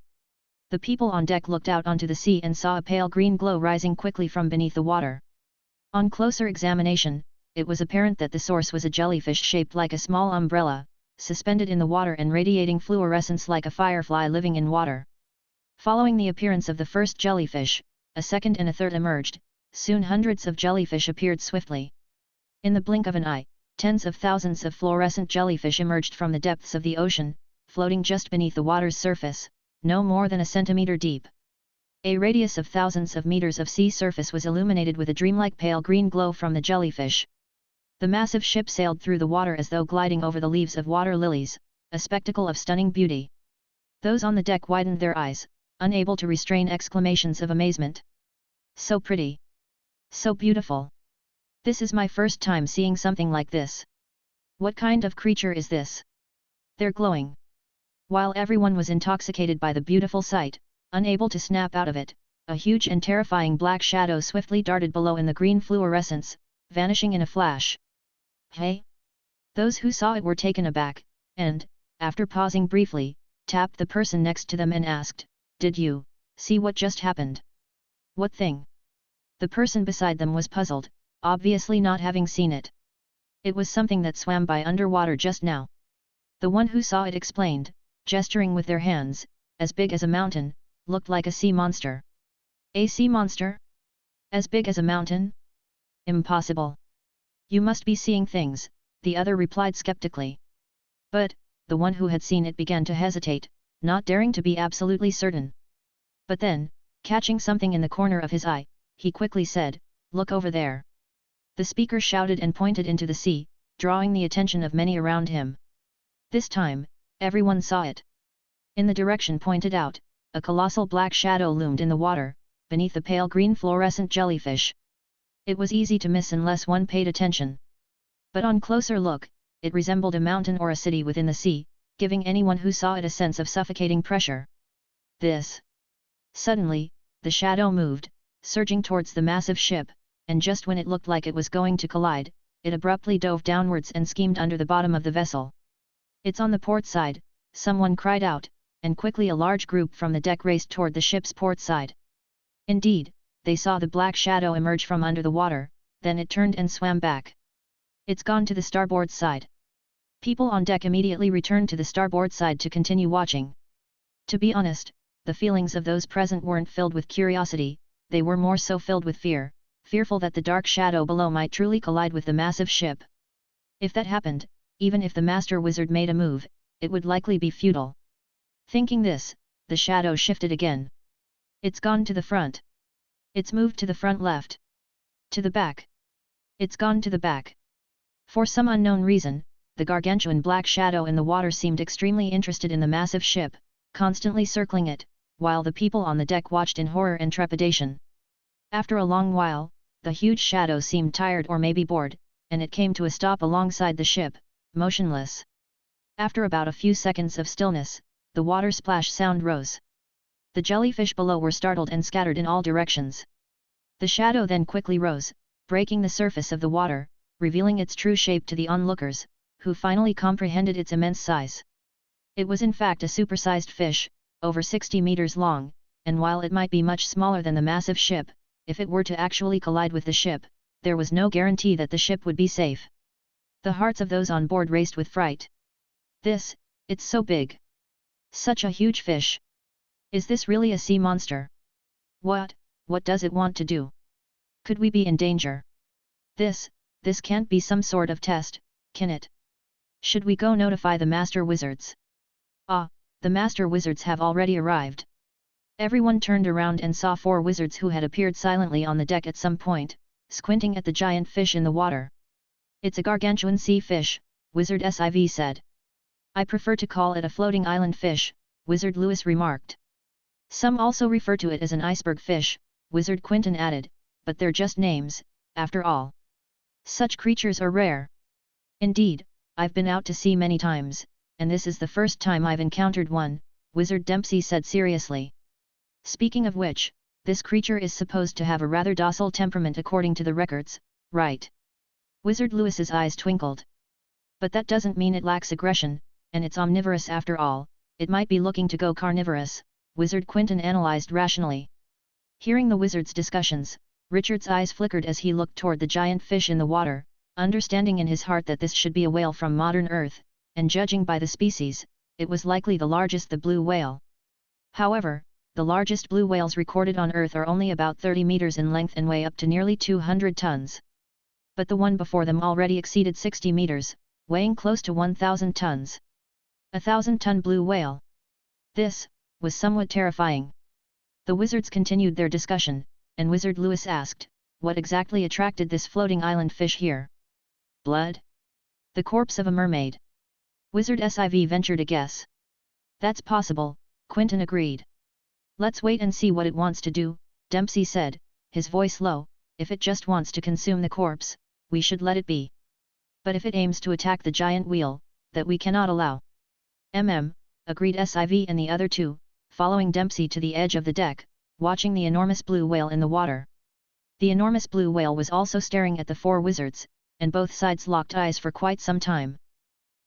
The people on deck looked out onto the sea and saw a pale green glow rising quickly from beneath the water. On closer examination, it was apparent that the source was a jellyfish shaped like a small umbrella, suspended in the water and radiating fluorescence like a firefly living in water. Following the appearance of the first jellyfish, a second and a third emerged. Soon hundreds of jellyfish appeared swiftly. In the blink of an eye, tens of thousands of fluorescent jellyfish emerged from the depths of the ocean, floating just beneath the water's surface, no more than a centimeter deep. A radius of thousands of meters of sea surface was illuminated with a dreamlike pale green glow from the jellyfish. The massive ship sailed through the water as though gliding over the leaves of water lilies, a spectacle of stunning beauty. Those on the deck widened their eyes, unable to restrain exclamations of amazement. So pretty! So beautiful! This is my first time seeing something like this. What kind of creature is this? They're glowing. While everyone was intoxicated by the beautiful sight, unable to snap out of it, a huge and terrifying black shadow swiftly darted below in the green fluorescence, vanishing in a flash. Hey? Those who saw it were taken aback, and, after pausing briefly, tapped the person next to them and asked, "Did you see what just happened?" "What thing?" The person beside them was puzzled, obviously not having seen it. "It was something that swam by underwater just now." The one who saw it explained, gesturing with their hands, "As big as a mountain, looked like a sea monster." "A sea monster? As big as a mountain? Impossible. You must be seeing things," the other replied skeptically. But, the one who had seen it began to hesitate, not daring to be absolutely certain. But then, catching something in the corner of his eye, he quickly said, "Look over there." The speaker shouted and pointed into the sea, drawing the attention of many around him. This time, everyone saw it. In the direction pointed out, a colossal black shadow loomed in the water, beneath the pale green fluorescent jellyfish. It was easy to miss unless one paid attention. But on closer look, it resembled a mountain or a city within the sea, giving anyone who saw it a sense of suffocating pressure. Suddenly, the shadow moved, surging towards the massive ship, and just when it looked like it was going to collide, it abruptly dove downwards and schemed under the bottom of the vessel. "It's on the port side," someone cried out, and quickly a large group from the deck raced toward the ship's port side. Indeed, they saw the black shadow emerge from under the water, then it turned and swam back. It's gone to the starboard side. People on deck immediately returned to the starboard side to continue watching. To be honest, the feelings of those present weren't filled with curiosity, they were more so filled with fear, fearful that the dark shadow below might truly collide with the massive ship. If that happened, even if the master wizard made a move, it would likely be futile. Thinking this, the shadow shifted again. It's gone to the front. It's moved to the front left. To the back. It's gone to the back. For some unknown reason, the gargantuan black shadow in the water seemed extremely interested in the massive ship, constantly circling it, while the people on the deck watched in horror and trepidation. After a long while, the huge shadow seemed tired or maybe bored, and it came to a stop alongside the ship, motionless. After about a few seconds of stillness, the water splash sound rose. The jellyfish below were startled and scattered in all directions. The shadow then quickly rose, breaking the surface of the water, revealing its true shape to the onlookers, who finally comprehended its immense size. It was in fact a supersized fish, over 60 meters long, and while it might be much smaller than the massive ship, if it were to actually collide with the ship, there was no guarantee that the ship would be safe. The hearts of those on board raced with fright. It's so big. Such a huge fish. Is this really a sea monster? What does it want to do? Could we be in danger? This can't be some sort of test, can it? Should we go notify the master wizards? Ah, the master wizards have already arrived. Everyone turned around and saw 4 wizards who had appeared silently on the deck at some point, squinting at the giant fish in the water. It's a gargantuan sea fish, Wizard Siv said. I prefer to call it a floating island fish, Wizard Lewis remarked. Some also refer to it as an iceberg fish, Wizard Quinton added, but they're just names, after all. Such creatures are rare. Indeed, I've been out to sea many times, and this is the first time I've encountered one, Wizard Dempsey said seriously. Speaking of which, this creature is supposed to have a rather docile temperament according to the records, right? Wizard Lewis's eyes twinkled. But that doesn't mean it lacks aggression, and it's omnivorous after all, it might be looking to go carnivorous, Wizard Quinton analyzed rationally. Hearing the wizard's discussions, Richard's eyes flickered as he looked toward the giant fish in the water, understanding in his heart that this should be a whale from modern Earth, and judging by the species, it was likely the largest, the blue whale. However, the largest blue whales recorded on Earth are only about 30 meters in length and weigh up to nearly 200 tons. But the one before them already exceeded 60 meters, weighing close to 1,000 tons. A 1,000-ton blue whale. This was somewhat terrifying. The wizards continued their discussion, and Wizard Lewis asked, what exactly attracted this floating island fish here? Blood? The corpse of a mermaid. Wizard Siv ventured a guess. That's possible, Quinton agreed. Let's wait and see what it wants to do, Dempsey said, his voice low. If it just wants to consume the corpse, we should let it be. But if it aims to attack the giant wheel, that we cannot allow. Agreed Siv and the other two, following Dempsey to the edge of the deck, watching the enormous blue whale in the water. The enormous blue whale was also staring at the 4 wizards, and both sides locked eyes for quite some time.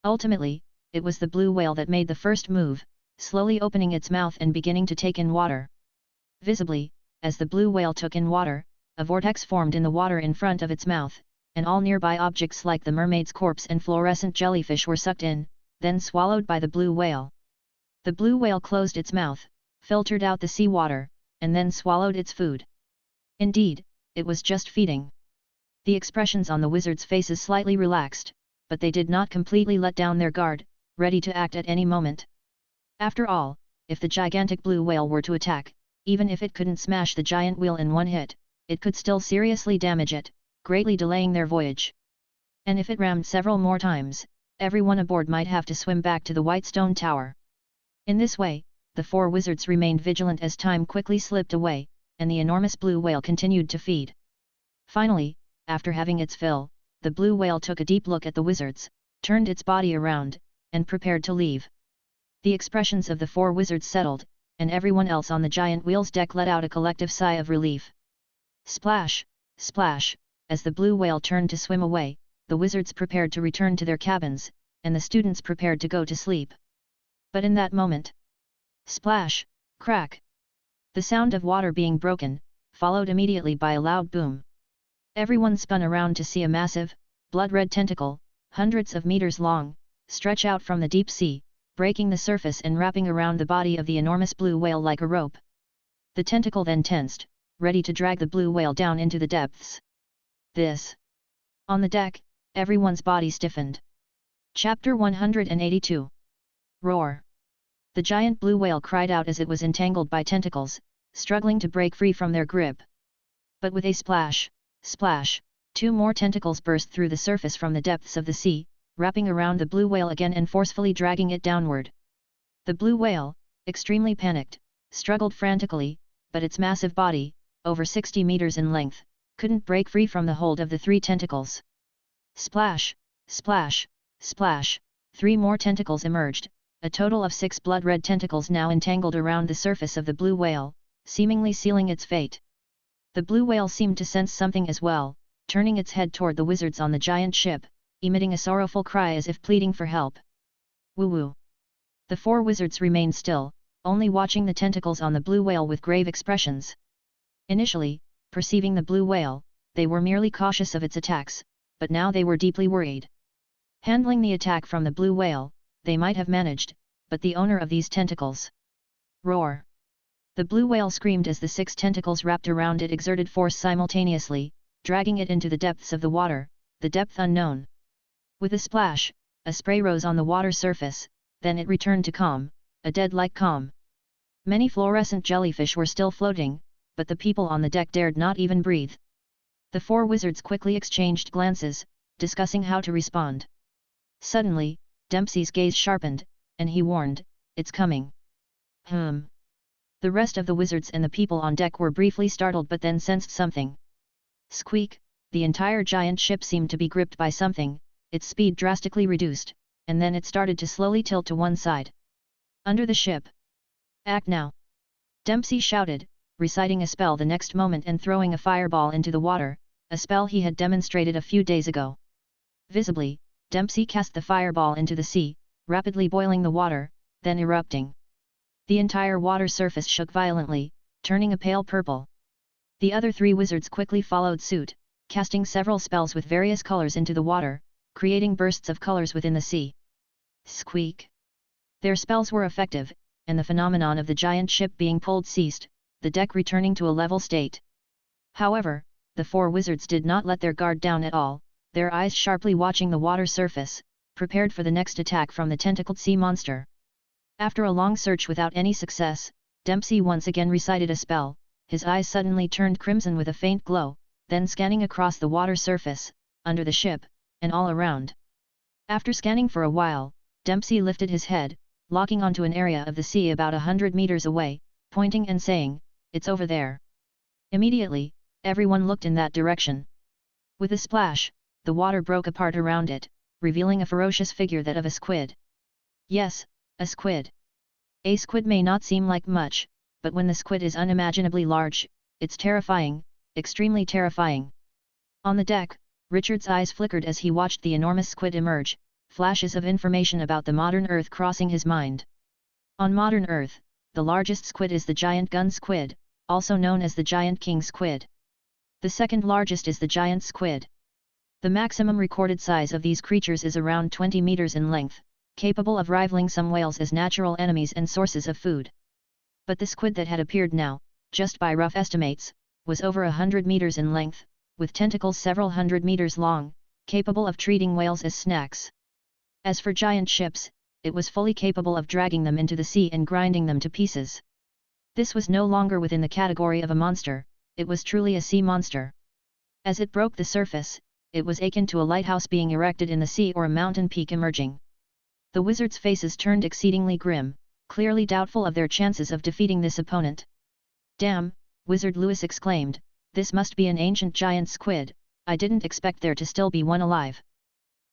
Ultimately, it was the blue whale that made the first move, slowly opening its mouth and beginning to take in water. Visibly, as the blue whale took in water, a vortex formed in the water in front of its mouth, and all nearby objects like the mermaid's corpse and fluorescent jellyfish were sucked in, then swallowed by the blue whale. The blue whale closed its mouth, filtered out the seawater, and then swallowed its food. Indeed, it was just feeding. The expressions on the wizards' faces slightly relaxed, but they did not completely let down their guard, ready to act at any moment. After all, if the gigantic blue whale were to attack, even if it couldn't smash the giant wheel in one hit, it could still seriously damage it, greatly delaying their voyage. And if it rammed several more times, everyone aboard might have to swim back to the White Stone Tower. In this way, the 4 wizards remained vigilant as time quickly slipped away, and the enormous blue whale continued to feed. Finally, after having its fill, the blue whale took a deep look at the wizards, turned its body around, and prepared to leave. The expressions of the 4 wizards settled, and everyone else on the giant wheel's deck let out a collective sigh of relief. Splash, splash, as the blue whale turned to swim away, the wizards prepared to return to their cabins, and the students prepared to go to sleep. But in that moment, splash, crack. The sound of water being broken, followed immediately by a loud boom. Everyone spun around to see a massive, blood-red tentacle, hundreds of meters long, stretch out from the deep sea, breaking the surface and wrapping around the body of the enormous blue whale like a rope. The tentacle then tensed, ready to drag the blue whale down into the depths. This. On the deck, everyone's body stiffened. Chapter 182. Roar. The giant blue whale cried out as it was entangled by tentacles, struggling to break free from their grip. But with a splash, splash, 2 more tentacles burst through the surface from the depths of the sea, wrapping around the blue whale again and forcefully dragging it downward. The blue whale, extremely panicked, struggled frantically, but its massive body, over 60 meters in length, couldn't break free from the hold of the 3 tentacles. Splash, splash, splash, 3 more tentacles emerged, a total of 6 blood-red tentacles now entangled around the surface of the blue whale, seemingly sealing its fate. The blue whale seemed to sense something as well, turning its head toward the wizards on the giant ship, emitting a sorrowful cry as if pleading for help. Woo-woo. The 4 wizards remained still, only watching the tentacles on the blue whale with grave expressions. Initially, perceiving the blue whale, they were merely cautious of its attacks, but now they were deeply worried. Handling the attack from the blue whale, they might have managed, but the owner of these tentacles. Roar. The blue whale screamed as the 6 tentacles wrapped around it exerted force simultaneously, dragging it into the depths of the water, the depth unknown. With a splash, a spray rose on the water surface, then it returned to calm, a dead-like calm. Many fluorescent jellyfish were still floating, but the people on the deck dared not even breathe. The 4 wizards quickly exchanged glances, discussing how to respond. Suddenly, Dempsey's gaze sharpened, and he warned, "It's coming." The rest of the wizards and the people on deck were briefly startled but then sensed something. Squeak, the entire giant ship seemed to be gripped by something, its speed drastically reduced, and then it started to slowly tilt to one side. Under the ship. Act now! Dempsey shouted, reciting a spell the next moment and throwing a fireball into the water, a spell he had demonstrated a few days ago. Visibly, Dempsey cast the fireball into the sea, rapidly boiling the water, then erupting. The entire water surface shook violently, turning a pale purple. The other 3 wizards quickly followed suit, casting several spells with various colors into the water, creating bursts of colors within the sea. Squeak! Their spells were effective, and the phenomenon of the giant ship being pulled ceased, the deck returning to a level state. However, the 4 wizards did not let their guard down at all, their eyes sharply watching the water surface, prepared for the next attack from the tentacled sea monster. After a long search without any success, Dempsey once again recited a spell, his eyes suddenly turned crimson with a faint glow, then scanning across the water surface, under the ship, and all around. After scanning for a while, Dempsey lifted his head, locking onto an area of the sea about 100 meters away, pointing and saying, "It's over there." Immediately, everyone looked in that direction. With a splash, the water broke apart around it, revealing a ferocious figure that of a squid. Yes, a squid. A squid may not seem like much, but when the squid is unimaginably large, it's terrifying, extremely terrifying. On the deck, Richard's eyes flickered as he watched the enormous squid emerge, flashes of information about the modern Earth crossing his mind. On modern Earth, the largest squid is the giant gun squid, also known as the giant king squid. The second largest is the giant squid. The maximum recorded size of these creatures is around 20 meters in length, capable of rivaling some whales as natural enemies and sources of food. But the squid that had appeared now, just by rough estimates, was over 100 meters in length, with tentacles several hundred meters long, capable of treating whales as snacks. As for giant ships, it was fully capable of dragging them into the sea and grinding them to pieces. This was no longer within the category of a monster, it was truly a sea monster. As it broke the surface, it was akin to a lighthouse being erected in the sea or a mountain peak emerging. The wizards' faces turned exceedingly grim, clearly doubtful of their chances of defeating this opponent. "Damn," Wizard Lewis exclaimed, "this must be an ancient giant squid, I didn't expect there to still be one alive."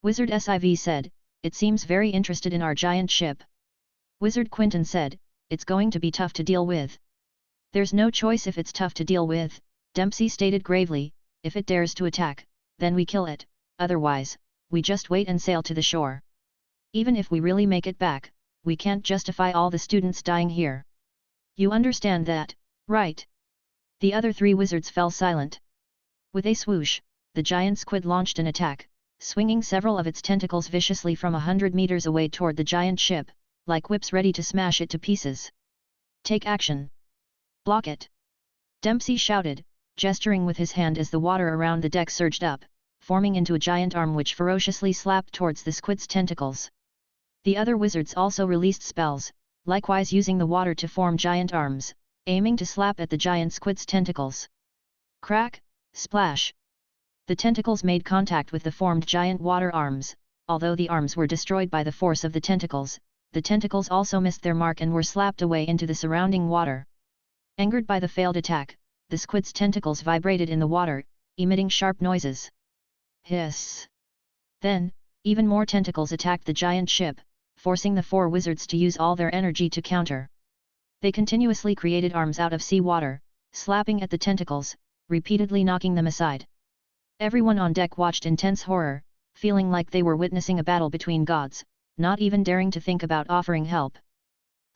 Wizard Siv said, "It seems very interested in our giant ship." Wizard Quinton said, "It's going to be tough to deal with." "There's no choice if it's tough to deal with," Dempsey stated gravely, "if it dares to attack, then we kill it, otherwise, we just wait and sail to the shore. Even if we really make it back, we can't justify all the students dying here. You understand that, right?" The other three wizards fell silent. With a swoosh, the giant squid launched an attack, swinging several of its tentacles viciously from 100 meters away toward the giant ship, like whips ready to smash it to pieces. Take action! Block it! Dempsey shouted, gesturing with his hand as the water around the deck surged up, forming into a giant arm which ferociously slapped towards the squid's tentacles. The other wizards also released spells, likewise using the water to form giant arms, aiming to slap at the giant squid's tentacles. Crack! Splash! The tentacles made contact with the formed giant water arms. Although the arms were destroyed by the force of the tentacles also missed their mark and were slapped away into the surrounding water. Angered by the failed attack, the squid's tentacles vibrated in the water, emitting sharp noises. Hiss! Then, even more tentacles attacked the giant ship, forcing the four wizards to use all their energy to counter. They continuously created arms out of sea water, slapping at the tentacles, repeatedly knocking them aside. Everyone on deck watched in tense horror, feeling like they were witnessing a battle between gods, not even daring to think about offering help.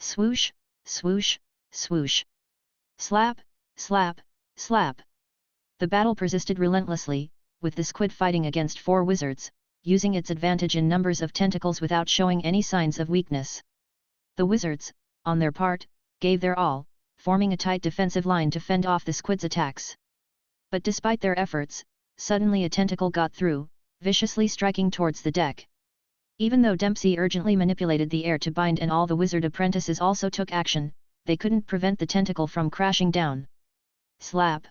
Swoosh, swoosh, swoosh. Slap, slap, slap. The battle persisted relentlessly, with the squid fighting against four wizards, using its advantage in numbers of tentacles without showing any signs of weakness. The wizards, on their part, gave their all, forming a tight defensive line to fend off the squid's attacks. But despite their efforts, suddenly a tentacle got through, viciously striking towards the deck. Even though Dempsey urgently manipulated the air to bind and all the wizard apprentices also took action, they couldn't prevent the tentacle from crashing down. Slap!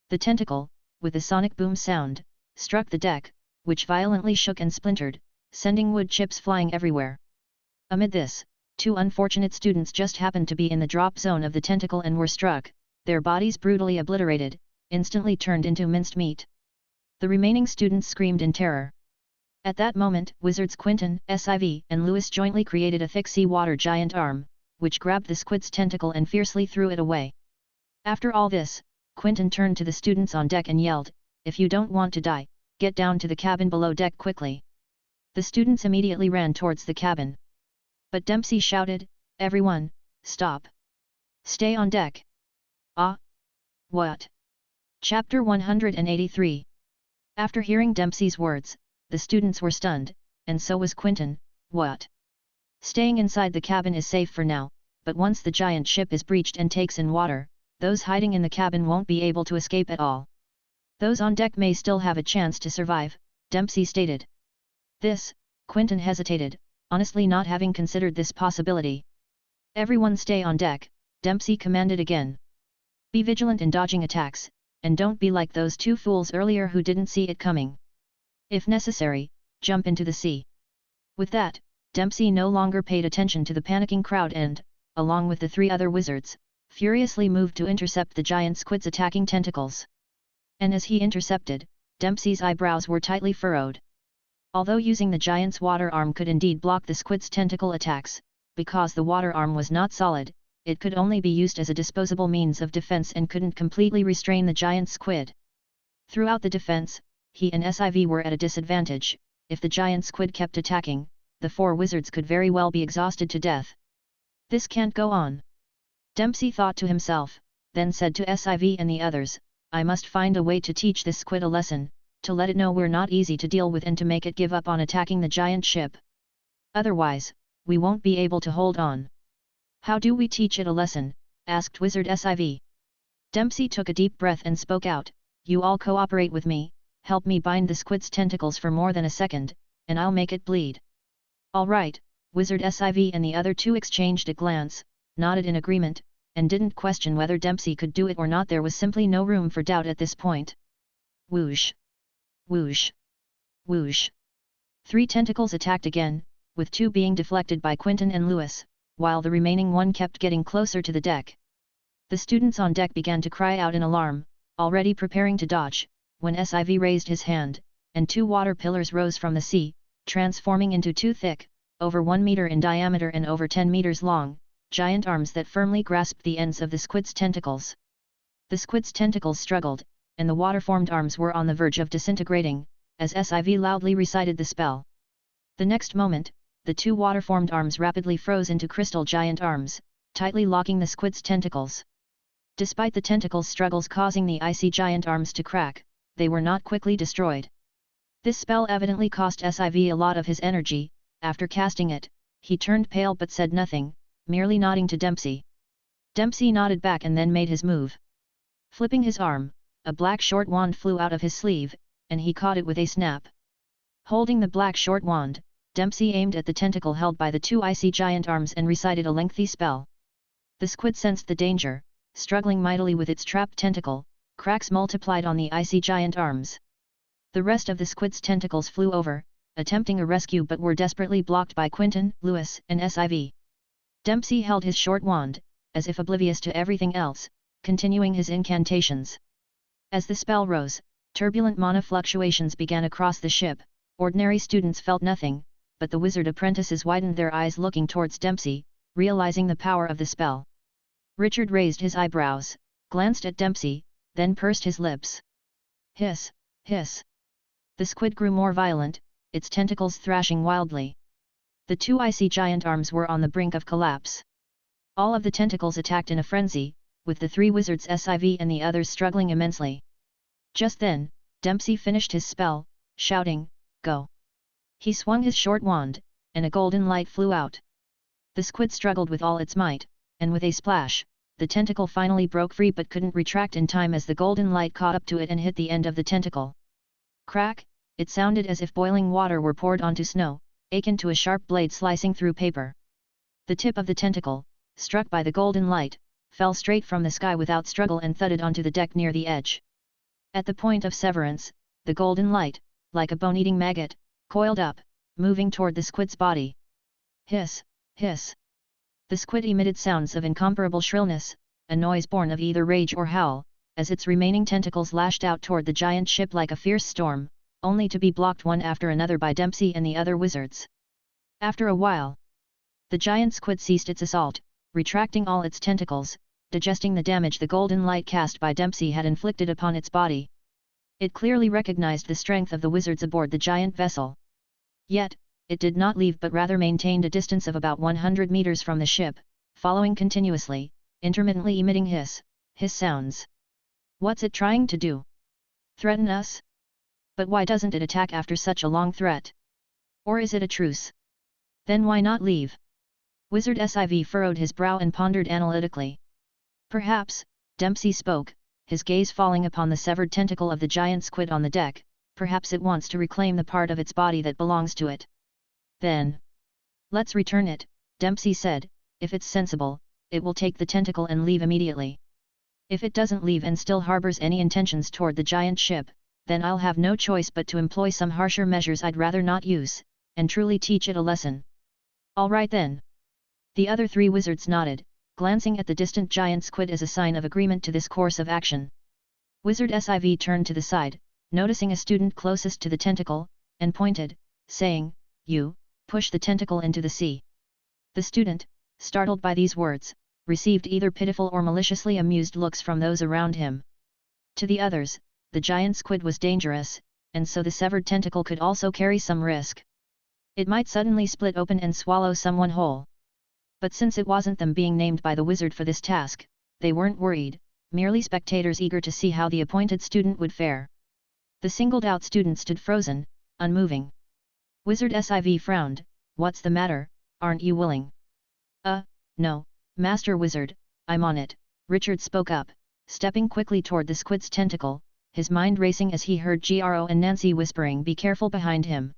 The tentacle, with a sonic boom sound, struck the deck, which violently shook and splintered, sending wood chips flying everywhere. Amid this, two unfortunate students just happened to be in the drop zone of the tentacle and were struck, their bodies brutally obliterated, instantly turned into minced meat. The remaining students screamed in terror. At that moment, wizards Quentin, Siv, and Lewis jointly created a thick sea-water giant arm, which grabbed the squid's tentacle and fiercely threw it away. After all this, Quentin turned to the students on deck and yelled, "If you don't want to die, get down to the cabin below deck quickly." The students immediately ran towards the cabin. But Dempsey shouted, "Everyone, stop! Stay on deck!" Ah! What? Chapter 183. After hearing Dempsey's words, the students were stunned, and so was Quentin. What? Staying inside the cabin is safe for now, but once the giant ship is breached and takes in water, those hiding in the cabin won't be able to escape at all. Those on deck may still have a chance to survive, Dempsey stated. This, Quentin hesitated, honestly not having considered this possibility. Everyone stay on deck, Dempsey commanded again. Be vigilant in dodging attacks, and don't be like those two fools earlier who didn't see it coming. If necessary, jump into the sea. With that, Dempsey no longer paid attention to the panicking crowd and, along with the three other wizards, furiously moved to intercept the giant squid's attacking tentacles. And as he intercepted, Dempsey's eyebrows were tightly furrowed. Although using the giant's water arm could indeed block the squid's tentacle attacks, because the water arm was not solid, it could only be used as a disposable means of defense and couldn't completely restrain the giant squid. Throughout the defense, he and Siv were at a disadvantage. If the giant squid kept attacking, the four wizards could very well be exhausted to death. This can't go on. Dempsey thought to himself, then said to Siv and the others, "I must find a way to teach this squid a lesson, to let it know we're not easy to deal with and to make it give up on attacking the giant ship. Otherwise, we won't be able to hold on." "How do we teach it a lesson?" asked Wizard Siv. Dempsey took a deep breath and spoke out, "You all cooperate with me, help me bind the squid's tentacles for more than a second, and I'll make it bleed." "All right," Wizard Siv and the other two exchanged a glance, nodded in agreement, and didn't question whether Dempsey could do it or not. There was simply no room for doubt at this point. Whoosh! Whoosh! Whoosh! 3 tentacles attacked again, with 2 being deflected by Quentin and Lewis, while the remaining one kept getting closer to the deck. The students on deck began to cry out in alarm, already preparing to dodge, when Siv raised his hand, and 2 water pillars rose from the sea, transforming into 2 thick, over 1 meter in diameter and over 10 meters long, giant arms that firmly grasped the ends of the squid's tentacles. The squid's tentacles struggled, and the water-formed arms were on the verge of disintegrating, as Siv loudly recited the spell. The next moment, the 2 water-formed arms rapidly froze into crystal giant arms, tightly locking the squid's tentacles. Despite the tentacles' struggles causing the icy giant arms to crack, they were not quickly destroyed. This spell evidently cost Siv a lot of his energy. After casting it, he turned pale but said nothing, merely nodding to Dempsey. Dempsey nodded back and then made his move. Flipping his arm, a black short wand flew out of his sleeve, and he caught it with a snap. Holding the black short wand, Dempsey aimed at the tentacle held by the two icy giant arms and recited a lengthy spell. The squid sensed the danger, struggling mightily with its trapped tentacle. Cracks multiplied on the icy giant arms. The rest of the squid's tentacles flew over, attempting a rescue but were desperately blocked by Quinton, Lewis, and Siv. Dempsey held his short wand, as if oblivious to everything else, continuing his incantations. As the spell rose, turbulent mana fluctuations began across the ship. Ordinary students felt nothing, but the wizard apprentices widened their eyes looking towards Dempsey, realizing the power of the spell. Richard raised his eyebrows, glanced at Dempsey, then pursed his lips. Hiss, hiss. The squid grew more violent, its tentacles thrashing wildly. The two icy giant arms were on the brink of collapse. All of the tentacles attacked in a frenzy, with the three wizards Siv and the others struggling immensely. Just then, Dempsey finished his spell, shouting, "Go!" He swung his short wand, and a golden light flew out. The squid struggled with all its might, and with a splash, the tentacle finally broke free but couldn't retract in time as the golden light caught up to it and hit the end of the tentacle. Crack! It sounded as if boiling water were poured onto snow, akin to a sharp blade slicing through paper. The tip of the tentacle, struck by the golden light, fell straight from the sky without struggle and thudded onto the deck near the edge. At the point of severance, the golden light, like a bone-eating maggot, coiled up, moving toward the squid's body. Hiss, hiss. The squid emitted sounds of incomparable shrillness, a noise born of either rage or howl, as its remaining tentacles lashed out toward the giant ship like a fierce storm, only to be blocked one after another by Dempsey and the other wizards. After a while, the giant squid ceased its assault, retracting all its tentacles, digesting the damage the golden light cast by Dempsey had inflicted upon its body. It clearly recognized the strength of the wizards aboard the giant vessel. Yet, it did not leave but rather maintained a distance of about 100 meters from the ship, following continuously, intermittently emitting hiss sounds. What's it trying to do? Threaten us? But why doesn't it attack after such a long threat? Or is it a truce? Then why not leave? Wizard Siv furrowed his brow and pondered analytically. Perhaps, Dempsey spoke, his gaze falling upon the severed tentacle of the giant squid on the deck, perhaps it wants to reclaim the part of its body that belongs to it. Then, let's return it, Dempsey said. If it's sensible, it will take the tentacle and leave immediately. If it doesn't leave and still harbors any intentions toward the giant ship, then I'll have no choice but to employ some harsher measures I'd rather not use, and truly teach it a lesson. All right then. The other three wizards nodded, glancing at the distant giant squid as a sign of agreement to this course of action. Wizard Siv turned to the side, noticing a student closest to the tentacle, and pointed, saying, "You, push the tentacle into the sea." The student, startled by these words, received either pitiful or maliciously amused looks from those around him. To the others, the giant squid was dangerous, and so the severed tentacle could also carry some risk. It might suddenly split open and swallow someone whole. But since it wasn't them being named by the wizard for this task, they weren't worried, merely spectators eager to see how the appointed student would fare. The singled-out student stood frozen, unmoving. Wizard Siv frowned. "What's the matter, aren't you willing?" No, Master Wizard, I'm on it," Richard spoke up, stepping quickly toward the squid's tentacle, his mind racing as he heard Gro and Nancy whispering "Be careful" behind him.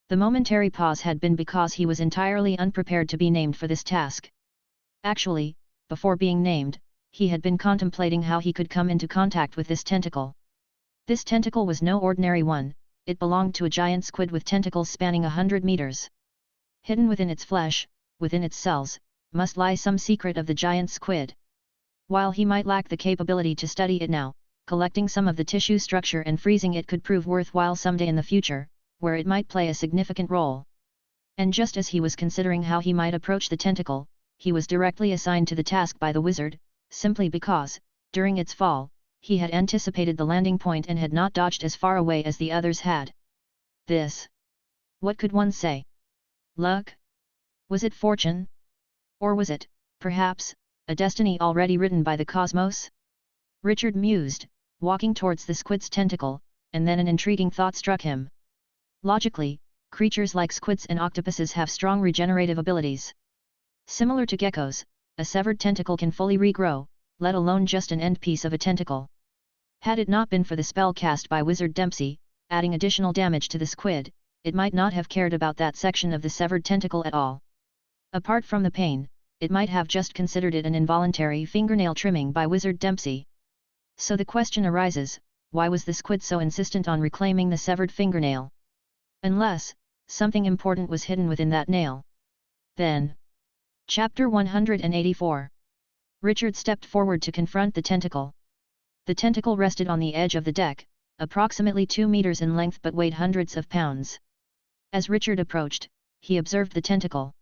The momentary pause had been because he was entirely unprepared to be named for this task. Actually, before being named, he had been contemplating how he could come into contact with this tentacle. This tentacle was no ordinary one, it belonged to a giant squid with tentacles spanning 100 meters. Hidden within its flesh, within its cells, must lie some secret of the giant squid. While he might lack the capability to study it now, collecting some of the tissue structure and freezing it could prove worthwhile someday in the future, where it might play a significant role. And just as he was considering how he might approach the tentacle, he was directly assigned to the task by the wizard, simply because, during its fall, he had anticipated the landing point and had not dodged as far away as the others had. This. What could one say? Luck? Was it fortune? Or was it, perhaps, a destiny already written by the cosmos? Richard mused, walking towards the squid's tentacle, and then an intriguing thought struck him. Logically, creatures like squids and octopuses have strong regenerative abilities. Similar to geckos, a severed tentacle can fully regrow, let alone just an end piece of a tentacle. Had it not been for the spell cast by Wizard Dempsey, adding additional damage to the squid, it might not have cared about that section of the severed tentacle at all. Apart from the pain, it might have just considered it an involuntary fingernail trimming by Wizard Dempsey. So the question arises, why was the squid so insistent on reclaiming the severed fingernail? Unless, something important was hidden within that nail. Then. Chapter 184. Richard stepped forward to confront the tentacle. The tentacle rested on the edge of the deck, approximately 2 meters in length but weighed hundreds of pounds. As Richard approached, he observed the tentacle.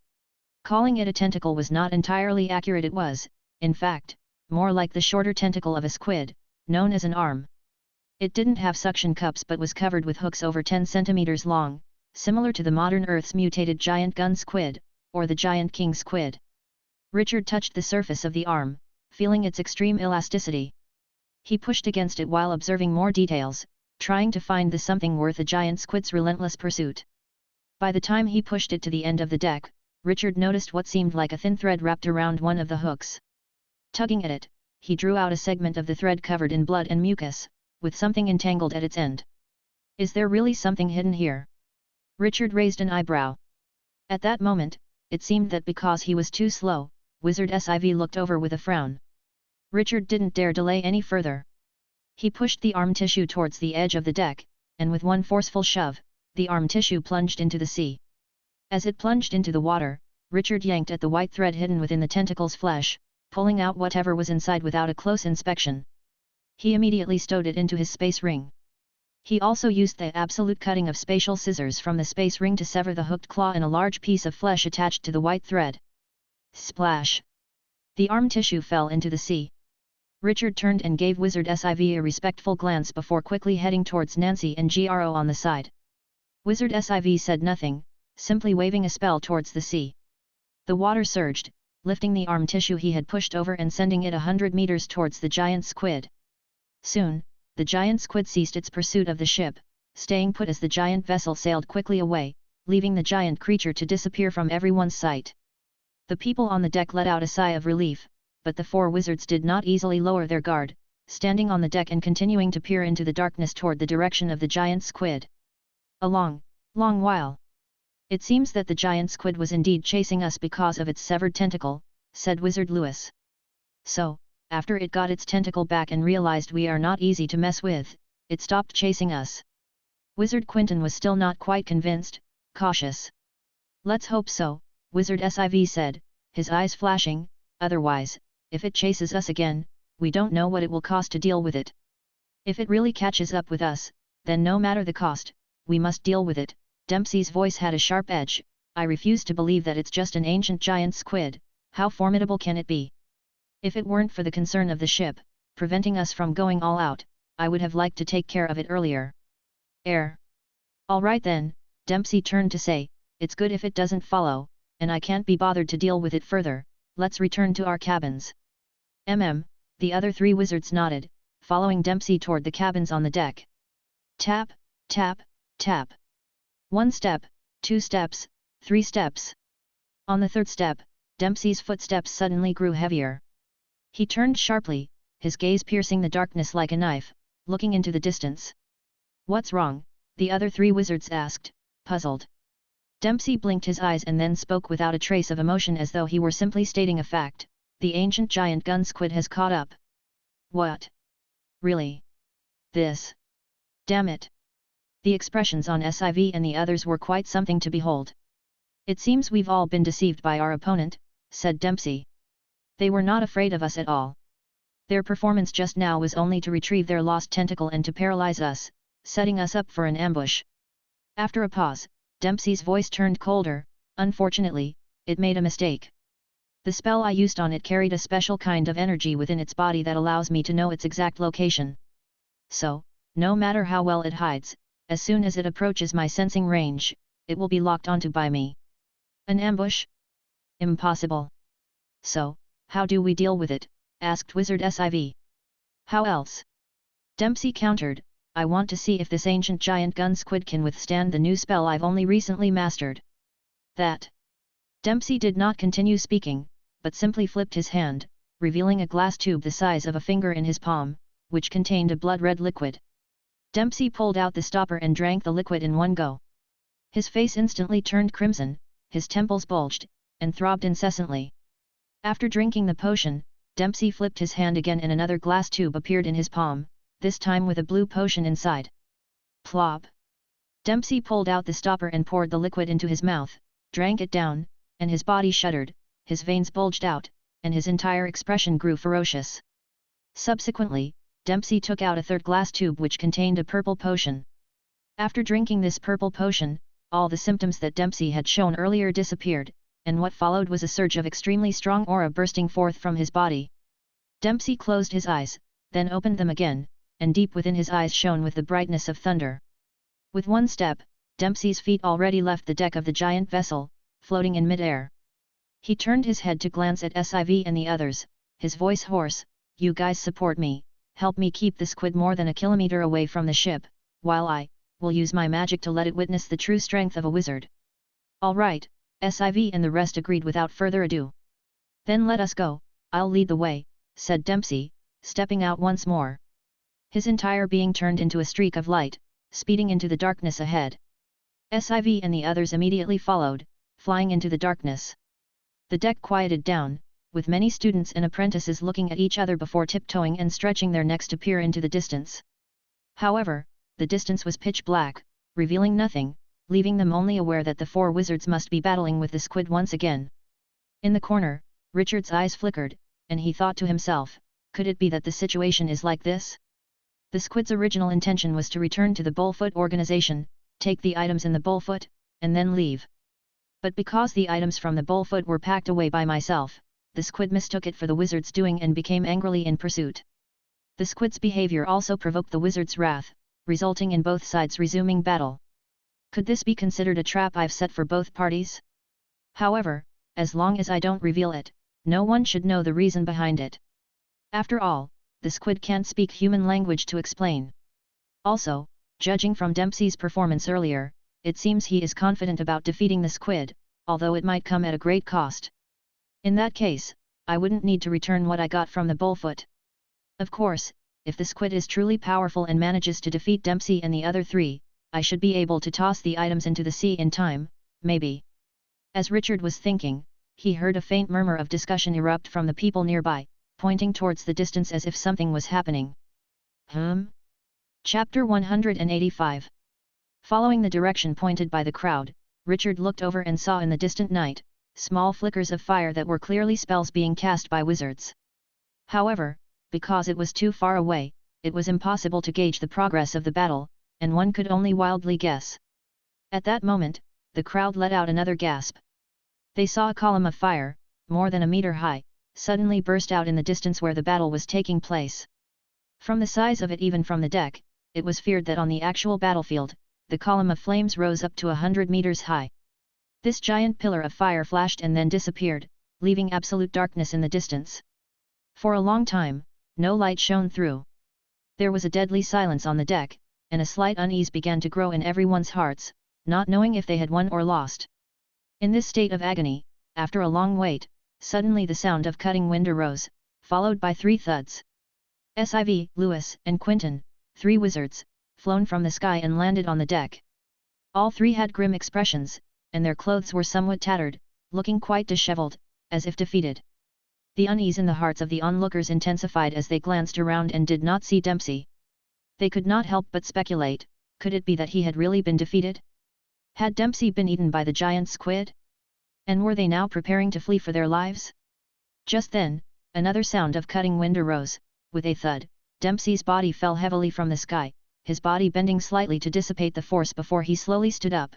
Calling it a tentacle was not entirely accurate. It was, in fact, more like the shorter tentacle of a squid, known as an arm. It didn't have suction cups but was covered with hooks over 10 centimeters long, similar to the modern Earth's mutated giant gun squid, or the giant king squid. Richard touched the surface of the arm, feeling its extreme elasticity. He pushed against it while observing more details, trying to find the something worth a giant squid's relentless pursuit. By the time he pushed it to the end of the deck, Richard noticed what seemed like a thin thread wrapped around one of the hooks. Tugging at it, he drew out a segment of the thread covered in blood and mucus, with something entangled at its end. Is there really something hidden here? Richard raised an eyebrow. At that moment, it seemed that because he was too slow, Wizard Siv looked over with a frown. Richard didn't dare delay any further. He pushed the arm tissue towards the edge of the deck, and with one forceful shove, the arm tissue plunged into the sea. As it plunged into the water, Richard yanked at the white thread hidden within the tentacle's flesh, pulling out whatever was inside without a close inspection. He immediately stowed it into his space ring. He also used the absolute cutting of spatial scissors from the space ring to sever the hooked claw and a large piece of flesh attached to the white thread. Splash! The arm tissue fell into the sea. Richard turned and gave Wizard Siv a respectful glance before quickly heading towards Nancy and Gro on the side. Wizard Siv said nothing, simply waving a spell towards the sea. The water surged, lifting the arm tissue he had pushed over and sending it 100 meters towards the giant squid. Soon, the giant squid ceased its pursuit of the ship, staying put as the giant vessel sailed quickly away, leaving the giant creature to disappear from everyone's sight. The people on the deck let out a sigh of relief, but the 4 wizards did not easily lower their guard, standing on the deck and continuing to peer into the darkness toward the direction of the giant squid. A long while. It seems that the giant squid was indeed chasing us because of its severed tentacle, said Wizard Lewis. So, after it got its tentacle back and realized we are not easy to mess with, it stopped chasing us. Wizard Quinton was still not quite convinced, cautious. Let's hope so, Wizard Siv said, his eyes flashing, otherwise, if it chases us again, we don't know what it will cost to deal with it. If it really catches up with us, then no matter the cost, we must deal with it. Dempsey's voice had a sharp edge. I refuse to believe that it's just an ancient giant squid. How formidable can it be? If it weren't for the concern of the ship, preventing us from going all out, I would have liked to take care of it earlier. All right then, Dempsey turned to say, it's good if it doesn't follow, and I can't be bothered to deal with it further, let's return to our cabins. The other 3 wizards nodded, following Dempsey toward the cabins on the deck. Tap, tap, tap. 1 step, 2 steps, 3 steps. On the 3rd step, Dempsey's footsteps suddenly grew heavier. He turned sharply, his gaze piercing the darkness like a knife, looking into the distance. What's wrong? The other 3 wizards asked, puzzled. Dempsey blinked his eyes and then spoke without a trace of emotion as though he were simply stating a fact. The ancient giant gun squid has caught up. What? Really? This? Damn it! The expressions on Siv and the others were quite something to behold. It seems we've all been deceived by our opponent, said Dempsey. They were not afraid of us at all. Their performance just now was only to retrieve their lost tentacle and to paralyze us, setting us up for an ambush. After a pause, Dempsey's voice turned colder. Unfortunately, it made a mistake. The spell I used on it carried a special kind of energy within its body that allows me to know its exact location. So, no matter how well it hides, as soon as it approaches my sensing range, it will be locked onto by me. An ambush? Impossible. So, How do we deal with it? Asked Wizard Siv. How else? Dempsey countered, I want to see if this ancient giant gun squid can withstand the new spell I've only recently mastered. That. Dempsey did not continue speaking, but simply flipped his hand, revealing a glass tube the size of a finger in his palm, which contained a blood-red liquid. Dempsey pulled out the stopper and drank the liquid in one go. His face instantly turned crimson, his temples bulged, and throbbed incessantly. After drinking the potion, Dempsey flipped his hand again and another glass tube appeared in his palm, this time with a blue potion inside. Plop! Dempsey pulled out the stopper and poured the liquid into his mouth, drank it down, and his body shuddered, his veins bulged out, and his entire expression grew ferocious. Subsequently, Dempsey took out a third glass tube which contained a purple potion. After drinking this purple potion, all the symptoms that Dempsey had shown earlier disappeared, and what followed was a surge of extremely strong aura bursting forth from his body. Dempsey closed his eyes, then opened them again, and deep within his eyes shone with the brightness of thunder. With one step, Dempsey's feet already left the deck of the giant vessel, floating in mid-air. He turned his head to glance at Siv and the others, his voice hoarse, You guys support me, help me keep the squid more than a kilometer away from the ship, while I will use my magic to let it witness the true strength of a wizard. All right, Siv and the rest agreed without further ado. Then let us go, I'll lead the way, said Dempsey, stepping out once more. His entire being turned into a streak of light, speeding into the darkness ahead. Siv and the others immediately followed, flying into the darkness. The deck quieted down, with many students and apprentices looking at each other before tiptoeing and stretching their necks to peer into the distance. However, the distance was pitch black, revealing nothing, leaving them only aware that the four wizards must be battling with the squid once again. In the corner, Richard's eyes flickered, and he thought to himself, could it be that the situation is like this? The squid's original intention was to return to the Bullfoot organization, take the items in the Bullfoot, and then leave. But because the items from the Bullfoot were packed away by myself, the squid mistook it for the wizard's doing and became angrily in pursuit. The squid's behavior also provoked the wizard's wrath, resulting in both sides resuming battle. Could this be considered a trap I've set for both parties? However, as long as I don't reveal it, no one should know the reason behind it. After all, the squid can't speak human language to explain. Also, judging from Dempsey's performance earlier, it seems he is confident about defeating the squid, although it might come at a great cost. In that case, I wouldn't need to return what I got from the Bullfoot. Of course, if the squid is truly powerful and manages to defeat Dempsey and the other three, I should be able to toss the items into the sea in time, maybe. As Richard was thinking, he heard a faint murmur of discussion erupt from the people nearby, pointing towards the distance as if something was happening. Chapter 185. Following the direction pointed by the crowd, Richard looked over and saw in the distant night, small flickers of fire that were clearly spells being cast by wizards. However, because it was too far away, it was impossible to gauge the progress of the battle, and one could only wildly guess. At that moment, the crowd let out another gasp. They saw a column of fire, more than a meter high, suddenly burst out in the distance where the battle was taking place. From the size of it, even from the deck, it was feared that on the actual battlefield, the column of flames rose up to 100 meters high. This giant pillar of fire flashed and then disappeared, leaving absolute darkness in the distance. For a long time, no light shone through. There was a deadly silence on the deck, and a slight unease began to grow in everyone's hearts, not knowing if they had won or lost. In this state of agony, after a long wait, suddenly the sound of cutting wind arose, followed by 3 thuds. Siv, Lewis, and Quinton, 3 wizards, flown from the sky and landed on the deck. All 3 had grim expressions, and their clothes were somewhat tattered, looking quite disheveled, as if defeated. The unease in the hearts of the onlookers intensified as they glanced around and did not see Dempsey. They could not help but speculate, could it be that he had really been defeated? Had Dempsey been eaten by the giant squid? And were they now preparing to flee for their lives? Just then, another sound of cutting wind arose. With a thud, Dempsey's body fell heavily from the sky, his body bending slightly to dissipate the force before he slowly stood up.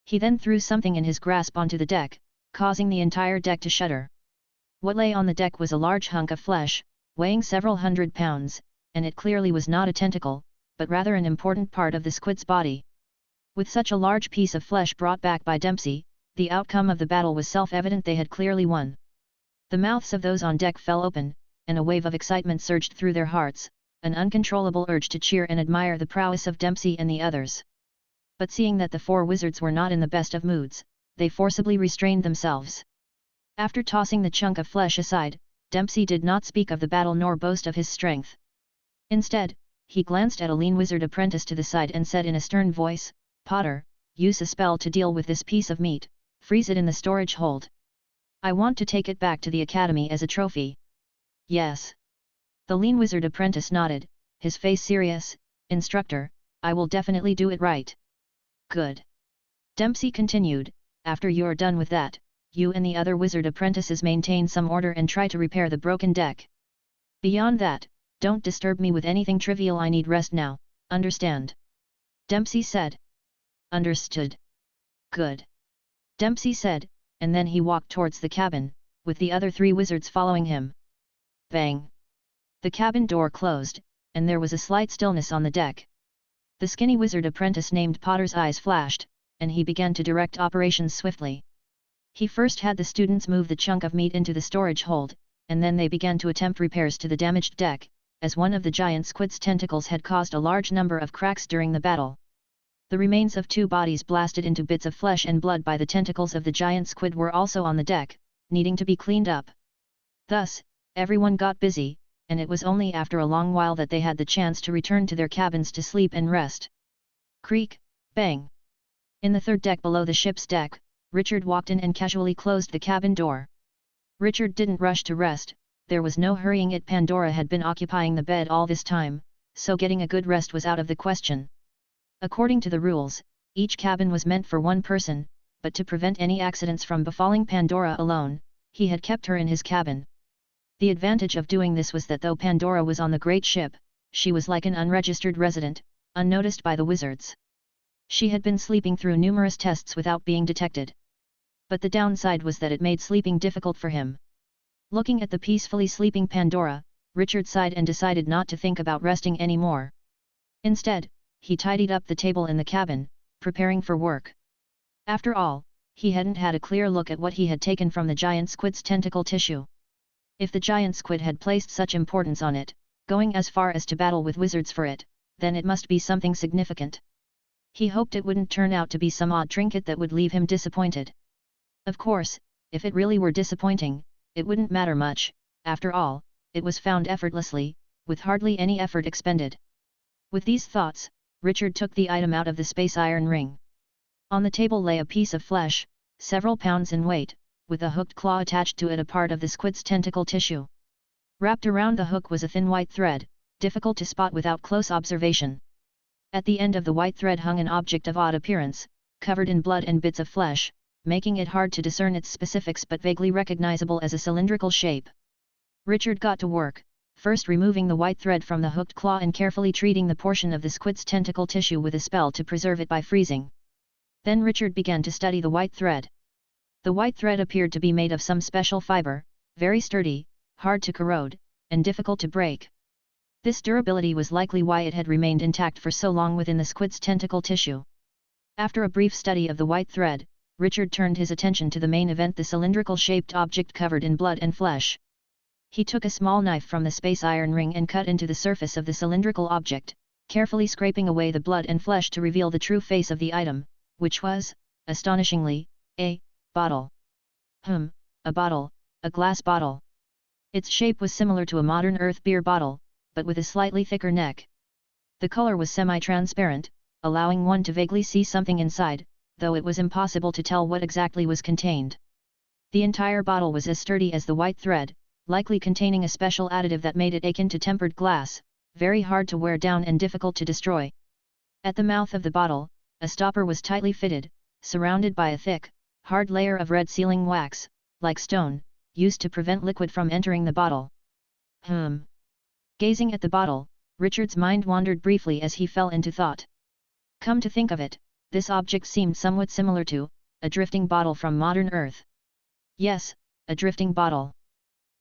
He then threw something in his grasp onto the deck, causing the entire deck to shudder. What lay on the deck was a large hunk of flesh, weighing several hundred pounds, and it clearly was not a tentacle, but rather an important part of the squid's body. With such a large piece of flesh brought back by Dempsey, the outcome of the battle was self-evident. They had clearly won. The mouths of those on deck fell open, and a wave of excitement surged through their hearts, an uncontrollable urge to cheer and admire the prowess of Dempsey and the others. But seeing that the four wizards were not in the best of moods, they forcibly restrained themselves. After tossing the chunk of flesh aside, Dempsey did not speak of the battle nor boast of his strength. Instead, he glanced at a lean wizard apprentice to the side and said in a stern voice, "Potter, use a spell to deal with this piece of meat, freeze it in the storage hold. I want to take it back to the academy as a trophy." "Yes." The lean wizard apprentice nodded, his face serious. "Instructor, I will definitely do it right." "Good." Dempsey continued, "After you're done with that, you and the other wizard apprentices maintain some order and try to repair the broken deck. Beyond that, don't disturb me with anything trivial. I need rest now, understand?" Dempsey said. "Understood." "Good." Dempsey said, and then he walked towards the cabin, with the other three wizards following him. Bang! The cabin door closed, and there was a slight stillness on the deck. The skinny wizard apprentice named Potter's eyes flashed, and he began to direct operations swiftly. He first had the students move the chunk of meat into the storage hold, and then they began to attempt repairs to the damaged deck, as one of the giant squid's tentacles had caused a large number of cracks during the battle. The remains of two bodies blasted into bits of flesh and blood by the tentacles of the giant squid were also on the deck, needing to be cleaned up. Thus, everyone got busy, and it was only after a long while that they had the chance to return to their cabins to sleep and rest. Creak, bang! In the third deck below the ship's deck, Richard walked in and casually closed the cabin door. Richard didn't rush to rest, there was no hurrying it. Pandora had been occupying the bed all this time, so getting a good rest was out of the question. According to the rules, each cabin was meant for one person, but to prevent any accidents from befalling Pandora alone, he had kept her in his cabin. The advantage of doing this was that though Pandora was on the great ship, she was like an unregistered resident, unnoticed by the wizards. She had been sleeping through numerous tests without being detected. But the downside was that it made sleeping difficult for him. Looking at the peacefully sleeping Pandora, Richard sighed and decided not to think about resting anymore. Instead, he tidied up the table in the cabin, preparing for work. After all, he hadn't had a clear look at what he had taken from the giant squid's tentacle tissue. If the giant squid had placed such importance on it, going as far as to battle with wizards for it, then it must be something significant. He hoped it wouldn't turn out to be some odd trinket that would leave him disappointed. Of course, if it really were disappointing, it wouldn't matter much. After all, it was found effortlessly, with hardly any effort expended. With these thoughts, Richard took the item out of the space iron ring. On the table lay a piece of flesh, several pounds in weight, with a hooked claw attached to it, a part of the squid's tentacle tissue. Wrapped around the hook was a thin white thread, difficult to spot without close observation. At the end of the white thread hung an object of odd appearance, covered in blood and bits of flesh, making it hard to discern its specifics but vaguely recognizable as a cylindrical shape. Richard got to work, first removing the white thread from the hooked claw and carefully treating the portion of the squid's tentacle tissue with a spell to preserve it by freezing. Then Richard began to study the white thread. The white thread appeared to be made of some special fiber, very sturdy, hard to corrode, and difficult to break. This durability was likely why it had remained intact for so long within the squid's tentacle tissue. After a brief study of the white thread, Richard turned his attention to the main event, the cylindrical-shaped object covered in blood and flesh. He took a small knife from the space iron ring and cut into the surface of the cylindrical object, carefully scraping away the blood and flesh to reveal the true face of the item, which was, astonishingly, a bottle. A bottle, a glass bottle. Its shape was similar to a modern earth beer bottle, but with a slightly thicker neck. The color was semi-transparent, allowing one to vaguely see something inside, though it was impossible to tell what exactly was contained. The entire bottle was as sturdy as the white thread, likely containing a special additive that made it akin to tempered glass, very hard to wear down and difficult to destroy. At the mouth of the bottle, a stopper was tightly fitted, surrounded by a thick, hard layer of red sealing wax, like stone, used to prevent liquid from entering the bottle. Gazing at the bottle, Richard's mind wandered briefly as he fell into thought. Come to think of it, this object seemed somewhat similar to a drifting bottle from modern Earth. Yes, a drifting bottle.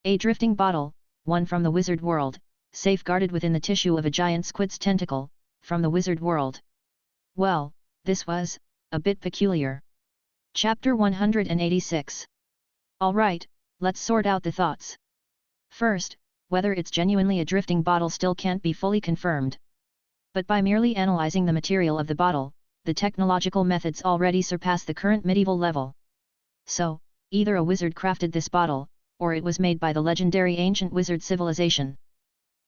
A drifting bottle, one from the wizard world, safeguarded within the tissue of a giant squid's tentacle, from the wizard world. Well, this was a bit peculiar. Chapter 186. All right, Let's sort out the thoughts. First, whether it's genuinely a drifting bottle still can't be fully confirmed. But by merely analyzing the material of the bottle, the technological methods already surpass the current medieval level. So, either a wizard crafted this bottle, or it was made by the legendary ancient wizard civilization.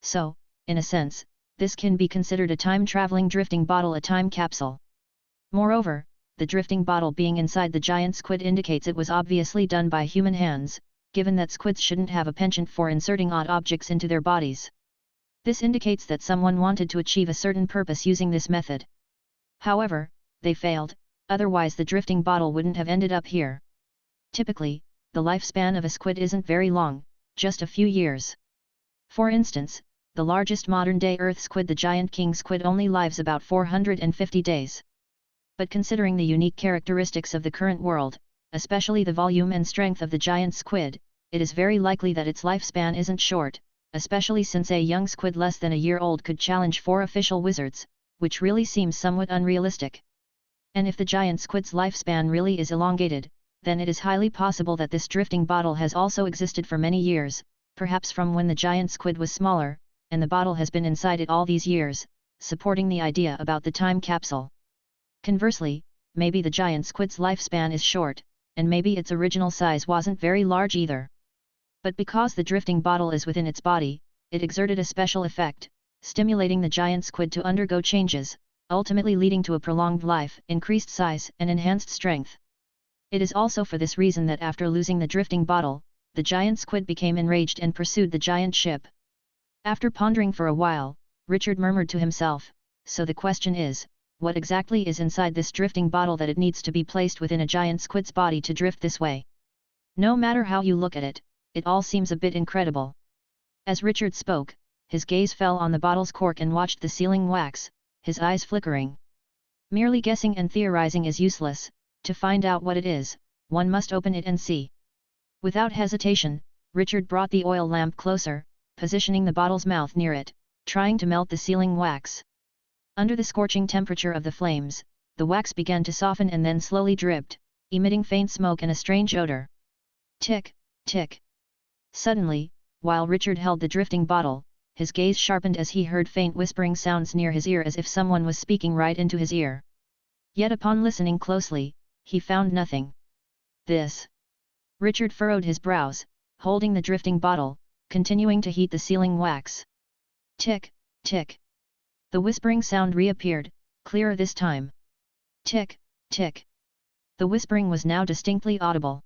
So, in a sense, this can be considered a time-traveling drifting bottle, a time capsule. Moreover, the drifting bottle being inside the giant squid indicates it was obviously done by human hands, given that squids shouldn't have a penchant for inserting odd objects into their bodies. This indicates that someone wanted to achieve a certain purpose using this method. However, they failed, otherwise the drifting bottle wouldn't have ended up here. Typically, the lifespan of a squid isn't very long, just a few years. For instance, the largest modern-day Earth squid, the giant king squid, only lives about 450 days. But considering the unique characteristics of the current world, especially the volume and strength of the giant squid, it is very likely that its lifespan isn't short, especially since a young squid less than a year old could challenge 4 official wizards, which really seems somewhat unrealistic. And if the giant squid's lifespan really is elongated, then it is highly possible that this drifting bottle has also existed for many years, perhaps from when the giant squid was smaller, and the bottle has been inside it all these years, supporting the idea about the time capsule. Conversely, maybe the giant squid's lifespan is short, and maybe its original size wasn't very large either. But because the drifting bottle is within its body, it exerted a special effect, stimulating the giant squid to undergo changes, ultimately leading to a prolonged life, increased size, and enhanced strength. It is also for this reason that after losing the drifting bottle, the giant squid became enraged and pursued the giant ship. After pondering for a while, Richard murmured to himself, "So the question is, what exactly is inside this drifting bottle that it needs to be placed within a giant squid's body to drift this way? No matter how you look at it, it all seems a bit incredible." As Richard spoke, his gaze fell on the bottle's cork and watched the sealing wax, his eyes flickering. Merely guessing and theorizing is useless. To find out what it is, one must open it and see. Without hesitation, Richard brought the oil lamp closer, positioning the bottle's mouth near it, trying to melt the sealing wax. Under the scorching temperature of the flames, the wax began to soften and then slowly dripped, emitting faint smoke and a strange odor. Tick, tick. Suddenly, while Richard held the drifting bottle, his gaze sharpened as he heard faint whispering sounds near his ear, as if someone was speaking right into his ear. Yet upon listening closely, he found nothing. This. Richard furrowed his brows, holding the drifting bottle, continuing to heat the sealing wax. Tick, tick. The whispering sound reappeared, clearer this time. Tick, tick. The whispering was now distinctly audible.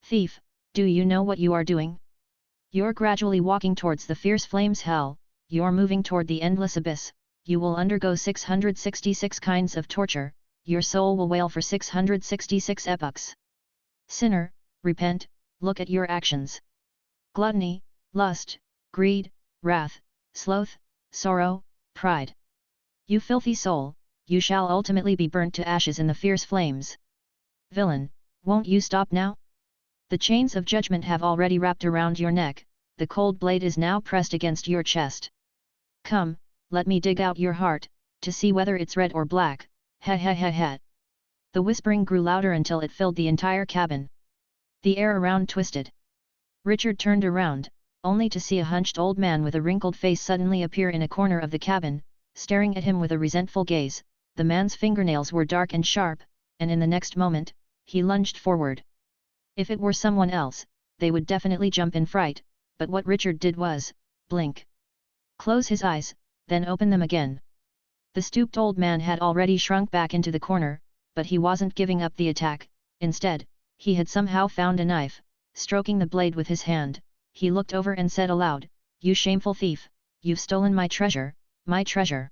"Thief, do you know what you are doing? You're gradually walking towards the fierce flames hell, you're moving toward the endless abyss, you will undergo 666 kinds of torture, your soul will wail for 666 epochs. Sinner, repent, look at your actions. Gluttony, lust, greed, wrath, sloth, sorrow, pride. You filthy soul, you shall ultimately be burnt to ashes in the fierce flames. Villain, won't you stop now? The chains of judgment have already wrapped around your neck, the cold blade is now pressed against your chest. Come, let me dig out your heart, to see whether it's red or black, ha ha ha ha." The whispering grew louder until it filled the entire cabin. The air around twisted. Richard turned around, only to see a hunched old man with a wrinkled face suddenly appear in a corner of the cabin, staring at him with a resentful gaze. The man's fingernails were dark and sharp, and in the next moment, he lunged forward. If it were someone else, they would definitely jump in fright, but what Richard did was, blink. Close his eyes, then open them again. The stooped old man had already shrunk back into the corner, but he wasn't giving up the attack. Instead, he had somehow found a knife. Stroking the blade with his hand, he looked over and said aloud, "You shameful thief, you've stolen my treasure, my treasure.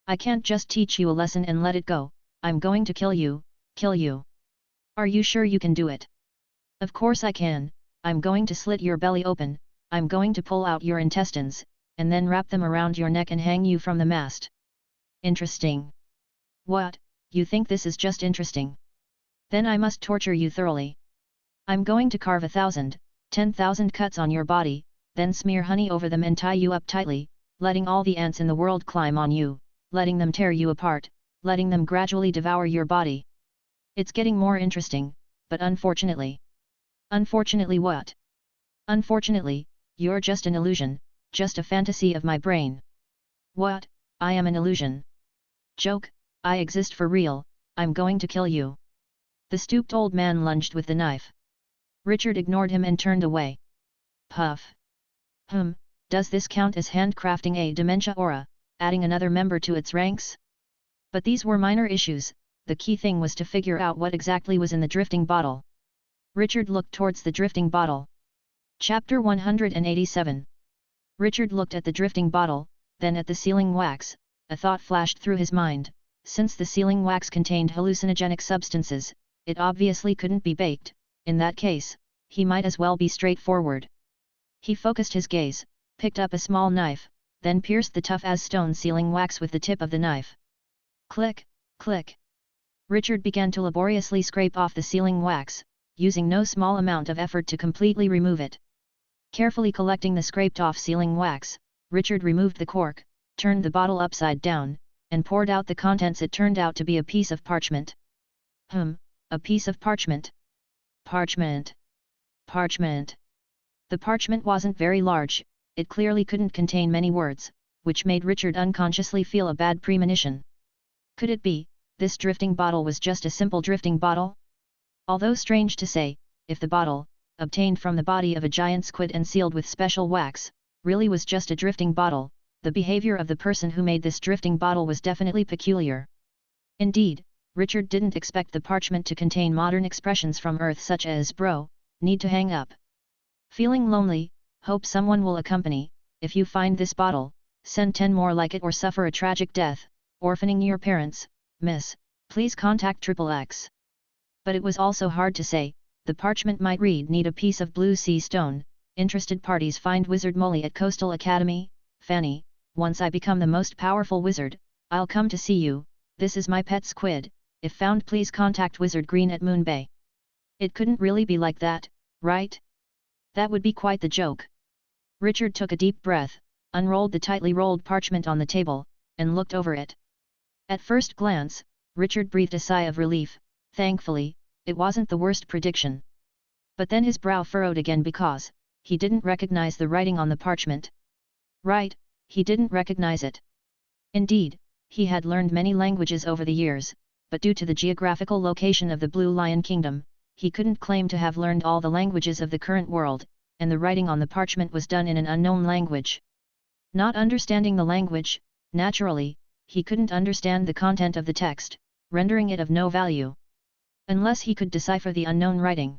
I can't just teach you a lesson and let it go, I'm going to kill you, kill you. Are you sure you can do it?" "Of course I can, I'm going to slit your belly open, I'm going to pull out your intestines, and then wrap them around your neck and hang you from the mast." "Interesting." "What, you think this is just interesting? Then I must torture you thoroughly. I'm going to carve 1,000, 10,000 cuts on your body, then smear honey over them and tie you up tightly, letting all the ants in the world climb on you, letting them tear you apart, letting them gradually devour your body. It's getting more interesting, but unfortunately." "Unfortunately what?" Unfortunately, you're just an illusion, just a fantasy of my brain. What? I am an illusion? Joke, I exist for real, I'm going to kill you. The stooped old man lunged with the knife. Richard ignored him and turned away. Puff. Does this count as handcrafting a dementia aura, adding another member to its ranks? But these were minor issues, the key thing was to figure out what exactly was in the drifting bottle. Richard looked towards the drifting bottle. Chapter 187. Richard looked at the drifting bottle, then at the sealing wax. A thought flashed through his mind. Since the sealing wax contained hallucinogenic substances, it obviously couldn't be baked. In that case, he might as well be straightforward. He focused his gaze, picked up a small knife, then pierced the tough as stone sealing wax with the tip of the knife. Click, click. Richard began to laboriously scrape off the sealing wax, using no small amount of effort to completely remove it. Carefully collecting the scraped-off sealing wax, Richard removed the cork, turned the bottle upside down, and poured out the contents. It turned out to be a piece of parchment. A piece of parchment. Parchment. Parchment. The parchment wasn't very large, it clearly couldn't contain many words, which made Richard unconsciously feel a bad premonition. Could it be, this drifting bottle was just a simple drifting bottle? Although strange to say, if the bottle, obtained from the body of a giant squid and sealed with special wax, really was just a drifting bottle, the behavior of the person who made this drifting bottle was definitely peculiar. Indeed, Richard didn't expect the parchment to contain modern expressions from Earth such as bro, need to hang up. Feeling lonely, hope someone will accompany, if you find this bottle, send 10 more like it or suffer a tragic death, orphaning your parents, miss, please contact XXX. But it was also hard to say, the parchment might read need a piece of blue sea stone, interested parties find Wizard Molly at Coastal Academy, Fanny, once I become the most powerful wizard, I'll come to see you, this is my pet squid, if found please contact Wizard Green at Moon Bay. It couldn't really be like that, right? That would be quite the joke. Richard took a deep breath, unrolled the tightly rolled parchment on the table, and looked over it. At first glance, Richard breathed a sigh of relief. Thankfully, it wasn't the worst prediction. But then his brow furrowed again because he didn't recognize the writing on the parchment. Right, he didn't recognize it. Indeed, he had learned many languages over the years, but due to the geographical location of the Blue Lion Kingdom, he couldn't claim to have learned all the languages of the current world, and the writing on the parchment was done in an unknown language. Not understanding the language, naturally, he couldn't understand the content of the text, rendering it of no value. Unless he could decipher the unknown writing.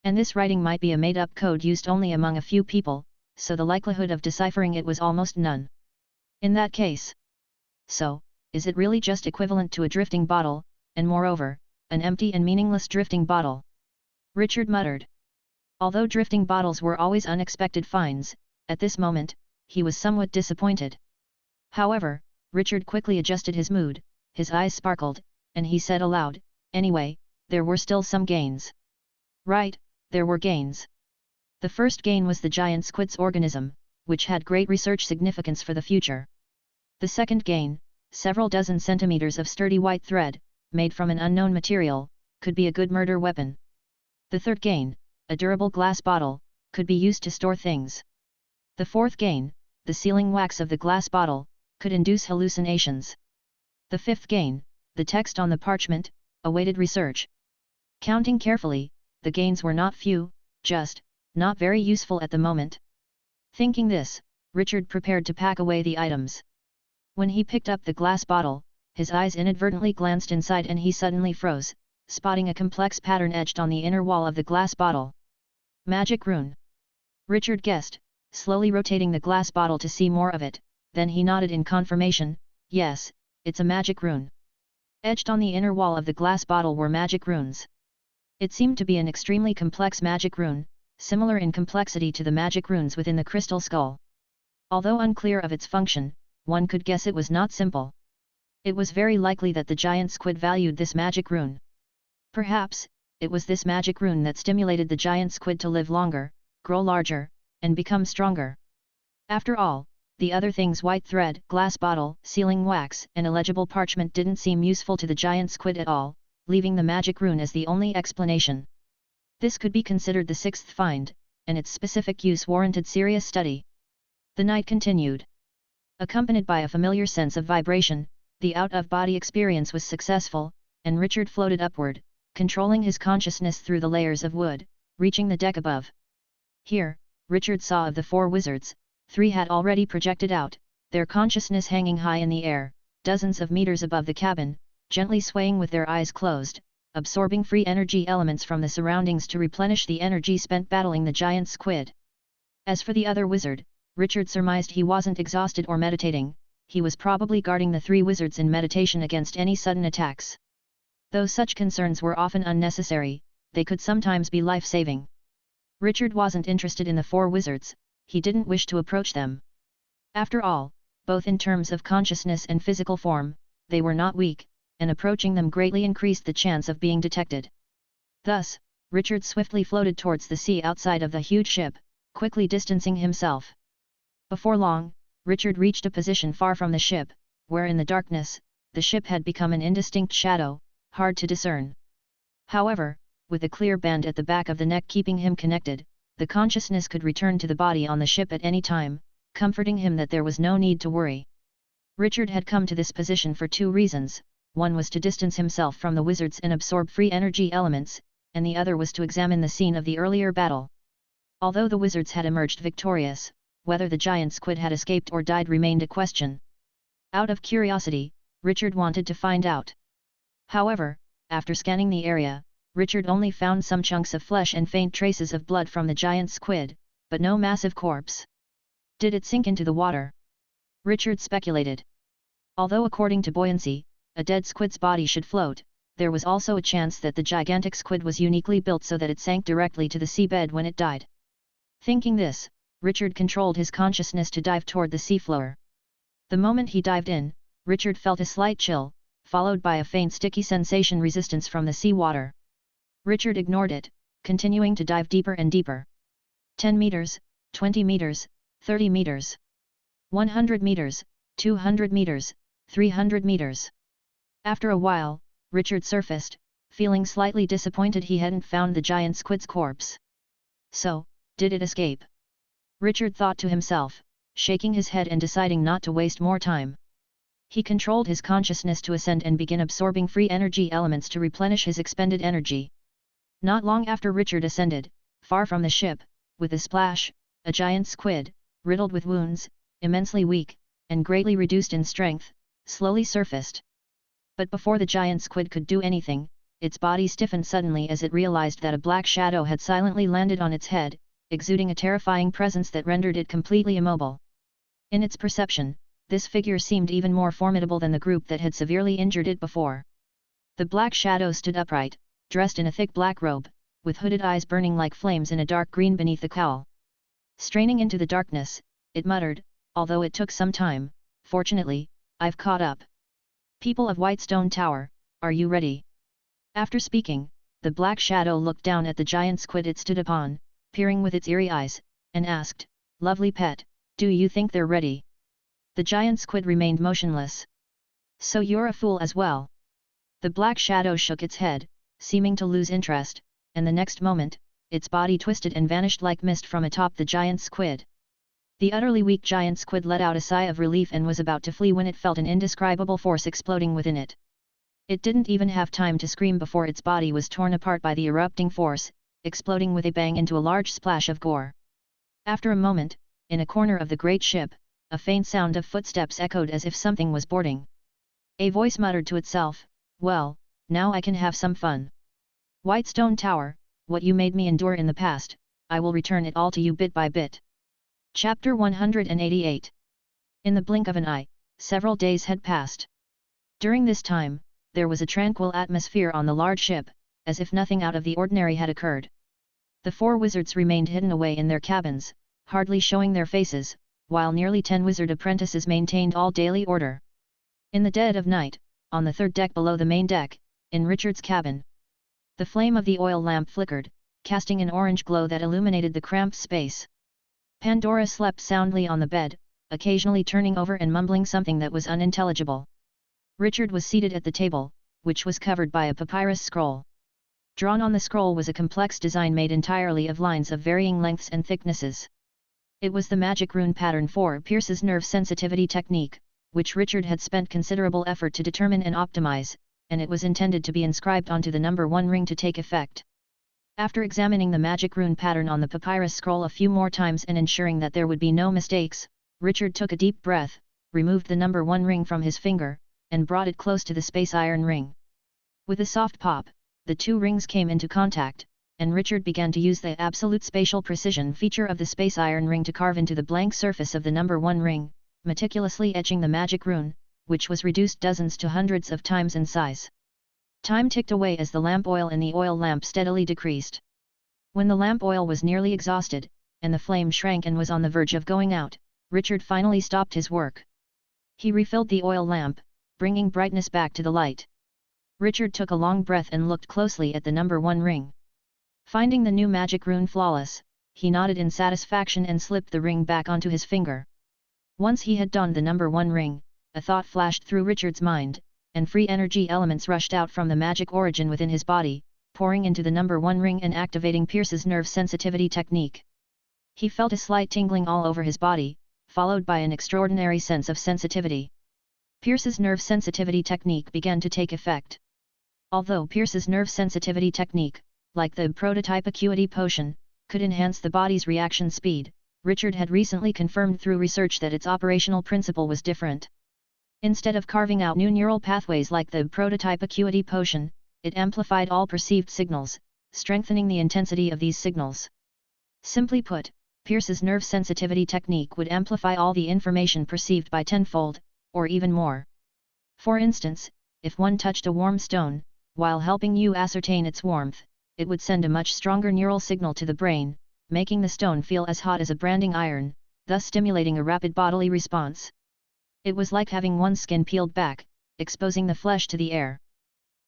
And this writing might be a made-up code used only among a few people, so the likelihood of deciphering it was almost none. In that case. So, is it really just equivalent to a drifting bottle, and moreover, an empty and meaningless drifting bottle? Richard muttered. Although drifting bottles were always unexpected finds, at this moment, he was somewhat disappointed. However, Richard quickly adjusted his mood, his eyes sparkled, and he said aloud, anyway, there were still some gains. Right, there were gains. The first gain was the giant squid's organism, which had great research significance for the future. The second gain, several dozen centimeters of sturdy white thread, made from an unknown material, could be a good murder weapon. The third gain, a durable glass bottle, could be used to store things. The fourth gain, the sealing wax of the glass bottle, could induce hallucinations. The fifth gain, the text on the parchment, awaited research. Counting carefully, the gains were not few, just, not very useful at the moment. Thinking this, Richard prepared to pack away the items. When he picked up the glass bottle, his eyes inadvertently glanced inside and he suddenly froze, spotting a complex pattern etched on the inner wall of the glass bottle. Magic rune. Richard guessed, slowly rotating the glass bottle to see more of it, then he nodded in confirmation, yes, it's a magic rune. Etched on the inner wall of the glass bottle were magic runes. It seemed to be an extremely complex magic rune, similar in complexity to the magic runes within the crystal skull. Although unclear of its function, one could guess it was not simple. It was very likely that the giant squid valued this magic rune. Perhaps, it was this magic rune that stimulated the giant squid to live longer, grow larger, and become stronger. After all, the other things, white thread, glass bottle, sealing wax, and illegible parchment, didn't seem useful to the giant squid at all, leaving the magic rune as the only explanation. This could be considered the sixth find, and its specific use warranted serious study. The night continued. Accompanied by a familiar sense of vibration, the out-of-body experience was successful, and Richard floated upward, controlling his consciousness through the layers of wood, reaching the deck above. Here, Richard saw of the 4 wizards, 3 had already projected out, their consciousness hanging high in the air, dozens of meters above the cabin, gently swaying with their eyes closed, absorbing free energy elements from the surroundings to replenish the energy spent battling the giant squid. As for the other wizard, Richard surmised he wasn't exhausted or meditating, he was probably guarding the 3 wizards in meditation against any sudden attacks. Though such concerns were often unnecessary, they could sometimes be life-saving. Richard wasn't interested in the 4 wizards, he didn't wish to approach them. After all, both in terms of consciousness and physical form, they were not weak, and approaching them greatly increased the chance of being detected. Thus, Richard swiftly floated towards the sea outside of the huge ship, quickly distancing himself. Before long, Richard reached a position far from the ship, where in the darkness, the ship had become an indistinct shadow, hard to discern. However, with a clear band at the back of the neck keeping him connected, the consciousness could return to the body on the ship at any time, comforting him that there was no need to worry. Richard had come to this position for 2 reasons, one was to distance himself from the wizards and absorb free energy elements, and the other was to examine the scene of the earlier battle. Although the wizards had emerged victorious, whether the giant squid had escaped or died remained a question. Out of curiosity, Richard wanted to find out. However, after scanning the area, Richard only found some chunks of flesh and faint traces of blood from the giant squid, but no massive corpse. Did it sink into the water? Richard speculated. Although according to buoyancy, a dead squid's body should float, there was also a chance that the gigantic squid was uniquely built so that it sank directly to the seabed when it died. Thinking this, Richard controlled his consciousness to dive toward the seafloor. The moment he dived in, Richard felt a slight chill, followed by a faint sticky sensation resistance from the seawater. Richard ignored it, continuing to dive deeper and deeper. 10 meters, 20 meters, 30 meters. 100 meters, 200 meters, 300 meters. After a while, Richard surfaced, feeling slightly disappointed he hadn't found the giant squid's corpse. So, did it escape? Richard thought to himself, shaking his head and deciding not to waste more time. He controlled his consciousness to ascend and begin absorbing free energy elements to replenish his expended energy. Not long after Richard ascended, far from the ship, with a splash, a giant squid, riddled with wounds, immensely weak, and greatly reduced in strength, slowly surfaced. But before the giant squid could do anything, its body stiffened suddenly as it realized that a black shadow had silently landed on its head, exuding a terrifying presence that rendered it completely immobile. In its perception, this figure seemed even more formidable than the group that had severely injured it before. The black shadow stood upright, dressed in a thick black robe, with hooded eyes burning like flames in a dark green beneath the cowl. Straining into the darkness, it muttered, although it took some time, "Fortunately, I've caught up. People of Whitestone Tower, are you ready?" After speaking, the black shadow looked down at the giant squid it stood upon, peering with its eerie eyes, and asked, "Lovely pet, do you think they're ready?" The giant squid remained motionless. "So you're a fool as well?" The black shadow shook its head, seeming to lose interest, and the next moment, its body twisted and vanished like mist from atop the giant squid. The utterly weak giant squid let out a sigh of relief and was about to flee when it felt an indescribable force exploding within it. It didn't even have time to scream before its body was torn apart by the erupting force, exploding with a bang into a large splash of gore. After a moment, in a corner of the great ship, a faint sound of footsteps echoed as if something was boarding. A voice muttered to itself, "Well, now I can have some fun. Whitestone Tower, what you made me endure in the past, I will return it all to you bit by bit." Chapter 188. In the blink of an eye, several days had passed. During this time, there was a tranquil atmosphere on the large ship, as if nothing out of the ordinary had occurred. The 4 wizards remained hidden away in their cabins, hardly showing their faces, while nearly 10 wizard apprentices maintained all daily order. In the dead of night, on the 3rd deck below the main deck, in Richard's cabin, the flame of the oil lamp flickered, casting an orange glow that illuminated the cramped space. Pandora slept soundly on the bed, occasionally turning over and mumbling something that was unintelligible. Richard was seated at the table, which was covered by a papyrus scroll. Drawn on the scroll was a complex design made entirely of lines of varying lengths and thicknesses. It was the magic rune pattern for Pierce's nerve sensitivity technique, which Richard had spent considerable effort to determine and optimize, and it was intended to be inscribed onto the number 1 ring to take effect. After examining the magic rune pattern on the papyrus scroll a few more times and ensuring that there would be no mistakes, Richard took a deep breath, removed the number 1 ring from his finger, and brought it close to the space iron ring. With a soft pop, the 2 rings came into contact, and Richard began to use the absolute spatial precision feature of the space iron ring to carve into the blank surface of the number 1 ring, meticulously etching the magic rune, which was reduced dozens to hundreds of times in size. Time ticked away as the lamp oil in the oil lamp steadily decreased. When the lamp oil was nearly exhausted, and the flame shrank and was on the verge of going out, Richard finally stopped his work. He refilled the oil lamp, bringing brightness back to the light. Richard took a long breath and looked closely at the number 1 ring. Finding the new magic rune flawless, he nodded in satisfaction and slipped the ring back onto his finger. Once he had donned the number 1 ring, a thought flashed through Richard's mind, and free energy elements rushed out from the magic origin within his body, pouring into the number 1 ring and activating Pierce's nerve sensitivity technique. He felt a slight tingling all over his body, followed by an extraordinary sense of sensitivity. Pierce's nerve sensitivity technique began to take effect. Although Pierce's nerve sensitivity technique, like the prototype acuity potion, could enhance the body's reaction speed, Richard had recently confirmed through research that its operational principle was different. Instead of carving out new neural pathways like the prototype acuity potion, it amplified all perceived signals, strengthening the intensity of these signals. Simply put, Pierce's nerve sensitivity technique would amplify all the information perceived by tenfold, or even more. For instance, if one touched a warm stone, while helping you ascertain its warmth, it would send a much stronger neural signal to the brain, making the stone feel as hot as a branding iron, thus stimulating a rapid bodily response. It was like having one's skin peeled back, exposing the flesh to the air.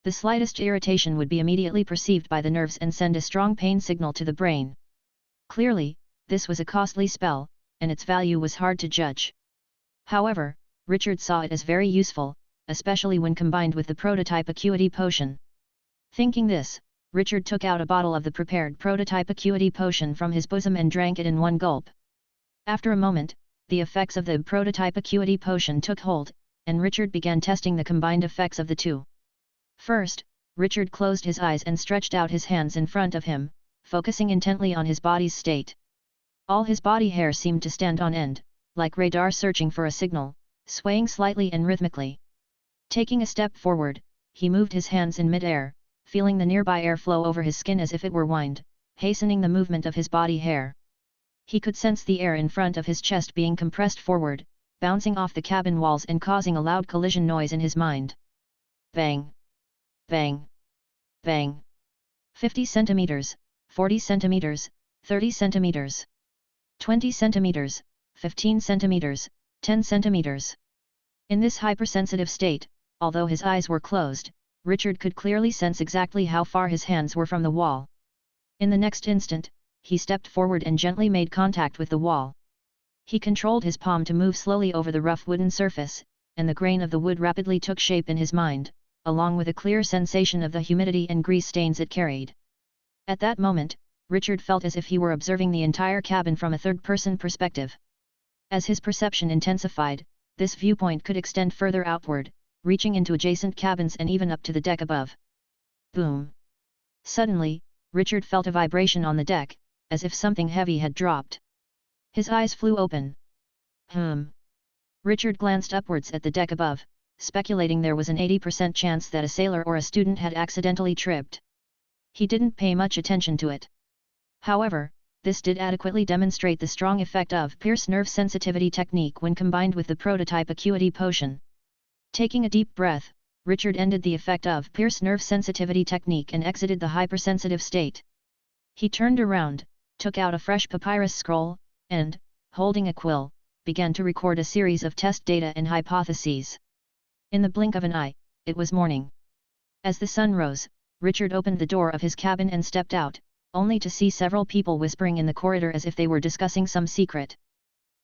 The slightest irritation would be immediately perceived by the nerves and send a strong pain signal to the brain. Clearly, this was a costly spell, and its value was hard to judge. However, Richard saw it as very useful, especially when combined with the prototype acuity potion. Thinking this, Richard took out a bottle of the prepared prototype acuity potion from his bosom and drank it in one gulp. After a moment, the effects of the prototype acuity potion took hold, and Richard began testing the combined effects of the two. First, Richard closed his eyes and stretched out his hands in front of him, focusing intently on his body's state. All his body hair seemed to stand on end, like radar searching for a signal, swaying slightly and rhythmically. Taking a step forward, he moved his hands in mid-air, feeling the nearby air flow over his skin as if it were wind, hastening the movement of his body hair. He could sense the air in front of his chest being compressed forward, bouncing off the cabin walls and causing a loud collision noise in his mind. Bang! Bang! Bang! 50 centimeters, 40 centimeters, 30 centimeters, 20 centimeters, 15 centimeters, 10 centimeters. In this hypersensitive state, although his eyes were closed, Richard could clearly sense exactly how far his hands were from the wall. In the next instant, he stepped forward and gently made contact with the wall. He controlled his palm to move slowly over the rough wooden surface, and the grain of the wood rapidly took shape in his mind, along with a clear sensation of the humidity and grease stains it carried. At that moment, Richard felt as if he were observing the entire cabin from a third-person perspective. As his perception intensified, this viewpoint could extend further outward, reaching into adjacent cabins and even up to the deck above. Boom! Suddenly, Richard felt a vibration on the deck, as if something heavy had dropped. His eyes flew open. Richard glanced upwards at the deck above, speculating there was an 80% chance that a sailor or a student had accidentally tripped. He didn't pay much attention to it. However, this did adequately demonstrate the strong effect of Pierce's nerve sensitivity technique when combined with the prototype acuity potion. Taking a deep breath, Richard ended the effect of Pierce's nerve sensitivity technique and exited the hypersensitive state. He turned around, took out a fresh papyrus scroll, and, holding a quill, began to record a series of test data and hypotheses. In the blink of an eye, it was morning. As the sun rose, Richard opened the door of his cabin and stepped out, only to see several people whispering in the corridor as if they were discussing some secret.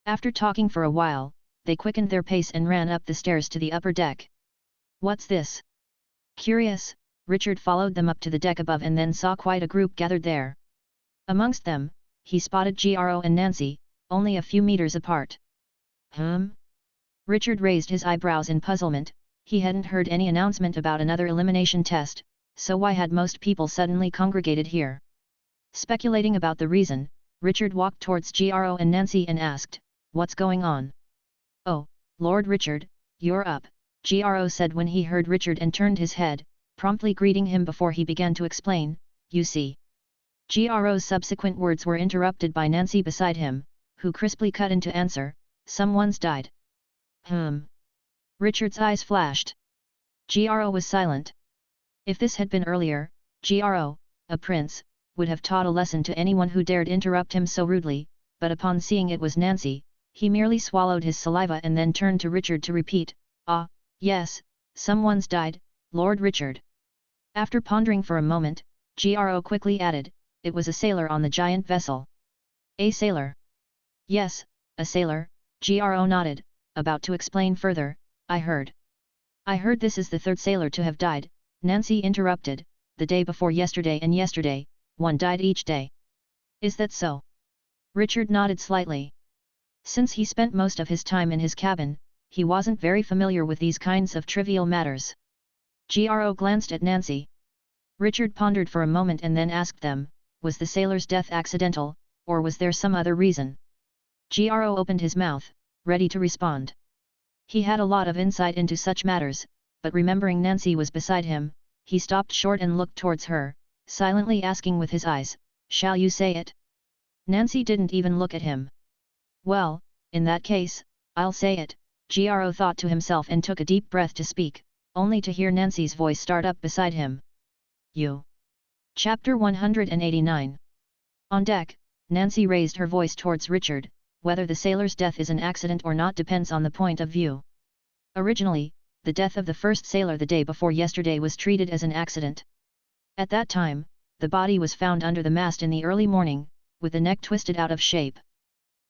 After talking for a while, they quickened their pace and ran up the stairs to the upper deck. "What's this?" Curious, Richard followed them up to the deck above and then saw quite a group gathered there. Amongst them, he spotted Gro and Nancy, only a few meters apart. Richard raised his eyebrows in puzzlement. He hadn't heard any announcement about another elimination test, so why had most people suddenly congregated here? Speculating about the reason, Richard walked towards Gro and Nancy and asked, "What's going on?" "Oh, Lord Richard, you're up," Gro said when he heard Richard and turned his head, promptly greeting him before he began to explain, "You see." Gro's subsequent words were interrupted by Nancy beside him, who crisply cut in to answer, "Someone's died." Richard's eyes flashed. Gro was silent. If this had been earlier, Gro, a prince, would have taught a lesson to anyone who dared interrupt him so rudely, but upon seeing it was Nancy, he merely swallowed his saliva and then turned to Richard to repeat, "Ah, yes, someone's died, Lord Richard." After pondering for a moment, Gro quickly added, "It was a sailor on the giant vessel." "A sailor?" "Yes, a sailor," Gro nodded, about to explain further, "I heard this is the third sailor to have died," Nancy interrupted, "the day before yesterday and yesterday, one died each day." "Is that so?" Richard nodded slightly. Since he spent most of his time in his cabin, he wasn't very familiar with these kinds of trivial matters. Gro glanced at Nancy. Richard pondered for a moment and then asked them, "Was the sailor's death accidental, or was there some other reason?" Gro opened his mouth, ready to respond. He had a lot of insight into such matters, but remembering Nancy was beside him, he stopped short and looked towards her, silently asking with his eyes, "Shall you say it?" Nancy didn't even look at him. "Well, in that case, I'll say it," Gro thought to himself and took a deep breath to speak, only to hear Nancy's voice start up beside him. "You." Chapter 189. On deck, Nancy raised her voice towards Richard. "Whether the sailor's death is an accident or not depends on the point of view. Originally, the death of the first sailor the day before yesterday was treated as an accident. At that time, the body was found under the mast in the early morning, with the neck twisted out of shape.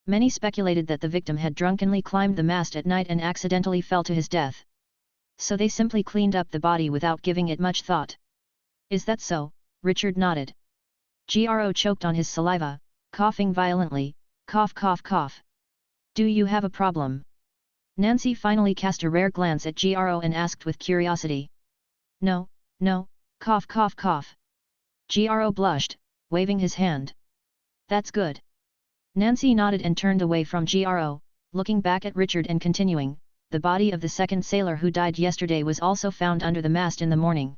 Many speculated that the victim had drunkenly climbed the mast at night and accidentally fell to his death. So they simply cleaned up the body without giving it much thought." "Is that so?" Richard nodded. Gro choked on his saliva, coughing violently, cough cough cough. "Do you have a problem?" Nancy finally cast a rare glance at Gro and asked with curiosity. No, cough cough cough." Gro blushed, waving his hand. "That's good." Nancy nodded and turned away from Gro, looking back at Richard and continuing, "The body of the second sailor who died yesterday was also found under the mast in the morning.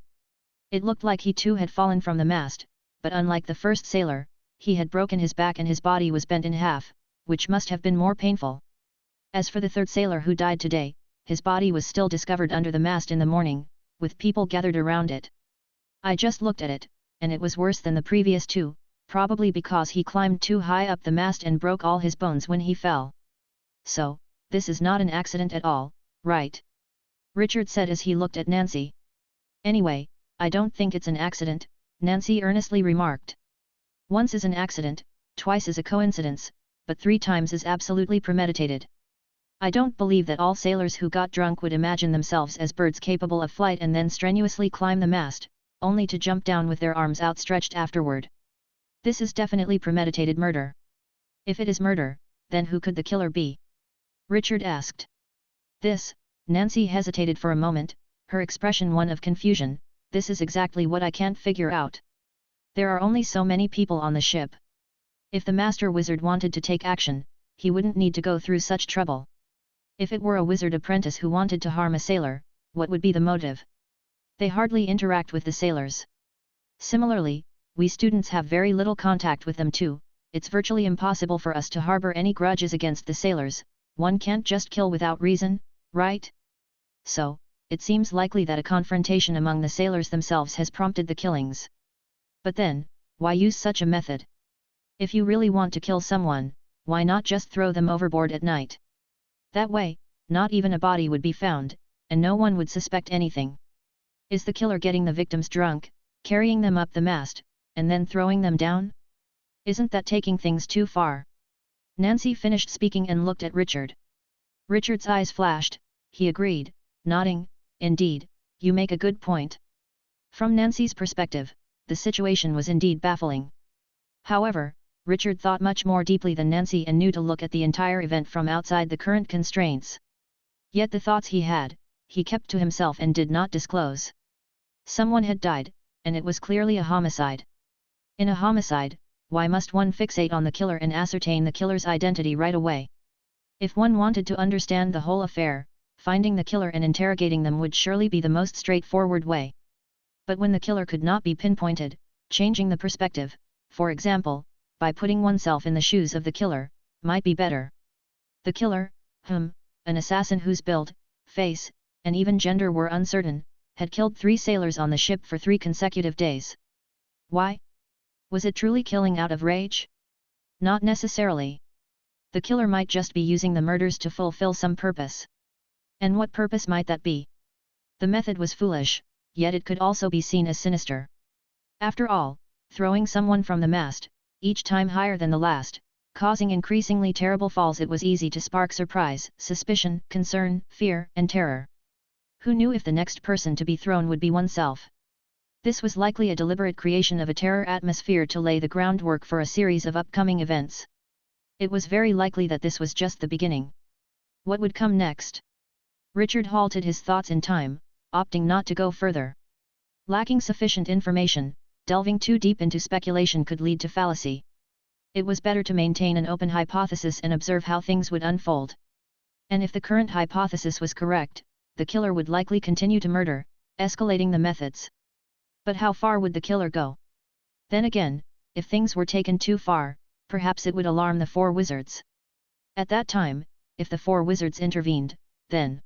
It looked like he too had fallen from the mast, but unlike the first sailor, he had broken his back and his body was bent in half, which must have been more painful. As for the third sailor who died today, his body was still discovered under the mast in the morning, with people gathered around it. I just looked at it, and it was worse than the previous two, probably because he climbed too high up the mast and broke all his bones when he fell. So, this is not an accident at all, right?" Richard said as he looked at Nancy. "Anyway, I don't think it's an accident," Nancy earnestly remarked. "Once is an accident, twice is a coincidence, but 3 times is absolutely premeditated. I don't believe that all sailors who got drunk would imagine themselves as birds capable of flight and then strenuously climb the mast, only to jump down with their arms outstretched afterward. This is definitely premeditated murder." "If it is murder, then who could the killer be?" Richard asked. "This," Nancy hesitated for a moment, her expression one of confusion. "This is exactly what I can't figure out. There are only so many people on the ship. If the master wizard wanted to take action, he wouldn't need to go through such trouble. If it were a wizard apprentice who wanted to harm a sailor, what would be the motive? They hardly interact with the sailors. Similarly, we students have very little contact with them too. It's virtually impossible for us to harbor any grudges against the sailors. One can't just kill without reason, right? So, it seems likely that a confrontation among the sailors themselves has prompted the killings. But then, why use such a method? If you really want to kill someone, why not just throw them overboard at night? That way, not even a body would be found, and no one would suspect anything. Is the killer getting the victims drunk, carrying them up the mast, and then throwing them down? Isn't that taking things too far?" Nancy finished speaking and looked at Richard. Richard's eyes flashed, he agreed, nodding, "Indeed, you make a good point. From Nancy's perspective, the situation was indeed baffling. However, Richard thought much more deeply than Nancy and knew to look at the entire event from outside the current constraints. Yet the thoughts he had, he kept to himself and did not disclose. Someone had died, and it was clearly a homicide. In a homicide, why must one fixate on the killer and ascertain the killer's identity right away? If one wanted to understand the whole affair, finding the killer and interrogating them would surely be the most straightforward way. But when the killer could not be pinpointed, changing the perspective, for example, by putting oneself in the shoes of the killer, might be better. The killer, an assassin whose build, face, and even gender were uncertain, had killed 3 sailors on the ship for 3 consecutive days. Why? Was it truly killing out of rage? Not necessarily. The killer might just be using the murders to fulfill some purpose. And what purpose might that be? The method was foolish, yet it could also be seen as sinister. After all, throwing someone from the mast, each time higher than the last, causing increasingly terrible falls, it was easy to spark surprise, suspicion, concern, fear, and terror. Who knew if the next person to be thrown would be oneself? This was likely a deliberate creation of a terror atmosphere to lay the groundwork for a series of upcoming events. It was very likely that this was just the beginning. What would come next? Richard halted his thoughts in time, opting not to go further. Lacking sufficient information, delving too deep into speculation could lead to fallacy. It was better to maintain an open hypothesis and observe how things would unfold. And if the current hypothesis was correct, the killer would likely continue to murder, escalating the methods. But how far would the killer go? Then again, if things were taken too far, perhaps it would alarm the 4 wizards. At that time, if the 4 wizards intervened, then...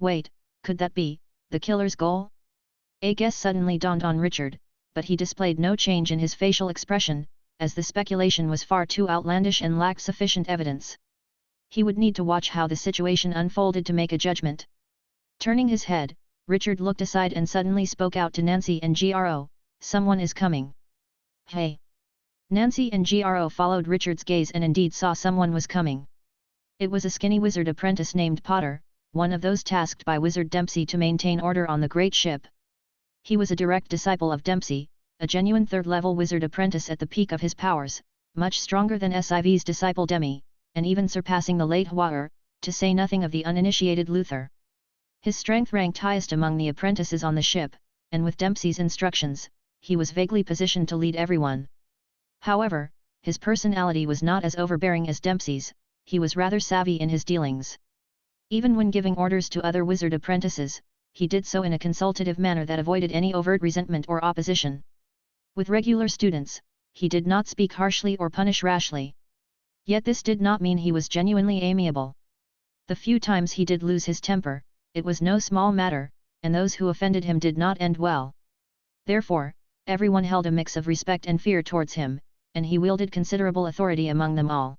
Wait, could that be the killer's goal? A guess suddenly dawned on Richard, but he displayed no change in his facial expression, as the speculation was far too outlandish and lacked sufficient evidence. He would need to watch how the situation unfolded to make a judgment. Turning his head, Richard looked aside and suddenly spoke out to Nancy and Gro, "Someone is coming." "Hey!" Nancy and Gro followed Richard's gaze and indeed saw someone was coming. It was a skinny wizard apprentice named Potter, one of those tasked by Wizard Dempsey to maintain order on the great ship. He was a direct disciple of Dempsey, a genuine 3rd-level wizard apprentice at the peak of his powers, much stronger than Siv's disciple Demi, and even surpassing the late Hwaer, to say nothing of the uninitiated Luther. His strength ranked highest among the apprentices on the ship, and with Dempsey's instructions, he was vaguely positioned to lead everyone. However, his personality was not as overbearing as Dempsey's, he was rather savvy in his dealings. Even when giving orders to other wizard apprentices, he did so in a consultative manner that avoided any overt resentment or opposition. With regular students, he did not speak harshly or punish rashly. Yet this did not mean he was genuinely amiable. The few times he did lose his temper, it was no small matter, and those who offended him did not end well. Therefore, everyone held a mix of respect and fear towards him, and he wielded considerable authority among them all.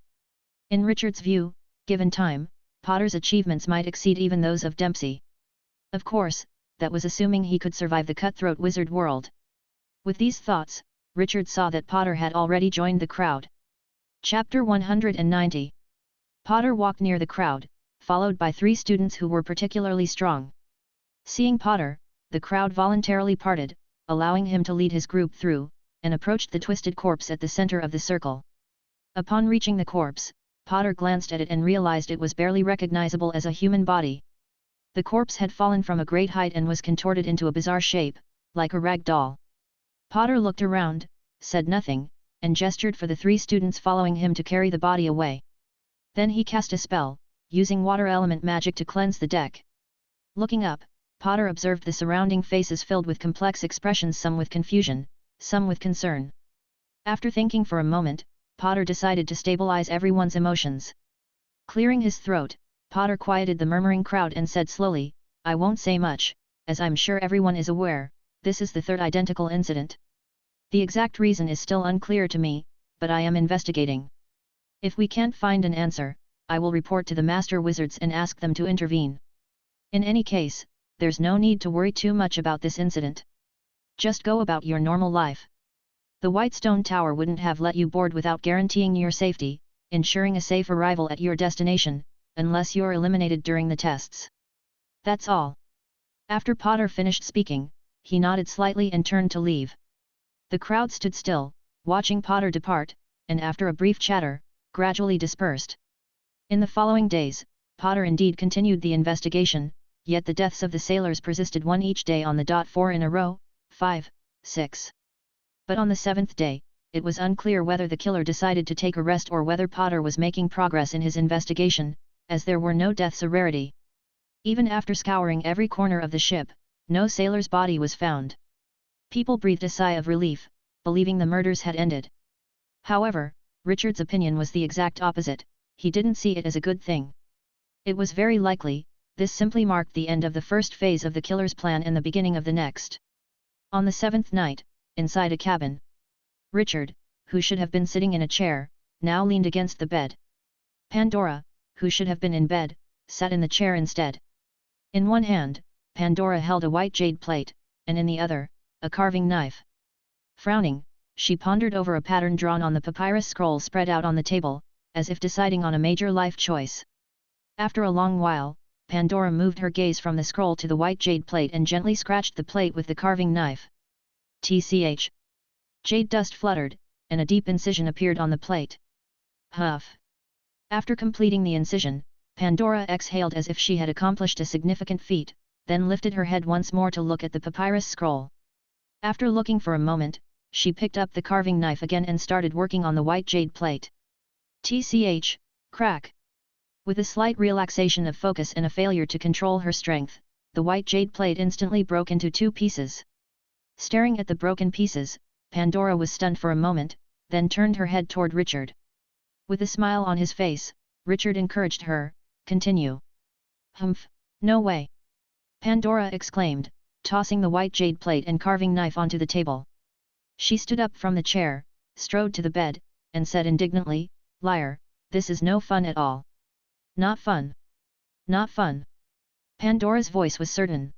In Richard's view, given time, Potter's achievements might exceed even those of Dempsey. Of course, that was assuming he could survive the cutthroat wizard world. With these thoughts, Richard saw that Potter had already joined the crowd. Chapter 190. Potter walked near the crowd, followed by 3 students who were particularly strong. Seeing Potter, the crowd voluntarily parted, allowing him to lead his group through, and approached the twisted corpse at the center of the circle. Upon reaching the corpse, Potter glanced at it and realized it was barely recognizable as a human body. The corpse had fallen from a great height and was contorted into a bizarre shape, like a rag doll. Potter looked around, said nothing, and gestured for the 3 students following him to carry the body away. Then he cast a spell, using water element magic to cleanse the deck. Looking up, Potter observed the surrounding faces filled with complex expressions, some with confusion, some with concern. After thinking for a moment, Potter decided to stabilize everyone's emotions. Clearing his throat, Potter quieted the murmuring crowd and said slowly, "I won't say much, as I'm sure everyone is aware, this is the 3rd identical incident. The exact reason is still unclear to me, but I am investigating. If we can't find an answer, I will report to the Master Wizards and ask them to intervene. In any case, there's no need to worry too much about this incident. Just go about your normal life. The White Stone Tower wouldn't have let you board without guaranteeing your safety, ensuring a safe arrival at your destination, unless you're eliminated during the tests. That's all." After Potter finished speaking, he nodded slightly and turned to leave. The crowd stood still, watching Potter depart, and after a brief chatter, gradually dispersed. In the following days, Potter indeed continued the investigation, yet the deaths of the sailors persisted one each day on the dot, 4 in a row, 5, 6. But on the 7th day, it was unclear whether the killer decided to take a rest or whether Potter was making progress in his investigation, as there were no deaths a rarity. Even after scouring every corner of the ship, no sailor's body was found. People breathed a sigh of relief, believing the murders had ended. However, Richard's opinion was the exact opposite. He didn't see it as a good thing. It was very likely, this simply marked the end of the first phase of the killer's plan and the beginning of the next. On the 7th night, inside a cabin, Richard, who should have been sitting in a chair, now leaned against the bed. Pandora, who should have been in bed, sat in the chair instead. In one hand, Pandora held a white jade plate, and in the other, a carving knife. Frowning, she pondered over a pattern drawn on the papyrus scroll spread out on the table, as if deciding on a major life choice. After a long while, Pandora moved her gaze from the scroll to the white jade plate and gently scratched the plate with the carving knife. Tch. Jade dust fluttered, and a deep incision appeared on the plate. Huff. After completing the incision, Pandora exhaled as if she had accomplished a significant feat, then lifted her head once more to look at the papyrus scroll. After looking for a moment, she picked up the carving knife again and started working on the white jade plate. Tch. Crack. With a slight relaxation of focus and a failure to control her strength, the white jade plate instantly broke into 2 pieces. Staring at the broken pieces, Pandora was stunned for a moment, then turned her head toward Richard. With a smile on his face, Richard encouraged her, "Continue." "Humph, no way!" Pandora exclaimed, tossing the white jade plate and carving knife onto the table. She stood up from the chair, strode to the bed, and said indignantly, "Liar, this is no fun at all." "Not fun. Not fun." Pandora's voice was certain.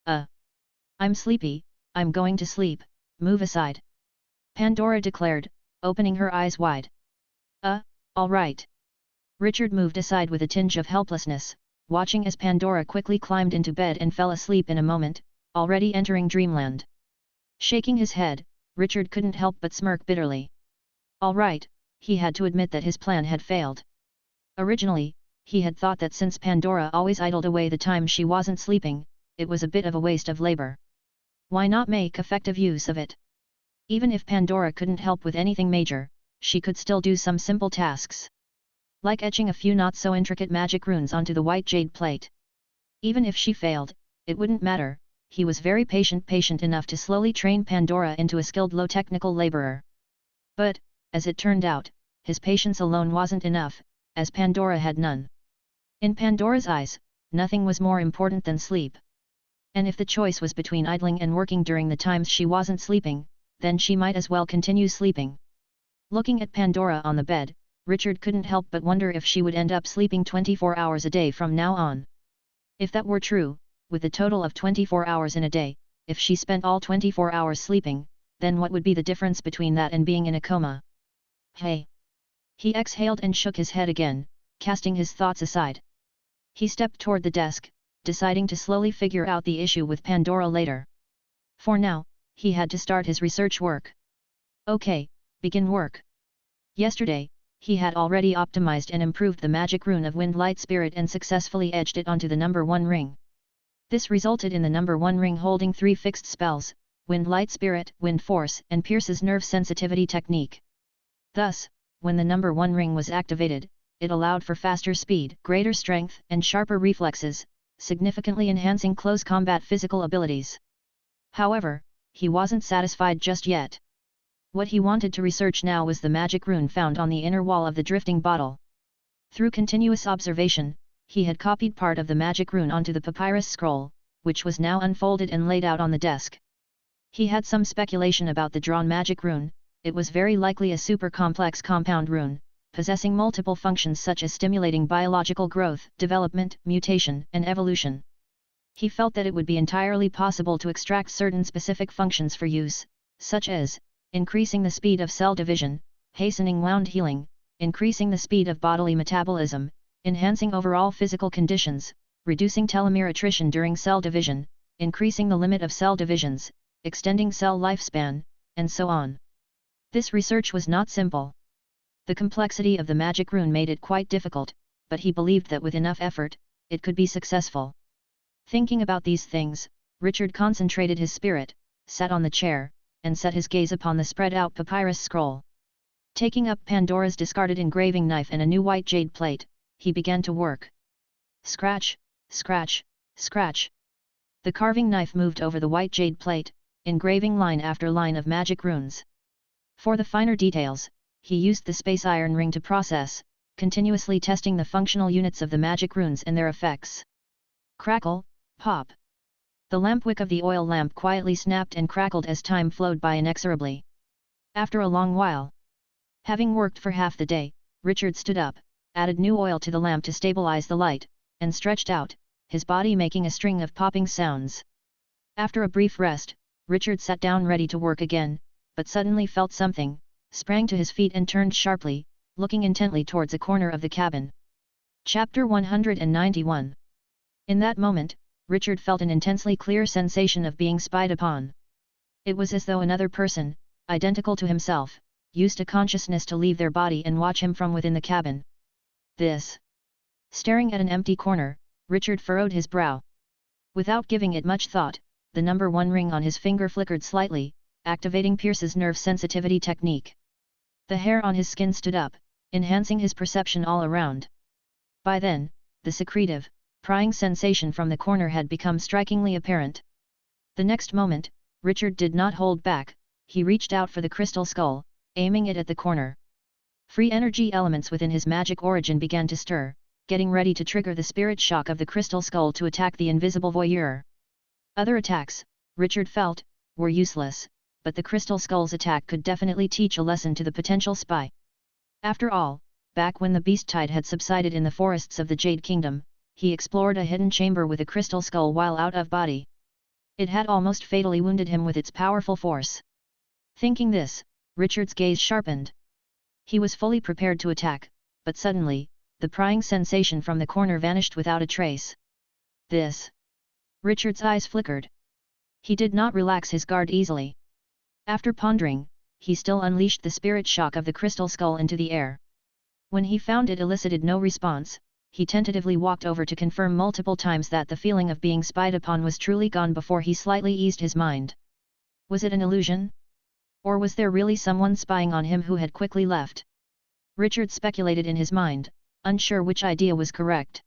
I'm sleepy, I'm going to sleep, move aside," Pandora declared, opening her eyes wide. All right." Richard moved aside with a tinge of helplessness, watching as Pandora quickly climbed into bed and fell asleep in a moment, already entering dreamland. Shaking his head, Richard couldn't help but smirk bitterly. All right, he had to admit that his plan had failed. Originally, he had thought that since Pandora always idled away the time she wasn't sleeping, it was a bit of a waste of labor. Why not make effective use of it? Even if Pandora couldn't help with anything major, she could still do some simple tasks. Like etching a few not-so-intricate magic runes onto the white jade plate. Even if she failed, it wouldn't matter, he was very patient enough to slowly train Pandora into a skilled low-technical laborer. But, as it turned out, his patience alone wasn't enough, as Pandora had none. In Pandora's eyes, nothing was more important than sleep. And if the choice was between idling and working during the times she wasn't sleeping, then she might as well continue sleeping. Looking at Pandora on the bed, Richard couldn't help but wonder if she would end up sleeping 24 hours a day from now on. If that were true, with a total of 24 hours in a day, if she spent all 24 hours sleeping, then what would be the difference between that and being in a coma? Hey! He exhaled and shook his head again, casting his thoughts aside. He stepped toward the desk, deciding to slowly figure out the issue with Pandora later. For now, he had to start his research work. Okay, begin work. Yesterday, he had already optimized and improved the magic rune of Wind Light Spirit and successfully edged it onto the number 1 ring. This resulted in the number 1 ring holding 3 fixed spells, Wind Light Spirit, Wind Force, and Pierce's Nerve Sensitivity technique. Thus, when the number 1 ring was activated, it allowed for faster speed, greater strength, and sharper reflexes, significantly enhancing close combat physical abilities. However, he wasn't satisfied just yet. What he wanted to research now was the magic rune found on the inner wall of the drifting bottle. Through continuous observation, he had copied part of the magic rune onto the papyrus scroll, which was now unfolded and laid out on the desk. He had some speculation about the drawn magic rune. It was very likely a super complex compound rune, possessing multiple functions such as stimulating biological growth, development, mutation, and evolution. He felt that it would be entirely possible to extract certain specific functions for use, such as increasing the speed of cell division, hastening wound healing, increasing the speed of bodily metabolism, enhancing overall physical conditions, reducing telomere attrition during cell division, increasing the limit of cell divisions, extending cell lifespan, and so on. This research was not simple. The complexity of the magic rune made it quite difficult, but he believed that with enough effort, it could be successful. Thinking about these things, Richard concentrated his spirit, sat on the chair, and set his gaze upon the spread-out papyrus scroll. Taking up Pandora's discarded engraving knife and a new white jade plate, he began to work. Scratch, scratch, scratch. The carving knife moved over the white jade plate, engraving line after line of magic runes. For the finer details, he used the space iron ring to process, continuously testing the functional units of the magic runes and their effects. Crackle, pop. The lamp wick of the oil lamp quietly snapped and crackled as time flowed by inexorably. After a long while, having worked for half the day, Richard stood up, added new oil to the lamp to stabilize the light, and stretched out, his body making a string of popping sounds. After a brief rest, Richard sat down ready to work again, but suddenly felt something, sprang to his feet and turned sharply, looking intently towards a corner of the cabin. Chapter 191. In that moment, Richard felt an intensely clear sensation of being spied upon. It was as though another person, identical to himself, used a consciousness to leave their body and watch him from within the cabin. This. Staring at an empty corner, Richard furrowed his brow. Without giving it much thought, the number 1 ring on his finger flickered slightly, activating Pierce's nerve sensitivity technique. The hair on his skin stood up, enhancing his perception all around. By then, the secretive, prying sensation from the corner had become strikingly apparent. The next moment, Richard did not hold back, he reached out for the crystal skull, aiming it at the corner. Free energy elements within his magic origin began to stir, getting ready to trigger the spirit shock of the crystal skull to attack the invisible voyeur. Other attacks, Richard felt, were useless, but the crystal skull's attack could definitely teach a lesson to the potential spy. After all, back when the beast tide had subsided in the forests of the Jade Kingdom, he explored a hidden chamber with a crystal skull while out of body. It had almost fatally wounded him with its powerful force. Thinking this, Richard's gaze sharpened. He was fully prepared to attack, but suddenly, the prying sensation from the corner vanished without a trace. This. Richard's eyes flickered. He did not relax his guard easily. After pondering, he still unleashed the spirit shock of the crystal skull into the air. When he found it elicited no response, he tentatively walked over to confirm multiple times that the feeling of being spied upon was truly gone before he slightly eased his mind. Was it an illusion? Or was there really someone spying on him who had quickly left? Richard speculated in his mind, unsure which idea was correct.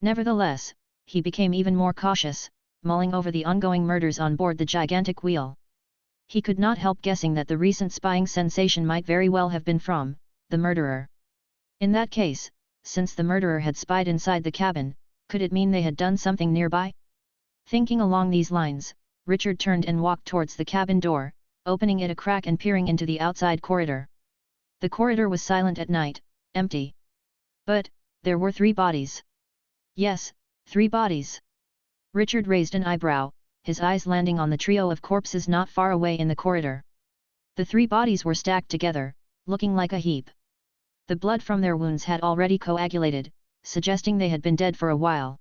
Nevertheless, he became even more cautious, mulling over the ongoing murders on board the gigantic wheel. He could not help guessing that the recent spying sensation might very well have been from the murderer. In that case, since the murderer had spied inside the cabin, could it mean they had done something nearby? Thinking along these lines, Richard turned and walked towards the cabin door, opening it a crack and peering into the outside corridor. The corridor was silent at night, empty. But, there were 3 bodies. Yes, 3 bodies. Richard raised an eyebrow, his eyes landing on the trio of corpses not far away in the corridor. The 3 bodies were stacked together, looking like a heap. The blood from their wounds had already coagulated, suggesting they had been dead for a while.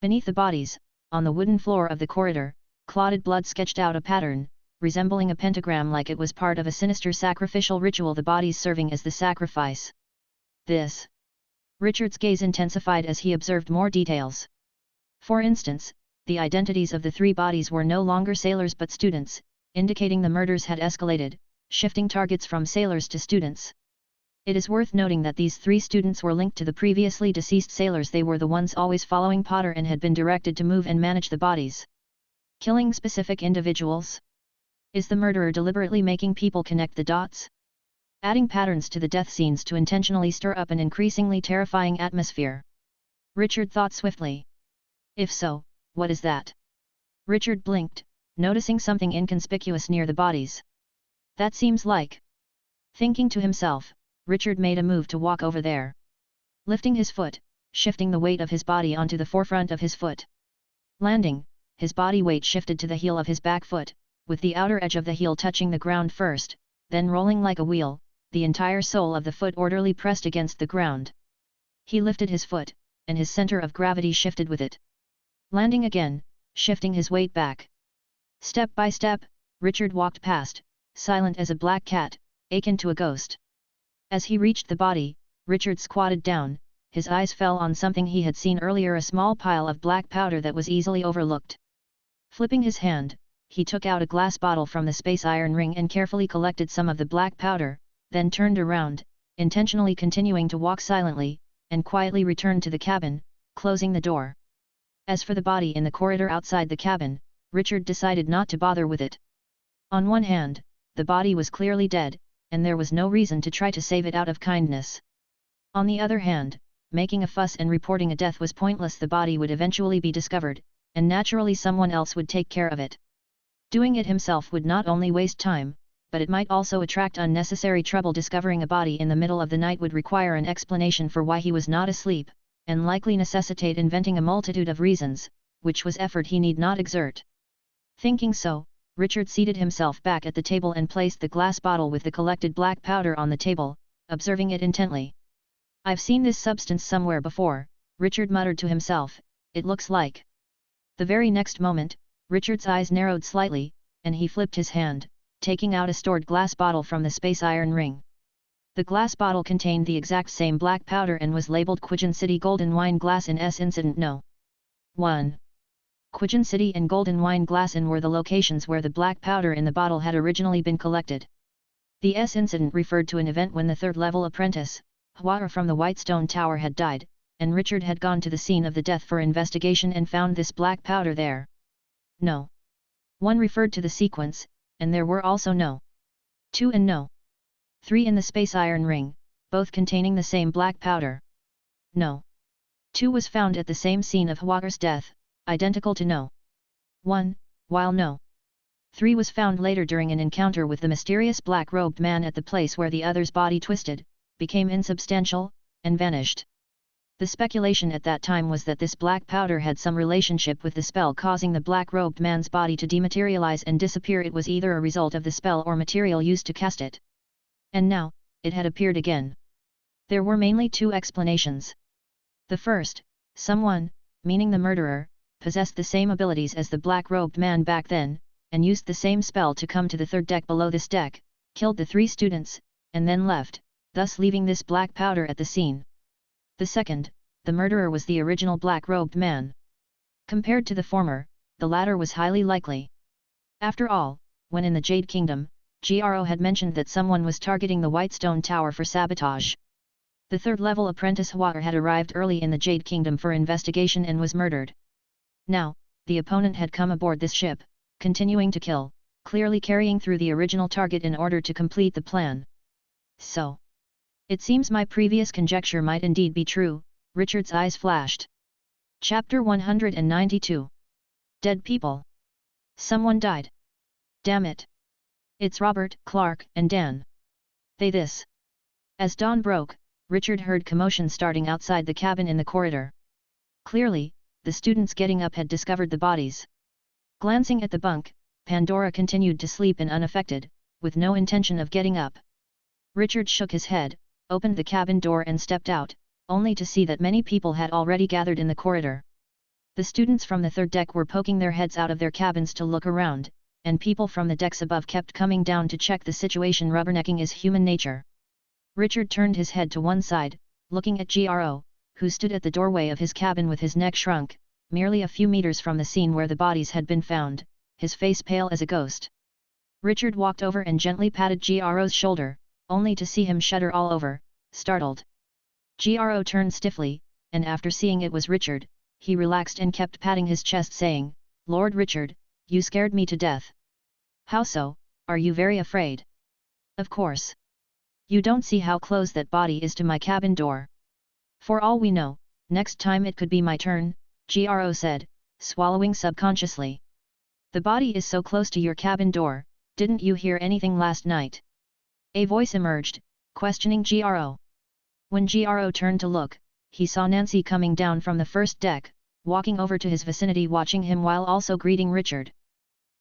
Beneath the bodies, on the wooden floor of the corridor, clotted blood sketched out a pattern, resembling a pentagram like it was part of a sinister sacrificial ritual, the bodies serving as the sacrifice. This. Richard's gaze intensified as he observed more details. For instance, the identities of the 3 bodies were no longer sailors but students, indicating the murders had escalated, shifting targets from sailors to students. It is worth noting that these 3 students were linked to the previously deceased sailors. They were the ones always following Potter and had been directed to move and manage the bodies. Killing specific individuals? Is the murderer deliberately making people connect the dots? Adding patterns to the death scenes to intentionally stir up an increasingly terrifying atmosphere? Richard thought swiftly. If so, what is that? Richard blinked, noticing something inconspicuous near the bodies. That seems like... Thinking to himself, Richard made a move to walk over there. Lifting his foot, shifting the weight of his body onto the forefront of his foot. Landing, his body weight shifted to the heel of his back foot, with the outer edge of the heel touching the ground first, then rolling like a wheel, the entire sole of the foot orderly pressed against the ground. He lifted his foot, and his center of gravity shifted with it. Landing again, shifting his weight back. Step by step, Richard walked past, silent as a black cat, akin to a ghost. As he reached the body, Richard squatted down, his eyes fell on something he had seen earlier, a small pile of black powder that was easily overlooked. Flipping his hand, he took out a glass bottle from the space iron ring and carefully collected some of the black powder, then turned around, intentionally continuing to walk silently, and quietly returned to the cabin, closing the door. As for the body in the corridor outside the cabin, Richard decided not to bother with it. On one hand, the body was clearly dead, and there was no reason to try to save it out of kindness. On the other hand, making a fuss and reporting a death was pointless. The body would eventually be discovered, and naturally someone else would take care of it. Doing it himself would not only waste time, but it might also attract unnecessary trouble. Discovering a body in the middle of the night would require an explanation for why he was not asleep, and likely necessitate inventing a multitude of reasons, which was effort he need not exert. Thinking so, Richard seated himself back at the table and placed the glass bottle with the collected black powder on the table, observing it intently. "I've seen this substance somewhere before," Richard muttered to himself, "it looks like." The very next moment, Richard's eyes narrowed slightly, and he flipped his hand, taking out a stored glass bottle from the space iron ring. The glass bottle contained the exact same black powder and was labeled Quijin City Golden Wine Glass in S. Incident No. 1. Quijin City and Golden Wine Glass in were the locations where the black powder in the bottle had originally been collected. The S. Incident referred to an event when the third-level apprentice, Hua from the Whitestone Tower, had died, and Richard had gone to the scene of the death for investigation and found this black powder there. No. 1 referred to the sequence, and there were also No. 2 and No. 3 in the space iron ring, both containing the same black powder. No. 2 was found at the same scene of Hua's death, identical to No. 1, while No. 3 was found later during an encounter with the mysterious black-robed man at the place where the other's body twisted, became insubstantial, and vanished. The speculation at that time was that this black powder had some relationship with the spell causing the black-robed man's body to dematerialize and disappear. It was either a result of the spell or material used to cast it. And now, it had appeared again. There were mainly two explanations. The first, someone, meaning the murderer, possessed the same abilities as the black-robed man back then, and used the same spell to come to the third deck below this deck, killed the 3 students, and then left, thus leaving this black powder at the scene. The second, the murderer was the original black-robed man. Compared to the former, the latter was highly likely. After all, when in the Jade Kingdom, Gro had mentioned that someone was targeting the Whitestone Tower for sabotage. The third-level apprentice Hua had arrived early in the Jade Kingdom for investigation and was murdered. Now, the opponent had come aboard this ship, continuing to kill, clearly carrying through the original target in order to complete the plan. So, it seems my previous conjecture might indeed be true. Richard's eyes flashed. Chapter 192. Dead people. Someone died. Damn it. It's Robert, Clark, and Dan. They this. As dawn broke, Richard heard commotion starting outside the cabin in the corridor. Clearly, the students getting up had discovered the bodies. Glancing at the bunk, Pandora continued to sleep and unaffected, with no intention of getting up. Richard shook his head, opened the cabin door and stepped out, only to see that many people had already gathered in the corridor. The students from the third deck were poking their heads out of their cabins to look around, and people from the decks above kept coming down to check the situation. Rubbernecking is human nature. Richard turned his head to one side, looking at Gro, who stood at the doorway of his cabin with his neck shrunk, merely a few meters from the scene where the bodies had been found, his face pale as a ghost. Richard walked over and gently patted Gro's shoulder, only to see him shudder all over, startled. Gro turned stiffly, and after seeing it was Richard, he relaxed and kept patting his chest saying, "Lord Richard, you scared me to death." "How so? Are you very afraid?" "Of course. You don't see how close that body is to my cabin door. For all we know, next time it could be my turn," Gro said, swallowing subconsciously. "The body is so close to your cabin door, didn't you hear anything last night?" A voice emerged, questioning Gro. When Gro turned to look, he saw Nancy coming down from the first deck, walking over to his vicinity watching him while also greeting Richard.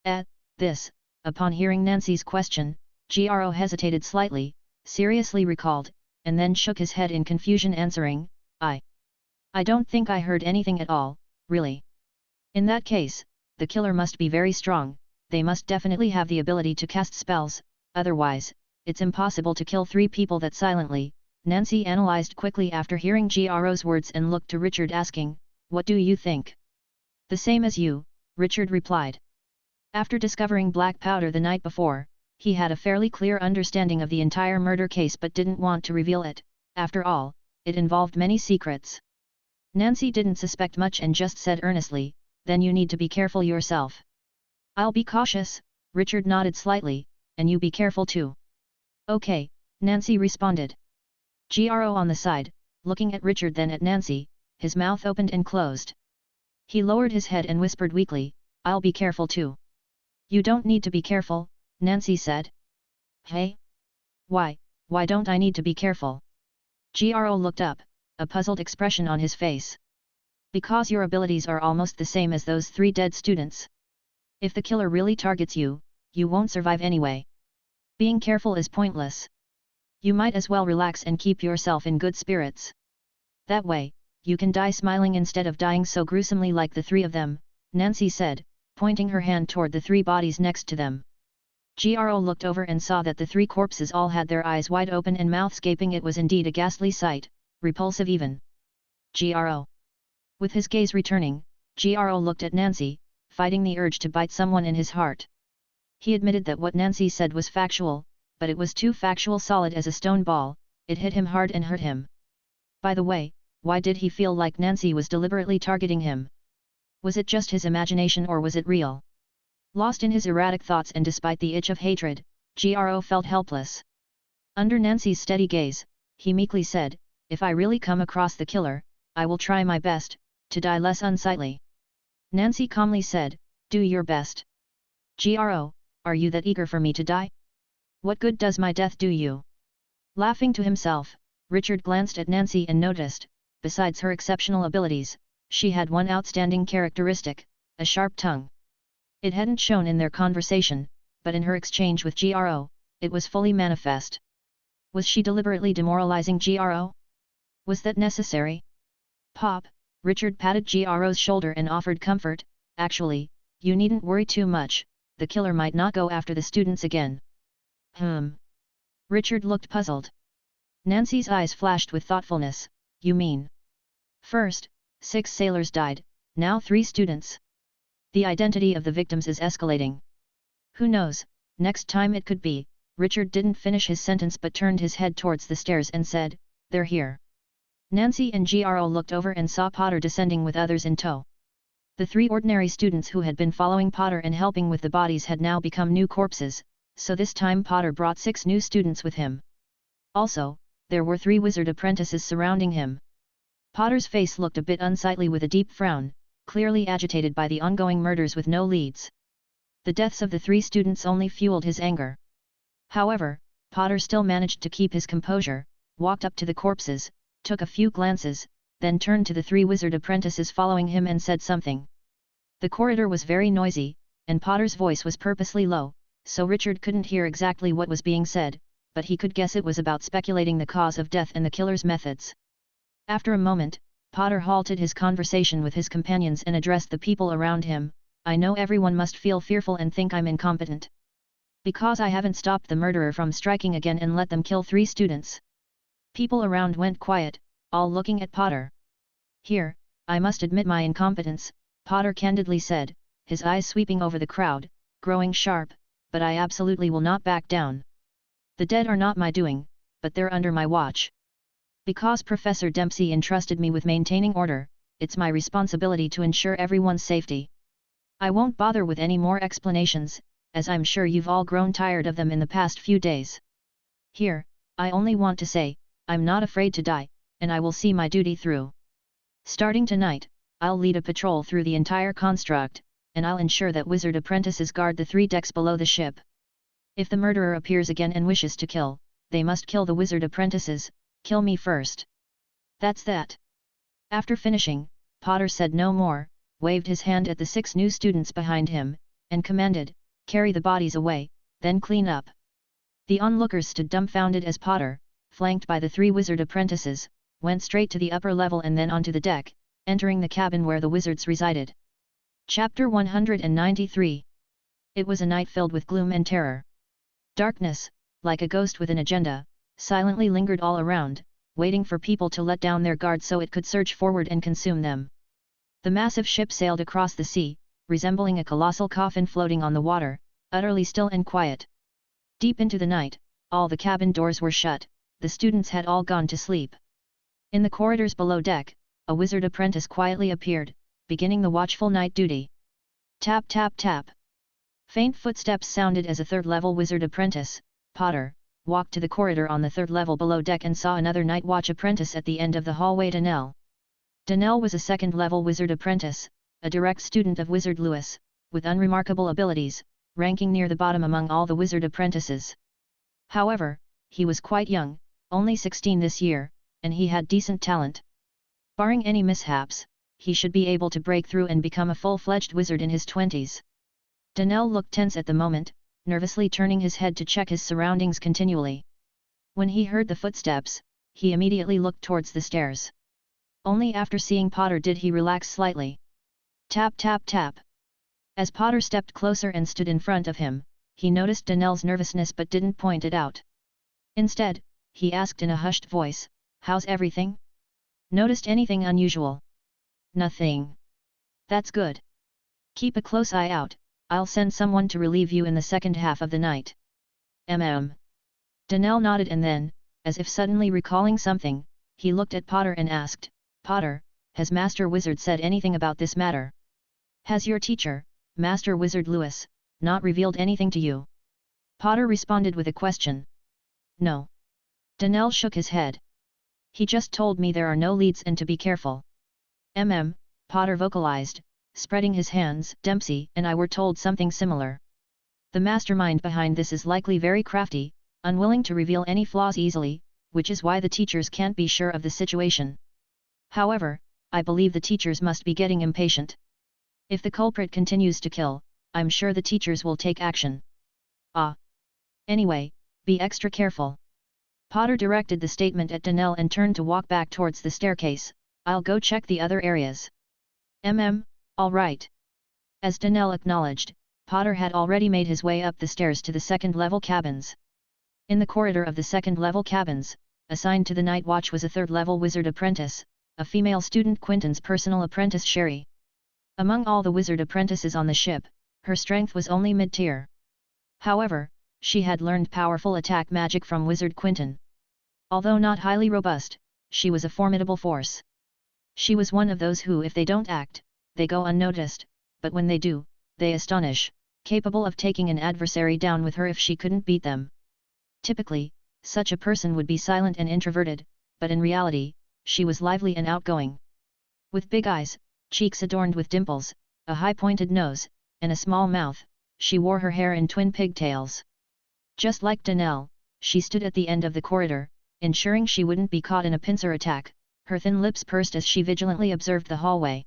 At this, upon hearing Nancy's question, Gro hesitated slightly, seriously recalled, and then shook his head in confusion answering, I don't think I heard anything at all, really." "In that case, the killer must be very strong, they must definitely have the ability to cast spells, otherwise, it's impossible to kill 3 people that silently. Nancy analyzed quickly after hearing Gro's words and looked to Richard asking, "What do you think?" "The same as you," Richard replied. After discovering black powder the night before, he had a fairly clear understanding of the entire murder case but didn't want to reveal it. After all, it involved many secrets. Nancy didn't suspect much and just said earnestly, "Then you need to be careful yourself." "I'll be cautious," Richard nodded slightly, "and you be careful too." "Okay," Nancy responded. Gro on the side, looking at Richard then at Nancy, his mouth opened and closed. He lowered his head and whispered weakly, "I'll be careful too." "You don't need to be careful," Nancy said. "Hey? Why don't I need to be careful?" Gro looked up, a puzzled expression on his face. "Because your abilities are almost the same as those 3 dead students. If the killer really targets you, you won't survive anyway. Being careful is pointless. You might as well relax and keep yourself in good spirits. That way, you can die smiling instead of dying so gruesomely like the 3 of them," Nancy said, pointing her hand toward the 3 bodies next to them. Gro looked over and saw that the 3 corpses all had their eyes wide open and mouths gaping. It was indeed a ghastly sight, repulsive even. Gro. With his gaze returning, Gro looked at Nancy, fighting the urge to bite someone in his heart. He admitted that what Nancy said was factual, but it was too factual, solid as a stone ball. It hit him hard and hurt him. By the way, why did he feel like Nancy was deliberately targeting him? Was it just his imagination or was it real? Lost in his erratic thoughts and despite the itch of hatred, Gro felt helpless. Under Nancy's steady gaze, he meekly said, "If I really come across the killer, I will try my best, to die less unsightly." Nancy calmly said, "Do your best." "Gro, are you that eager for me to die? What good does my death do you?" Laughing to himself, Richard glanced at Nancy and noticed, besides her exceptional abilities, she had one outstanding characteristic, a sharp tongue. It hadn't shown in their conversation, but in her exchange with Gro, it was fully manifest. Was she deliberately demoralizing Gro? Was that necessary? "Pop," Richard patted Gro's shoulder and offered comfort, "Actually, you needn't worry too much, the killer might not go after the students again." Richard looked puzzled. Nancy's eyes flashed with thoughtfulness, "You mean? First, 6 sailors died, now 3 students. The identity of the victims is escalating. Who knows, next time it could be." Richard didn't finish his sentence but turned his head towards the stairs and said, "They're here." Nancy and Gro looked over and saw Potter descending with others in tow. The 3 ordinary students who had been following Potter and helping with the bodies had now become new corpses, so this time Potter brought 6 new students with him. Also, there were 3 wizard apprentices surrounding him. Potter's face looked a bit unsightly with a deep frown, clearly agitated by the ongoing murders with no leads. The deaths of the 3 students only fueled his anger. However, Potter still managed to keep his composure, walked up to the corpses, took a few glances, then turned to the 3 wizard apprentices following him and said something. The corridor was very noisy, and Potter's voice was purposely low, so Richard couldn't hear exactly what was being said, but he could guess it was about speculating the cause of death and the killer's methods. After a moment, Potter halted his conversation with his companions and addressed the people around him, "I know everyone must feel fearful and think I'm incompetent. Because I haven't stopped the murderer from striking again and let them kill 3 students." People around went quiet, all looking at Potter. "Here, I must admit my incompetence," Potter candidly said, his eyes sweeping over the crowd, growing sharp, "but I absolutely will not back down. The dead are not my doing, but they're under my watch. Because Professor Dempsey entrusted me with maintaining order, it's my responsibility to ensure everyone's safety. I won't bother with any more explanations, as I'm sure you've all grown tired of them in the past few days. Here, I only want to say, I'm not afraid to die, and I will see my duty through. Starting tonight, I'll lead a patrol through the entire construct, and I'll ensure that wizard apprentices guard the 3 decks below the ship. If the murderer appears again and wishes to kill, they must kill the wizard apprentices, kill me first. That's that." After finishing, Potter said no more, waved his hand at the 6 new students behind him, and commanded, "Carry the bodies away, then clean up." The onlookers stood dumbfounded as Potter, flanked by the 3 wizard apprentices, went straight to the upper level and then onto the deck, entering the cabin where the wizards resided. Chapter 193. It was a night filled with gloom and terror. Darkness, like a ghost with an agenda, silently lingered all around, waiting for people to let down their guard so it could surge forward and consume them. The massive ship sailed across the sea, resembling a colossal coffin floating on the water, utterly still and quiet. Deep into the night, all the cabin doors were shut, the students had all gone to sleep. In the corridors below deck, a wizard apprentice quietly appeared, beginning the watchful night duty. Tap tap tap. Faint footsteps sounded as a third-level wizard apprentice, Potter, walked to the corridor on the third level below deck and saw another night watch apprentice at the end of the hallway. Donnell was a second-level wizard apprentice, a direct student of Wizard Lewis, with unremarkable abilities, ranking near the bottom among all the wizard apprentices. However, he was quite young, only 16 this year, and he had decent talent. Barring any mishaps, he should be able to break through and become a full-fledged wizard in his 20s. Donnell looked tense at the moment, nervously turning his head to check his surroundings continually. When he heard the footsteps, he immediately looked towards the stairs. Only after seeing Potter did he relax slightly. Tap tap tap. As Potter stepped closer and stood in front of him, he noticed Donnell's nervousness but didn't point it out. Instead, he asked in a hushed voice, "How's everything? Noticed anything unusual?" "Nothing." "That's good. Keep a close eye out, I'll send someone to relieve you in the second half of the night." Donnell nodded and then, as if suddenly recalling something, he looked at Potter and asked, "Potter, has Master Wizard said anything about this matter? Has your teacher, Master Wizard Lewis, not revealed anything to you?" Potter responded with a question. "No." Donnell shook his head. "He just told me there are no leads and to be careful." Potter vocalized, spreading his hands. "Dempsey and I were told something similar. The mastermind behind this is likely very crafty, unwilling to reveal any flaws easily, which is why the teachers can't be sure of the situation. However, I believe the teachers must be getting impatient. If the culprit continues to kill, I'm sure the teachers will take action. Anyway, be extra careful." Potter directed the statement at Donnell and turned to walk back towards the staircase. "I'll go check the other areas." All right." As Donnell acknowledged, Potter had already made his way up the stairs to the second-level cabins. In the corridor of the second-level cabins, assigned to the night watch was a third-level wizard apprentice, a female student, Quinton's personal apprentice Sherry. Among all the wizard apprentices on the ship, her strength was only mid-tier. However, she had learned powerful attack magic from Wizard Quinton. Although not highly robust, she was a formidable force. She was one of those who, if they don't act, they go unnoticed, but when they do, they astonish, capable of taking an adversary down with her if she couldn't beat them. Typically, such a person would be silent and introverted, but in reality, she was lively and outgoing. With big eyes, cheeks adorned with dimples, a high-pointed nose, and a small mouth, she wore her hair in twin pigtails. Just like Donnell, she stood at the end of the corridor, ensuring she wouldn't be caught in a pincer attack, her thin lips pursed as she vigilantly observed the hallway.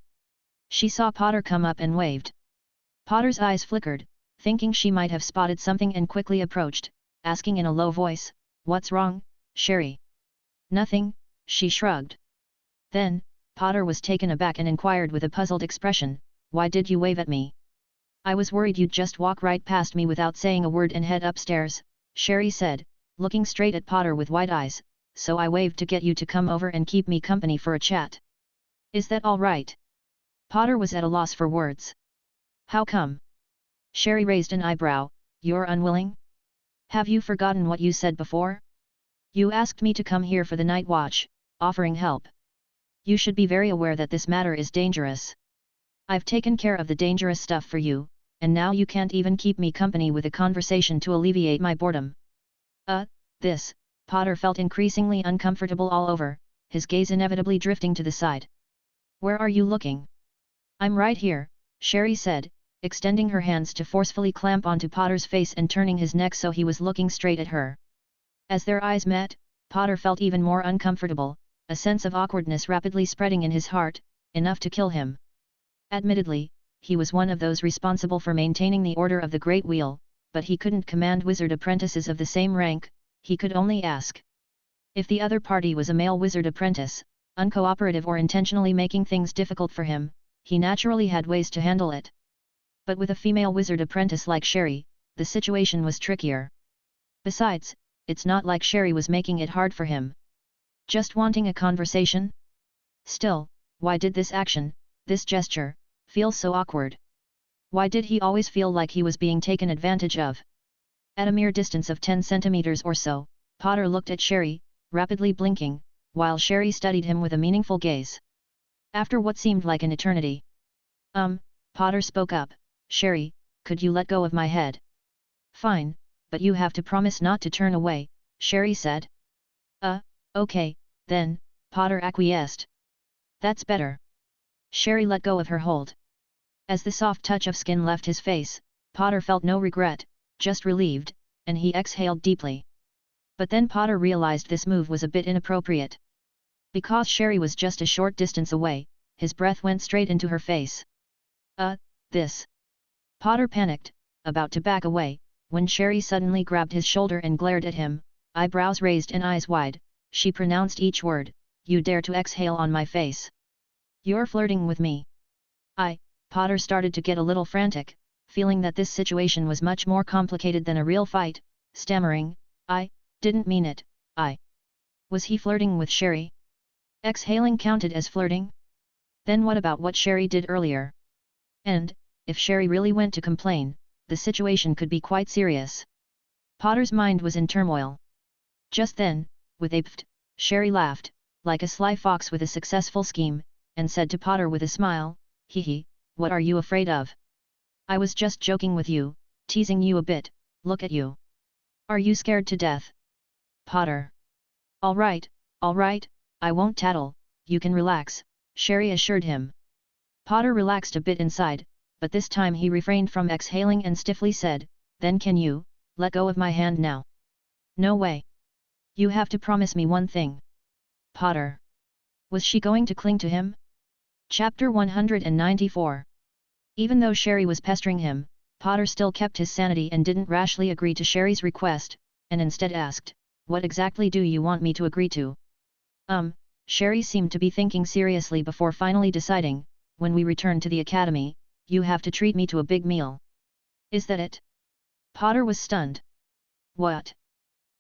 She saw Potter come up and waved. Potter's eyes flickered, thinking she might have spotted something, and quickly approached, asking in a low voice, "What's wrong, Sherry?" "Nothing," she shrugged. Then, Potter was taken aback and inquired with a puzzled expression, "Why did you wave at me?" "I was worried you'd just walk right past me without saying a word and head upstairs," Sherry said, looking straight at Potter with wide eyes, "so I waved to get you to come over and keep me company for a chat." "Is that all right?" Potter was at a loss for words. "How come?" Sherry raised an eyebrow. "You're unwilling? Have you forgotten what you said before? You asked me to come here for the night watch, offering help. You should be very aware that this matter is dangerous. I've taken care of the dangerous stuff for you, and now you can't even keep me company with a conversation to alleviate my boredom." This, Potter felt increasingly uncomfortable all over, his gaze inevitably drifting to the side. "Where are you looking?" "I'm right here," Sherry said, extending her hands to forcefully clamp onto Potter's face and turning his neck so he was looking straight at her. As their eyes met, Potter felt even more uncomfortable, a sense of awkwardness rapidly spreading in his heart, enough to kill him. Admittedly, he was one of those responsible for maintaining the order of the Great Wheel, but he couldn't command wizard apprentices of the same rank, he could only ask. If the other party was a male wizard apprentice, uncooperative or intentionally making things difficult for him, he naturally had ways to handle it. But with a female wizard apprentice like Sherry, the situation was trickier. Besides, it's not like Sherry was making it hard for him. Just wanting a conversation? Still, why did this action, this gesture, feel so awkward? Why did he always feel like he was being taken advantage of? At a mere distance of 10 centimeters or so, Potter looked at Sherry, rapidly blinking, while Sherry studied him with a meaningful gaze. After what seemed like an eternity. Potter spoke up, Sherry, could you let go of my head? Fine, but you have to promise not to turn away, Sherry said. Okay, then, Potter acquiesced. That's better. Sherry let go of her hold. As the soft touch of skin left his face, Potter felt no regret, just relieved, and he exhaled deeply. But then Potter realized this move was a bit inappropriate. Because Sherry was just a short distance away, his breath went straight into her face. This. Potter panicked, about to back away, when Sherry suddenly grabbed his shoulder and glared at him, eyebrows raised and eyes wide. She pronounced each word, "You dare to exhale on my face. You're flirting with me." Potter started to get a little frantic, feeling that this situation was much more complicated than a real fight, stammering, "I didn't mean it, Was he flirting with Sherry? Exhaling counted as flirting? Then what about what Sherry did earlier? And, if Sherry really went to complain, the situation could be quite serious. Potter's mind was in turmoil. Just then, with a pft, Sherry laughed, like a sly fox with a successful scheme, and said to Potter with a smile, "Hee, what are you afraid of? I was just joking with you, teasing you a bit, look at you. Are you scared to death?" Potter. All right, I won't tattle, you can relax, Sherry assured him. Potter relaxed a bit inside, but this time he refrained from exhaling and stiffly said, "Then can you, let go of my hand now?" "No way. You have to promise me one thing." Potter. Was she going to cling to him? Chapter 194. Even though Sherry was pestering him, Potter still kept his sanity and didn't rashly agree to Sherry's request, and instead asked, "What exactly do you want me to agree to?" Sherry seemed to be thinking seriously before finally deciding, "When we return to the academy, you have to treat me to a big meal." "Is that it?" Potter was stunned. "What?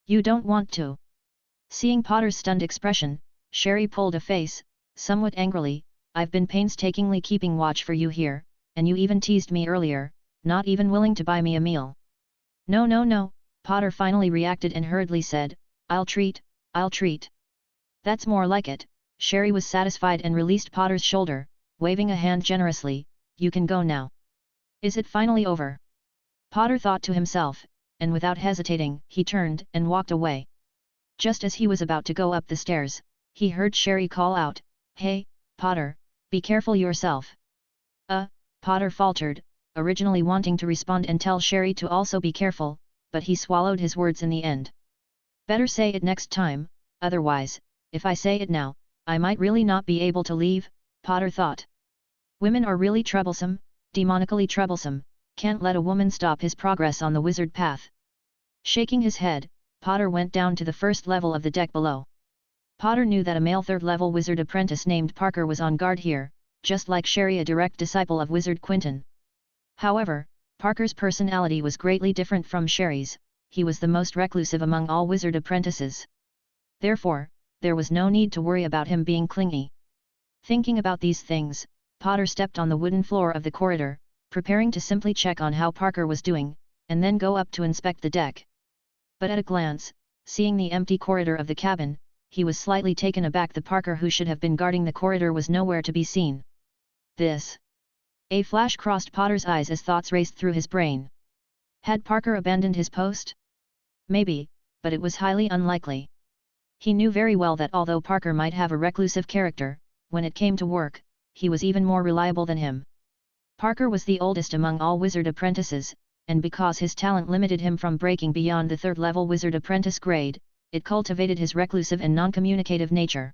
You don't want to?" Seeing Potter's stunned expression, Sherry pulled a face, somewhat angrily, "I've been painstakingly keeping watch for you here, and you even teased me earlier, not even willing to buy me a meal." No, Potter finally reacted and hurriedly said, I'll treat." "That's more like it." Sherry was satisfied and released Potter's shoulder, waving a hand generously, "You can go now." Is it finally over? Potter thought to himself, and without hesitating, he turned and walked away. Just as he was about to go up the stairs, he heard Sherry call out, "Hey, Potter, be careful yourself." Potter faltered, originally wanting to respond and tell Sherry to also be careful, but he swallowed his words in the end. "Better say it next time, otherwise, if I say it now, I might really not be able to leave," Potter thought. Women are really troublesome, demonically troublesome, can't let a woman stop his progress on the wizard path. Shaking his head, Potter went down to the first level of the deck below. Potter knew that a male third-level wizard apprentice named Parker was on guard here, just like Sherry, a direct disciple of Wizard Quinton. However, Parker's personality was greatly different from Sherry's. He was the most reclusive among all wizard apprentices. Therefore, there was no need to worry about him being clingy. Thinking about these things, Potter stepped on the wooden floor of the corridor, preparing to simply check on how Parker was doing, and then go up to inspect the deck. But at a glance, seeing the empty corridor of the cabin, he was slightly taken aback. The Parker who should have been guarding the corridor was nowhere to be seen. A flash crossed Potter's eyes as thoughts raced through his brain. Had Parker abandoned his post? Maybe, but it was highly unlikely. He knew very well that although Parker might have a reclusive character, when it came to work, he was even more reliable than him. Parker was the oldest among all wizard apprentices, and because his talent limited him from breaking beyond the third-level wizard apprentice grade, it cultivated his reclusive and non-communicative nature.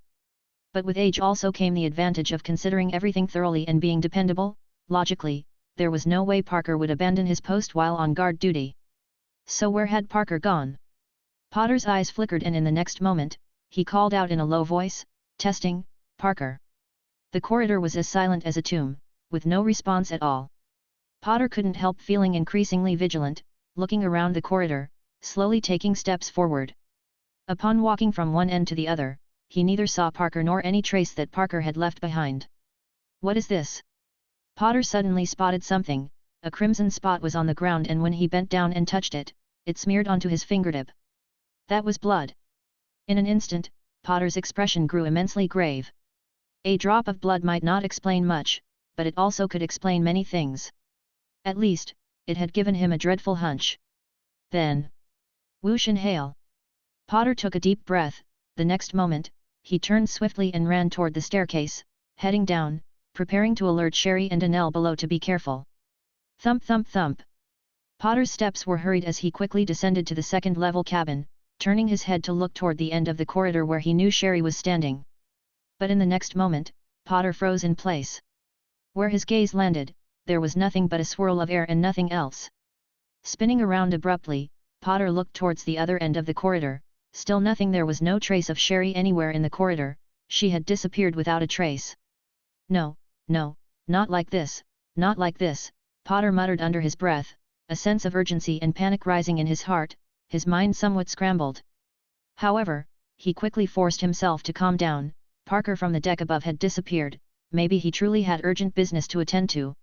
But with age also came the advantage of considering everything thoroughly and being dependable. Logically, there was no way Parker would abandon his post while on guard duty. So where had Parker gone? Potter's eyes flickered, and in the next moment, he called out in a low voice, "Testing, Parker." The corridor was as silent as a tomb, with no response at all. Potter couldn't help feeling increasingly vigilant, looking around the corridor, slowly taking steps forward. Upon walking from one end to the other, he neither saw Parker nor any trace that Parker had left behind. What is this? Potter suddenly spotted something. A crimson spot was on the ground, and when he bent down and touched it, it smeared onto his fingertip. That was blood. In an instant, Potter's expression grew immensely grave. A drop of blood might not explain much, but it also could explain many things. At least, it had given him a dreadful hunch. Then, whoosh and hail. Potter took a deep breath. The next moment, he turned swiftly and ran toward the staircase, heading down, preparing to alert Sherry and Danelle below to be careful. Thump thump thump. Potter's steps were hurried as he quickly descended to the second-level cabin, turning his head to look toward the end of the corridor where he knew Sherry was standing. But in the next moment, Potter froze in place. Where his gaze landed, there was nothing but a swirl of air and nothing else. Spinning around abruptly, Potter looked towards the other end of the corridor. Still nothing. There was no trace of Sherry anywhere in the corridor. She had disappeared without a trace. No, not like this, not like this, Potter muttered under his breath, a sense of urgency and panic rising in his heart, his mind somewhat scrambled. However, he quickly forced himself to calm down. Parker from the deck above had disappeared. Maybe he truly had urgent business to attend to.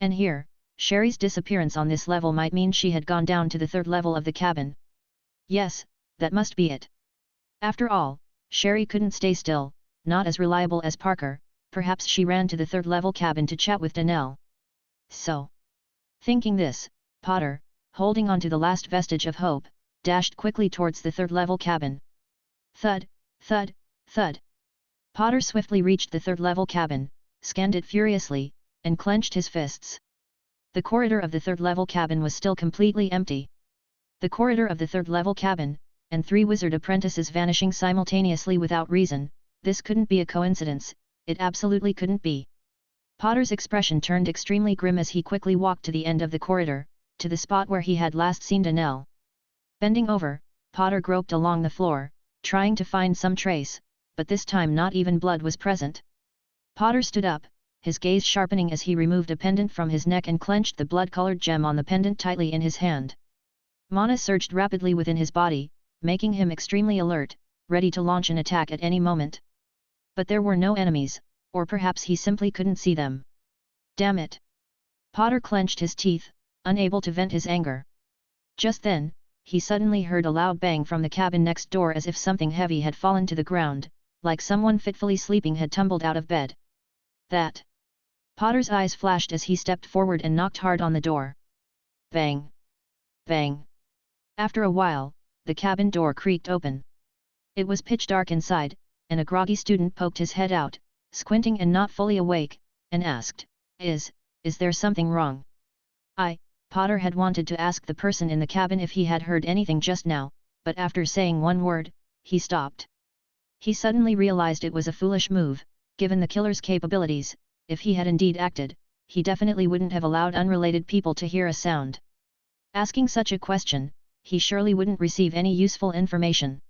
And here, Sherry's disappearance on this level might mean she had gone down to the third level of the cabin. Yes, that must be it. After all, Sherry couldn't stay still, not as reliable as Parker. Perhaps she ran to the third-level cabin to chat with Danelle. So, thinking this, Potter, holding on to the last vestige of hope, dashed quickly towards the third-level cabin. Thud, thud, thud. Potter swiftly reached the third-level cabin, scanned it furiously, and clenched his fists. The corridor of the third-level cabin was still completely empty. The corridor of the third-level cabin, and 3 wizard apprentices vanishing simultaneously without reason. This couldn't be a coincidence. It absolutely couldn't be. Potter's expression turned extremely grim as he quickly walked to the end of the corridor, to the spot where he had last seen Danelle. Bending over, Potter groped along the floor, trying to find some trace, but this time not even blood was present. Potter stood up, his gaze sharpening as he removed a pendant from his neck and clenched the blood-colored gem on the pendant tightly in his hand. Mana surged rapidly within his body, making him extremely alert, ready to launch an attack at any moment. But there were no enemies, or perhaps he simply couldn't see them. Damn it! Potter clenched his teeth, unable to vent his anger. Just then, he suddenly heard a loud bang from the cabin next door, as if something heavy had fallen to the ground, like someone fitfully sleeping had tumbled out of bed. That! Potter's eyes flashed as he stepped forward and knocked hard on the door. Bang! Bang! After a while, the cabin door creaked open. It was pitch dark inside, and a groggy student poked his head out, squinting and not fully awake, and asked, Is there something wrong? Potter had wanted to ask the person in the cabin if he had heard anything just now, but after saying one word, he stopped. He suddenly realized it was a foolish move. Given the killer's capabilities, if he had indeed acted, he definitely wouldn't have allowed unrelated people to hear a sound. Asking such a question, he surely wouldn't receive any useful information.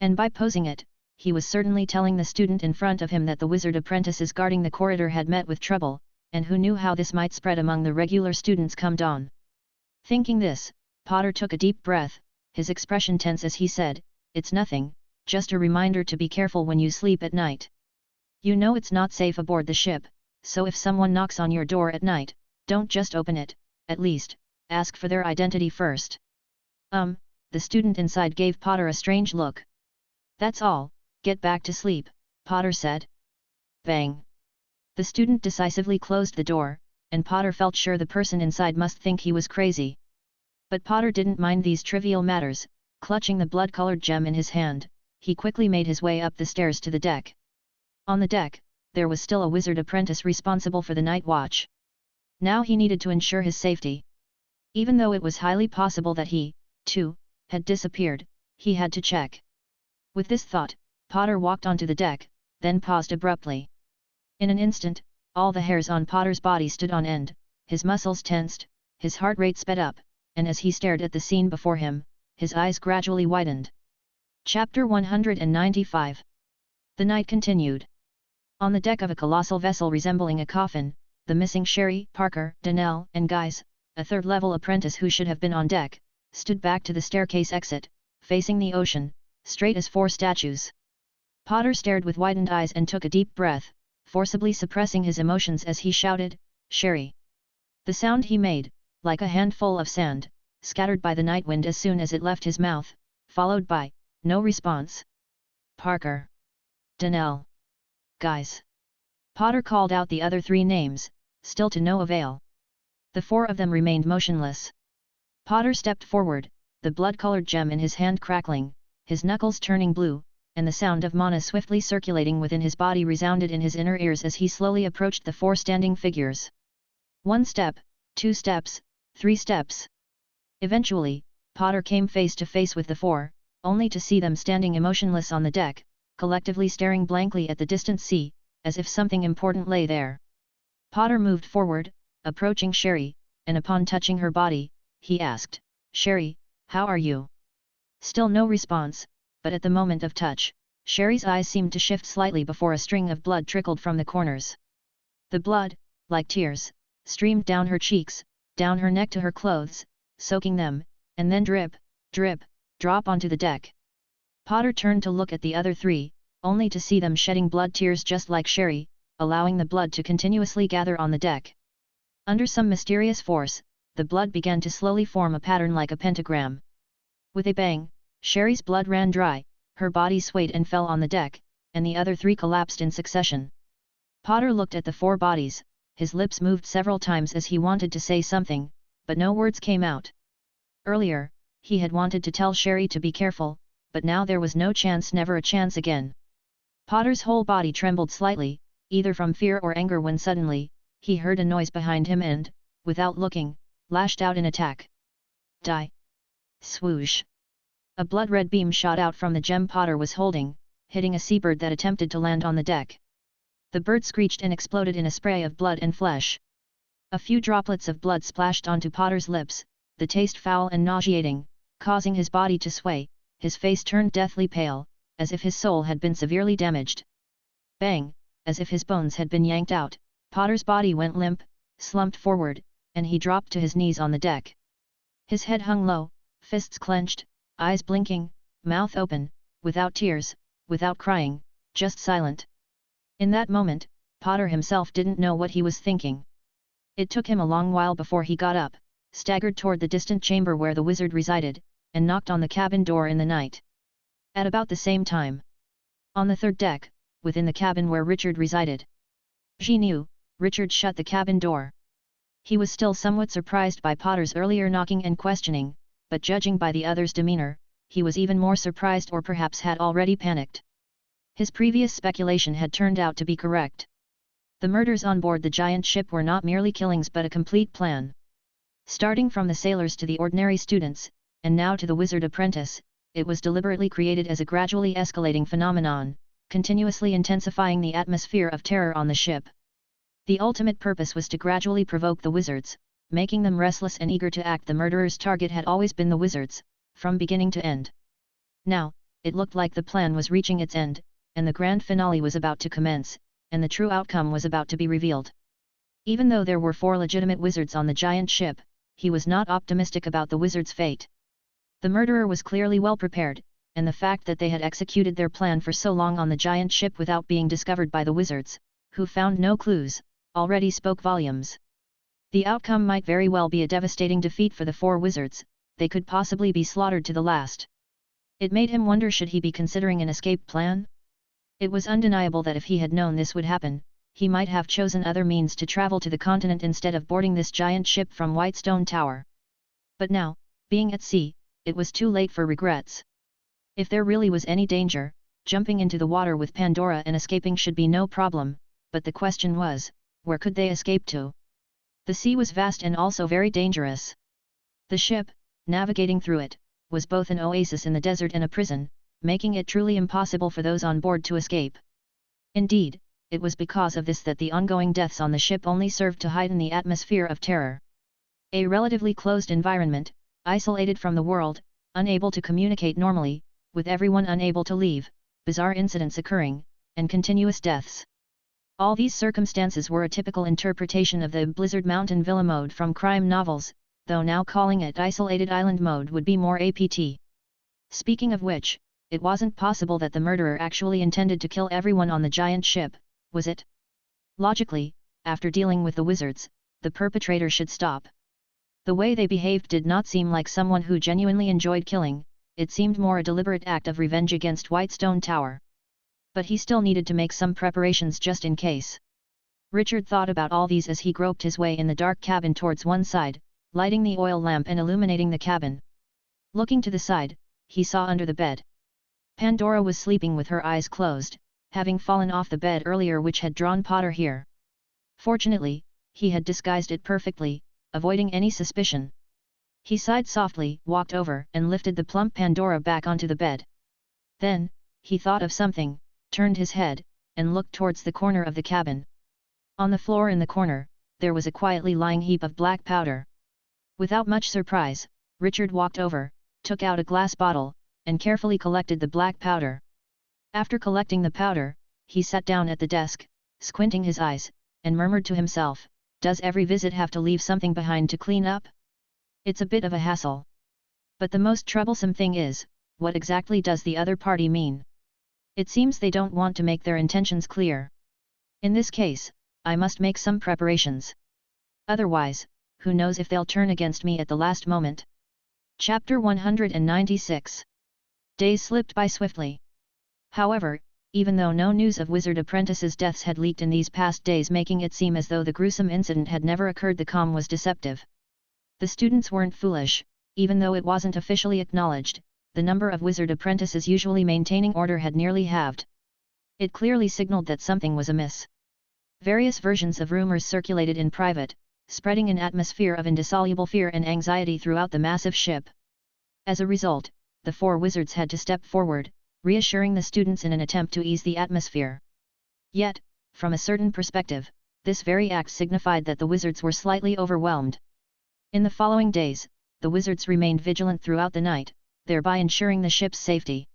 And by posing it, he was certainly telling the student in front of him that the wizard apprentices guarding the corridor had met with trouble, and who knew how this might spread among the regular students come dawn. Thinking this, Potter took a deep breath, his expression tense as he said, It's nothing, just a reminder to be careful when you sleep at night. You know it's not safe aboard the ship, so if someone knocks on your door at night, don't just open it, at least, ask for their identity first. The student inside gave Potter a strange look. That's all, get back to sleep, Potter said. Bang! The student decisively closed the door, and Potter felt sure the person inside must think he was crazy. But Potter didn't mind these trivial matters. Clutching the blood-colored gem in his hand, he quickly made his way up the stairs to the deck. On the deck, there was still a wizard apprentice responsible for the night watch. Now he needed to ensure his safety. Even though it was highly possible that he, too, had disappeared, he had to check. With this thought, Potter walked onto the deck, then paused abruptly. In an instant, all the hairs on Potter's body stood on end, his muscles tensed, his heart rate sped up, and as he stared at the scene before him, his eyes gradually widened. Chapter 195. The night continued. On the deck of a colossal vessel resembling a coffin, the missing Sherry, Parker, Donnell, and Guys, a third-level apprentice who should have been on deck, stood back to the staircase exit, facing the ocean, straight as four statues. Potter stared with widened eyes and took a deep breath, forcibly suppressing his emotions as he shouted, "Sherry!" The sound he made, like a handful of sand, scattered by the night wind as soon as it left his mouth, followed by no response. "Parker! Donnell! Guys!" Potter called out the other three names, still to no avail. The four of them remained motionless. Potter stepped forward, the blood-colored gem in his hand crackling, his knuckles turning blue, and the sound of mana swiftly circulating within his body resounded in his inner ears as he slowly approached the four standing figures. 1 step, 2 steps, 3 steps. Eventually, Potter came face to face with the four, only to see them standing emotionless on the deck, collectively staring blankly at the distant sea, as if something important lay there. Potter moved forward, approaching Sherry, and upon touching her body, he asked, "Sherry, how are you?" Still no response, but at the moment of touch, Sherry's eyes seemed to shift slightly before a string of blood trickled from the corners. The blood, like tears, streamed down her cheeks, down her neck to her clothes, soaking them, and then drip, drip, drop onto the deck. Potter turned to look at the other three, only to see them shedding blood tears just like Sherry, allowing the blood to continuously gather on the deck. Under some mysterious force, the blood began to slowly form a pattern like a pentagram. With a bang, Sherry's blood ran dry, her body swayed and fell on the deck, and the other three collapsed in succession. Potter looked at the four bodies, his lips moved several times as he wanted to say something, but no words came out. Earlier, he had wanted to tell Sherry to be careful, but now there was no chance, never a chance again. Potter's whole body trembled slightly, either from fear or anger when suddenly, he heard a noise behind him and, without looking, lashed out in attack. Die! Swoosh! A blood-red beam shot out from the gem Potter was holding, hitting a seabird that attempted to land on the deck. The bird screeched and exploded in a spray of blood and flesh. A few droplets of blood splashed onto Potter's lips, the taste foul and nauseating, causing his body to sway, his face turned deathly pale, as if his soul had been severely damaged. Bang! As if his bones had been yanked out, Potter's body went limp, slumped forward, and he dropped to his knees on the deck. His head hung low, fists clenched, eyes blinking, mouth open, without tears, without crying, just silent. In that moment, Potter himself didn't know what he was thinking. It took him a long while before he got up, staggered toward the distant chamber where the wizard resided, and knocked on the cabin door in the night. At about the same time, on the third deck, within the cabin where Richard resided. She knew, Richard shut the cabin door. He was still somewhat surprised by Potter's earlier knocking and questioning, but judging by the other's demeanor, he was even more surprised or perhaps had already panicked. His previous speculation had turned out to be correct. The murders on board the giant ship were not merely killings but a complete plan. Starting from the sailors to the ordinary students, and now to the wizard apprentice, it was deliberately created as a gradually escalating phenomenon, continuously intensifying the atmosphere of terror on the ship. The ultimate purpose was to gradually provoke the wizards, making them restless and eager to act. The murderer's target had always been the wizards, from beginning to end. Now, it looked like the plan was reaching its end, and the grand finale was about to commence, and the true outcome was about to be revealed. Even though there were 4 legitimate wizards on the giant ship, he was not optimistic about the wizards' fate. The murderer was clearly well prepared, and the fact that they had executed their plan for so long on the giant ship without being discovered by the wizards, who found no clues, already spoke volumes. The outcome might very well be a devastating defeat for the 4 wizards, they could possibly be slaughtered to the last. It made him wonder, should he be considering an escape plan? It was undeniable that if he had known this would happen, he might have chosen other means to travel to the continent instead of boarding this giant ship from Whitestone Tower. But now, being at sea, it was too late for regrets. If there really was any danger, jumping into the water with Pandora and escaping should be no problem, but the question was, where could they escape to? The sea was vast and also very dangerous. The ship, navigating through it, was both an oasis in the desert and a prison, making it truly impossible for those on board to escape. Indeed, it was because of this that the ongoing deaths on the ship only served to heighten the atmosphere of terror. A relatively closed environment, isolated from the world, unable to communicate normally, with everyone unable to leave, bizarre incidents occurring, and continuous deaths. All these circumstances were a typical interpretation of the Blizzard Mountain Villa mode from crime novels, though now calling it isolated island mode would be more apt. Speaking of which, it wasn't possible that the murderer actually intended to kill everyone on the giant ship, was it? Logically, after dealing with the wizards, the perpetrator should stop. The way they behaved did not seem like someone who genuinely enjoyed killing, it seemed more a deliberate act of revenge against Whitestone Tower. But he still needed to make some preparations just in case. Richard thought about all these as he groped his way in the dark cabin towards one side, lighting the oil lamp and illuminating the cabin. Looking to the side, he saw under the bed. Pandora was sleeping with her eyes closed, having fallen off the bed earlier, which had drawn Potter here. Fortunately, he had disguised it perfectly, avoiding any suspicion. He sighed softly, walked over and lifted the plump Pandora back onto the bed. Then, he thought of something, turned his head, and looked towards the corner of the cabin. On the floor in the corner, there was a quietly lying heap of black powder. Without much surprise, Richard walked over, took out a glass bottle, and carefully collected the black powder. After collecting the powder, he sat down at the desk, squinting his eyes, and murmured to himself, "Does every visit have to leave something behind to clean up? It's a bit of a hassle. But the most troublesome thing is, what exactly does the other party mean? It seems they don't want to make their intentions clear. In this case, I must make some preparations. Otherwise, who knows if they'll turn against me at the last moment." Chapter 196. Days slipped by swiftly. However, even though no news of wizard apprentices' deaths had leaked in these past days, making it seem as though the gruesome incident had never occurred, the calm was deceptive. The students weren't foolish, even though it wasn't officially acknowledged. The number of wizard apprentices usually maintaining order had nearly halved. It clearly signaled that something was amiss. Various versions of rumors circulated in private, spreading an atmosphere of indissoluble fear and anxiety throughout the massive ship. As a result, the four wizards had to step forward, reassuring the students in an attempt to ease the atmosphere. Yet, from a certain perspective, this very act signified that the wizards were slightly overwhelmed. In the following days, the wizards remained vigilant throughout the night, thereby ensuring the ship's safety.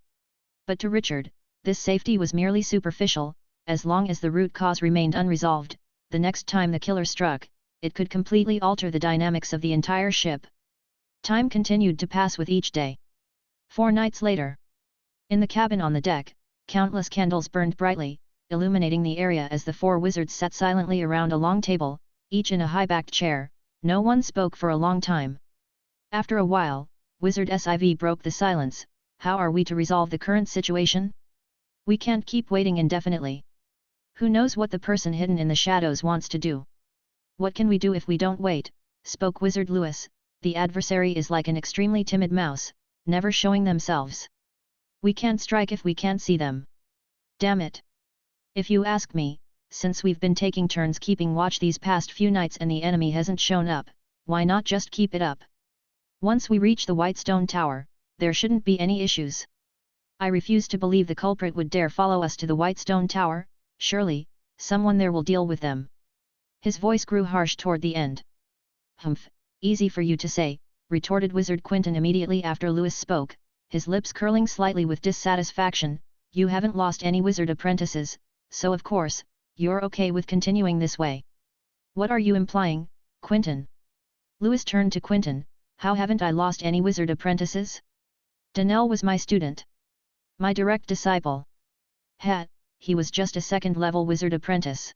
But to Richard, this safety was merely superficial. As long as the root cause remained unresolved, the next time the killer struck, it could completely alter the dynamics of the entire ship. Time continued to pass with each day. 4 nights later. In the cabin on the deck, countless candles burned brightly, illuminating the area as the 4 wizards sat silently around a long table, each in a high-backed chair. No one spoke for a long time. After a while, Wizard Siv broke the silence. "How are we to resolve the current situation? We can't keep waiting indefinitely. Who knows what the person hidden in the shadows wants to do? What can we do if we don't wait?" spoke Wizard Lewis. "The adversary is like an extremely timid mouse, never showing themselves. We can't strike if we can't see them. Damn it. If you ask me, since we've been taking turns keeping watch these past few nights and the enemy hasn't shown up, why not just keep it up? Once we reach the Whitestone Tower, there shouldn't be any issues. I refuse to believe the culprit would dare follow us to the Whitestone Tower. Surely, someone there will deal with them." His voice grew harsh toward the end. "Humph, easy for you to say," retorted Wizard Quinton immediately after Lewis spoke, his lips curling slightly with dissatisfaction. "You haven't lost any wizard apprentices, so of course, you're okay with continuing this way. What are you implying, Quinton?" Lewis turned to Quinton. "How haven't I lost any wizard apprentices? Donnell was my student. My direct disciple. He was just a second-level wizard apprentice.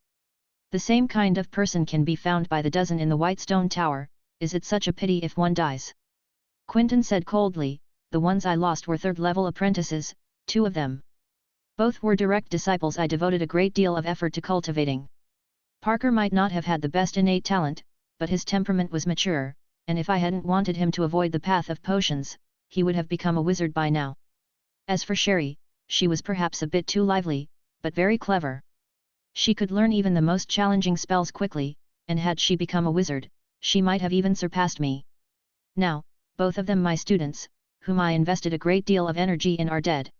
The same kind of person can be found by the dozen in the Whitestone Tower. Is it such a pity if one dies?" Quinton said coldly. "The ones I lost were third-level apprentices, 2 of them. Both were direct disciples I devoted a great deal of effort to cultivating. Parker might not have had the best innate talent, but his temperament was mature, and if I hadn't wanted him to avoid the path of potions, he would have become a wizard by now. As for Sherry, she was perhaps a bit too lively, but very clever. She could learn even the most challenging spells quickly, and had she become a wizard, she might have even surpassed me. Now, both of them my students, whom I invested a great deal of energy in, are dead.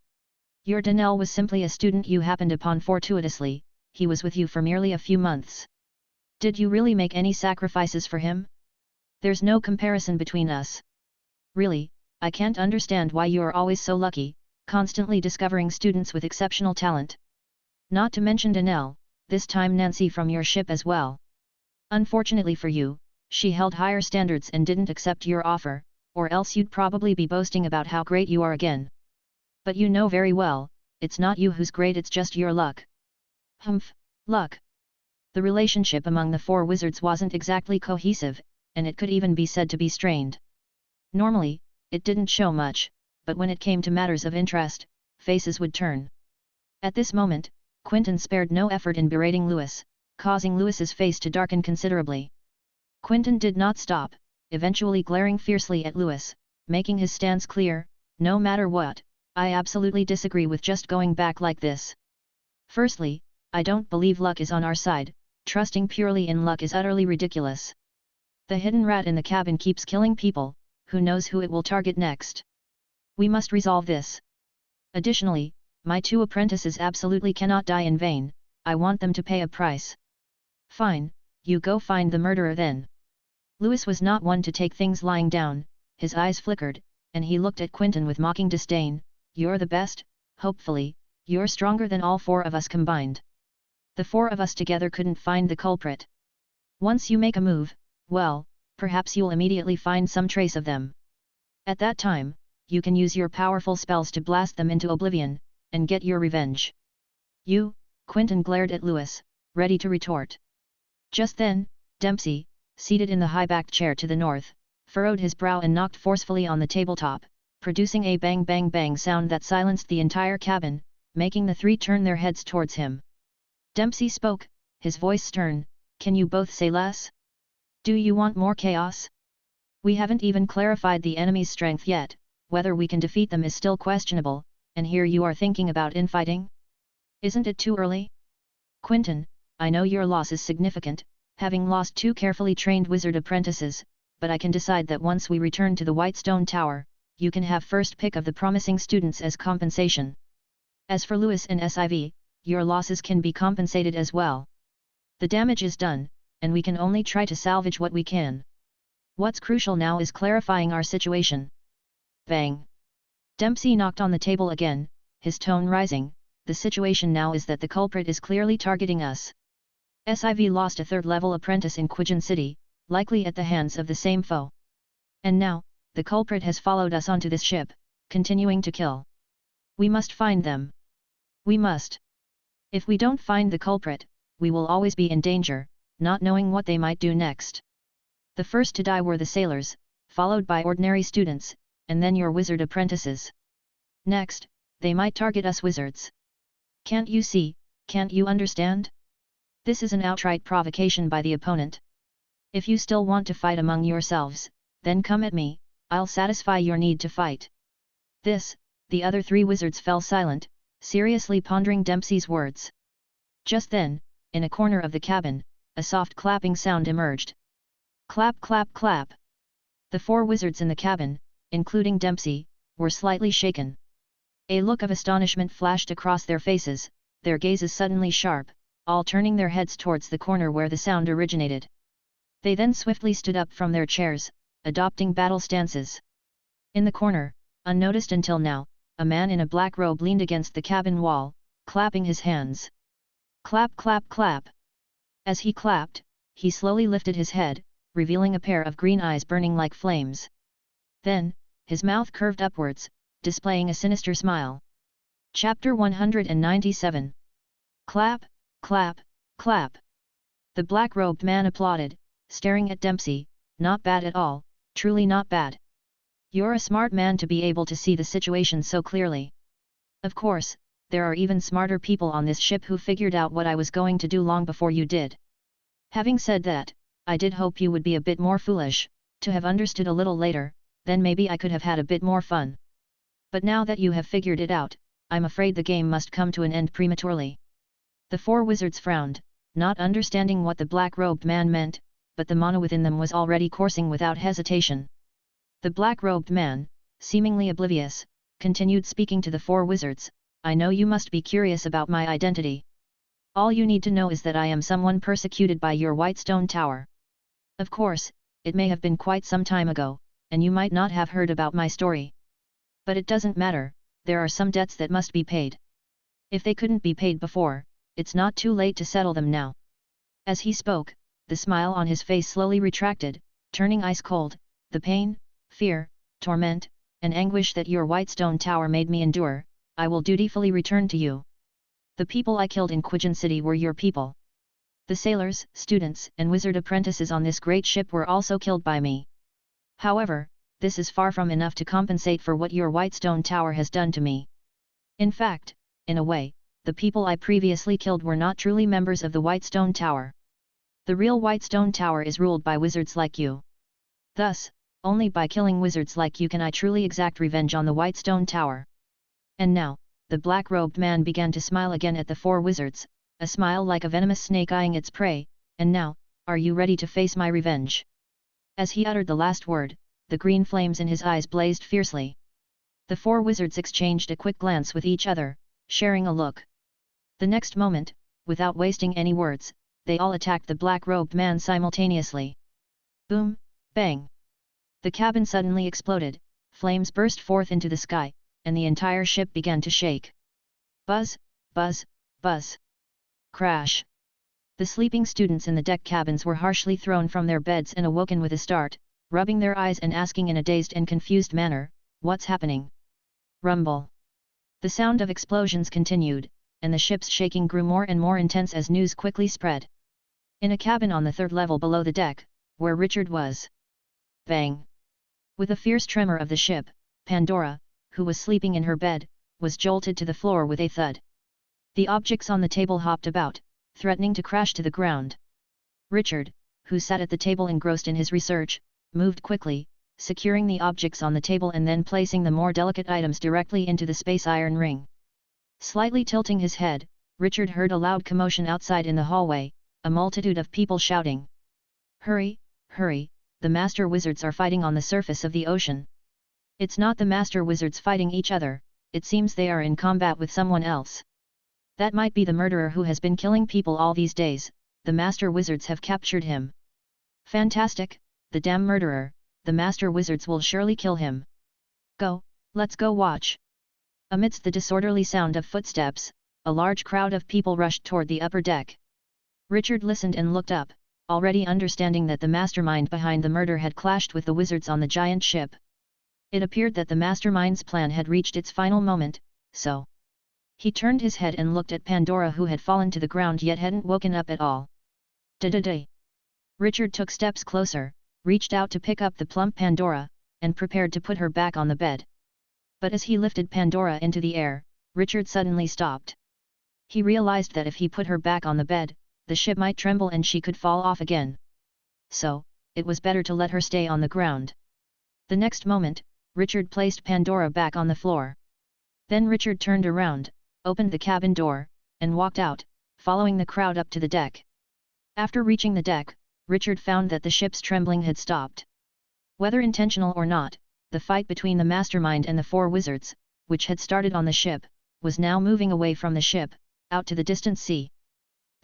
Your Donnell was simply a student you happened upon fortuitously. He was with you for merely a few months. Did you really make any sacrifices for him? There's no comparison between us. Really, I can't understand why you're always so lucky, constantly discovering students with exceptional talent. Not to mention Donnell, this time Nancy from your ship as well. Unfortunately for you, she held higher standards and didn't accept your offer, or else you'd probably be boasting about how great you are again. But you know very well, it's not you who's great, it's just your luck. Humph, luck. The relationship among the four wizards wasn't exactly cohesive, and it could even be said to be strained. Normally, it didn't show much, but when it came to matters of interest, faces would turn. At this moment, Quentin spared no effort in berating Louis, causing Louis's face to darken considerably. Quentin did not stop, eventually glaring fiercely at Louis, making his stance clear: no matter what, I absolutely disagree with just going back like this. Firstly, I don't believe luck is on our side. Trusting purely in luck is utterly ridiculous. The hidden rat in the cabin keeps killing people, who knows who it will target next? We must resolve this. Additionally, my 2 apprentices absolutely cannot die in vain, I want them to pay a price. Fine, you go find the murderer then. Louis was not one to take things lying down, his eyes flickered, and he looked at Quentin with mocking disdain. You're the best, hopefully, you're stronger than all 4 of us combined. The 4 of us together couldn't find the culprit. Once you make a move, well, perhaps you'll immediately find some trace of them. At that time, you can use your powerful spells to blast them into oblivion, and get your revenge. You, Quentin glared at Louis, ready to retort. Just then, Dempsey, seated in the high-backed chair to the north, furrowed his brow and knocked forcefully on the tabletop, producing a bang bang bang sound that silenced the entire cabin, making the 3 turn their heads towards him. Dempsey spoke, his voice stern: can you both say less? Do you want more chaos? We haven't even clarified the enemy's strength yet, whether we can defeat them is still questionable, and here you are thinking about infighting? Isn't it too early? Quentin, I know your loss is significant, having lost 2 carefully trained wizard apprentices, but I can decide that once we return to the Whitestone Tower, you can have first pick of the promising students as compensation. As for Louis and SIV, your losses can be compensated as well. The damage is done, and we can only try to salvage what we can. What's crucial now is clarifying our situation. Bang! Dempsey knocked on the table again, his tone rising. The situation now is that the culprit is clearly targeting us. SIV lost a 3rd-level apprentice in Quijan City, likely at the hands of the same foe. And now, the culprit has followed us onto this ship, continuing to kill. We must find them. We must. If we don't find the culprit, we will always be in danger, not knowing what they might do next. The first to die were the sailors, followed by ordinary students, and then your wizard apprentices. Next, they might target us wizards. Can't you see, can't you understand? This is an outright provocation by the opponent. If you still want to fight among yourselves, then come at me, I'll satisfy your need to fight. The other 3 wizards fell silent, seriously pondering Dempsey's words. Just then, in a corner of the cabin, a soft clapping sound emerged. Clap clap clap. The 4 wizards in the cabin, including Dempsey, were slightly shaken. A look of astonishment flashed across their faces, their gazes suddenly sharp, all turning their heads towards the corner where the sound originated. They then swiftly stood up from their chairs, adopting battle stances. In the corner, unnoticed until now, a man in a black robe leaned against the cabin wall, clapping his hands. Clap clap clap. As he clapped, he slowly lifted his head, revealing a pair of green eyes burning like flames. Then, his mouth curved upwards, displaying a sinister smile. Chapter 197. Clap, clap, clap. The black-robed man applauded, staring at Dempsey. Not bad at all, truly not bad. You're a smart man to be able to see the situation so clearly. Of course, there are even smarter people on this ship who figured out what I was going to do long before you did. Having said that, I did hope you would be a bit more foolish, to have understood a little later, then maybe I could have had a bit more fun. But now that you have figured it out, I'm afraid the game must come to an end prematurely. The 4 wizards frowned, not understanding what the black-robed man meant, but the mana within them was already coursing without hesitation. The black-robed man, seemingly oblivious, continued speaking to the 4 wizards. I know you must be curious about my identity. All you need to know is that I am someone persecuted by your Whitestone Tower. Of course, it may have been quite some time ago, and you might not have heard about my story. But it doesn't matter, there are some debts that must be paid. If they couldn't be paid before, it's not too late to settle them now. As he spoke, the smile on his face slowly retracted, turning ice cold. The pain, fear, torment, and anguish that your Whitestone Tower made me endure, I will dutifully return to you. The people I killed in Quijin City were your people. The sailors, students, and wizard apprentices on this great ship were also killed by me. However, this is far from enough to compensate for what your Whitestone Tower has done to me. In fact, in a way, the people I previously killed were not truly members of the Whitestone Tower. The real Whitestone Tower is ruled by wizards like you. Thus, only by killing wizards like you can I truly exact revenge on the Whitestone Tower. And now, the black-robed man began to smile again at the four wizards, a smile like a venomous snake eyeing its prey. And now, are you ready to face my revenge? As he uttered the last word, the green flames in his eyes blazed fiercely. The four wizards exchanged a quick glance with each other, sharing a look. The next moment, without wasting any words, they all attacked the black-robed man simultaneously. Boom, bang! The cabin suddenly exploded, flames burst forth into the sky, and the entire ship began to shake. Buzz, buzz, buzz. Crash! The sleeping students in the deck cabins were harshly thrown from their beds and awoken with a start, rubbing their eyes and asking in a dazed and confused manner, "What's happening?" Rumble! The sound of explosions continued, and the ship's shaking grew more and more intense as news quickly spread. In a cabin on the third level below the deck, where Richard was. Bang! With a fierce tremor of the ship, Pandora, who was sleeping in her bed, was jolted to the floor with a thud. The objects on the table hopped about, threatening to crash to the ground. Richard, who sat at the table engrossed in his research, moved quickly, securing the objects on the table and then placing the more delicate items directly into the space iron ring. Slightly tilting his head, Richard heard a loud commotion outside in the hallway, a multitude of people shouting. "Hurry, hurry, the Master Wizards are fighting on the surface of the ocean." It's not the Master Wizards fighting each other, it seems they are in combat with someone else. That might be the murderer who has been killing people all these days, the Master Wizards have captured him. Fantastic, the damn murderer, the Master Wizards will surely kill him. Go, let's go watch. Amidst the disorderly sound of footsteps, a large crowd of people rushed toward the upper deck. Richard listened and looked up, already understanding that the mastermind behind the murder had clashed with the wizards on the giant ship. It appeared that the mastermind's plan had reached its final moment, so. He turned his head and looked at Pandora, who had fallen to the ground yet hadn't woken up at all. Da-da-da! Richard took steps closer, reached out to pick up the plump Pandora, and prepared to put her back on the bed. But as he lifted Pandora into the air, Richard suddenly stopped. He realized that if he put her back on the bed, the ship might tremble and she could fall off again. So, it was better to let her stay on the ground. The next moment, Richard placed Pandora back on the floor. Then Richard turned around, opened the cabin door, and walked out, following the crowd up to the deck. After reaching the deck, Richard found that the ship's trembling had stopped. Whether intentional or not, the fight between the mastermind and the four wizards, which had started on the ship, was now moving away from the ship, out to the distant sea.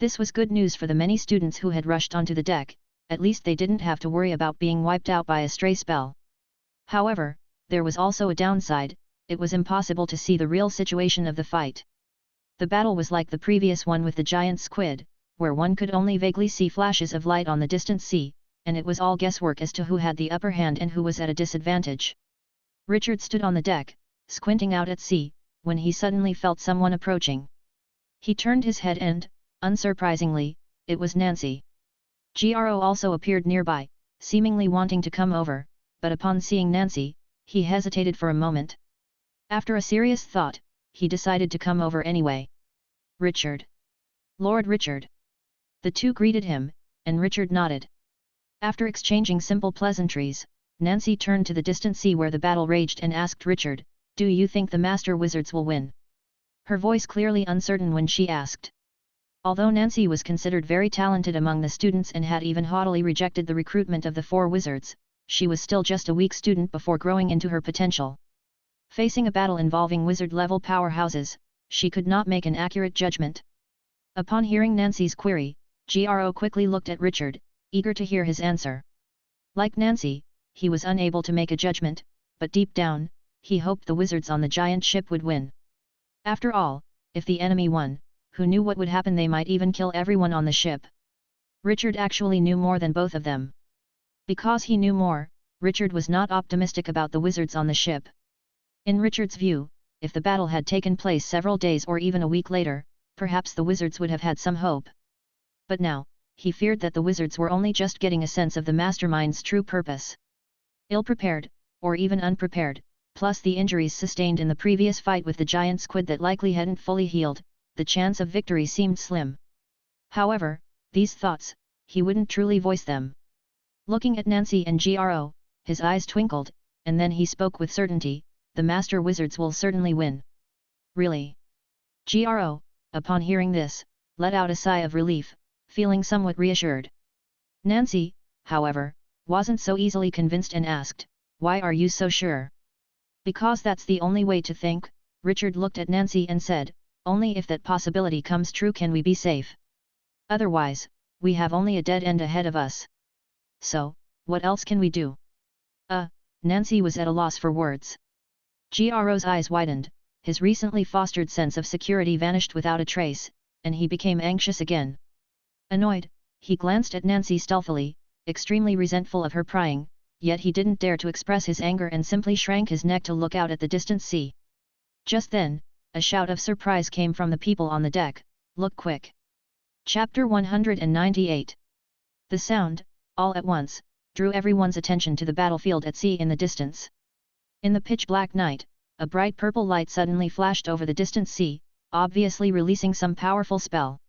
This was good news for the many students who had rushed onto the deck, at least they didn't have to worry about being wiped out by a stray spell. However, there was also a downside, it was impossible to see the real situation of the fight. The battle was like the previous one with the giant squid, where one could only vaguely see flashes of light on the distant sea, and it was all guesswork as to who had the upper hand and who was at a disadvantage. Richard stood on the deck, squinting out at sea, when he suddenly felt someone approaching. He turned his head and, unsurprisingly, it was Nancy. Gro also appeared nearby, seemingly wanting to come over, but upon seeing Nancy, he hesitated for a moment. After a serious thought, he decided to come over anyway. "Richard. Lord Richard." The two greeted him, and Richard nodded. After exchanging simple pleasantries, Nancy turned to the distant sea where the battle raged and asked Richard, "Do you think the Master Wizards will win?" Her voice clearly uncertain when she asked. Although Nancy was considered very talented among the students and had even haughtily rejected the recruitment of the four wizards, she was still just a weak student before growing into her potential. Facing a battle involving wizard-level powerhouses, she could not make an accurate judgment. Upon hearing Nancy's query, Gro quickly looked at Richard, eager to hear his answer. Like Nancy, he was unable to make a judgment, but deep down, he hoped the wizards on the giant ship would win. After all, if the enemy won, who knew what would happen. They might even kill everyone on the ship. Richard actually knew more than both of them. Because he knew more, Richard was not optimistic about the wizards on the ship. In Richard's view, if the battle had taken place several days or even a week later, perhaps the wizards would have had some hope. But now, he feared that the wizards were only just getting a sense of the mastermind's true purpose. Ill-prepared, or even unprepared, plus the injuries sustained in the previous fight with the giant squid that likely hadn't fully healed, the chance of victory seemed slim. However, these thoughts, he wouldn't truly voice them. Looking at Nancy and Gro, his eyes twinkled, and then he spoke with certainty, "The master wizards will certainly win." "Really?" Gro, upon hearing this, let out a sigh of relief, feeling somewhat reassured. Nancy, however, wasn't so easily convinced and asked, "Why are you so sure?" "Because that's the only way to think," Richard looked at Nancy and said, "only if that possibility comes true can we be safe. Otherwise, we have only a dead end ahead of us. So, what else can we do?" Nancy was at a loss for words. Gro's eyes widened, his recently fostered sense of security vanished without a trace, and he became anxious again. Annoyed, he glanced at Nancy stealthily, extremely resentful of her prying, yet he didn't dare to express his anger and simply shrank his neck to look out at the distant sea. Just then, a shout of surprise came from the people on the deck, "Look quick!" Chapter 198. The sound, all at once, drew everyone's attention to the battlefield at sea in the distance. In the pitch-black night, a bright purple light suddenly flashed over the distant sea, obviously releasing some powerful spell.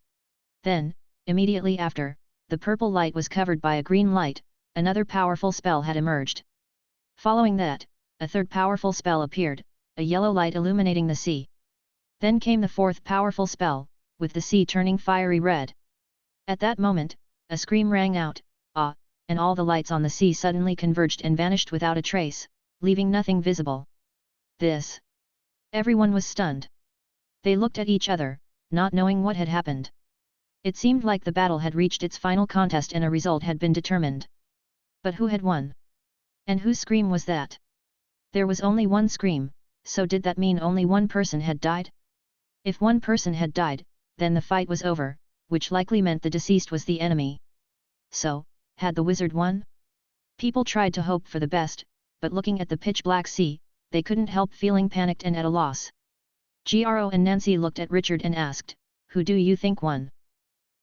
Then, immediately after, the purple light was covered by a green light, another powerful spell had emerged. Following that, a third powerful spell appeared, a yellow light illuminating the sea. Then came the fourth powerful spell, with the sea turning fiery red. At that moment, a scream rang out, "Ah!" and all the lights on the sea suddenly converged and vanished without a trace, leaving nothing visible. This. Everyone was stunned. They looked at each other, not knowing what had happened. It seemed like the battle had reached its final contest and a result had been determined. But who had won? And whose scream was that? There was only one scream, so did that mean only one person had died? If one person had died, then the fight was over, which likely meant the deceased was the enemy. So, had the wizard won? People tried to hope for the best, but looking at the pitch-black sea, they couldn't help feeling panicked and at a loss. Gro and Nancy looked at Richard and asked, "Who do you think won?"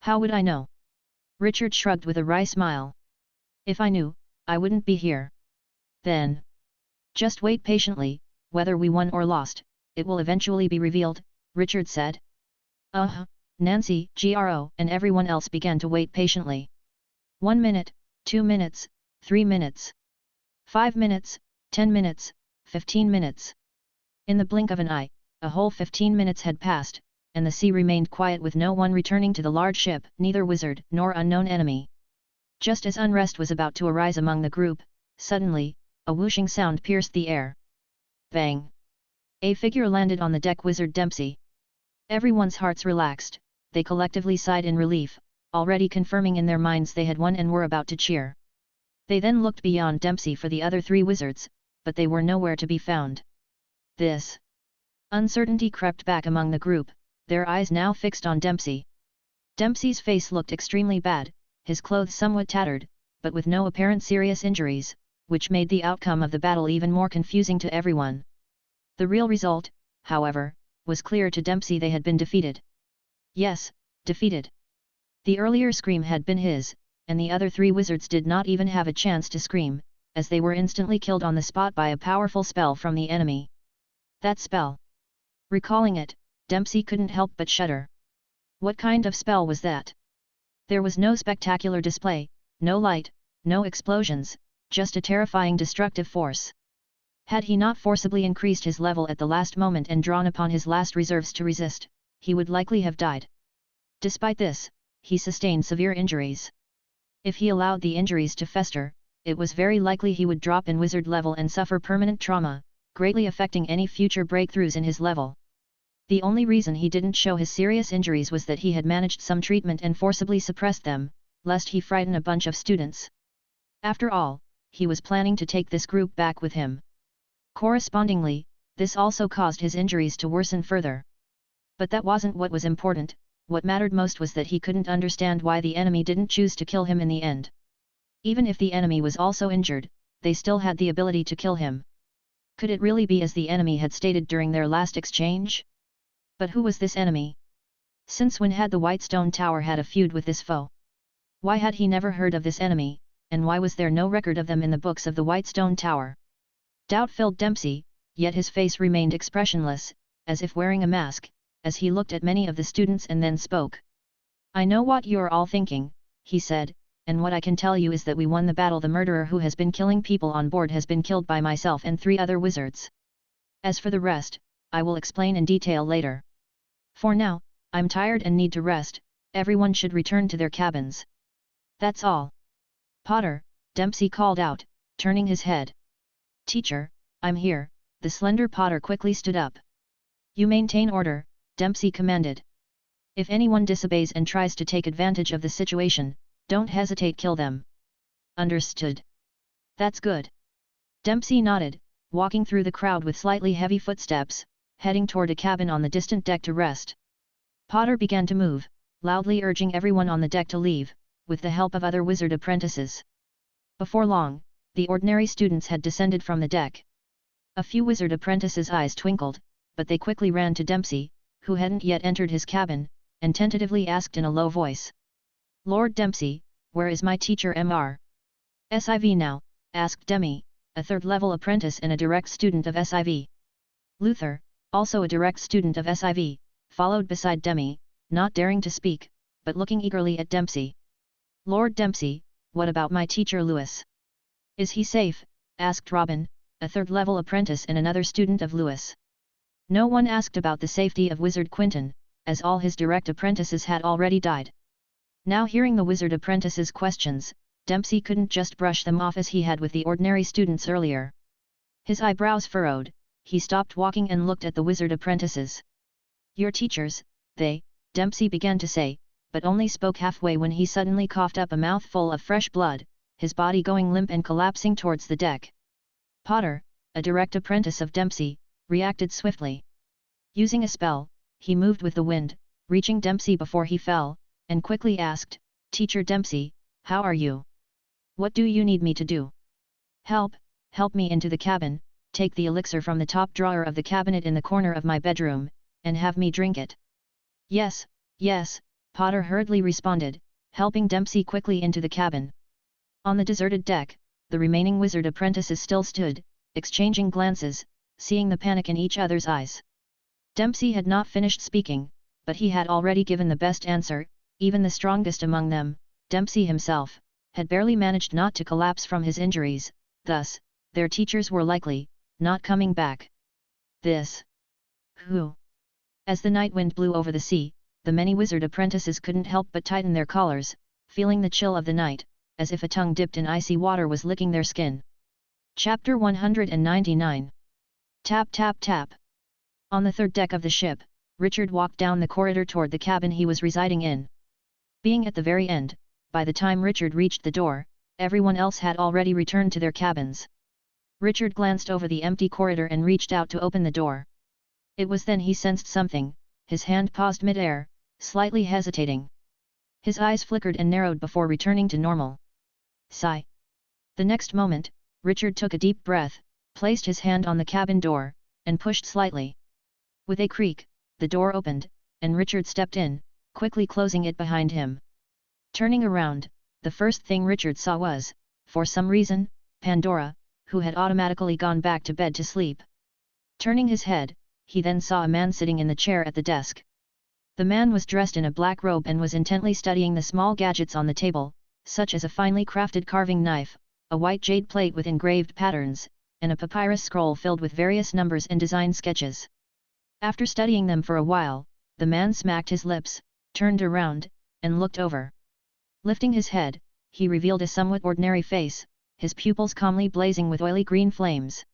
"How would I know?" Richard shrugged with a wry smile. "If I knew, I wouldn't be here." "Then, just wait patiently, whether we won or lost, it will eventually be revealed," Richard said. Nancy, Gro, and everyone else began to wait patiently. 1 minute, 2 minutes, 3 minutes. 5 minutes, 10 minutes, 15 minutes. In the blink of an eye, a whole 15 minutes had passed, and the sea remained quiet with no one returning to the large ship, neither wizard nor unknown enemy. Just as unrest was about to arise among the group, suddenly, a whooshing sound pierced the air. Bang! A figure landed on the deck. Wizard Dempsey. Everyone's hearts relaxed, they collectively sighed in relief, already confirming in their minds they had won and were about to cheer. They then looked beyond Dempsey for the other three wizards, but they were nowhere to be found. This. Uncertainty crept back among the group, their eyes now fixed on Dempsey. Dempsey's face looked extremely bad, his clothes somewhat tattered, but with no apparent serious injuries, which made the outcome of the battle even more confusing to everyone. The real result, however, was clear to Dempsey: they had been defeated. Yes, defeated. The earlier scream had been his, and the other three wizards did not even have a chance to scream, as they were instantly killed on the spot by a powerful spell from the enemy. That spell. Recalling it, Dempsey couldn't help but shudder. What kind of spell was that? There was no spectacular display, no light, no explosions, just a terrifying destructive force. Had he not forcibly increased his level at the last moment and drawn upon his last reserves to resist, he would likely have died. Despite this, he sustained severe injuries. If he allowed the injuries to fester, it was very likely he would drop in wizard level and suffer permanent trauma, greatly affecting any future breakthroughs in his level. The only reason he didn't show his serious injuries was that he had managed some treatment and forcibly suppressed them, lest he frighten a bunch of students. After all, he was planning to take this group back with him. Correspondingly, this also caused his injuries to worsen further. But that wasn't what was important. what mattered most was that he couldn't understand why the enemy didn't choose to kill him in the end. Even if the enemy was also injured, they still had the ability to kill him. Could it really be as the enemy had stated during their last exchange? But who was this enemy? Since when had the White Stone Tower had a feud with this foe? Why had he never heard of this enemy, and why was there no record of them in the books of the White Stone Tower? Doubt filled Dempsey, yet his face remained expressionless, as if wearing a mask, as he looked at many of the students and then spoke. "I know what you're all thinking," he said, "and what I can tell you is that we won the battle. The murderer who has been killing people on board has been killed by myself and 3 other wizards. As for the rest, I will explain in detail later. For now, I'm tired and need to rest. Everyone should return to their cabins. That's all." "Potter," Dempsey called out, turning his head. "Teacher, I'm here." The slender Potter quickly stood up. "You maintain order," Dempsey commanded. "If anyone disobeys and tries to take advantage of the situation, don't hesitate, kill them. Understood?" "That's good." Dempsey nodded, walking through the crowd with slightly heavy footsteps, heading toward a cabin on the distant deck to rest. Potter began to move, loudly urging everyone on the deck to leave, with the help of other wizard apprentices. Before long, the ordinary students had descended from the deck. A few wizard apprentices' eyes twinkled, but they quickly ran to Dempsey, who hadn't yet entered his cabin, and tentatively asked in a low voice. "Lord Dempsey, where is my teacher Mr. Siv now?" asked Demi, a third-level apprentice and a direct student of Siv. Luther, also a direct student of Siv, followed beside Demi, not daring to speak, but looking eagerly at Dempsey. "Lord Dempsey, what about my teacher Lewis? Is he safe?" asked Robin, a third-level apprentice and another student of Lewis. No one asked about the safety of Wizard Quinton, as all his direct apprentices had already died. Now hearing the wizard apprentices' questions, Dempsey couldn't just brush them off as he had with the ordinary students earlier. His eyebrows furrowed, he stopped walking and looked at the wizard apprentices. "Your teachers, they," Dempsey began to say, but only spoke halfway when he suddenly coughed up a mouthful of fresh blood, his body going limp and collapsing towards the deck. Potter, a direct apprentice of Dempsey, reacted swiftly. Using a spell, he moved with the wind, reaching Dempsey before he fell, and quickly asked, "Teacher Dempsey, how are you? What do you need me to do?" Help me into the cabin, take the elixir from the top drawer of the cabinet in the corner of my bedroom, and have me drink it." Yes, Potter hurriedly responded, helping Dempsey quickly into the cabin. On the deserted deck, the remaining wizard apprentices still stood, exchanging glances, seeing the panic in each other's eyes. Dempsey had not finished speaking, but he had already given the best answer. Even the strongest among them, Dempsey himself, had barely managed not to collapse from his injuries, thus, their teachers were likely not coming back. Who? As the night wind blew over the sea, the many wizard apprentices couldn't help but tighten their collars, feeling the chill of the night, as if a tongue dipped in icy water was licking their skin. Chapter 199. Tap tap tap. On the third deck of the ship, Richard walked down the corridor toward the cabin he was residing in. Being at the very end, by the time Richard reached the door, everyone else had already returned to their cabins. Richard glanced over the empty corridor and reached out to open the door. It was then he sensed something, his hand paused mid-air, slightly hesitating. His eyes flickered and narrowed before returning to normal. Sigh. The next moment, Richard took a deep breath, placed his hand on the cabin door, and pushed slightly. With a creak, the door opened, and Richard stepped in, quickly closing it behind him. Turning around, the first thing Richard saw was, for some reason, Pandora, who had automatically gone back to bed to sleep. Turning his head, he then saw a man sitting in the chair at the desk. The man was dressed in a black robe and was intently studying the small gadgets on the table, such as a finely crafted carving knife, a white jade plate with engraved patterns, and a papyrus scroll filled with various numbers and design sketches. After studying them for a while, the man smacked his lips, turned around, and looked over. Lifting his head, he revealed a somewhat ordinary face, his pupils calmly blazing with oily green flames.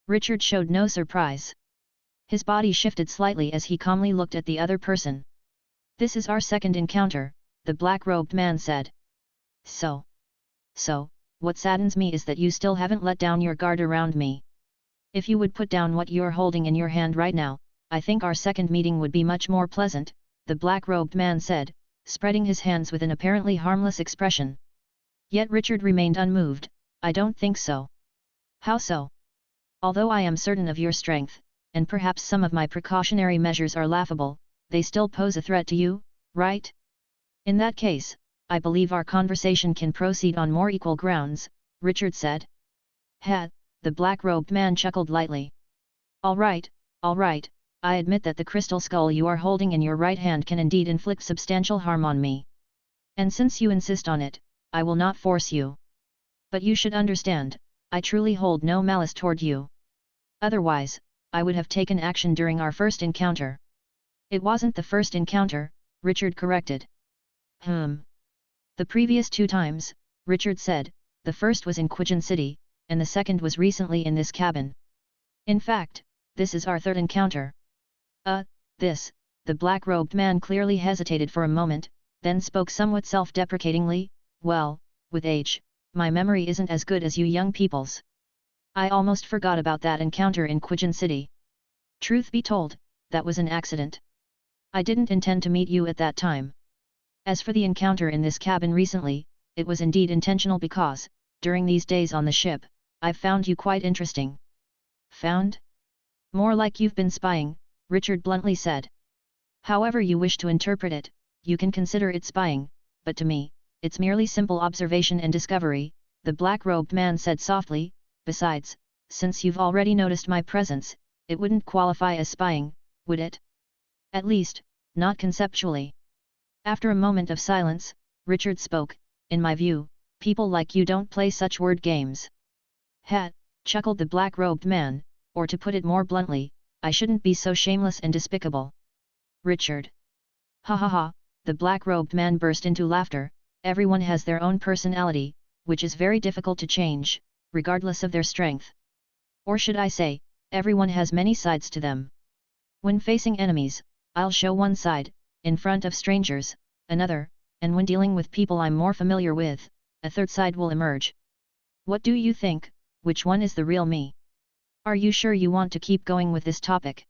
Richard showed no surprise. His body shifted slightly as he calmly looked at the other person. "This is our second encounter," the black-robed man said. So, what saddens me is that you still haven't let down your guard around me. If you would put down what you're holding in your hand right now, I think our second meeting would be much more pleasant," the black-robed man said, spreading his hands with an apparently harmless expression. Yet Richard remained unmoved. I don't think so. How so? Although I am certain of your strength, and perhaps some of my precautionary measures are laughable, they still pose a threat to you, right? In that case, I believe our conversation can proceed on more equal grounds, Richard said. The black-robed man chuckled lightly. All right, I admit that the crystal skull you are holding in your right hand can indeed inflict substantial harm on me. And since you insist on it, I will not force you. But you should understand, I truly hold no malice toward you. Otherwise, I would have taken action during our first encounter. It wasn't the first encounter, Richard corrected. The previous 2 times, Richard said, the first was in Quijin City, and the second was recently in this cabin. In fact, this is our 3rd encounter. The black-robed man clearly hesitated for a moment, then spoke somewhat self-deprecatingly, well, with age, my memory isn't as good as you young people's. I almost forgot about that encounter in Quijin City. Truth be told, that was an accident. I didn't intend to meet you at that time. As for the encounter in this cabin recently, it was indeed intentional because, during these days on the ship, I've found you quite interesting. Found? More like you've been spying, Richard bluntly said. However you wish to interpret it, you can consider it spying, but to me, it's merely simple observation and discovery, the black-robed man said softly. Besides, since you've already noticed my presence, it wouldn't qualify as spying, would it? At least, not conceptually. After a moment of silence, Richard spoke, in my view, people like you don't play such word games. Chuckled the black-robed man, or to put it more bluntly, I shouldn't be so shameless and despicable. Richard. Ha, the black-robed man burst into laughter. Everyone has their own personality, which is very difficult to change, regardless of their strength. Or should I say, everyone has many sides to them. When facing enemies, I'll show one side, in front of strangers, another, and when dealing with people I'm more familiar with, a third side will emerge. What do you think, which one is the real me? Are you sure you want to keep going with this topic?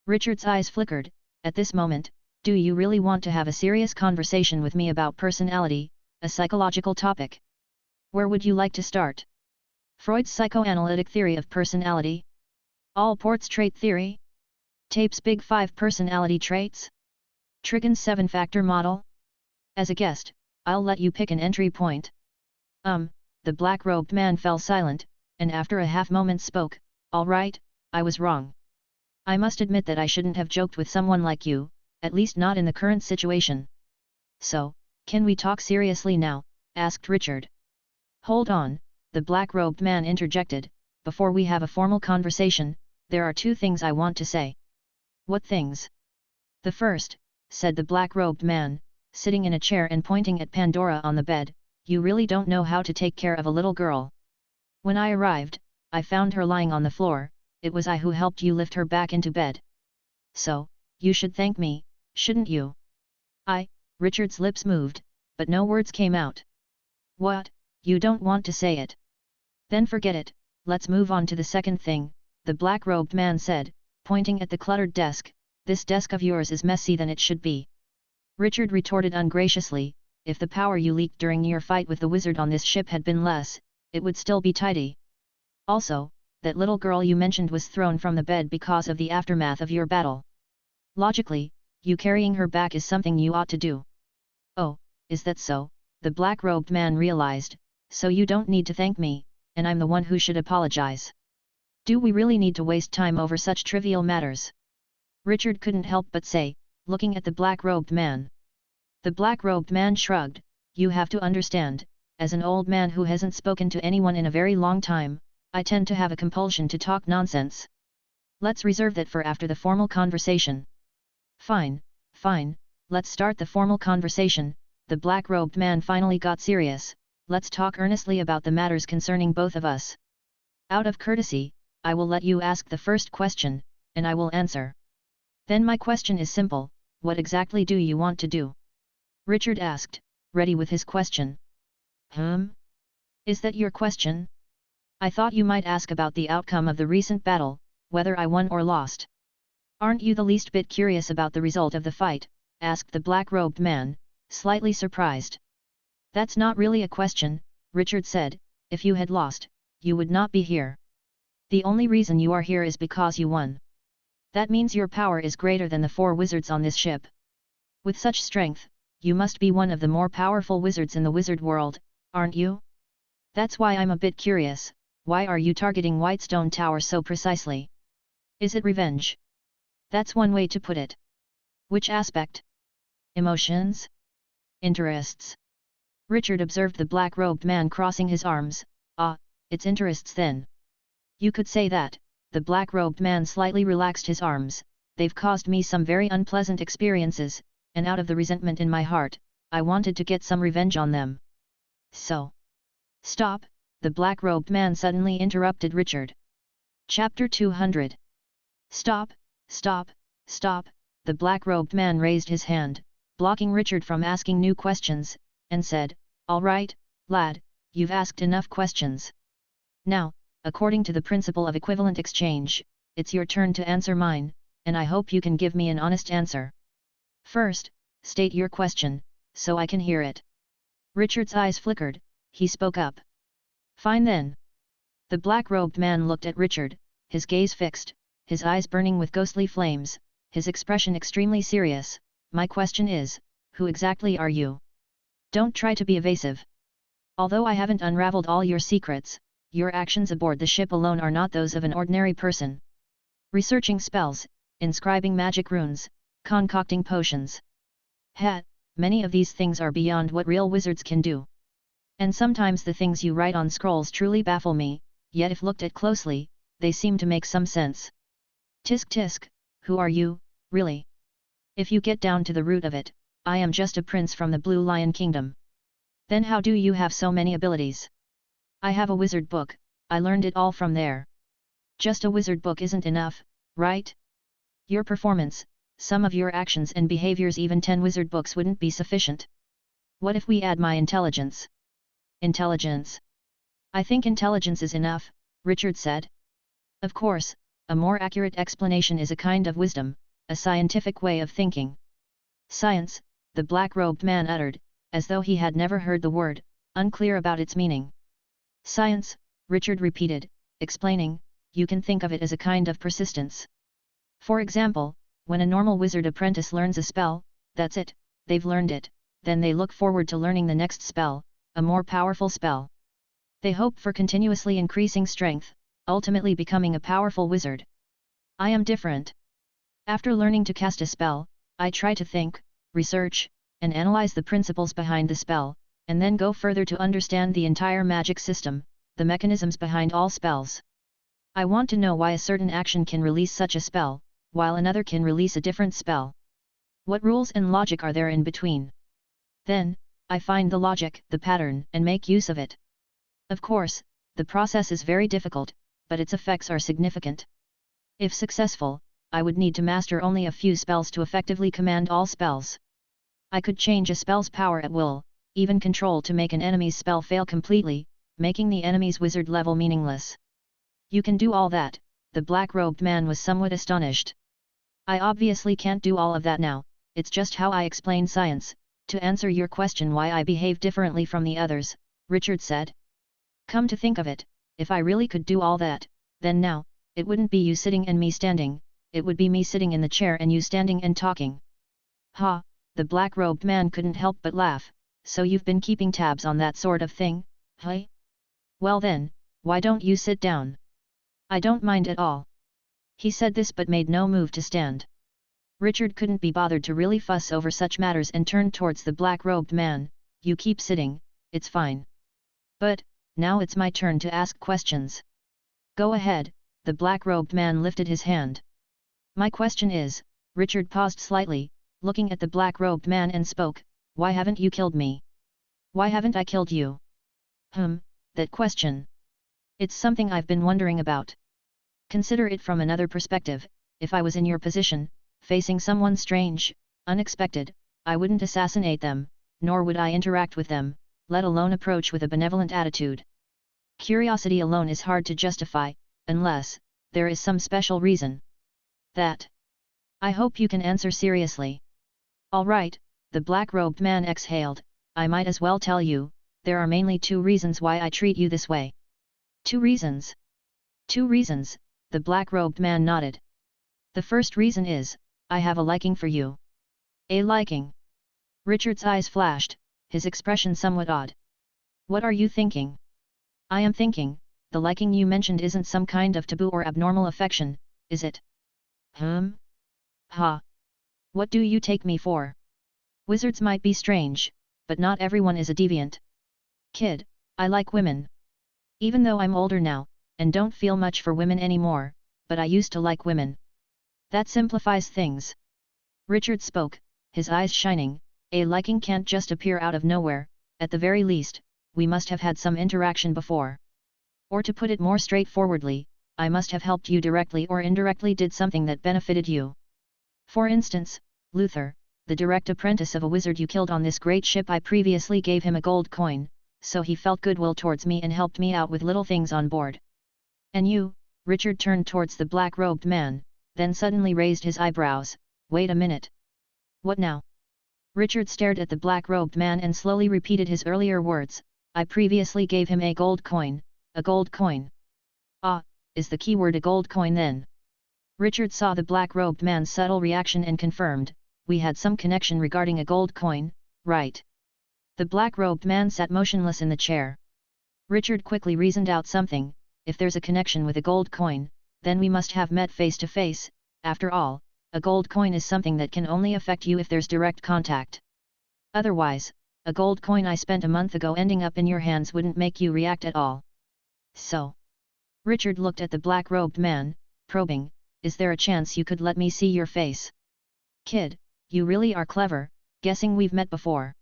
Richard's eyes flickered. At this moment, do you really want to have a serious conversation with me about personality, a psychological topic? Where would you like to start? Freud's psychoanalytic theory of personality? Allport's trait theory? Tape's Big 5 personality traits? Trigon's 7-factor model? As a guest, I'll let you pick an entry point. The black-robed man fell silent, and after a half-moment spoke, all right, I was wrong. I must admit that I shouldn't have joked with someone like you, at least not in the current situation. So, can we talk seriously now? Asked Richard. Hold on, the black-robed man interjected, before we have a formal conversation, there are 2 things I want to say. What things? The first, said the black-robed man, sitting in a chair and pointing at Pandora on the bed, you really don't know how to take care of a little girl. When I arrived, I found her lying on the floor, it was I who helped you lift her back into bed. So, you should thank me, shouldn't you? Richard's lips moved, but no words came out. What, you don't want to say it? Then forget it, let's move on to the second thing, the black-robed man said, pointing at the cluttered desk, this desk of yours is messy than it should be. Richard retorted ungraciously, if the power you leaked during your fight with the wizard on this ship had been less, it would still be tidy. Also, that little girl you mentioned was thrown from the bed because of the aftermath of your battle. Logically, you carrying her back is something you ought to do. Oh, is that so? The black-robed man realized, so you don't need to thank me, and I'm the one who should apologize. Do we really need to waste time over such trivial matters? Richard couldn't help but say, looking at the black-robed man. The black-robed man shrugged, you have to understand, as an old man who hasn't spoken to anyone in a very long time, I tend to have a compulsion to talk nonsense. Let's reserve that for after the formal conversation. Fine, let's start the formal conversation, the black-robed man finally got serious, let's talk earnestly about the matters concerning both of us. Out of courtesy, I will let you ask the first question, and I will answer. Then my question is simple, what exactly do you want to do? Richard asked, ready with his question. Is that your question? I thought you might ask about the outcome of the recent battle, whether I won or lost. Aren't you the least bit curious about the result of the fight, asked the black-robed man, slightly surprised. That's not really a question, Richard said, if you had lost, you would not be here. The only reason you are here is because you won. That means your power is greater than the 4 wizards on this ship. With such strength, you must be one of the more powerful wizards in the wizard world, aren't you? That's why I'm a bit curious, why are you targeting Whitestone Tower so precisely? Is it revenge? That's one way to put it. Which aspect? Emotions? Interests? Richard observed the black-robed man crossing his arms. Ah, it's interests then. You could say that. The black-robed man slightly relaxed his arms. They've caused me some very unpleasant experiences, and out of the resentment in my heart, I wanted to get some revenge on them. So. Stop, the black-robed man suddenly interrupted Richard. Chapter 200. Stop, stop, stop, the black-robed man raised his hand, blocking Richard from asking new questions, and said, all right, lad, you've asked enough questions. Now, according to the principle of equivalent exchange, it's your turn to answer mine, and I hope you can give me an honest answer. First, state your question, so I can hear it. Richard's eyes flickered, he spoke up. Fine then. The black-robed man looked at Richard, his gaze fixed, his eyes burning with ghostly flames, his expression extremely serious. My question is, who exactly are you? Don't try to be evasive. Although I haven't unraveled all your secrets, your actions aboard the ship alone are not those of an ordinary person. Researching spells, inscribing magic runes, concocting potions. Many of these things are beyond what real wizards can do. And sometimes the things you write on scrolls truly baffle me, yet if looked at closely, they seem to make some sense. Tisk tisk, who are you, really? If you get down to the root of it, I am just a prince from the Blue Lion Kingdom. Then how do you have so many abilities? I have a wizard book, I learned it all from there. Just a wizard book isn't enough, right? Your performance, some of your actions and behaviors, even 10 wizard books wouldn't be sufficient. What if we add my intelligence? Intelligence? I think intelligence is enough, Richard said. Of course, a more accurate explanation is a kind of wisdom, a scientific way of thinking. Science, the black-robed man uttered, as though he had never heard the word, unclear about its meaning. Science, Richard repeated, explaining, you can think of it as a kind of persistence. For example, when a normal wizard apprentice learns a spell, that's it, they've learned it, then they look forward to learning the next spell, a more powerful spell. They hope for continuously increasing strength, ultimately becoming a powerful wizard. I am different. After learning to cast a spell, I try to think, research, and analyze the principles behind the spell, and then go further to understand the entire magic system, the mechanisms behind all spells. I want to know why a certain action can release such a spell, while another can release a different spell. What rules and logic are there in between? Then, I find the logic, the pattern, and make use of it. Of course, the process is very difficult, but its effects are significant. If successful, I would need to master only a few spells to effectively command all spells. I could change a spell's power at will, even control to make an enemy's spell fail completely, making the enemy's wizard level meaningless. You can do all that, the black-robed man was somewhat astonished. I obviously can't do all of that now, it's just how I explain science. To answer your question why I behave differently from the others, Richard said. Come to think of it, if I really could do all that, then now, it wouldn't be you sitting and me standing, it would be me sitting in the chair and you standing and talking. Ha, the black-robed man couldn't help but laugh, so you've been keeping tabs on that sort of thing, hey? Well then, why don't you sit down? I don't mind at all. He said this but made no move to stand. Richard couldn't be bothered to really fuss over such matters and turned towards the black-robed man. You keep sitting, it's fine. But, now it's my turn to ask questions. Go ahead, the black-robed man lifted his hand. My question is, Richard paused slightly, looking at the black-robed man and spoke, why haven't you killed me? Why haven't I killed you? That question. It's something I've been wondering about. Consider it from another perspective, if I was in your position, facing someone strange, unexpected, I wouldn't assassinate them, nor would I interact with them, let alone approach with a benevolent attitude. Curiosity alone is hard to justify, unless there is some special reason. That. I hope you can answer seriously. All right, the black-robed man exhaled, I might as well tell you, there are mainly 2 reasons why I treat you this way. 2 reasons? 2 reasons, the black-robed man nodded. The first reason is, I have a liking for you. A liking? Richard's eyes flashed, his expression somewhat odd. What are you thinking? I am thinking, the liking you mentioned isn't some kind of taboo or abnormal affection, is it? Ha! What do you take me for? Wizards might be strange, but not everyone is a deviant. Kid, I like women. Even though I'm older now, and don't feel much for women anymore, but I used to like women. That simplifies things. Richard spoke, his eyes shining, a liking can't just appear out of nowhere, at the very least, we must have had some interaction before. Or to put it more straightforwardly, I must have helped you directly or indirectly did something that benefited you. For instance, Luther, the direct apprentice of a wizard you killed on this great ship, I previously gave him a gold coin, so he felt goodwill towards me and helped me out with little things on board. And you, Richard turned towards the black-robed man, then suddenly raised his eyebrows, wait a minute. What now? Richard stared at the black-robed man and slowly repeated his earlier words, I previously gave him a gold coin, a gold coin. Ah, is the key word a gold coin then? Richard saw the black-robed man's subtle reaction and confirmed, we had some connection regarding a gold coin, right? The black-robed man sat motionless in the chair. Richard quickly reasoned out something, if there's a connection with a gold coin, then we must have met face to face, after all, a gold coin is something that can only affect you if there's direct contact. Otherwise, a gold coin I spent a month ago ending up in your hands wouldn't make you react at all. So? Richard looked at the black-robed man, probing, is there a chance you could let me see your face? Kid, you really are clever, guessing we've met before.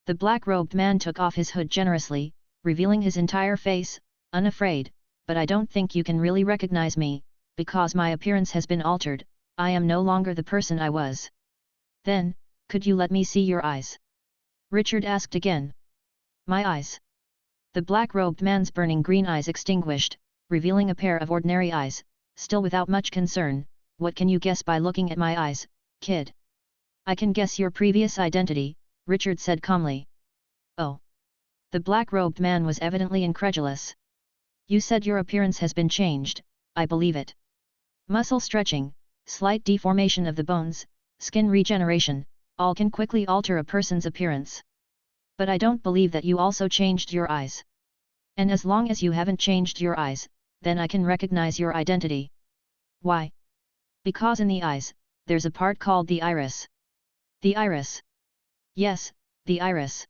The black-robed man took off his hood generously, revealing his entire face, unafraid, but I don't think you can really recognize me, because my appearance has been altered, I am no longer the person I was. Then, could you let me see your eyes? Richard asked again. My eyes? The black-robed man's burning green eyes extinguished, revealing a pair of ordinary eyes, still without much concern, what can you guess by looking at my eyes, kid? I can guess your previous identity, Richard said calmly. Oh. The black-robed man was evidently incredulous. You said your appearance has been changed, I believe it. Muscle stretching, slight deformation of the bones, skin regeneration, all can quickly alter a person's appearance. But I don't believe that you also changed your eyes. And as long as you haven't changed your eyes, then I can recognize your identity. Why? Because in the eyes, there's a part called the iris. The iris? Yes, the iris.